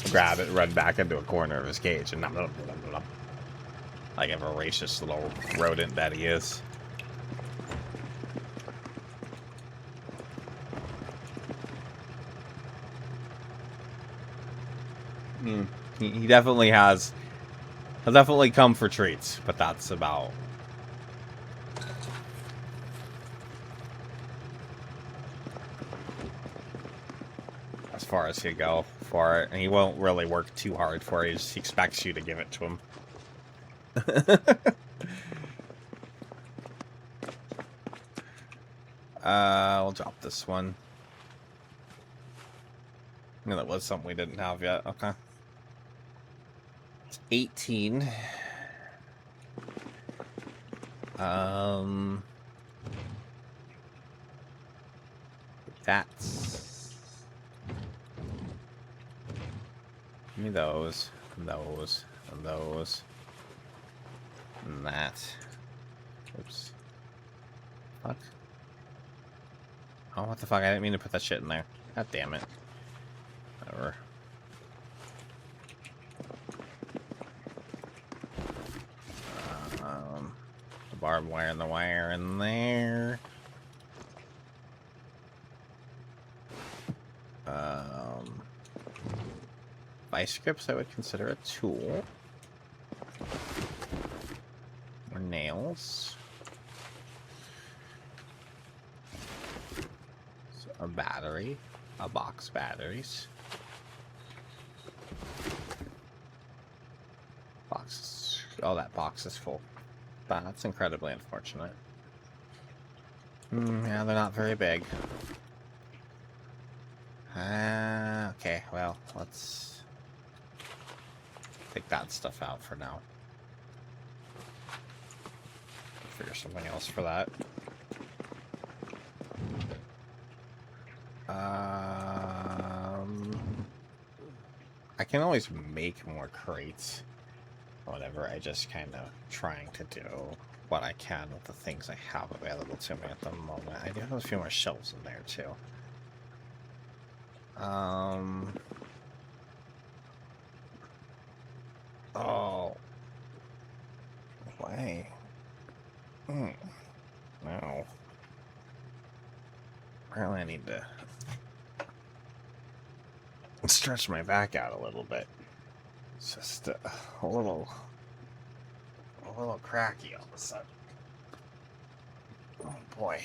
[SPEAKER 2] Grab it, run back into a corner of his cage, and like a voracious little rodent that he is. He definitely has. He'll definitely come for treats, but that's about. As far as he'll go for it, and he won't really work too hard for it. He just expects you to give it to him. We'll drop this one. No, that was something we didn't have yet. Okay. It's 18. That's. Give me those, and those, and those, and that. Oops. Fuck. Oh, what the fuck? I didn't mean to put that shit in there. God damn it. Whatever. The barbed wire and the wire in there. Vice grips I would consider a tool. Or nails. So a battery. A box batteries. Boxes. Oh, that box is full. That's incredibly unfortunate. Yeah, they're not very big. Okay, well, let's take that stuff out for now. Figure something else for that. I can always make more crates. Whatever, I just kind of trying to do what I can with the things I have available to me at the moment. I do have a few more shelves in there too. Oh. Why? No. Apparently I need to stretch my back out a little bit. It's just a little cracky all of a sudden. Oh boy.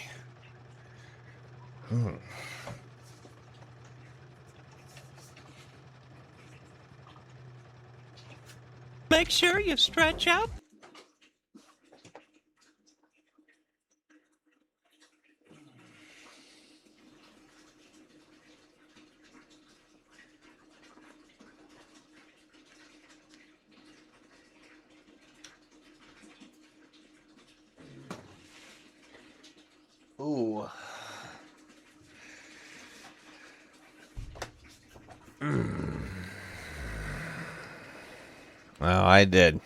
[SPEAKER 8] Make sure you stretch out.
[SPEAKER 2] Ooh. Well, I did.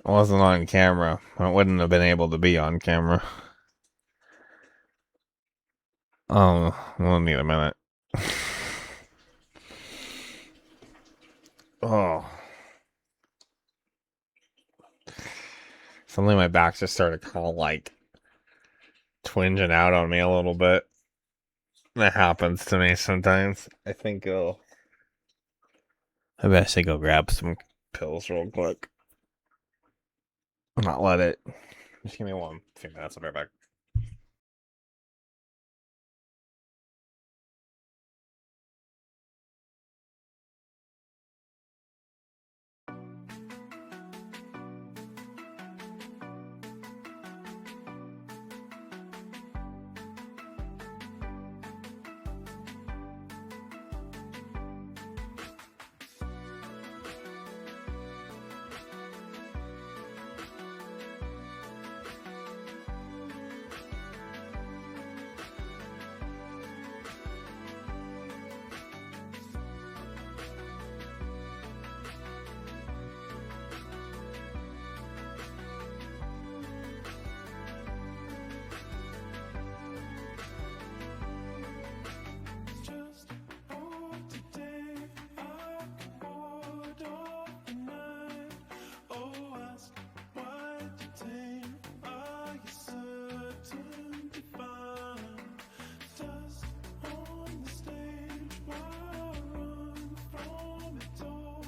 [SPEAKER 2] I wasn't on camera. I wouldn't have been able to be on camera. Oh, we'll need a minute. Oh. Suddenly my back just started kind of like twinging out on me a little bit. That happens to me sometimes. I think I best go grab some pills real quick. Not let it. Just give me one few minutes. I'll be right back.
[SPEAKER 1] Just for today, I can ward off the night. Oh, ask why detain? Are you certain to find dust on the stage? Why run from it all?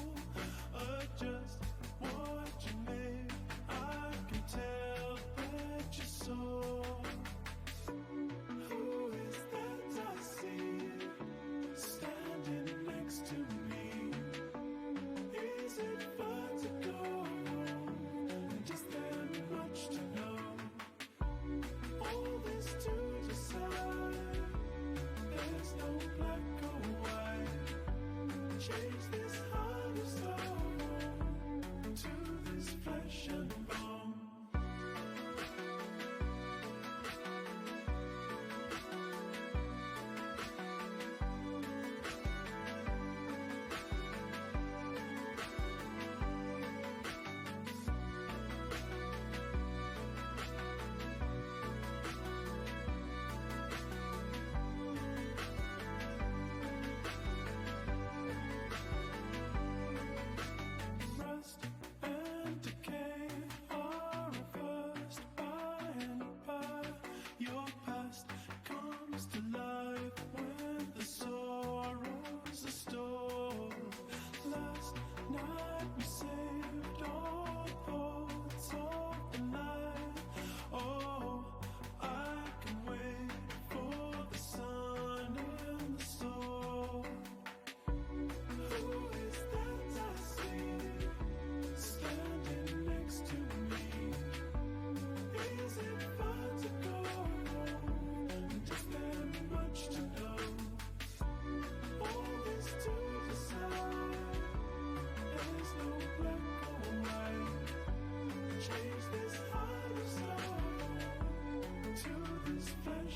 [SPEAKER 1] Adjust what you made. I can tell that you saw. Who is that I see standing next to me? Is it far to go? And is there much to know? All this to decide. There's no black or white. Change this heart of stone to this flesh and bone. Rust and decay.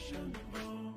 [SPEAKER 1] insatiable.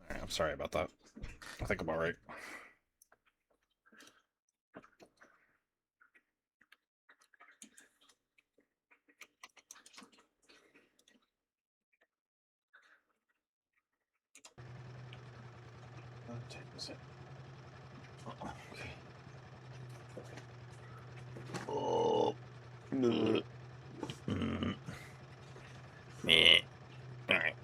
[SPEAKER 2] Alright, I'm sorry about that. I think I'm alright. What time is it? Oh, okay. Oh. Meh. Alright.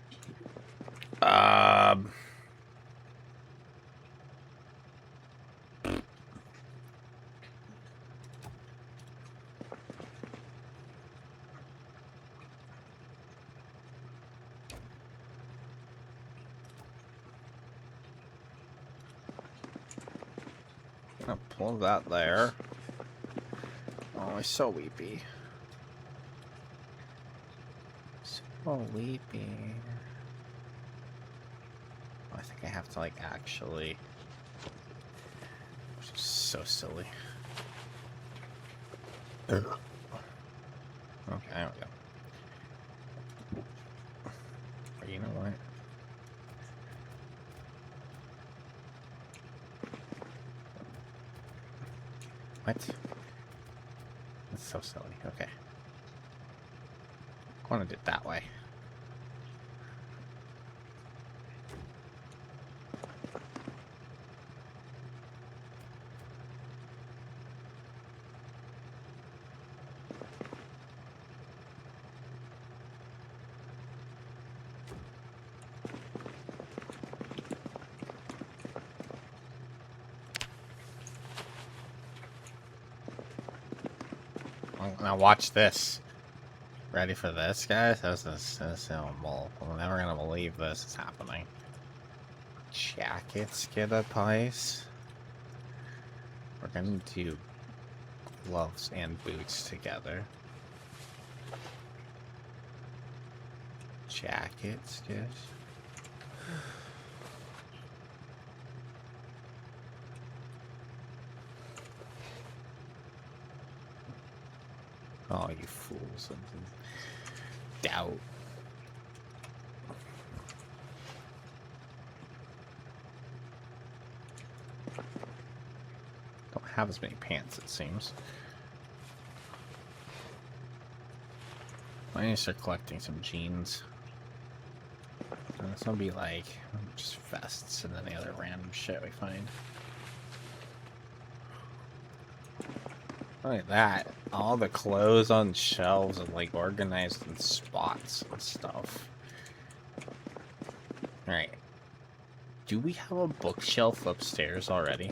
[SPEAKER 2] I'll pull that there. Oh, he's so weepy. So weepy. Oh, I think I have to, like, actually... Which is so silly. Ugh. Okay, there we go. Or you know what? What? That's so silly. Okay. I wanted it that way. Now watch this. Ready for this, guys? This is we're never gonna believe this is happening. Jackets get a price. We're gonna do gloves and boots together. Jackets, guys. Oh, you fools. Doubt. Don't have as many pants, it seems. I need to start collecting some jeans. And this will be like just vests and any other random shit we find. Look at that. All the clothes on shelves are like organized in spots and stuff. Alright. Do we have a bookshelf upstairs already?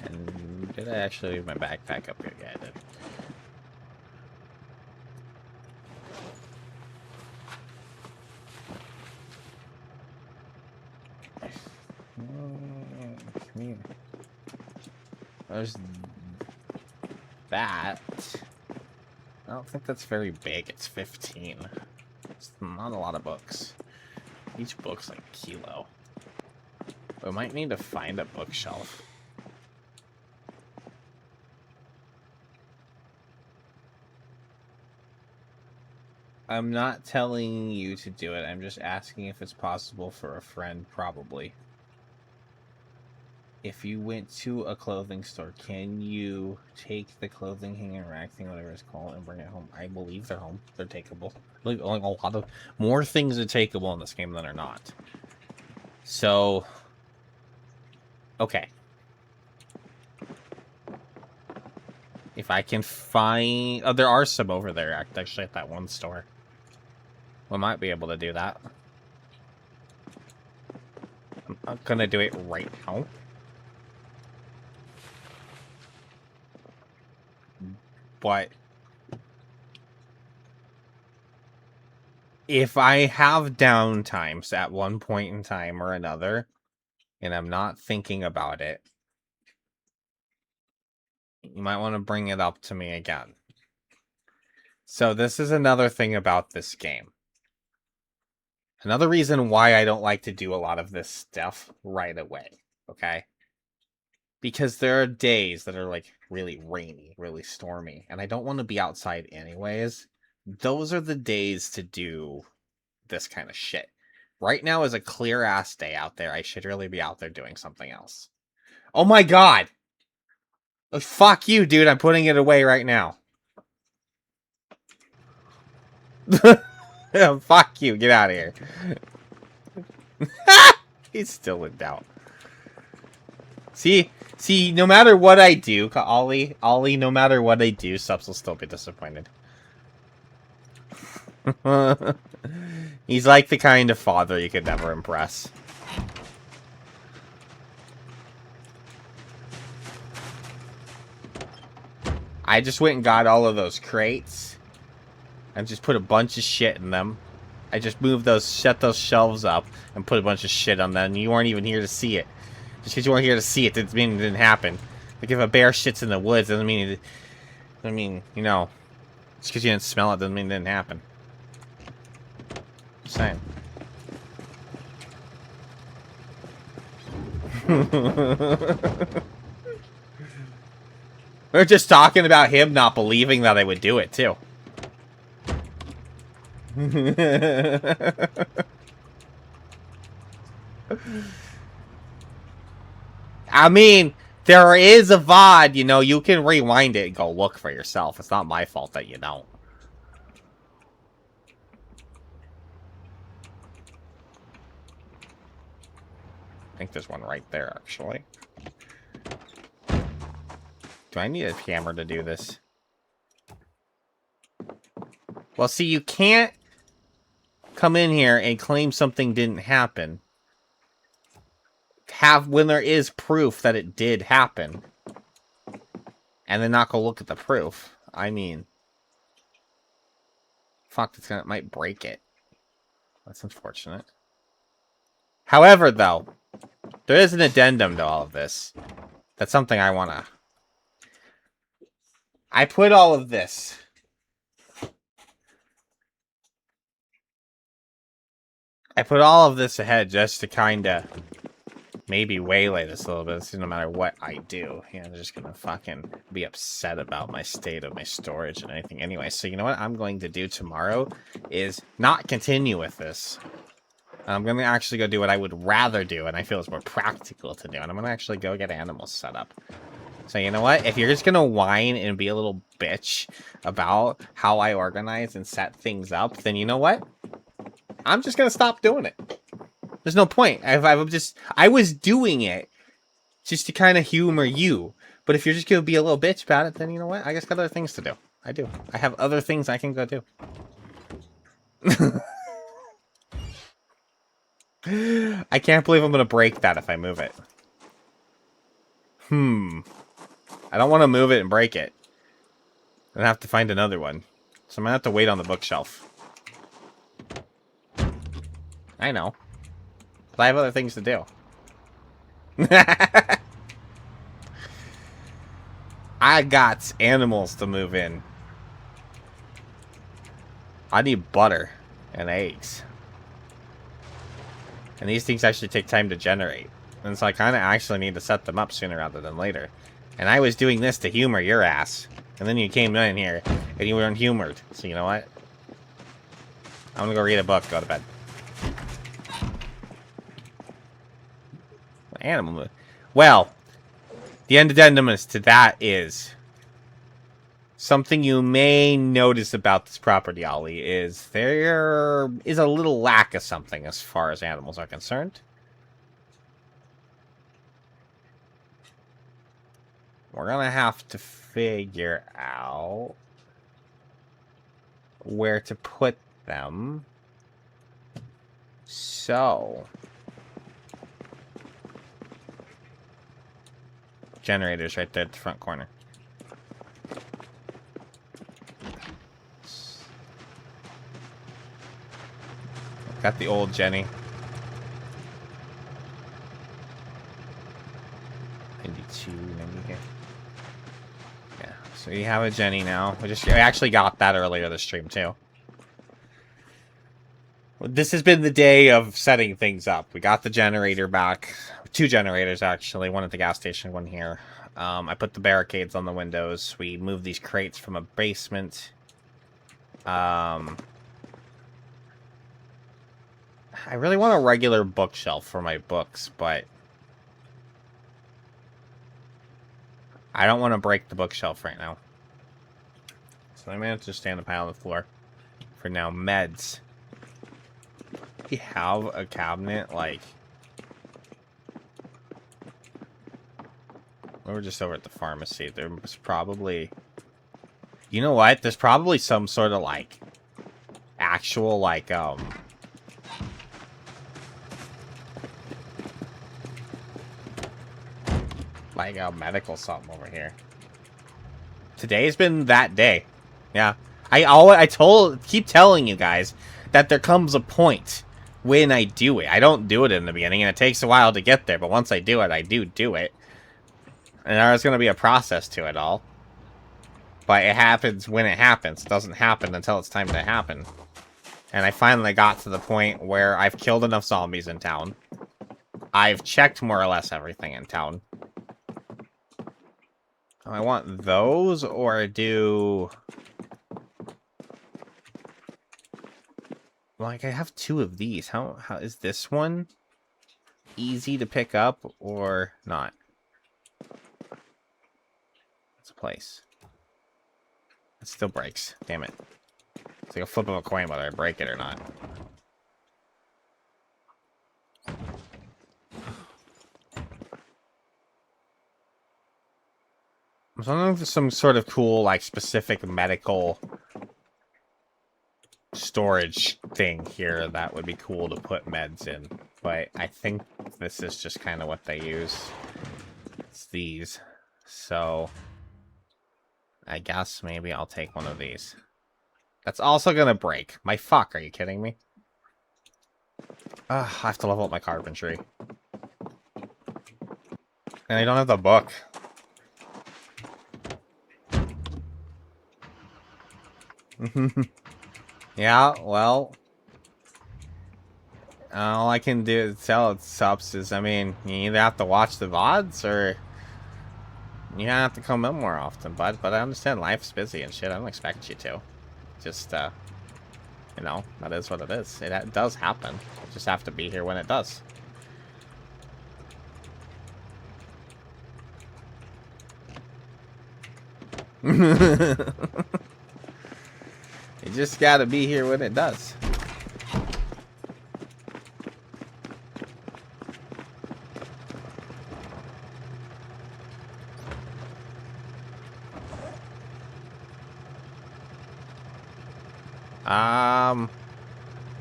[SPEAKER 2] And did I actually leave my backpack up here? Yeah, I did. There's that. I don't think that's very big. It's 15. It's not a lot of books. Each book's like a kilo. We might need to find a bookshelf. I'm not telling you to do it. I'm just asking if it's possible for a friend, probably. If you went to a clothing store, can you take the clothing hanger rack thing, whatever it's called, and bring it home? I believe they're home. They're takeable. I believe a lot of more things are takeable in this game than are not. So, okay. If I can find... Oh, there are some over there, actually, at that one store. We might be able to do that. I'm not gonna do it right now. But if I have downtimes at one point in time or another, and I'm not thinking about it, you might want to bring it up to me again. So this is another thing about this game. Another reason why I don't like to do a lot of this stuff right away, okay? Because there are days that are, like, really rainy, really stormy, and I don't want to be outside anyways. Those are the days to do this kind of shit. Right now is a clear-ass day out there. I should really be out there doing something else. Oh my god! Oh, fuck you, dude. I'm putting it away right now. Fuck you. Get out of here. He's still in doubt. See, no matter what I do, Ollie, no matter what I do, Subs will still be disappointed. He's like the kind of father you could never impress. I just went and got all of those crates and just put a bunch of shit in them. I just moved those, set those shelves up and put a bunch of shit on them, and you weren't even here to see it. Just because you weren't here to see it doesn't mean it didn't happen. Like, if a bear shits in the woods doesn't mean you know, just because you didn't smell it doesn't mean it didn't happen. Just saying. We're just talking about him not believing that I would do it, too. I mean, there is a VOD, you know, you can rewind it and go look for yourself. It's not my fault that you don't. I think there's one right there, actually. Do I need a camera to do this? Well, see, you can't come in here and claim something didn't happen. When there is proof that it did happen. And then not go look at the proof. I mean... Fuck, it might break it. That's unfortunate. However, though, there is an addendum to all of this. That's something I want to... I put all of this. I put all of this ahead just to kind of maybe waylay this a little bit. So no matter what I do, you know, they're just going to fucking be upset about my state of my storage and anything anyway. So you know what I'm going to do tomorrow is not continue with this. I'm going to actually go do what I would rather do, and I feel it's more practical to do. And I'm going to actually go get animals set up. So you know what? If you're just going to whine and be a little bitch about how I organize and set things up, then you know what? I'm just going to stop doing it. There's no point. I was doing it just to kind of humor you. But if you're just going to be a little bitch about it, then you know what? I just got other things to do. I do. I have other things I can go do. I can't believe I'm going to break that if I move it. I don't want to move it and break it. I'm going to have to find another one. So I'm going to have to wait on the bookshelf. I know. But I have other things to do. I got animals to move in. I need butter and eggs. And these things actually take time to generate. And so I kind of actually need to set them up sooner rather than later. And I was doing this to humor your ass. And then you came in here and you weren't humored. So you know what? I'm gonna go read a book, go to bed. Animal. Well, the addendum to that is something you may notice about this property, Ollie, is there is a little lack of something as far as animals are concerned. We're gonna have to figure out where to put them. So, generators right there at the front corner. Got the old Jenny. 92, 90. Yeah, so you have a Jenny now. We actually got that earlier this stream too. This has been the day of setting things up. We got the generator back. 2 generators, actually. One at the gas station, one here. I put the barricades on the windows. We moved these crates from a basement. I really want a regular bookshelf for my books, but I don't want to break the bookshelf right now. So I may have to just stand a pile on the floor. For now, meds. We have a cabinet, like... We were just over at the pharmacy. There was probably... You know what? There's probably some sort of, like... Actual, like, like a medical something over here. Today's been that day. Yeah. I keep telling you guys that there comes a point when I do it. I don't do it in the beginning, and it takes a while to get there, but once I do it, I do it. And there's going to be a process to it all. But it happens when it happens. It doesn't happen until it's time to happen. And I finally got to the point where I've killed enough zombies in town. I've checked more or less everything in town. I want those, or do... Like, I have 2 of these. How is this one easy to pick up, or not? It's a place. It still breaks. Damn it. It's like a flip of a coin whether I break it or not. I'm wondering if there's some sort of cool, like, specific medical storage thing here that would be cool to put meds in. But I think this is just kind of what they use. It's these. So, I guess maybe I'll take one of these. That's also gonna break. My fuck, are you kidding me? I have to level up my carpentry. And I don't have the book. Yeah, well... all I can do is tell it subs is, I mean, you either have to watch the VODs, or... You have to come in more often, bud. But I understand life's busy and shit. I don't expect you to. Just, you know, that is what it is. It does happen. You just have to be here when it does. You just gotta be here when it does.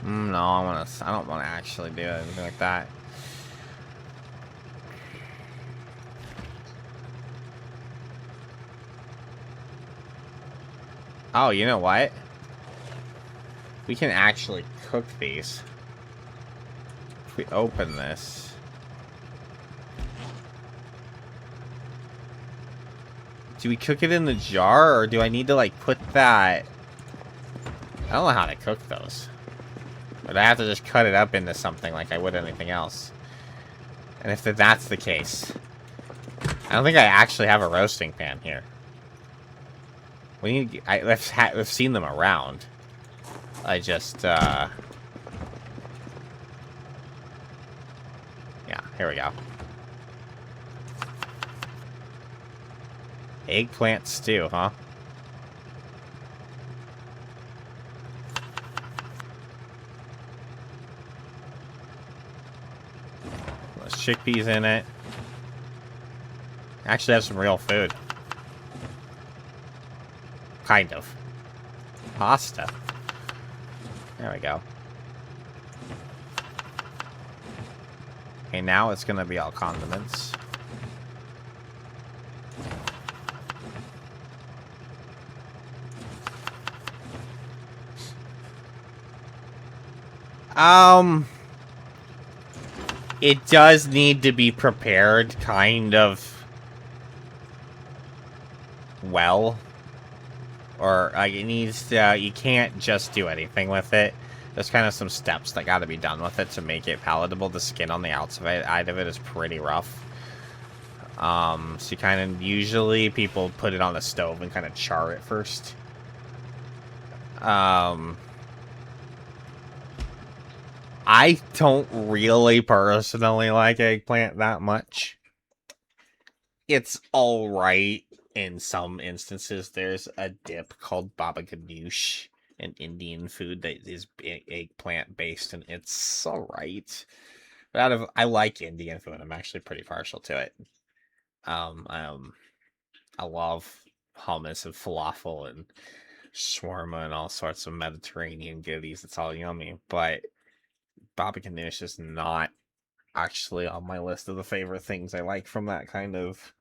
[SPEAKER 2] No, I don't want to actually do anything like that. Oh, you know what? We can actually cook these. If we open this. Do we cook it in the jar, or do I need to, like, put that... I don't know how to cook those. But I have to just cut it up into something like I would anything else. And if that's the case... I don't think I actually have a roasting pan here. We need... I've seen them around. I just, yeah, here we go. Eggplant stew, huh? There's chickpeas in it. Actually have some real food. Kind of. Pasta. There we go. Okay, now it's gonna be all condiments. It does need to be prepared kind of well. Or it needs to, you can't just do anything with it. There's kind of some steps that gotta be done with it to make it palatable. The skin on the outside of it is pretty rough. So you kind of, usually people put it on the stove and kind of char it first. I don't really personally like eggplant that much. It's alright in some instances. There's a dip called baba ganoush, an Indian food that is eggplant based, and it's alright. But I like Indian food. I'm actually pretty partial to it. I love hummus and falafel and shawarma and all sorts of Mediterranean goodies. It's all yummy, but baba ganoush is not actually on my list of the favorite things I like from that kind of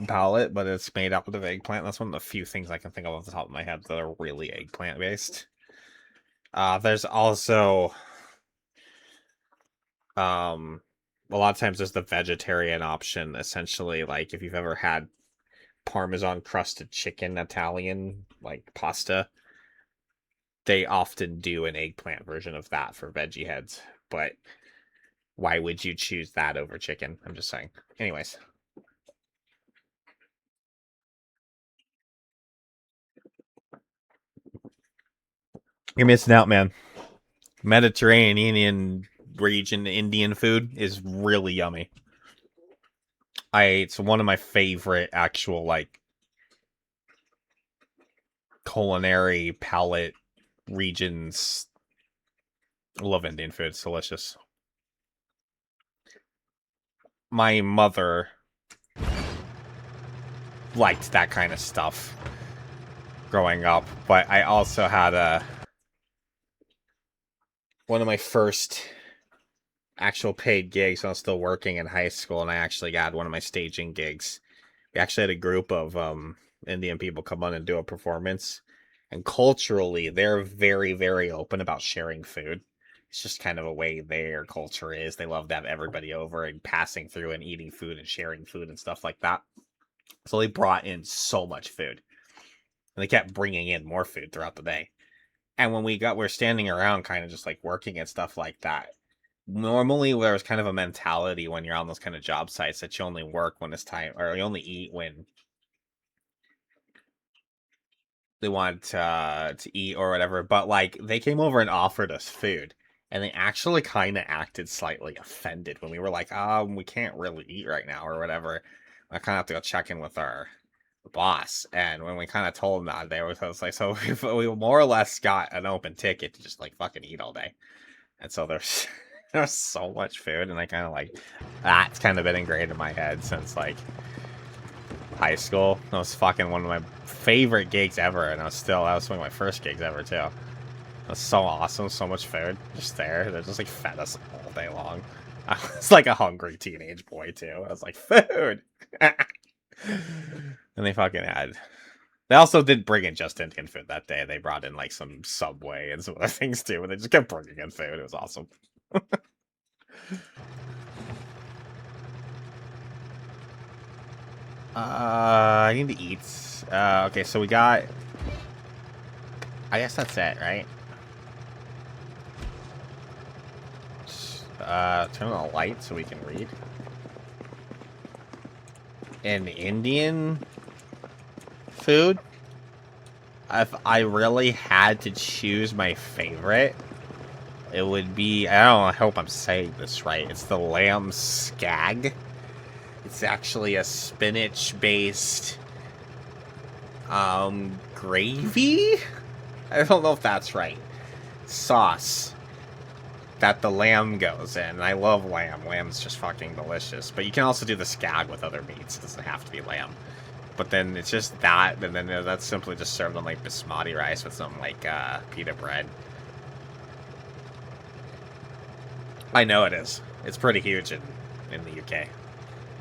[SPEAKER 2] palette, but it's made up of eggplant. That's one of the few things I can think of off the top of my head that are really eggplant based. There's also a lot of times there's the vegetarian option, essentially, like if you've ever had Parmesan crusted chicken Italian like pasta, they often do an eggplant version of that for veggie heads, but why would you choose that over chicken? I'm just saying. Anyways. You're missing out, man. Mediterranean region Indian food is really yummy. It's one of my favorite actual, like, culinary palate regions. I love Indian food. It's delicious. My mother liked that kind of stuff growing up, but I also had one of my first actual paid gigs when I was still working in high school, and I actually got one of my staging gigs. We actually had a group of Indian people come on and do a performance, and culturally they're very, very open about sharing food. It's just kind of a way their culture is. They love to have everybody over and passing through and eating food and sharing food and stuff like that. So they brought in so much food, and they kept bringing in more food throughout the day. And when we're standing around kind of just like working and stuff like that, normally there's kind of a mentality when you're on those kind of job sites that you only work when it's time, or you only eat when they want to eat or whatever. But like, they came over and offered us food, and they actually kind of acted slightly offended when we were like, we can't really eat right now or whatever. I kind of have to go check in with our boss. And when we kind of told them that, they were like, so we more or less got an open ticket to just like fucking eat all day. And so there's so much food, and I kind of like, that's kind of been ingrained in my head since like high school. That was fucking one of my favorite gigs ever, and that was one of my first gigs ever too. It was so awesome, so much food just there. They just like fed us all day long. I was like a hungry teenage boy too. I was like, food. And they fucking had. They also did bring in just Indian food that day. They brought in like some Subway and some other things too, and they just kept bringing in food. It was awesome. I need to eat. Okay, so we got. I guess that's it, right? Turn on the light so we can read. An Indian food? if I really had to choose my favorite, it would be, I hope I'm saying this right. It's the lamb skag. It's actually a spinach-based gravy? I don't know if that's right. Sauce that the lamb goes in. I love lamb. Lamb's just fucking delicious. But you can also do the skag with other meats. It doesn't have to be lamb. But then it's just that, and then that's simply just served on like basmati rice with some like pita bread. I know it is. It's pretty huge in the UK.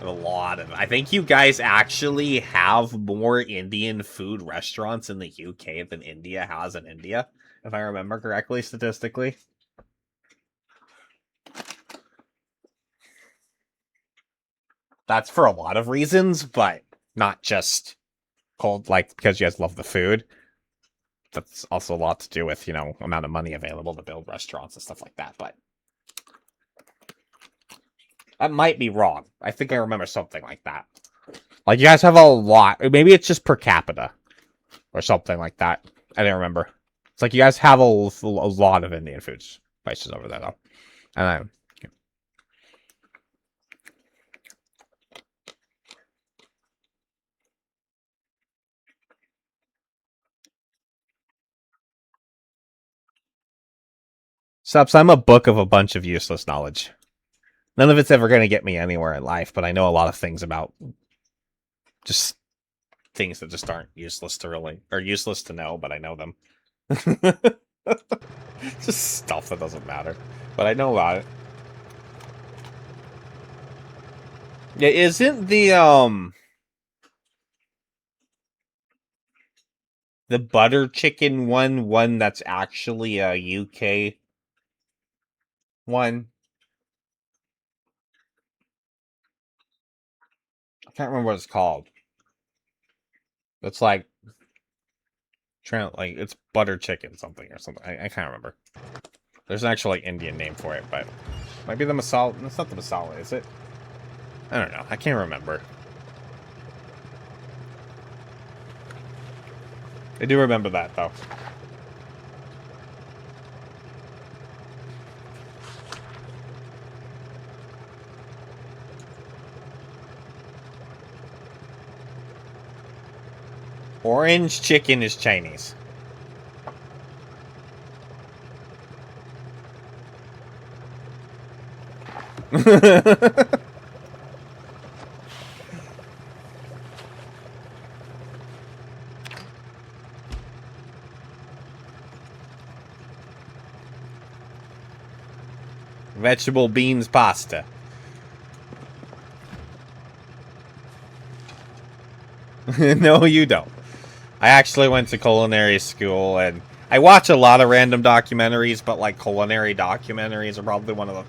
[SPEAKER 2] A lot of. I think you guys actually have more Indian food restaurants in the UK than India has in India, if I remember correctly, statistically. That's for a lot of reasons, but not just cold, like because you guys love the food. That's also a lot to do with, you know, amount of money available to build restaurants and stuff like that, but that might be wrong. I think I remember something like that. Like, you guys have a lot. Maybe it's just per capita. Or something like that. I didn't remember. It's like you guys have a lot of Indian food places over there, though. And Subs, I'm a book of a bunch of useless knowledge. None of it's ever going to get me anywhere in life, but I know a lot of things about just things that just aren't useless to really, or useless to know, but I know them. Just stuff that doesn't matter, but I know about it. Yeah, isn't the butter chicken one that's actually a UK one? I can't remember what it's called. It's like it's butter chicken something or something. I can't remember. There's an actual like Indian name for it, but might be the masala. It's not the masala, is it? I don't know. I can't remember. I do remember that though. Orange chicken is Chinese. Vegetable beans pasta. No, you don't. I actually went to culinary school, and I watch a lot of random documentaries, but like culinary documentaries are probably one of the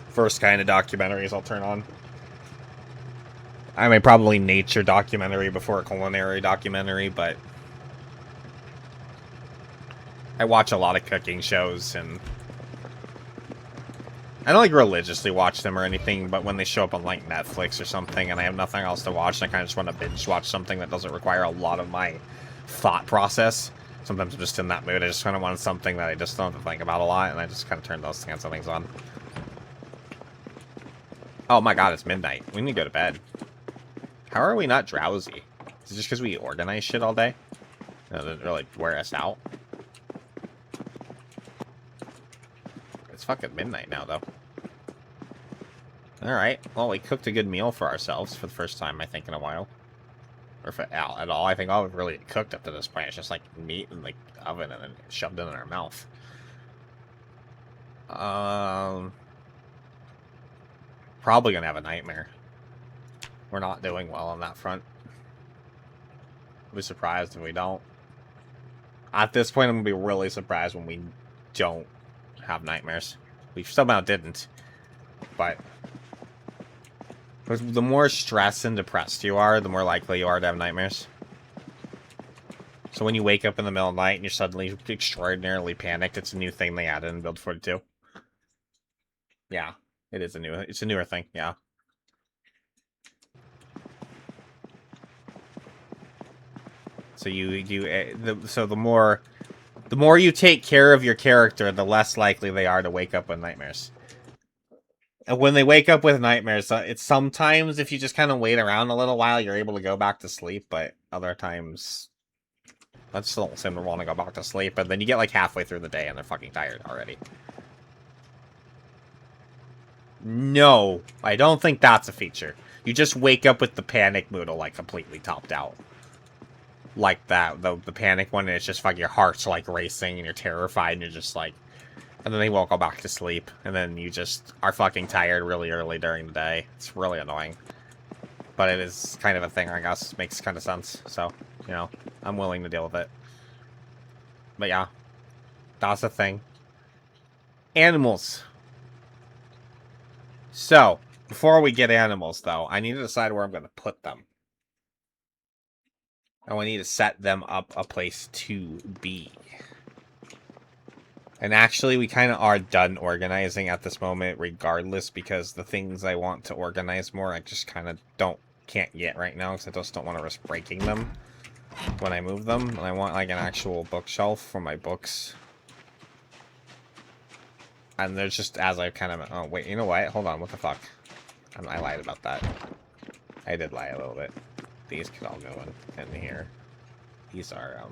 [SPEAKER 2] first kind of documentaries I'll turn on. I mean, probably nature documentary before a culinary documentary, but I watch a lot of cooking shows, and I don't like religiously watch them or anything, but when they show up on like Netflix or something and I have nothing else to watch and I kind of just want to binge watch something that doesn't require a lot of my thought process, sometimes I'm just in that mood. I just kind of want something that I just don't have to think about a lot, and I just kind of turn those kinds of things on. Oh my god, it's midnight. We need to go to bed. How are we not drowsy? Is it just because we organize shit all day? It doesn't really wear us out. It's fucking midnight now, though. Alright, well, we cooked a good meal for ourselves for the first time, I think, in a while. Or if at all. I think all we've really cooked up to this point is just, like, meat in the oven and then shoved it in our mouth. Probably gonna have a nightmare. We're not doing well on that front. I'll be surprised if we don't. At this point, I'm gonna be really surprised when we don't have nightmares. We somehow didn't. But the more stressed and depressed you are, the more likely you are to have nightmares. So when you wake up in the middle of the night and you're suddenly extraordinarily panicked, it's a new thing they added in Build 42. Yeah, it's a newer thing, yeah. So the more you take care of your character, the less likely they are to wake up with nightmares. And when they wake up with nightmares, it's sometimes if you just kind of wait around a little while, you're able to go back to sleep. But other times, let's still seem to want to go back to sleep. And then you get like halfway through the day and they're fucking tired already. No, I don't think that's a feature. You just wake up with the panic Moodle like completely topped out. Like that, the panic one, and it's just like your heart's like racing and you're terrified and you're just like... And then they won't go back to sleep, and then you just are fucking tired really early during the day. It's really annoying. But it is kind of a thing, I guess. Makes kind of sense. So, you know, I'm willing to deal with it. But yeah, that's a thing. Animals. So, before we get animals, though, I need to decide where I'm going to put them. And we need to set them up a place to be. And actually, we kind of are done organizing at this moment, regardless, because the things I want to organize more, I just kind of can't get right now, because I just don't want to risk breaking them when I move them. And I want, like, an actual bookshelf for my books. And there's just, as I kind of... Oh, wait, you know what? Hold on, what the fuck? I lied about that. I did lie a little bit. These could all go in here. These are,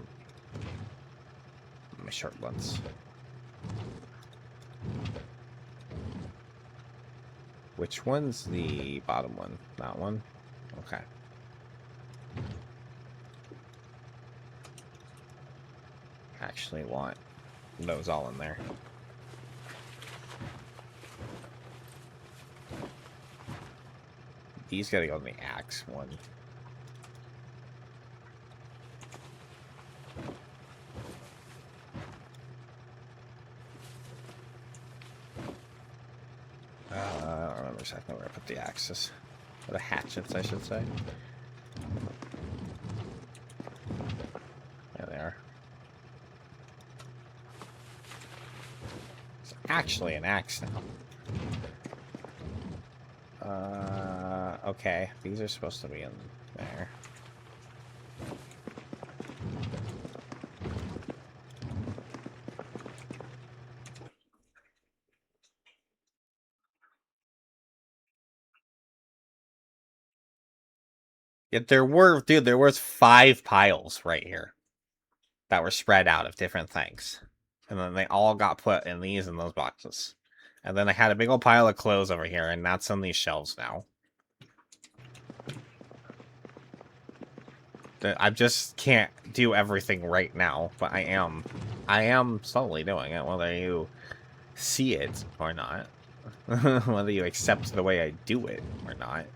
[SPEAKER 2] my short ones. Which one's the bottom one? That one? Okay. Actually want those all in there. These gotta go in the axe one. I don't remember exactly where I put the axes. Or the hatchets, I should say. There they are. It's actually an axe now. Okay. These are supposed to be in there. Yet there was 5 piles right here that were spread out of different things. And then they all got put in these and those boxes. And then I had a big old pile of clothes over here, and that's on these shelves now. I just can't do everything right now, but I am slowly doing it, whether you see it or not. Whether you accept the way I do it or not.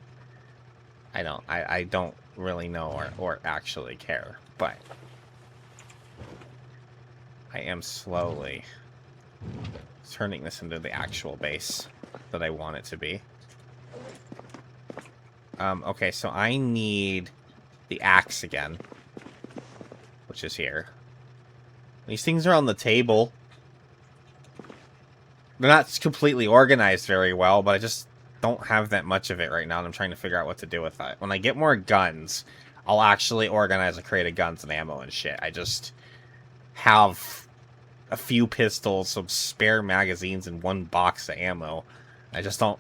[SPEAKER 2] I don't really know or actually care, but I am slowly turning this into the actual base that I want it to be. Okay, so I need the axe again, which is here. These things are on the table. They're not completely organized very well, but I just don't have that much of it right now, and I'm trying to figure out what to do with that. When I get more guns, I'll actually organize a crate of guns and ammo and shit. I just have a few pistols, some spare magazines, and 1 box of ammo. I just don't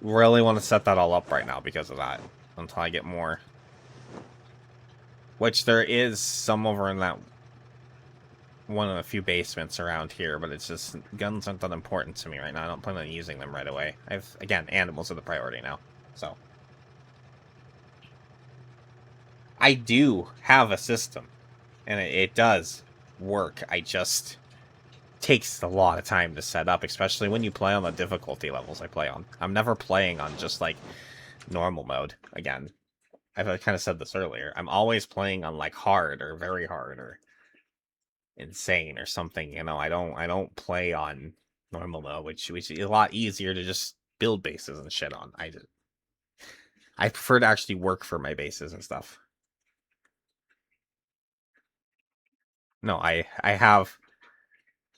[SPEAKER 2] really want to set that all up right now because of that, until I get more. Which there is some over in that one of a few basements around here, but it's just guns aren't that important to me right now. I don't plan on using them right away. Again, animals are the priority now, so I do have a system, and it does work. I just takes a lot of time to set up, especially when you play on the difficulty levels I play on. I'm never playing on just like normal mode. Again, I've kind of said this earlier. I'm always playing on like hard or very hard or insane or something, you know. I don't play on normal mode, which is a lot easier to just build bases and shit on. I prefer to actually work for my bases and stuff. No, I have,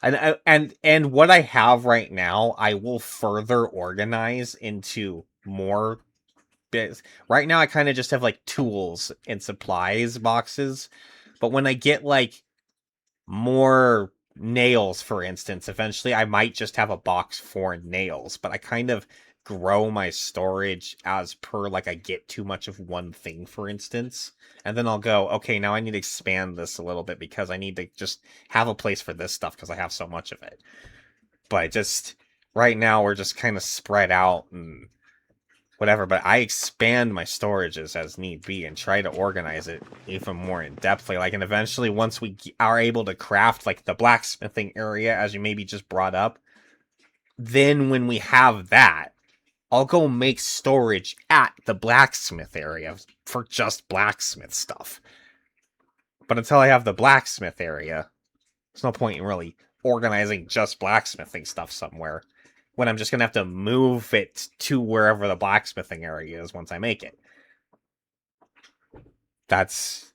[SPEAKER 2] and what I have right now, I will further organize into more right now I kind of just have like tools and supplies boxes, but when I get like more nails, for instance, eventually I might just have a box for nails, but I kind of grow my storage as per like I get too much of one thing, for instance, and then I'll go, okay, now I need to expand this a little bit because I need to just have a place for this stuff because I have so much of it. But just right now we're just kind of spread out and whatever, but I expand my storages as need be and try to organize it even more in depthly. Like, and eventually once we are able to craft like the blacksmithing area, as you maybe just brought up, then when we have that, I'll go make storage at the blacksmith area for just blacksmith stuff. But until I have the blacksmith area, there's no point in really organizing just blacksmithing stuff somewhere when I'm just going to have to move it to wherever the blacksmithing area is once I make it. That's...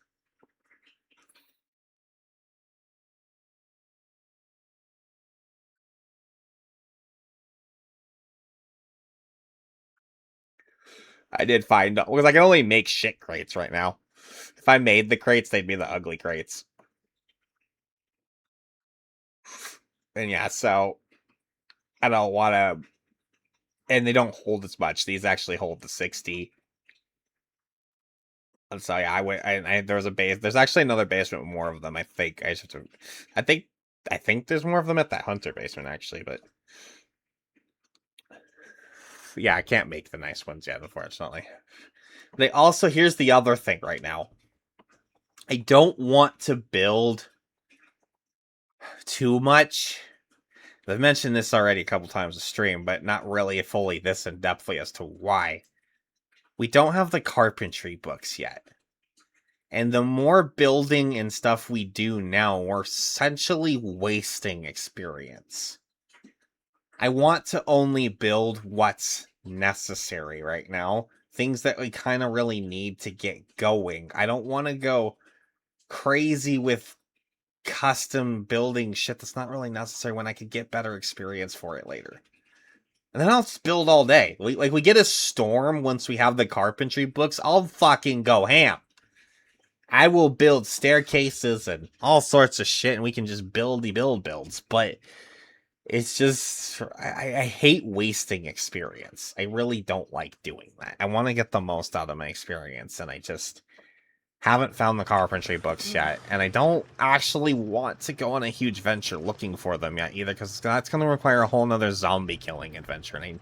[SPEAKER 2] I did find... Because I can only make shit crates right now. If I made the crates, they'd be the ugly crates. And yeah, so... I don't want to... And they don't hold as much. These actually hold the 60. And so yeah, there was a base. There's actually another basement with more of them. I think I just have to. I think there's more of them at that hunter basement actually, but yeah, I can't make the nice ones yet, unfortunately. They also, here's the other thing right now. I don't want to build too much. I've mentioned this already a couple times in stream, but not really fully this in depthly as to why. We don't have the carpentry books yet. And the more building and stuff we do now, we're essentially wasting experience. I want to only build what's necessary right now. Things that we kind of really need to get going. I don't want to go crazy with custom building shit that's not really necessary when I could get better experience for it later. And then I'll just build all day. We get a storm once we have the carpentry books, I'll fucking go ham. I will build staircases and all sorts of shit, and we can just build builds. But it's just, I hate wasting experience. I really don't like doing that. I want to get the most out of my experience, and I just haven't found the carpentry books yet. And I don't actually want to go on a huge venture looking for them yet either, because that's going to require a whole nother zombie killing adventure. And I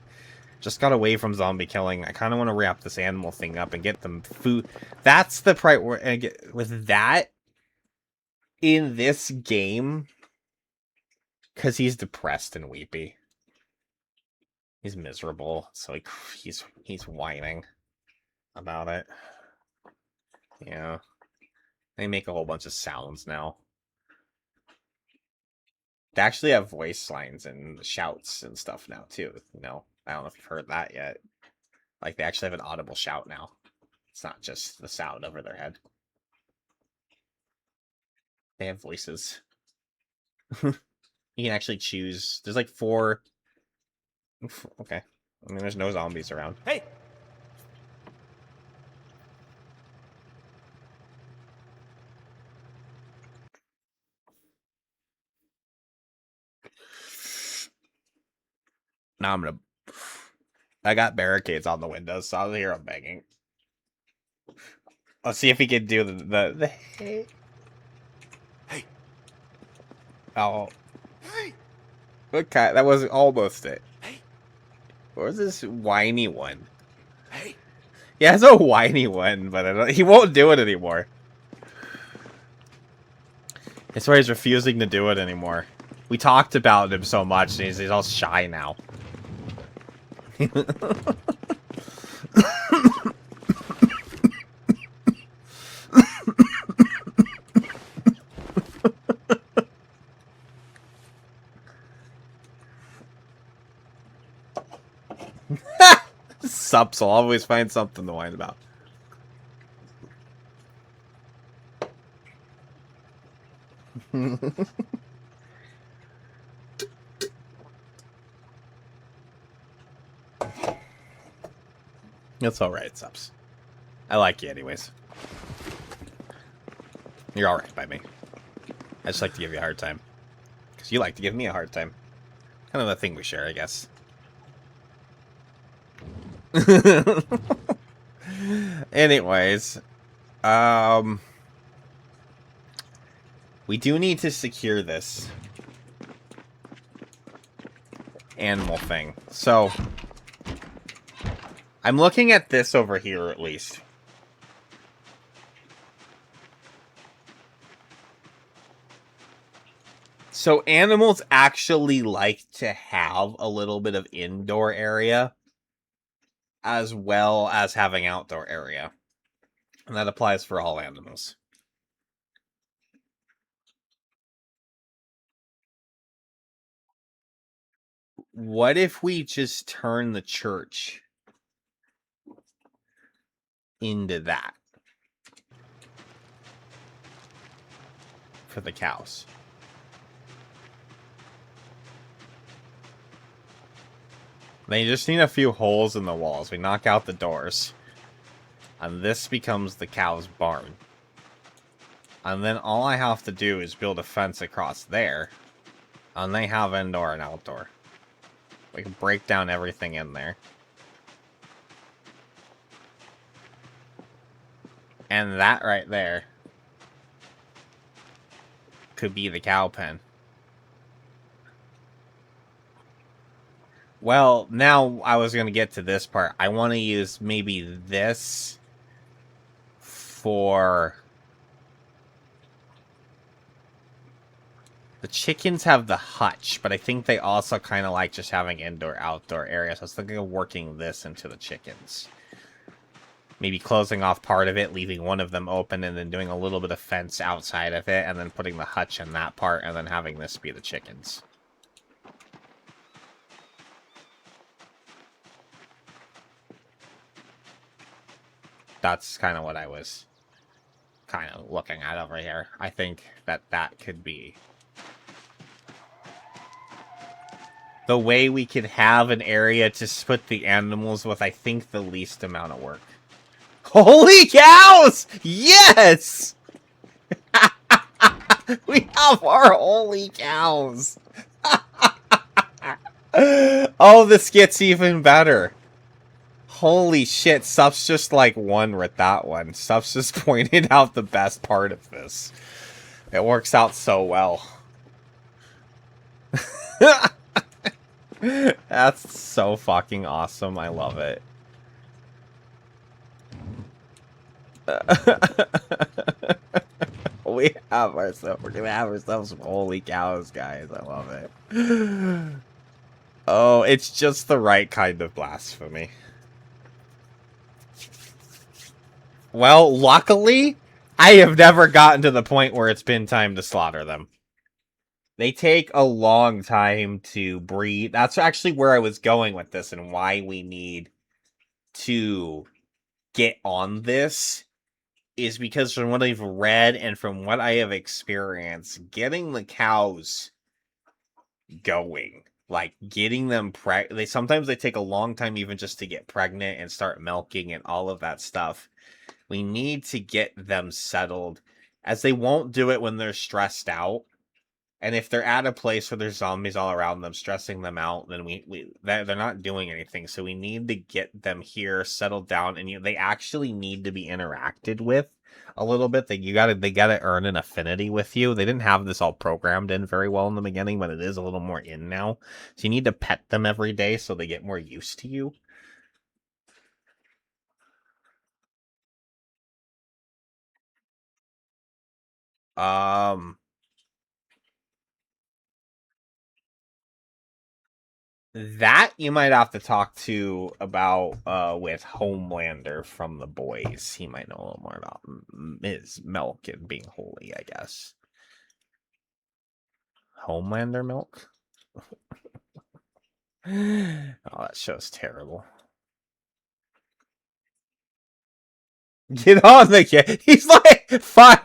[SPEAKER 2] just got away from zombie killing. I kind of want to wrap this animal thing up and get them food. That's the priority. With that, in this game, because he's depressed and weepy. He's miserable, so he's whining about it. Yeah. They make a whole bunch of sounds now. They actually have voice lines and shouts and stuff now, too. You know, I don't know if you've heard that yet. Like, they actually have an audible shout now. It's not just the sound over their head. They have voices. You can actually choose. There's like 4... Okay. I mean, there's no zombies around.
[SPEAKER 8] Hey!
[SPEAKER 2] Now I'm gonna... I got barricades on the windows, so I'll hear him banging. Let's see if he can do the hey.
[SPEAKER 8] Hey!
[SPEAKER 2] Oh.
[SPEAKER 8] Hey!
[SPEAKER 2] Okay, that was almost it.
[SPEAKER 8] Hey!
[SPEAKER 2] Where's this whiny one?
[SPEAKER 8] Hey!
[SPEAKER 2] Yeah, it's a whiny one, but he won't do it anymore. That's why he's refusing to do it anymore. We talked about him so much, and he's all shy now. Sups will always find something to whine about. It's alright, Subs. I like you anyways. You're alright by me. I just like to give you a hard time. Because you like to give me a hard time. Kind of a thing we share, I guess. Anyways. We do need to secure this animal thing. So, I'm looking at this over here at least. So animals actually like to have a little bit of indoor area as well as having outdoor area. And that applies for all animals. What if we just turn the church into that for the cows? They just need a few holes in the walls. We knock out the doors. And this becomes the cow's barn. And then all I have to do is build a fence across there. And they have indoor and outdoor. We can break down everything in there. And that right there could be the cow pen. Well, now I was going to get to this part. I want to use maybe this for... The chickens have the hutch, but I think they also kind of like just having indoor-outdoor areas. So I was thinking of working this into the chickens. Maybe closing off part of it, leaving one of them open, and then doing a little bit of fence outside of it, and then putting the hutch in that part, and then having this be the chickens. That's kind of what I was kind of looking at over here. I think that that could be the way we could have an area to split the animals with, I think, the least amount of work. Holy cows! Yes! We have our holy cows! Oh, this gets even better. Holy shit, Sups just like won with that one. Sups just pointed out the best part of this. It works out so well. That's so fucking awesome. I love it. We're gonna have ourselves some holy cows, guys. I love it. Oh, it's just the right kind of blasphemy. Well, luckily, I have never gotten to the point where it's been time to slaughter them. They take a long time to breed. That's actually where I was going with this and why we need to get on this. Is because from what I've read and from what I have experienced, getting the cows going, like getting them sometimes they take a long time even just to get pregnant and start milking and all of that stuff. We need to get them settled, as they won't do it when they're stressed out. And if they're at a place where there's zombies all around them, stressing them out, then they're not doing anything. So we need to get them here, settled down, and they actually need to be interacted with a little bit. They gotta earn an affinity with you. They didn't have this all programmed in very well in the beginning, but it is a little more in now. So you need to pet them every day so they get more used to you. That you might have to talk to about with Homelander from The Boys. He might know a little more about Ms. Milk and being holy, I guess. Homelander Milk? Oh, that show's terrible. Get on the kid. He's like, fine.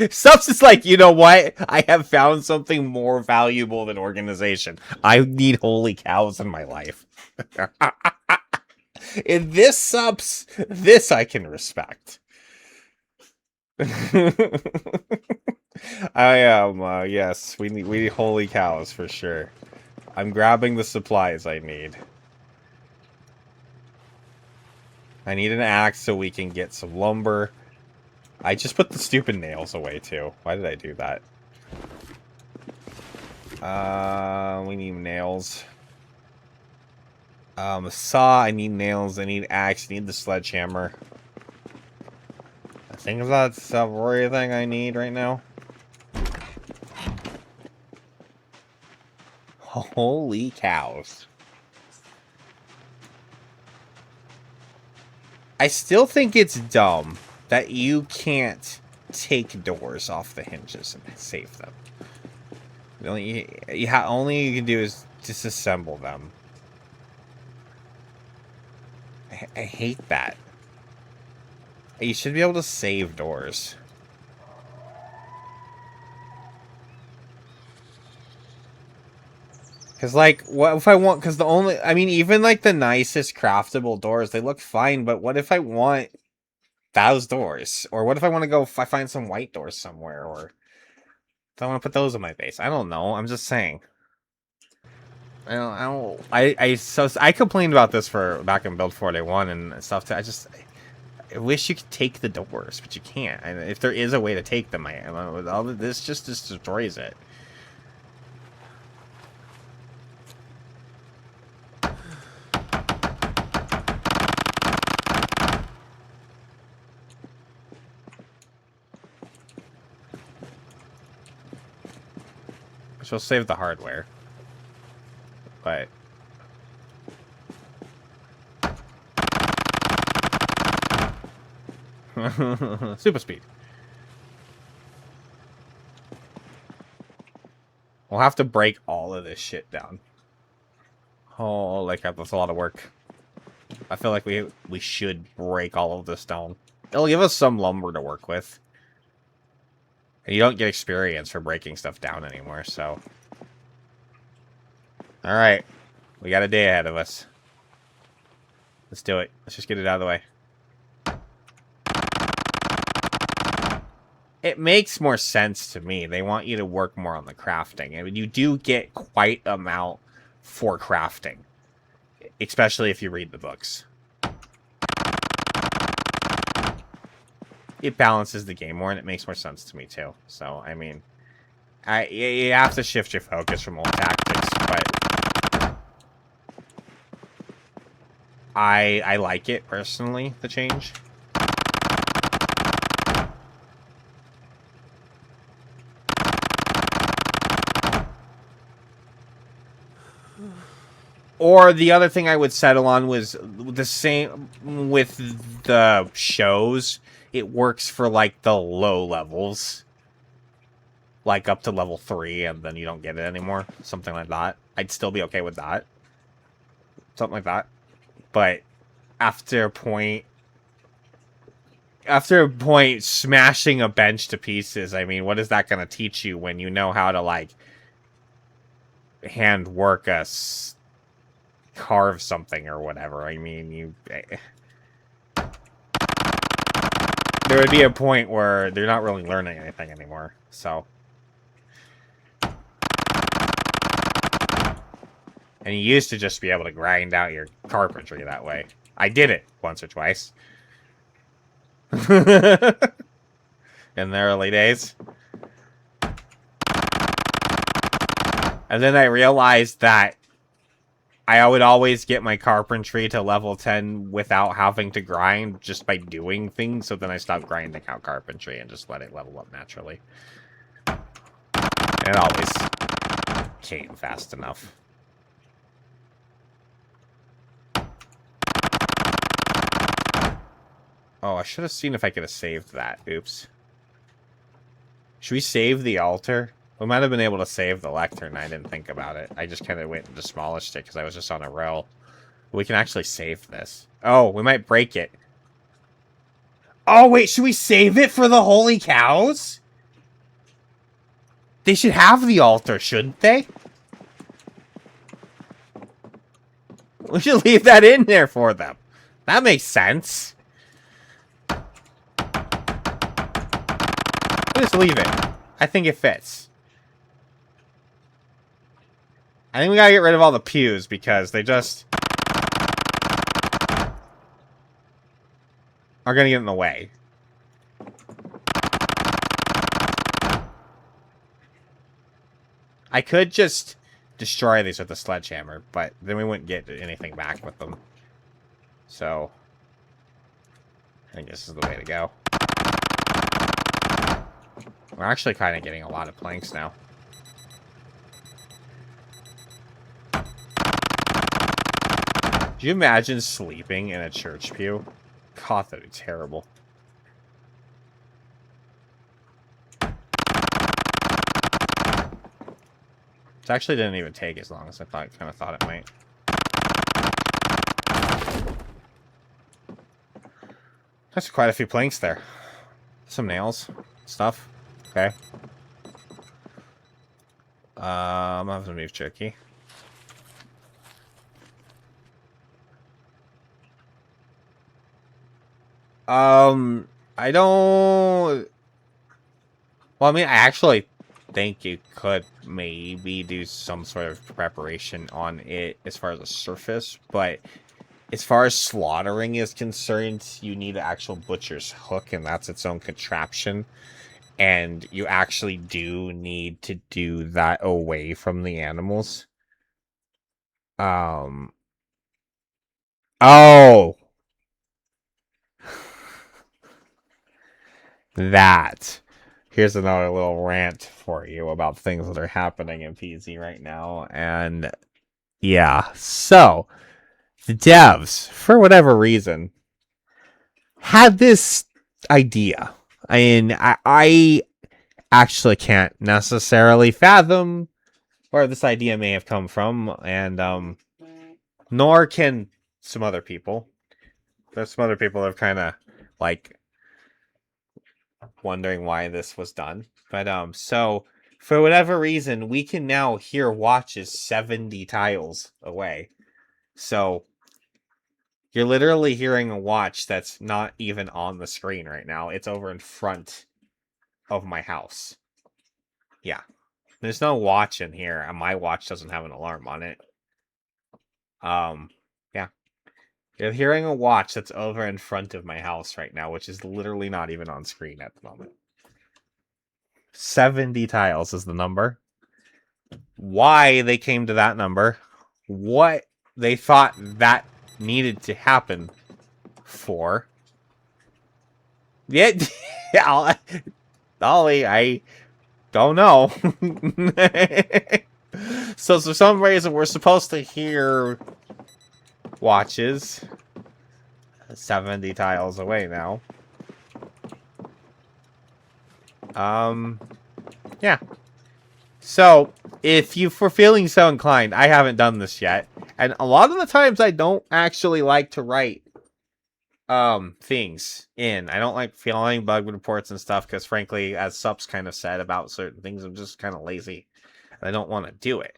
[SPEAKER 2] Subs is like, you know what? I have found something more valuable than organization. I need holy cows in my life. In this subs, this I can respect. I am, yes, we need holy cows for sure. I'm grabbing the supplies I need. I need an axe so we can get some lumber. I just put the stupid nails away too. Why did I do that? We need nails. Saw, I need nails, I need axe, I need the sledgehammer. I think that's everything I need right now. Holy cows. I still think it's dumb that you can't take doors off the hinges and save them. The only you can do is disassemble them. I hate that. You should be able to save doors. Because, like, what if I want... Because the only... I mean, even, like, the nicest craftable doors, they look fine, but what if I want those doors? Or what if I want to go... I find some white doors somewhere, or... If I want to put those in my base. I don't know. I'm just saying. I complained about this for back in Build 481 and stuff, too. I wish you could take the doors, but you can't. And if there is a way to take them, this just destroys it. She'll save the hardware. But... super speed. We'll have to break all of this shit down. Holy crap, that's a lot of work. I feel like we should break all of this down. It'll give us some lumber to work with. And you don't get experience for breaking stuff down anymore, so... Alright. We got a day ahead of us. Let's do it. Let's just get it out of the way. It makes more sense to me. They want you to work more on the crafting. I mean, you do get quite an amount for crafting. Especially if you read the books. It balances the game more, and it makes more sense to me, too. So, I mean... you have to shift your focus from old tactics, but... I like it, personally, the change. Or the other thing I would settle on was the same with the shows. It works for, like, the low levels. Like, up to level 3, and then you don't get it anymore. Something like that. I'd still be okay with that. Something like that. But after a point, smashing a bench to pieces, I mean, what is that going to teach you when you know how to, like, hand work carve something or whatever? I mean, there would be a point where they're not really learning anything anymore, so. And you used to just be able to grind out your carpentry that way. I did it once or twice. In the early days. And then I realized that I would always get my carpentry to level 10 without having to grind just by doing things. So then I stopped grinding out carpentry and just let it level up naturally. And it always came fast enough. Oh, I should have seen if I could have saved that. Oops. Should we save the altar? We might have been able to save the lectern. I didn't think about it. I just kind of went and demolished it because I was just on a roll. We can actually save this. Oh, we might break it. Oh, wait. Should we save it for the holy cows? They should have the altar, shouldn't they? We should leave that in there for them. That makes sense. Just leave it. I think it fits. I think we gotta get rid of all the pews because they just are gonna get in the way. I could just destroy these with a sledgehammer, but then we wouldn't get anything back with them. So, I think this is the way to go. We're actually kind of getting a lot of planks now. Do you imagine sleeping in a church pew? God, that'd be terrible. It actually didn't even take as long as I kind of thought it might. That's quite a few planks there. Some nails, stuff. Okay. I'm gonna have to move tricky. I don't. Well, I mean, I actually think you could maybe do some sort of preparation on it as far as the surface, but as far as slaughtering is concerned, you need an actual butcher's hook, and that's its own contraption. And you actually do need to do that away from the animals. Oh! That. Here's another little rant for you about things that are happening in PZ right now. And yeah, so the devs, for whatever reason, had this idea. I mean, I actually can't necessarily fathom where this idea may have come from, and nor can some other people. There's some other people that have kind of like wondering why this was done. But so for whatever reason, we can now hear watches 70 tiles away. So you're literally hearing a watch that's not even on the screen right now. It's over in front of my house. Yeah. There's no watch in here, and my watch doesn't have an alarm on it. Yeah. You're hearing a watch that's over in front of my house right now, which is literally not even on screen at the moment. 70 tiles is the number. Why they came to that number, what they thought that needed to happen for. Yeah, Dolly, I don't know. So for some reason, we're supposed to hear watches 70 tiles away now. Yeah. So, if you were feeling so inclined, I haven't done this yet. And a lot of the times I don't actually like to write things in. I don't like feeling bug reports and stuff because frankly, as Sups kind of said about certain things, I'm just kind of lazy. And I don't want to do it.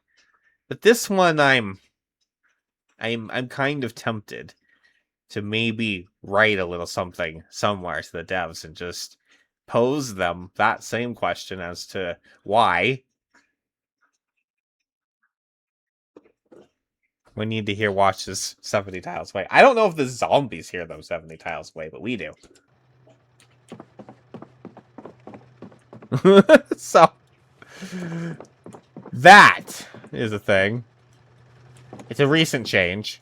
[SPEAKER 2] But this one I'm kind of tempted to maybe write a little something somewhere to the devs and just pose them that same question as to why we need to hear watches 70 tiles away. I don't know if the zombies hear them 70 tiles away, but we do. So, that is a thing. It's a recent change.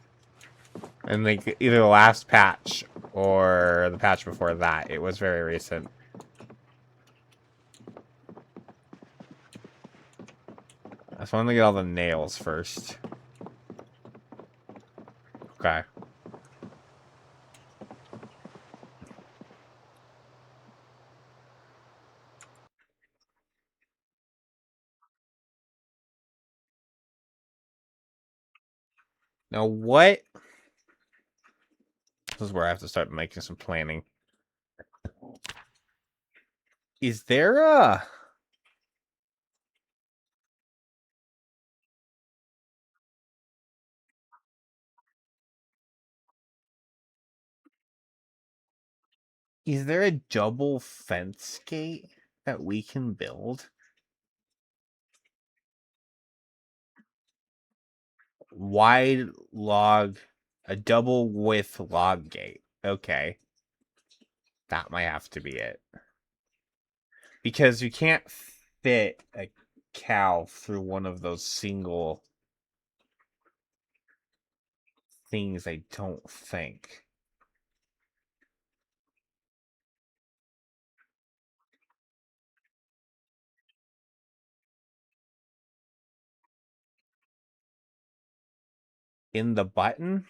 [SPEAKER 2] And like either the last patch or the patch before that, it was very recent. I just wanted to get all the nails first. Okay. Now what? This is where I have to start making some planning. Is there a... Is there a double fence gate that we can build? Wide log, a double width log gate. Okay. That might have to be it. Because you can't fit a cow through one of those single things, I don't think. In the button?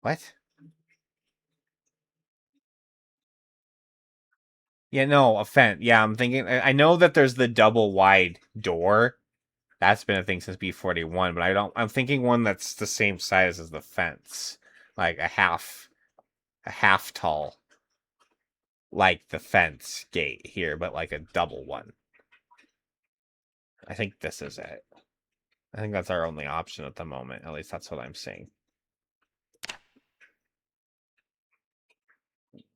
[SPEAKER 2] What? Yeah, no, a fence. Yeah, I'm thinking. I know that there's the double wide door. That's been a thing since B41, but I'm thinking one that's the same size as the fence, like a half tall, like the fence gate here, but like a double one. I think this is it. I think that's our only option at the moment. At least that's what I'm seeing.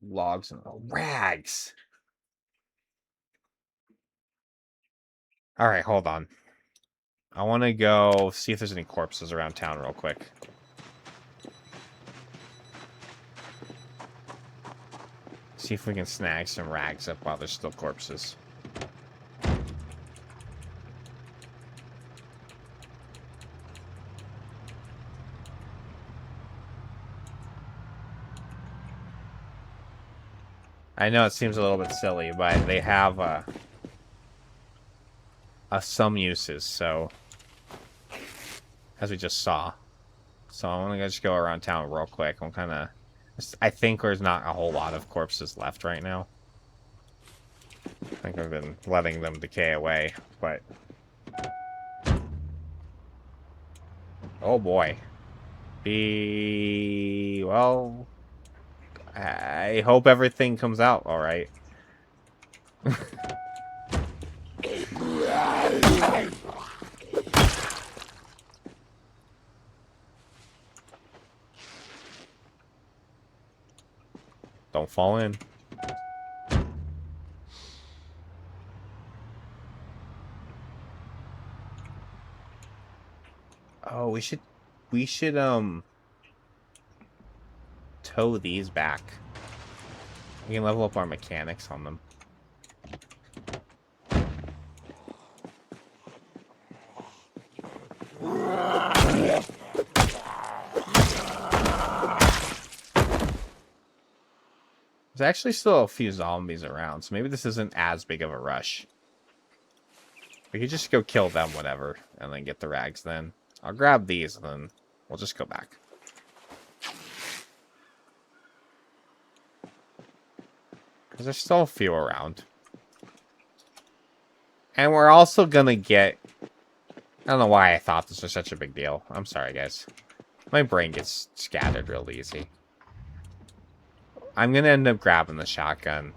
[SPEAKER 2] Logs and rags. All right, hold on. I want to go see if there's any corpses around town real quick. See if we can snag some rags up while there's still corpses. I know it seems a little bit silly, but they have some uses, so as we just saw. So I want to just go around town real quick. I'm kind of, I think there's not a whole lot of corpses left right now. I think I've been letting them decay away, but oh boy, well, I hope everything comes out all right. Don't fall in. Oh, we should tow these back. We can level up our mechanics on them. There's actually still a few zombies around, so maybe this isn't as big of a rush. We could just go kill them, whatever, and then get the rags then. I'll grab these, and then we'll just go back. Because there's still a few around. And we're also gonna get... I don't know why I thought this was such a big deal. I'm sorry, guys. My brain gets scattered real easy. I'm gonna end up grabbing the shotgun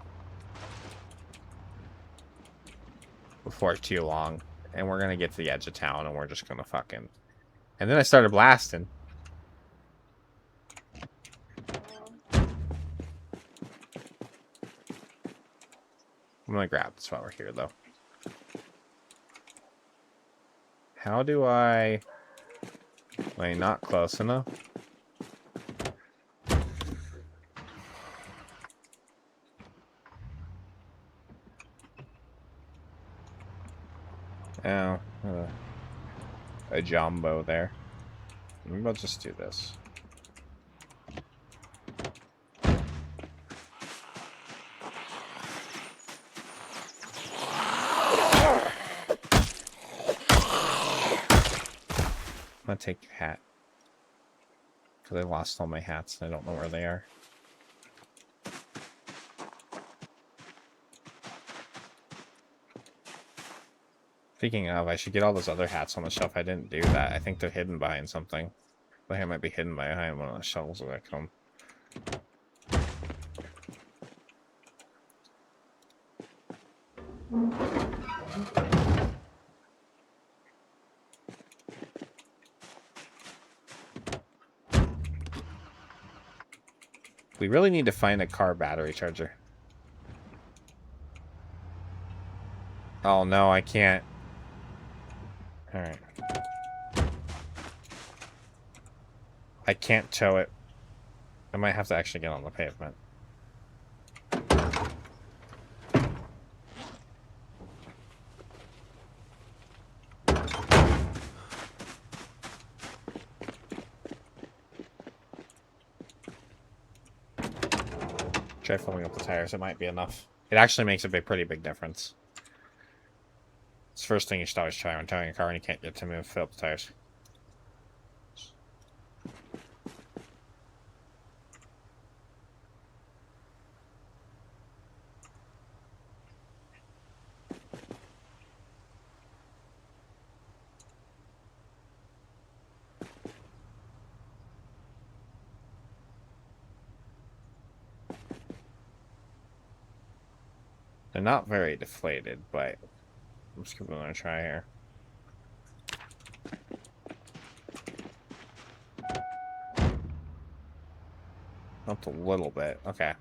[SPEAKER 2] before too long, and we're gonna get to the edge of town, and we're just gonna fucking... And then I started blasting. I'm gonna grab this while we're here, though. How do I... Wait, not close enough? Oh, a jumbo there. Maybe I'll just do this. I'm gonna take your hat. Because I lost all my hats and I don't know where they are. Speaking of, I should get all those other hats on the shelf. I didn't do that. I think they're hidden behind something. I think I might be hidden behind one of the shelves when I come. We really need to find a car battery charger. Oh no, I can't. Alright. I can't tow it. I might have to actually get on the pavement. Try filling up the tires. It might be enough. It actually makes a pretty big difference. It's the first thing you should always try when towing a car and you can't get to move. Fill up the tires. They're not very deflated, but I'm just giving it a try here. Up a little bit. Okay.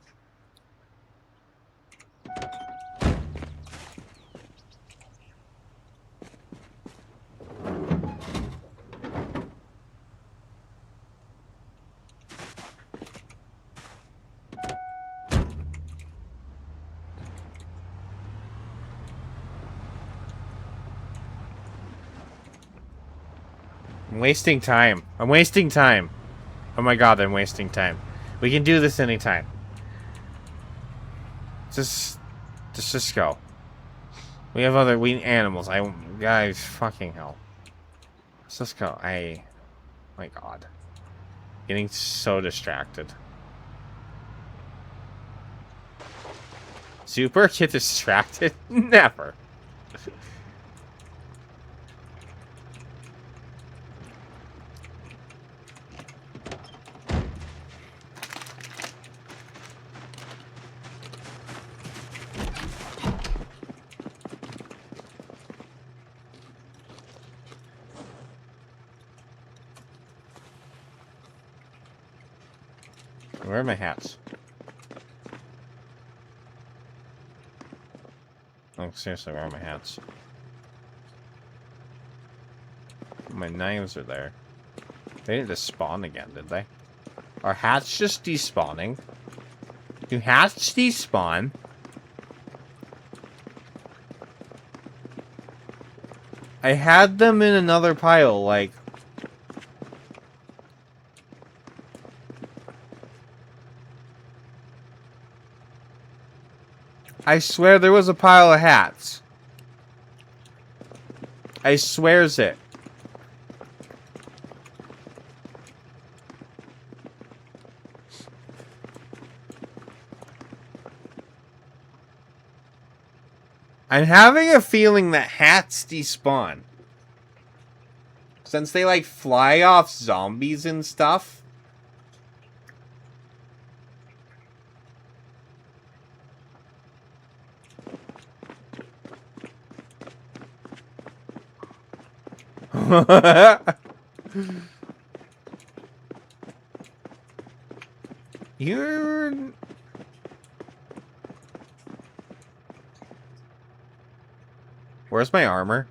[SPEAKER 2] I'm wasting time. I'm wasting time. Oh my god, I'm wasting time. We can do this anytime. Just go. We have we animals. Guys, fucking hell. Let's just go. My god. Getting so distracted. Super get distracted? Never. Where are my hats? Like, seriously, where are my hats? My knives are there. They didn't just spawn again, did they? Are hats just despawning? Do hats despawn? I had them in another pile, like... I swear there was a pile of hats. I swears it. I'm having a feeling that hats despawn. Since they, like, fly off zombies and stuff. You're... Where's my armor?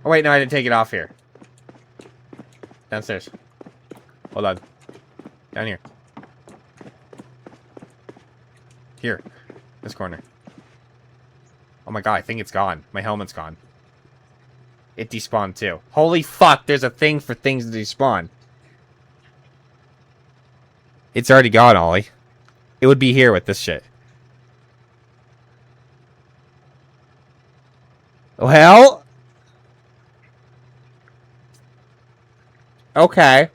[SPEAKER 2] Oh wait, no, I didn't take it off here. Downstairs. Hold on. Down here. Here. This corner. Oh my god, I think it's gone. My helmet's gone. It despawned too. Holy fuck, there's a thing for things to despawn. It's already gone, Ollie. It would be here with this shit. Well... Okay.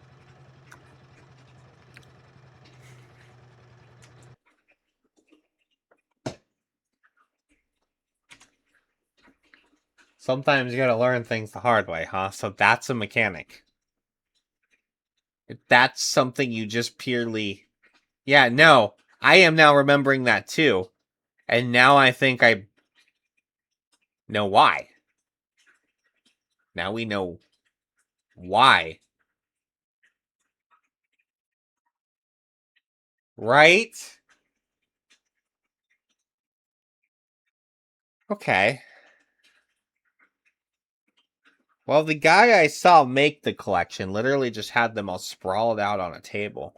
[SPEAKER 2] Sometimes you gotta learn things the hard way, huh? So that's a mechanic. If that's something you just purely... Yeah, no. I am now remembering that too. And now I think I know why. Now we know why Right? Okay. Well, the guy I saw make the collection literally just had them all sprawled out on a table.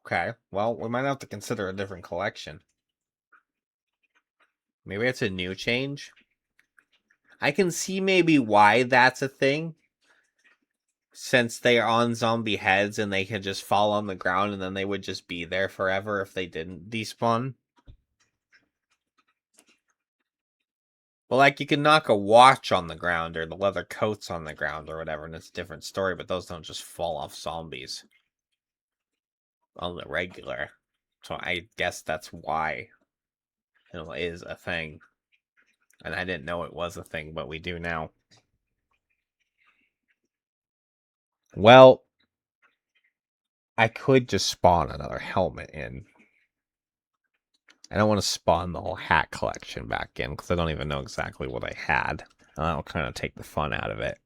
[SPEAKER 2] Okay. Well, we might have to consider a different collection. Maybe it's a new change. I can see maybe why that's a thing. Since they are on zombie heads and they can just fall on the ground and then they would just be there forever if they didn't despawn. Well, like, you can knock a watch on the ground or the leather coats on the ground or whatever, and it's a different story, but those don't just fall off zombies on the regular. So I guess that's why it is a thing. And I didn't know it was a thing, but we do now. Well, I could just spawn another helmet in. I don't want to spawn the whole hat collection back in, because I don't even know exactly what I had. And that'll kind of take the fun out of it.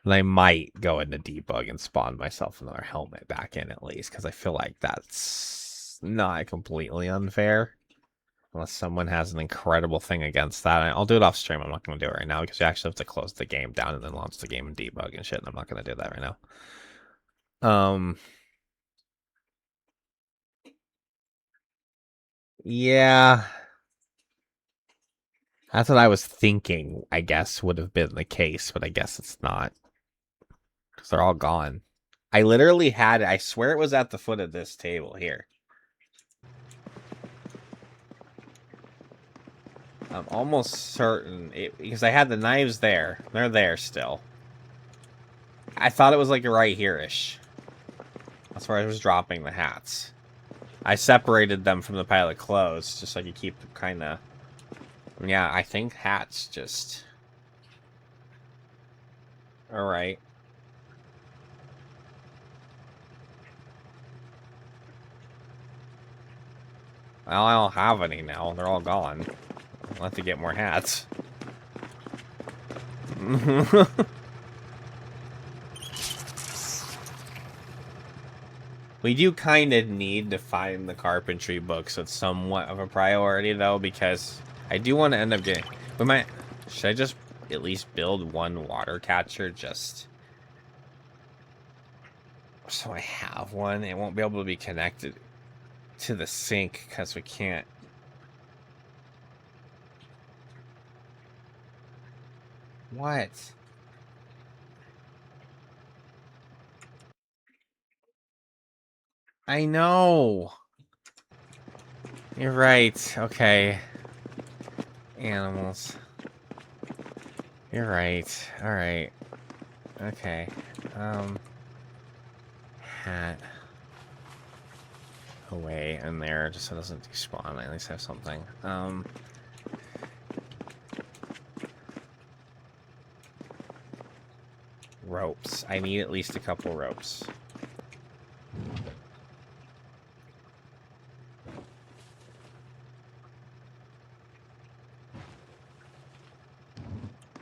[SPEAKER 2] And I might go into debug and spawn myself another helmet back in at least, because I feel like that's not completely unfair. Unless someone has an incredible thing against that. I'll do it off stream. I'm not going to do it right now, because you actually have to close the game down and then launch the game and debug and shit, and I'm not going to do that right now. Yeah. That's what I was thinking, I guess, would have been the case, but I guess it's not. Because they're all gone. I literally had it. I swear it was at the foot of this table here. I'm almost certain, because I had the knives there. They're there still. I thought it was like right here-ish. That's where I was dropping the hats. I separated them from the pile of clothes, just so I could keep them kind of... Yeah, I think hats just... Alright. Well, I don't have any now. They're all gone. I'll have to get more hats. We do kind of need to find the carpentry books. It's somewhat of a priority, though, because I do want to end up getting... But should I just at least build one water catcher just... So I have one. It won't be able to be connected to the sink because we can't... What? I know. You're right. Okay. Animals. You're right. Alright. Okay. Hat. Away in there just so it doesn't despawn. I at least have something. Ropes. I need at least a couple ropes.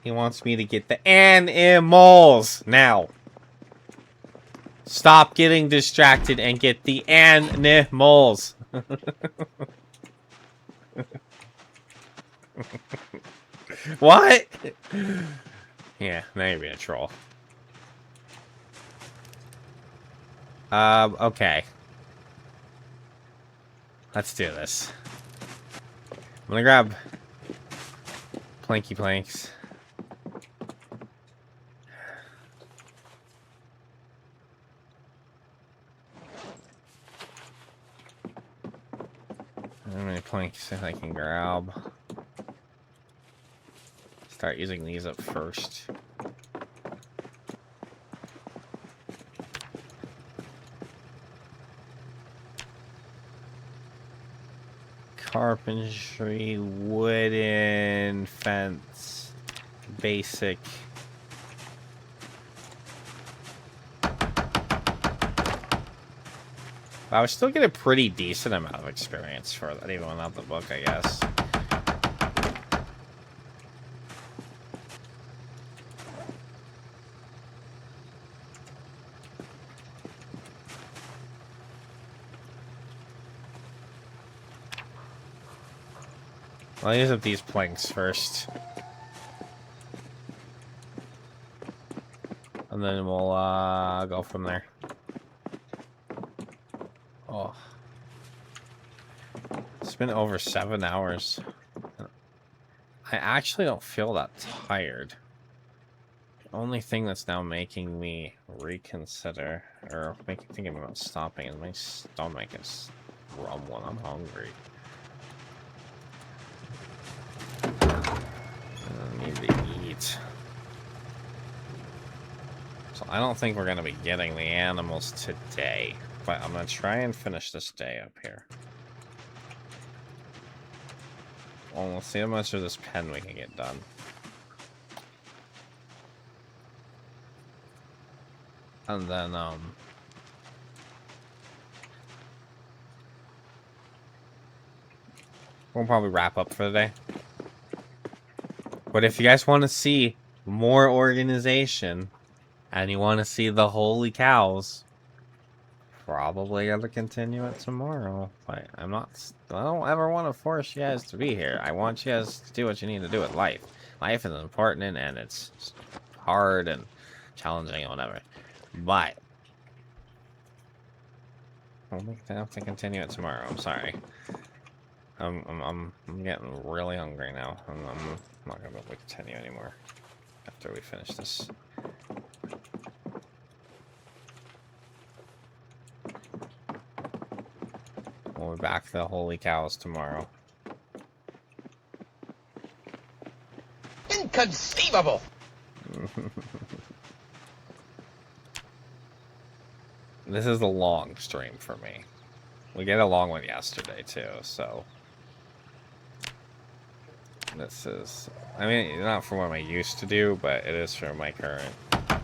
[SPEAKER 2] He wants me to get the animals now. Stop getting distracted and get the animals. What? Yeah, now you're being a troll. Okay. Let's do this. I'm gonna grab planky planks. How many planks if I can grab? Start using these up first. Carpentry, wooden, fence, basic. I would still get a pretty decent amount of experience for that, even without the book, I guess. I'll use up these planks first. And then we'll go from there. Oh. It's been over 7 hours. I actually don't feel that tired. The only thing that's now making me reconsider, or thinking about stopping, is my stomach is rumbling. I'm hungry. I need to eat. So I don't think we're going to be getting the animals today, but I'm going to try and finish this day up here. Well, we'll see how much of this pen we can get done. And then, we'll probably wrap up for the day. But if you guys want to see more organization, and you want to see the holy cows, probably gotta continue it tomorrow. But I don't ever want to force you guys to be here. I want you guys to do what you need to do with life. Life is important, and it's hard and challenging and whatever. But I'll have to continue it tomorrow. I'm sorry. I'm getting really hungry now. I'm not gonna be able to continue anymore after we finish this. We'll be back to the holy cows tomorrow.
[SPEAKER 3] Inconceivable!
[SPEAKER 2] This is a long stream for me. We get a long one yesterday too, so this is, I mean, not for what I used to do, but it is for my current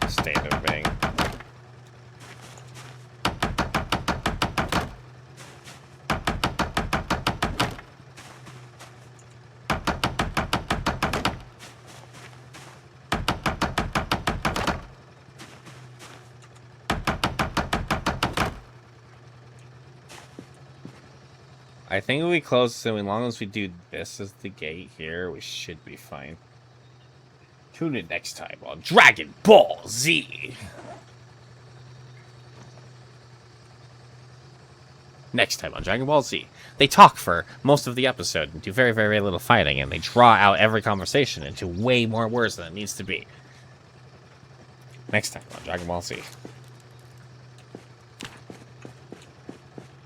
[SPEAKER 2] state of being. I think if we close, so as long as we do this as the gate here, we should be fine. Tune in next time on Dragon Ball Z. Next time on Dragon Ball Z, they talk for most of the episode and do very, very little fighting, and they draw out every conversation into way more words than it needs to be. Next time on Dragon Ball Z.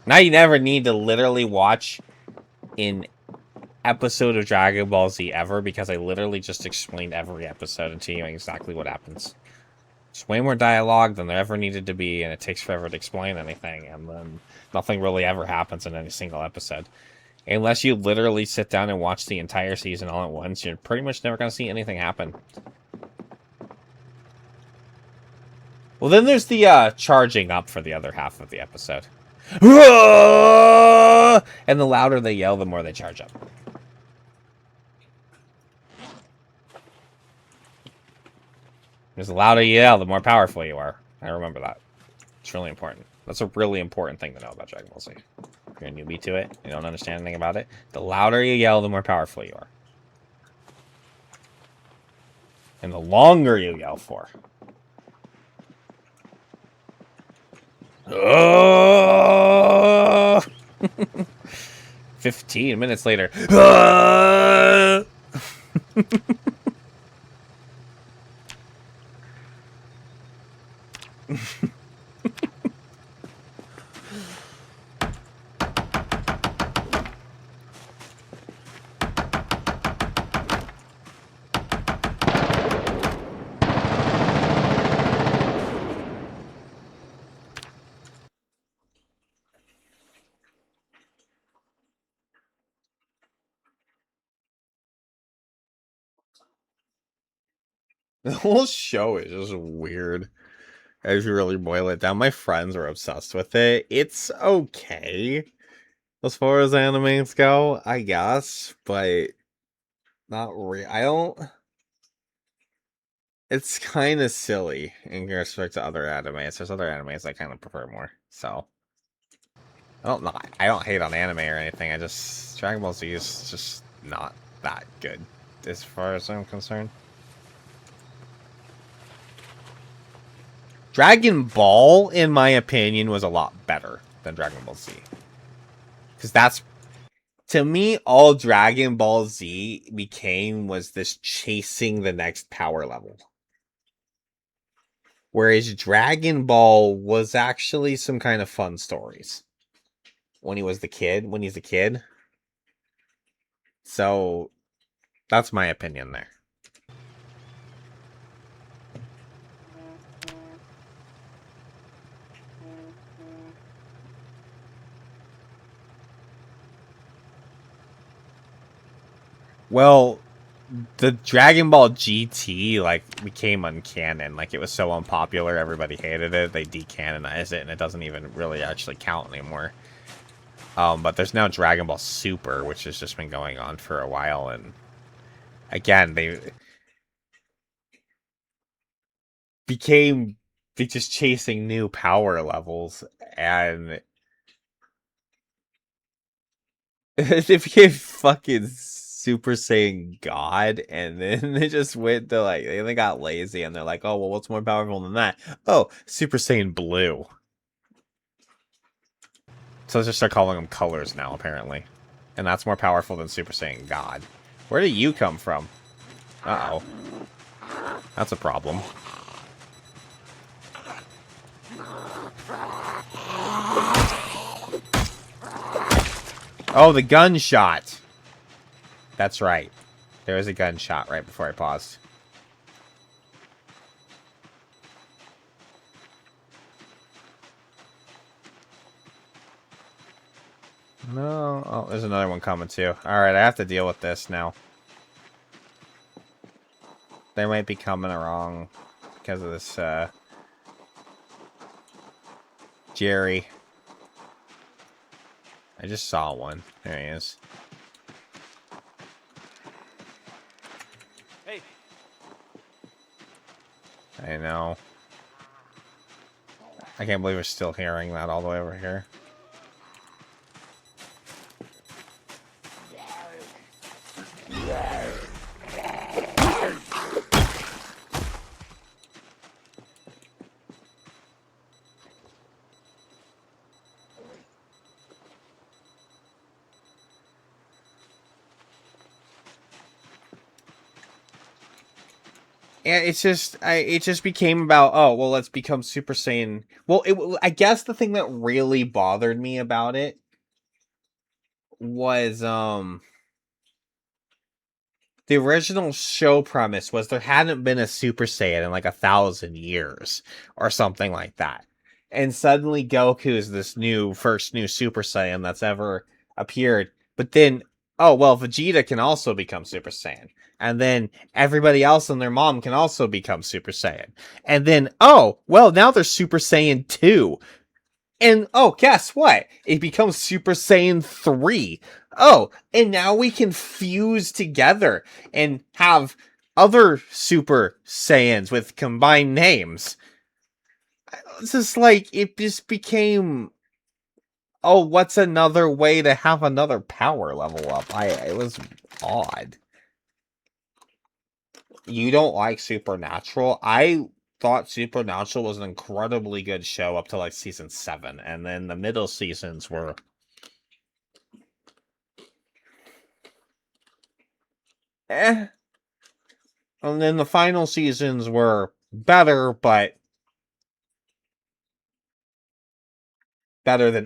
[SPEAKER 2] Now you never need to literally watch an episode of Dragon Ball Z ever, because I literally just explained every episode to you exactly what happens. It's way more dialogue than there ever needed to be, and it takes forever to explain anything, and then nothing really ever happens in any single episode. Unless you literally sit down and watch the entire season all at once, you're pretty much never going to see anything happen. Well, then there's the charging up for the other half of the episode. And the louder they yell, the more they charge up. Because the louder you yell, the more powerful you are. I remember that. It's really important. That's a really important thing to know about Dragon Ball Z. If you're a newbie to it, you don't understand anything about it, the louder you yell, the more powerful you are. And the longer you yell for. 15 minutes later. The whole show is just weird. If you really boil it down, my friends are obsessed with it. It's okay as far as animes go, I guess, but not really. I don't. It's kind of silly in respect to other animes. There's other animes I kind of prefer more. So I don't hate on anime or anything. I just Dragon Ball Z is just not that good, as far as I'm concerned. Dragon Ball, in my opinion, was a lot better than Dragon Ball Z. Because that's, to me, all Dragon Ball Z became was this chasing the next power level. Whereas Dragon Ball was actually some kind of fun stories. When he's a kid. So, that's my opinion there. Well, the Dragon Ball GT became uncanon. Like, it was so unpopular, everybody hated it. They decanonized it, and it doesn't even really actually count anymore. But there's now Dragon Ball Super, which has just been going on for a while, and again, they just chasing new power levels, and it became fucking Super Saiyan God, and then they just went to they got lazy, and they're like, oh well, what's more powerful than that? Oh, Super Saiyan Blue. So let's just start calling them colors now, apparently, and that's more powerful than Super Saiyan God. Where do you come from? Uh-oh. That's a problem. Oh, the gunshot! That's right. There was a gunshot right before I paused. No. Oh, there's another one coming too. Alright, I have to deal with this now. They might be coming along because of this, Jerry. I just saw one. There he is.
[SPEAKER 8] Hey.
[SPEAKER 2] I know. I can't believe we're still hearing that all the way over here. Yeah, it just became about, oh, well, let's become Super Saiyan. Well, I guess the thing that really bothered me about it was, the original show premise was there hadn't been a Super Saiyan in 1,000 years or something like that. And suddenly Goku is this first new Super Saiyan that's ever appeared. But then, oh, well, Vegeta can also become Super Saiyan. And then everybody else and their mom can also become Super Saiyan. And then, oh, well, now there's Super Saiyan 2. And, oh, guess what? It becomes Super Saiyan 3. Oh, and now we can fuse together and have other Super Saiyans with combined names. It's just it just became, oh, what's another way to have another power level up? It was odd. You don't like Supernatural? I thought Supernatural was an incredibly good show up to season 7, and then the middle seasons were and then the final seasons were better, but better than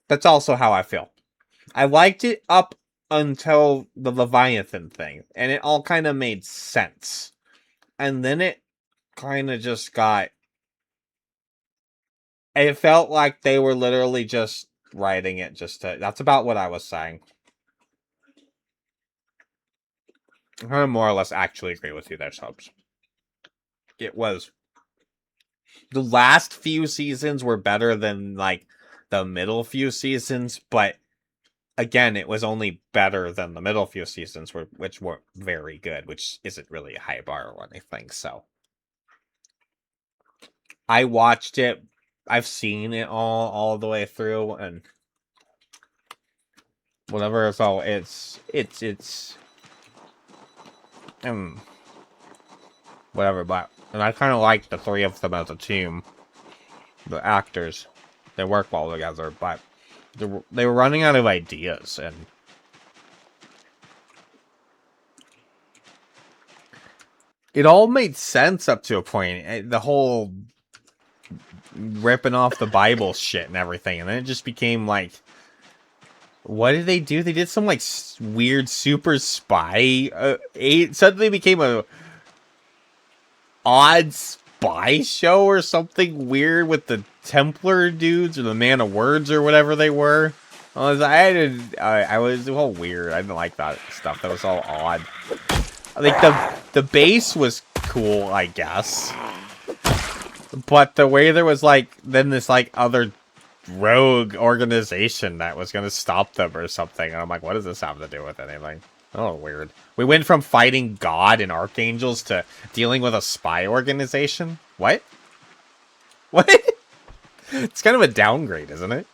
[SPEAKER 2] That's also how I feel. I liked it up until the Leviathan thing, and it all kind of made sense. And then it kind of just got... It felt like they were literally just writing it just to... That's about what I was saying. I more or less actually agree with you there, Subs. It was... The last few seasons were better than, the middle few seasons, but again, it was only better than the middle few seasons, which were very good, which isn't really a high bar or anything, so. I watched it. I've seen it all the way through, and whatever. So whatever. But and I kind of like the three of them as a team. The actors, they work well together, but they were running out of ideas, and it all made sense up to a point. The whole ripping off the Bible shit and everything, and then it just became like, what did they do? They did some like weird super spy. It suddenly became a odd spy show or something weird with the Templar dudes or the Man of Words or whatever they were. I was all weird. I didn't like that stuff. That was all odd. I think the base was cool, I guess, but the way there was like then this like other rogue organization that was gonna stop them or something, and I'm like, what does this have to do with anything? Oh, weird. We went from fighting God and archangels to dealing with a spy organization? What? What? It's kind of a downgrade, isn't it?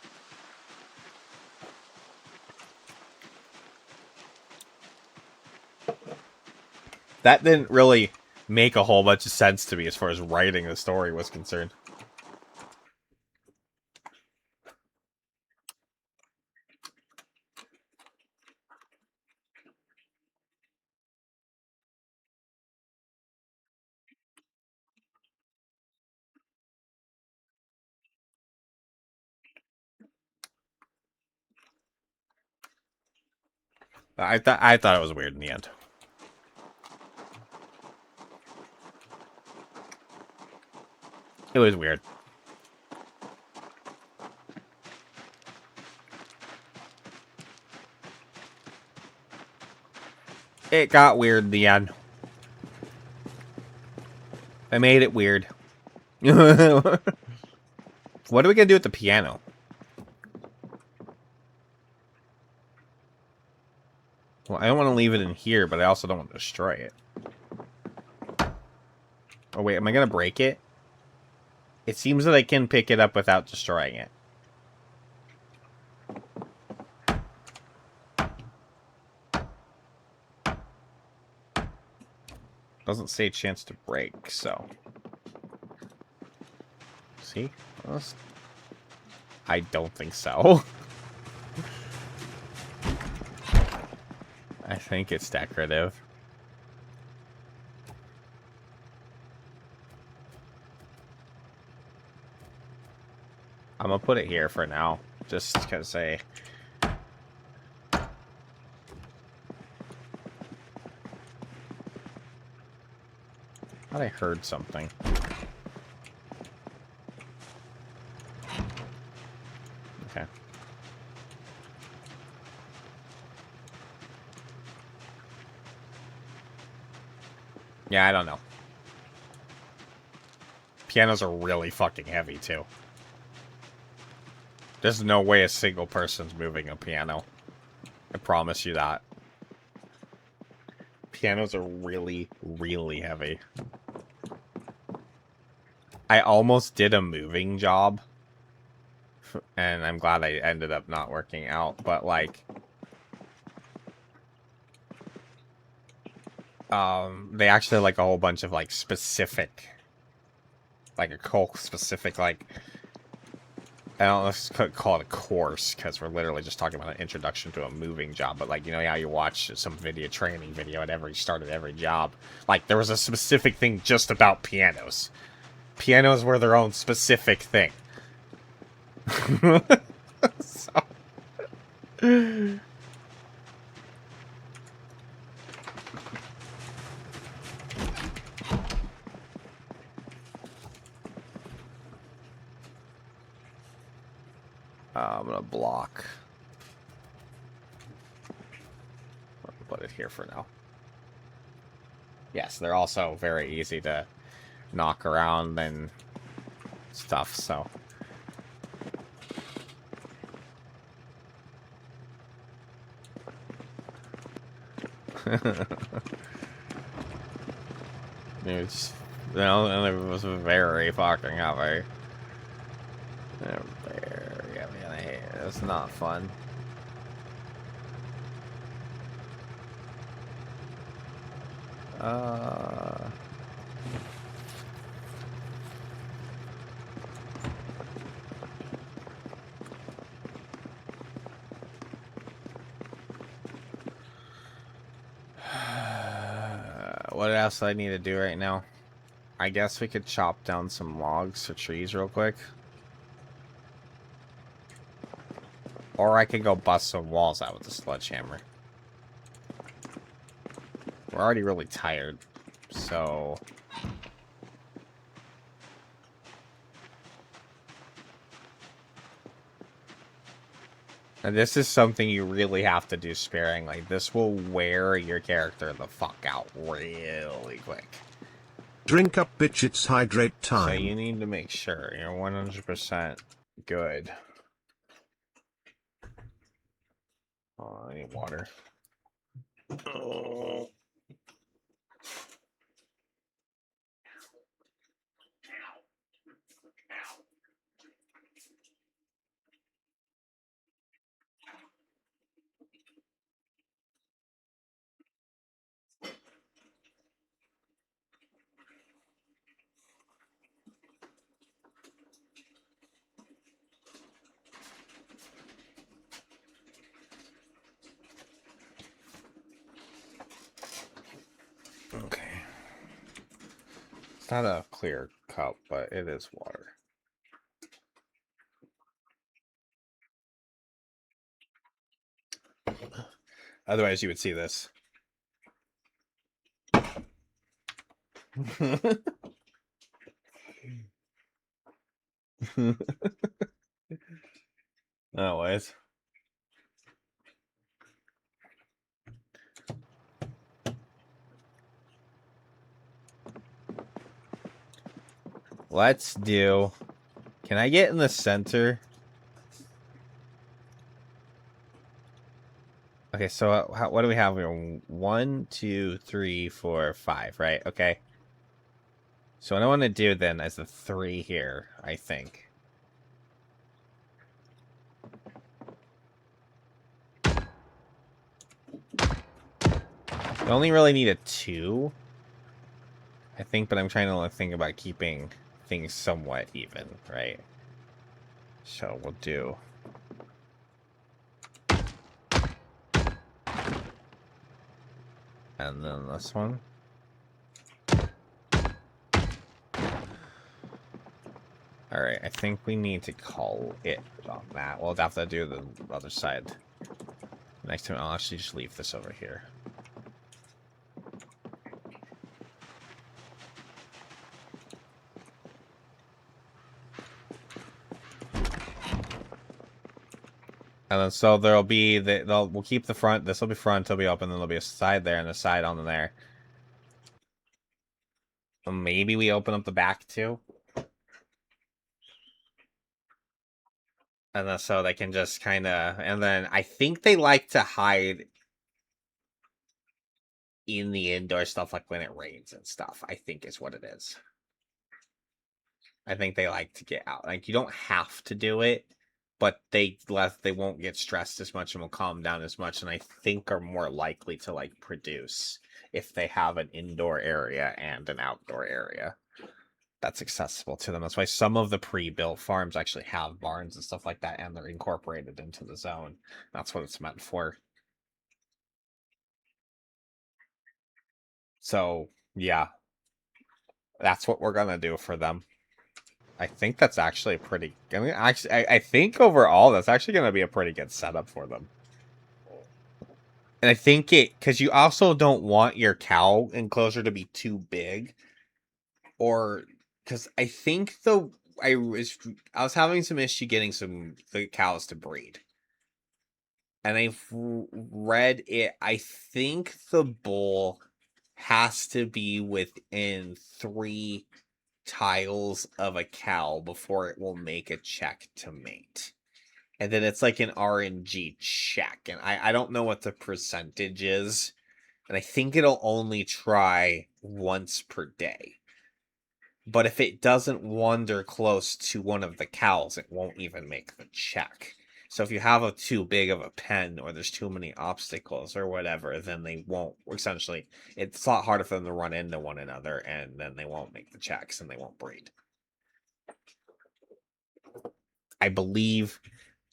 [SPEAKER 2] That didn't really make a whole bunch of sense to me as far as writing the story was concerned. I thought it was weird in the end. It was weird. It got weird in the end. I made it weird. What are we gonna do with the piano? Well, I don't want to leave it in here, but I also don't want to destroy it. Oh, wait, am I gonna break it? It seems that I can pick it up without destroying it. Doesn't say chance to break, so... See? I don't think so. I think it's decorative. I'm gonna put it here for now, just because I thought I heard something. Okay. Yeah, I don't know. Pianos are really fucking heavy, too. There's no way a single person's moving a piano. I promise you that. Pianos are really, really heavy. I almost did a moving job. And I'm glad I ended up not working out. But, like... they actually like a whole bunch of, like, specific... Like, a specific, like... I don't know if you call it a course, because we're literally just talking about an introduction to a moving job. But, like, you know how you watch some training video at every start of every job? Like, there was a specific thing just about pianos. Pianos were their own specific thing. So... I'm gonna block. I'll put it here for now. Yes, they're also very easy to knock around and stuff, so. It's, you know, it was very fucking heavy. Very heavy. It's not fun. What else do I need to do right now? I guess we could chop down some logs or trees real quick. Or I could go bust some walls out with the sledgehammer. We're already really tired, so... And this is something you really have to do sparingly. This will wear your character the fuck out really quick.
[SPEAKER 4] Drink up, bitch, it's hydrate
[SPEAKER 2] So
[SPEAKER 4] time.
[SPEAKER 2] you need to make sure you're 100% good. Oh, I need water. Oh. Okay. It's not a clear cup, but it is water. Otherwise, you would see this. Anyways. Let's do... Can I get in the center? Okay, so what do we have here? 1, 2, 3, 4, 5, right? Okay. So what I want to do then is the 3 here, I think. We only really need a 2, I think, but I'm trying to think about keeping things somewhat even, right? So we'll do... And then this one. Alright, I think we need to call it on that. We'll have to do the other side. Next time, I'll actually just leave this over here. And then so there'll be we'll keep the front. This will be front. It'll be open. Then there'll be a side there and a side on there. Maybe we open up the back too. And then so they can just kind of. And then I think they like to hide in the indoor stuff, like when it rains and stuff. I think is what it is. I think they like to get out. Like you don't have to do it. But they won't get stressed as much and will calm down as much, and I think are more likely to like produce if they have an indoor area and an outdoor area that's accessible to them. That's why some of the pre-built farms actually have barns and stuff like that, and they're incorporated into the zone. That's what it's meant for. So yeah, that's what we're gonna do for them. I think that's actually pretty... I mean, actually, I think overall that's actually going to be a pretty good setup for them. And I think because you also don't want your cow enclosure to be too big. Or, because I think I was having some issue getting the cows to breed. And I've read it, I think the bull has to be within 3 tiles of a cow before it will make a check to mate. And then it's like an RNG check. And I don't know what the percentage is. And I think it'll only try once per day. But if it doesn't wander close to one of the cows, it won't even make the check. So if you have a too big of a pen or there's too many obstacles or whatever, then they won't, essentially, it's a lot harder for them to run into one another, and then they won't make the checks and they won't breed. I believe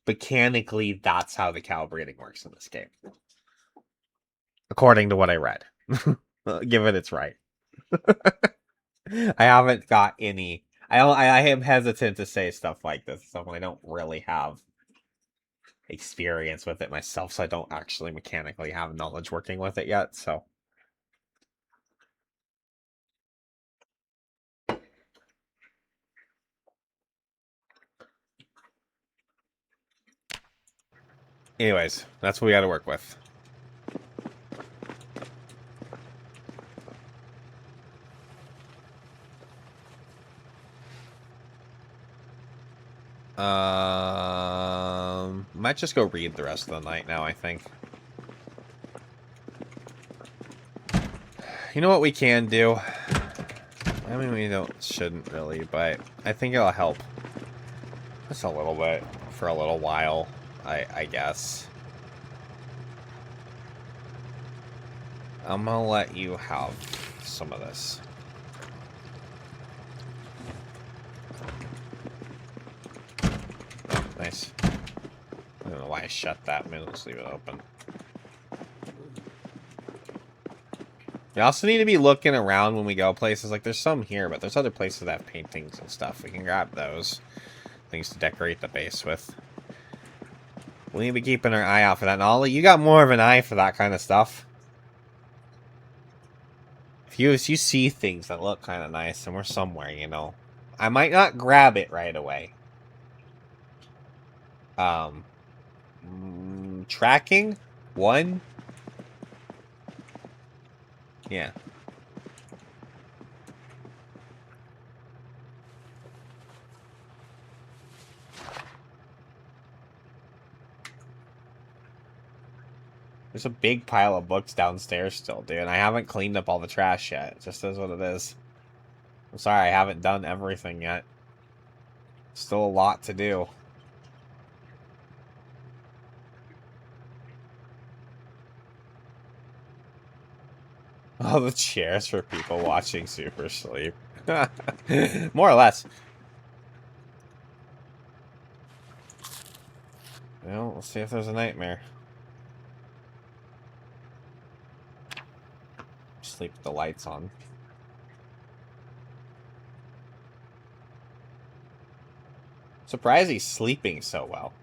[SPEAKER 2] mechanically that's how the cow breeding works in this game. According to what I read. Give it its right. I haven't got any. I am hesitant to say stuff like this stuff when I don't really have experience with it myself, so I don't actually mechanically have knowledge working with it yet, so. Anyways, that's what we got to work with. Might just go read the rest of the night now, I think. You know what we can do? I mean, we shouldn't really, but I think it'll help. Just a little bit for a little while, I guess. I'm gonna let you have some of this. Oh, nice. I don't know why I shut that. Maybe let's leave it open. We also need to be looking around when we go places. Like, there's some here, but there's other places that have paintings and stuff. We can grab those. Things to decorate the base with. We need to be keeping our eye out for that. And Ollie, you got more of an eye for that kind of stuff. If you see things that look kind of nice and we're somewhere, you know, I might not grab it right away. Tracking? 1? Yeah. There's a big pile of books downstairs still, dude. I haven't cleaned up all the trash yet. It just is what it is. I'm sorry, I haven't done everything yet. Still a lot to do. Oh, the chairs for people watching Super Sleep. More or less. Well, let's see if there's a nightmare. Sleep with the lights on. Surprised he's sleeping so well.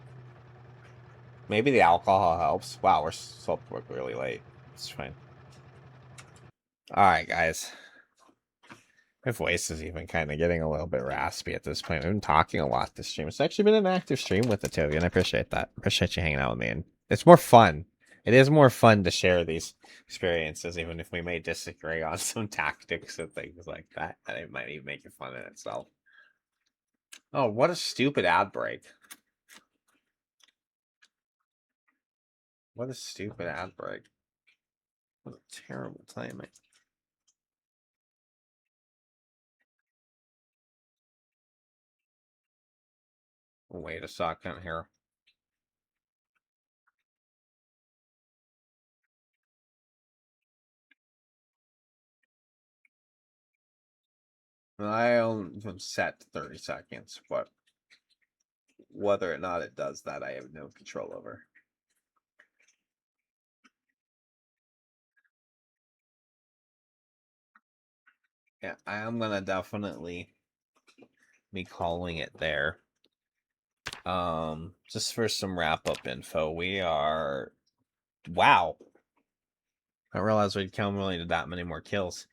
[SPEAKER 2] Maybe the alcohol helps. Wow, we're still really late. It's fine. Alright, guys. My voice is even kind of getting a little bit raspy at this point. I've been talking a lot this stream. It's actually been an active stream with the two of you, and I appreciate that. Appreciate you hanging out with me. And it's more fun. It is more fun to share these experiences, even if we may disagree on some tactics and things like that. And it might even make it fun in itself. Oh, what a stupid ad break. What a stupid ad break. What a terrible timing. Wait a second here. I only set 30 seconds, but whether or not it does that, I have no control over. Yeah, I am gonna definitely be calling it there. Just for some wrap-up info, we are... Wow! I realized we'd accumulated that many more kills.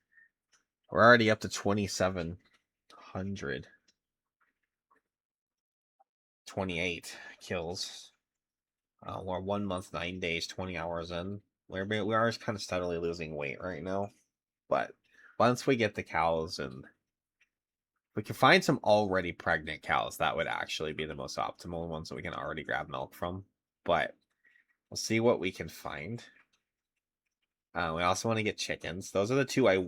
[SPEAKER 2] We're already up to 2,700. 28 kills. We're 1 month, 9 days, 20 hours in. We are kind of steadily losing weight right now. But once we get the cows and we can find some already pregnant cows, that would actually be the most optimal ones that we can already grab milk from. But we'll see what we can find. We also want to get chickens. Those are the two I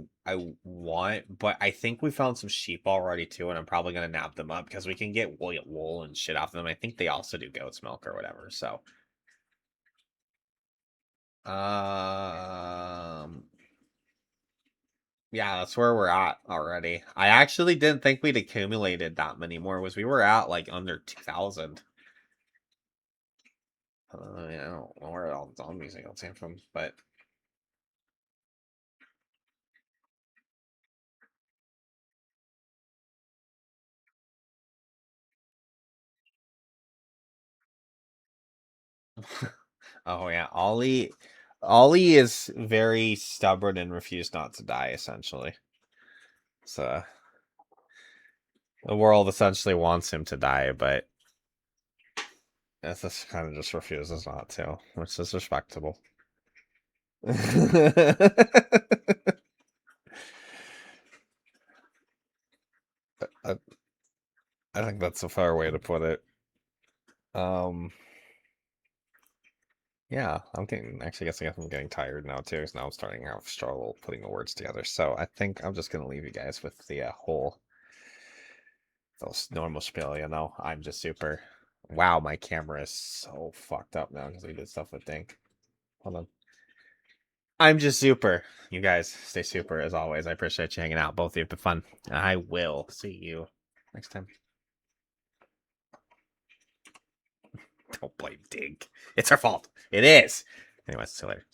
[SPEAKER 2] want, but I think we found some sheep already too, and I'm probably gonna nab them up because we can get wool and shit off them. I think they also do goat's milk or whatever. So, yeah, that's where we're at already. I actually didn't think we'd accumulated that many more. We were at like under 2,000. Yeah, I don't know where all the zombie signals came from, but. Oh yeah, Ollie is very stubborn and refused not to die, essentially. So the world essentially wants him to die, but this kind of just refuses not to, which is respectable. I think that's a fair way to put it. Yeah, I'm getting I guess I'm getting tired now too, because now I'm starting to have struggle putting the words together. So I think I'm just gonna leave you guys with the whole those normal spiel, you know. I'm just super. Wow, my camera is so fucked up now because we did stuff with Dink. Hold on. I'm just super. You guys stay super as always. I appreciate you hanging out. Both of you have been fun. I will see you next time. Don't blame Dink. It's her fault. It is. Anyways, see you later.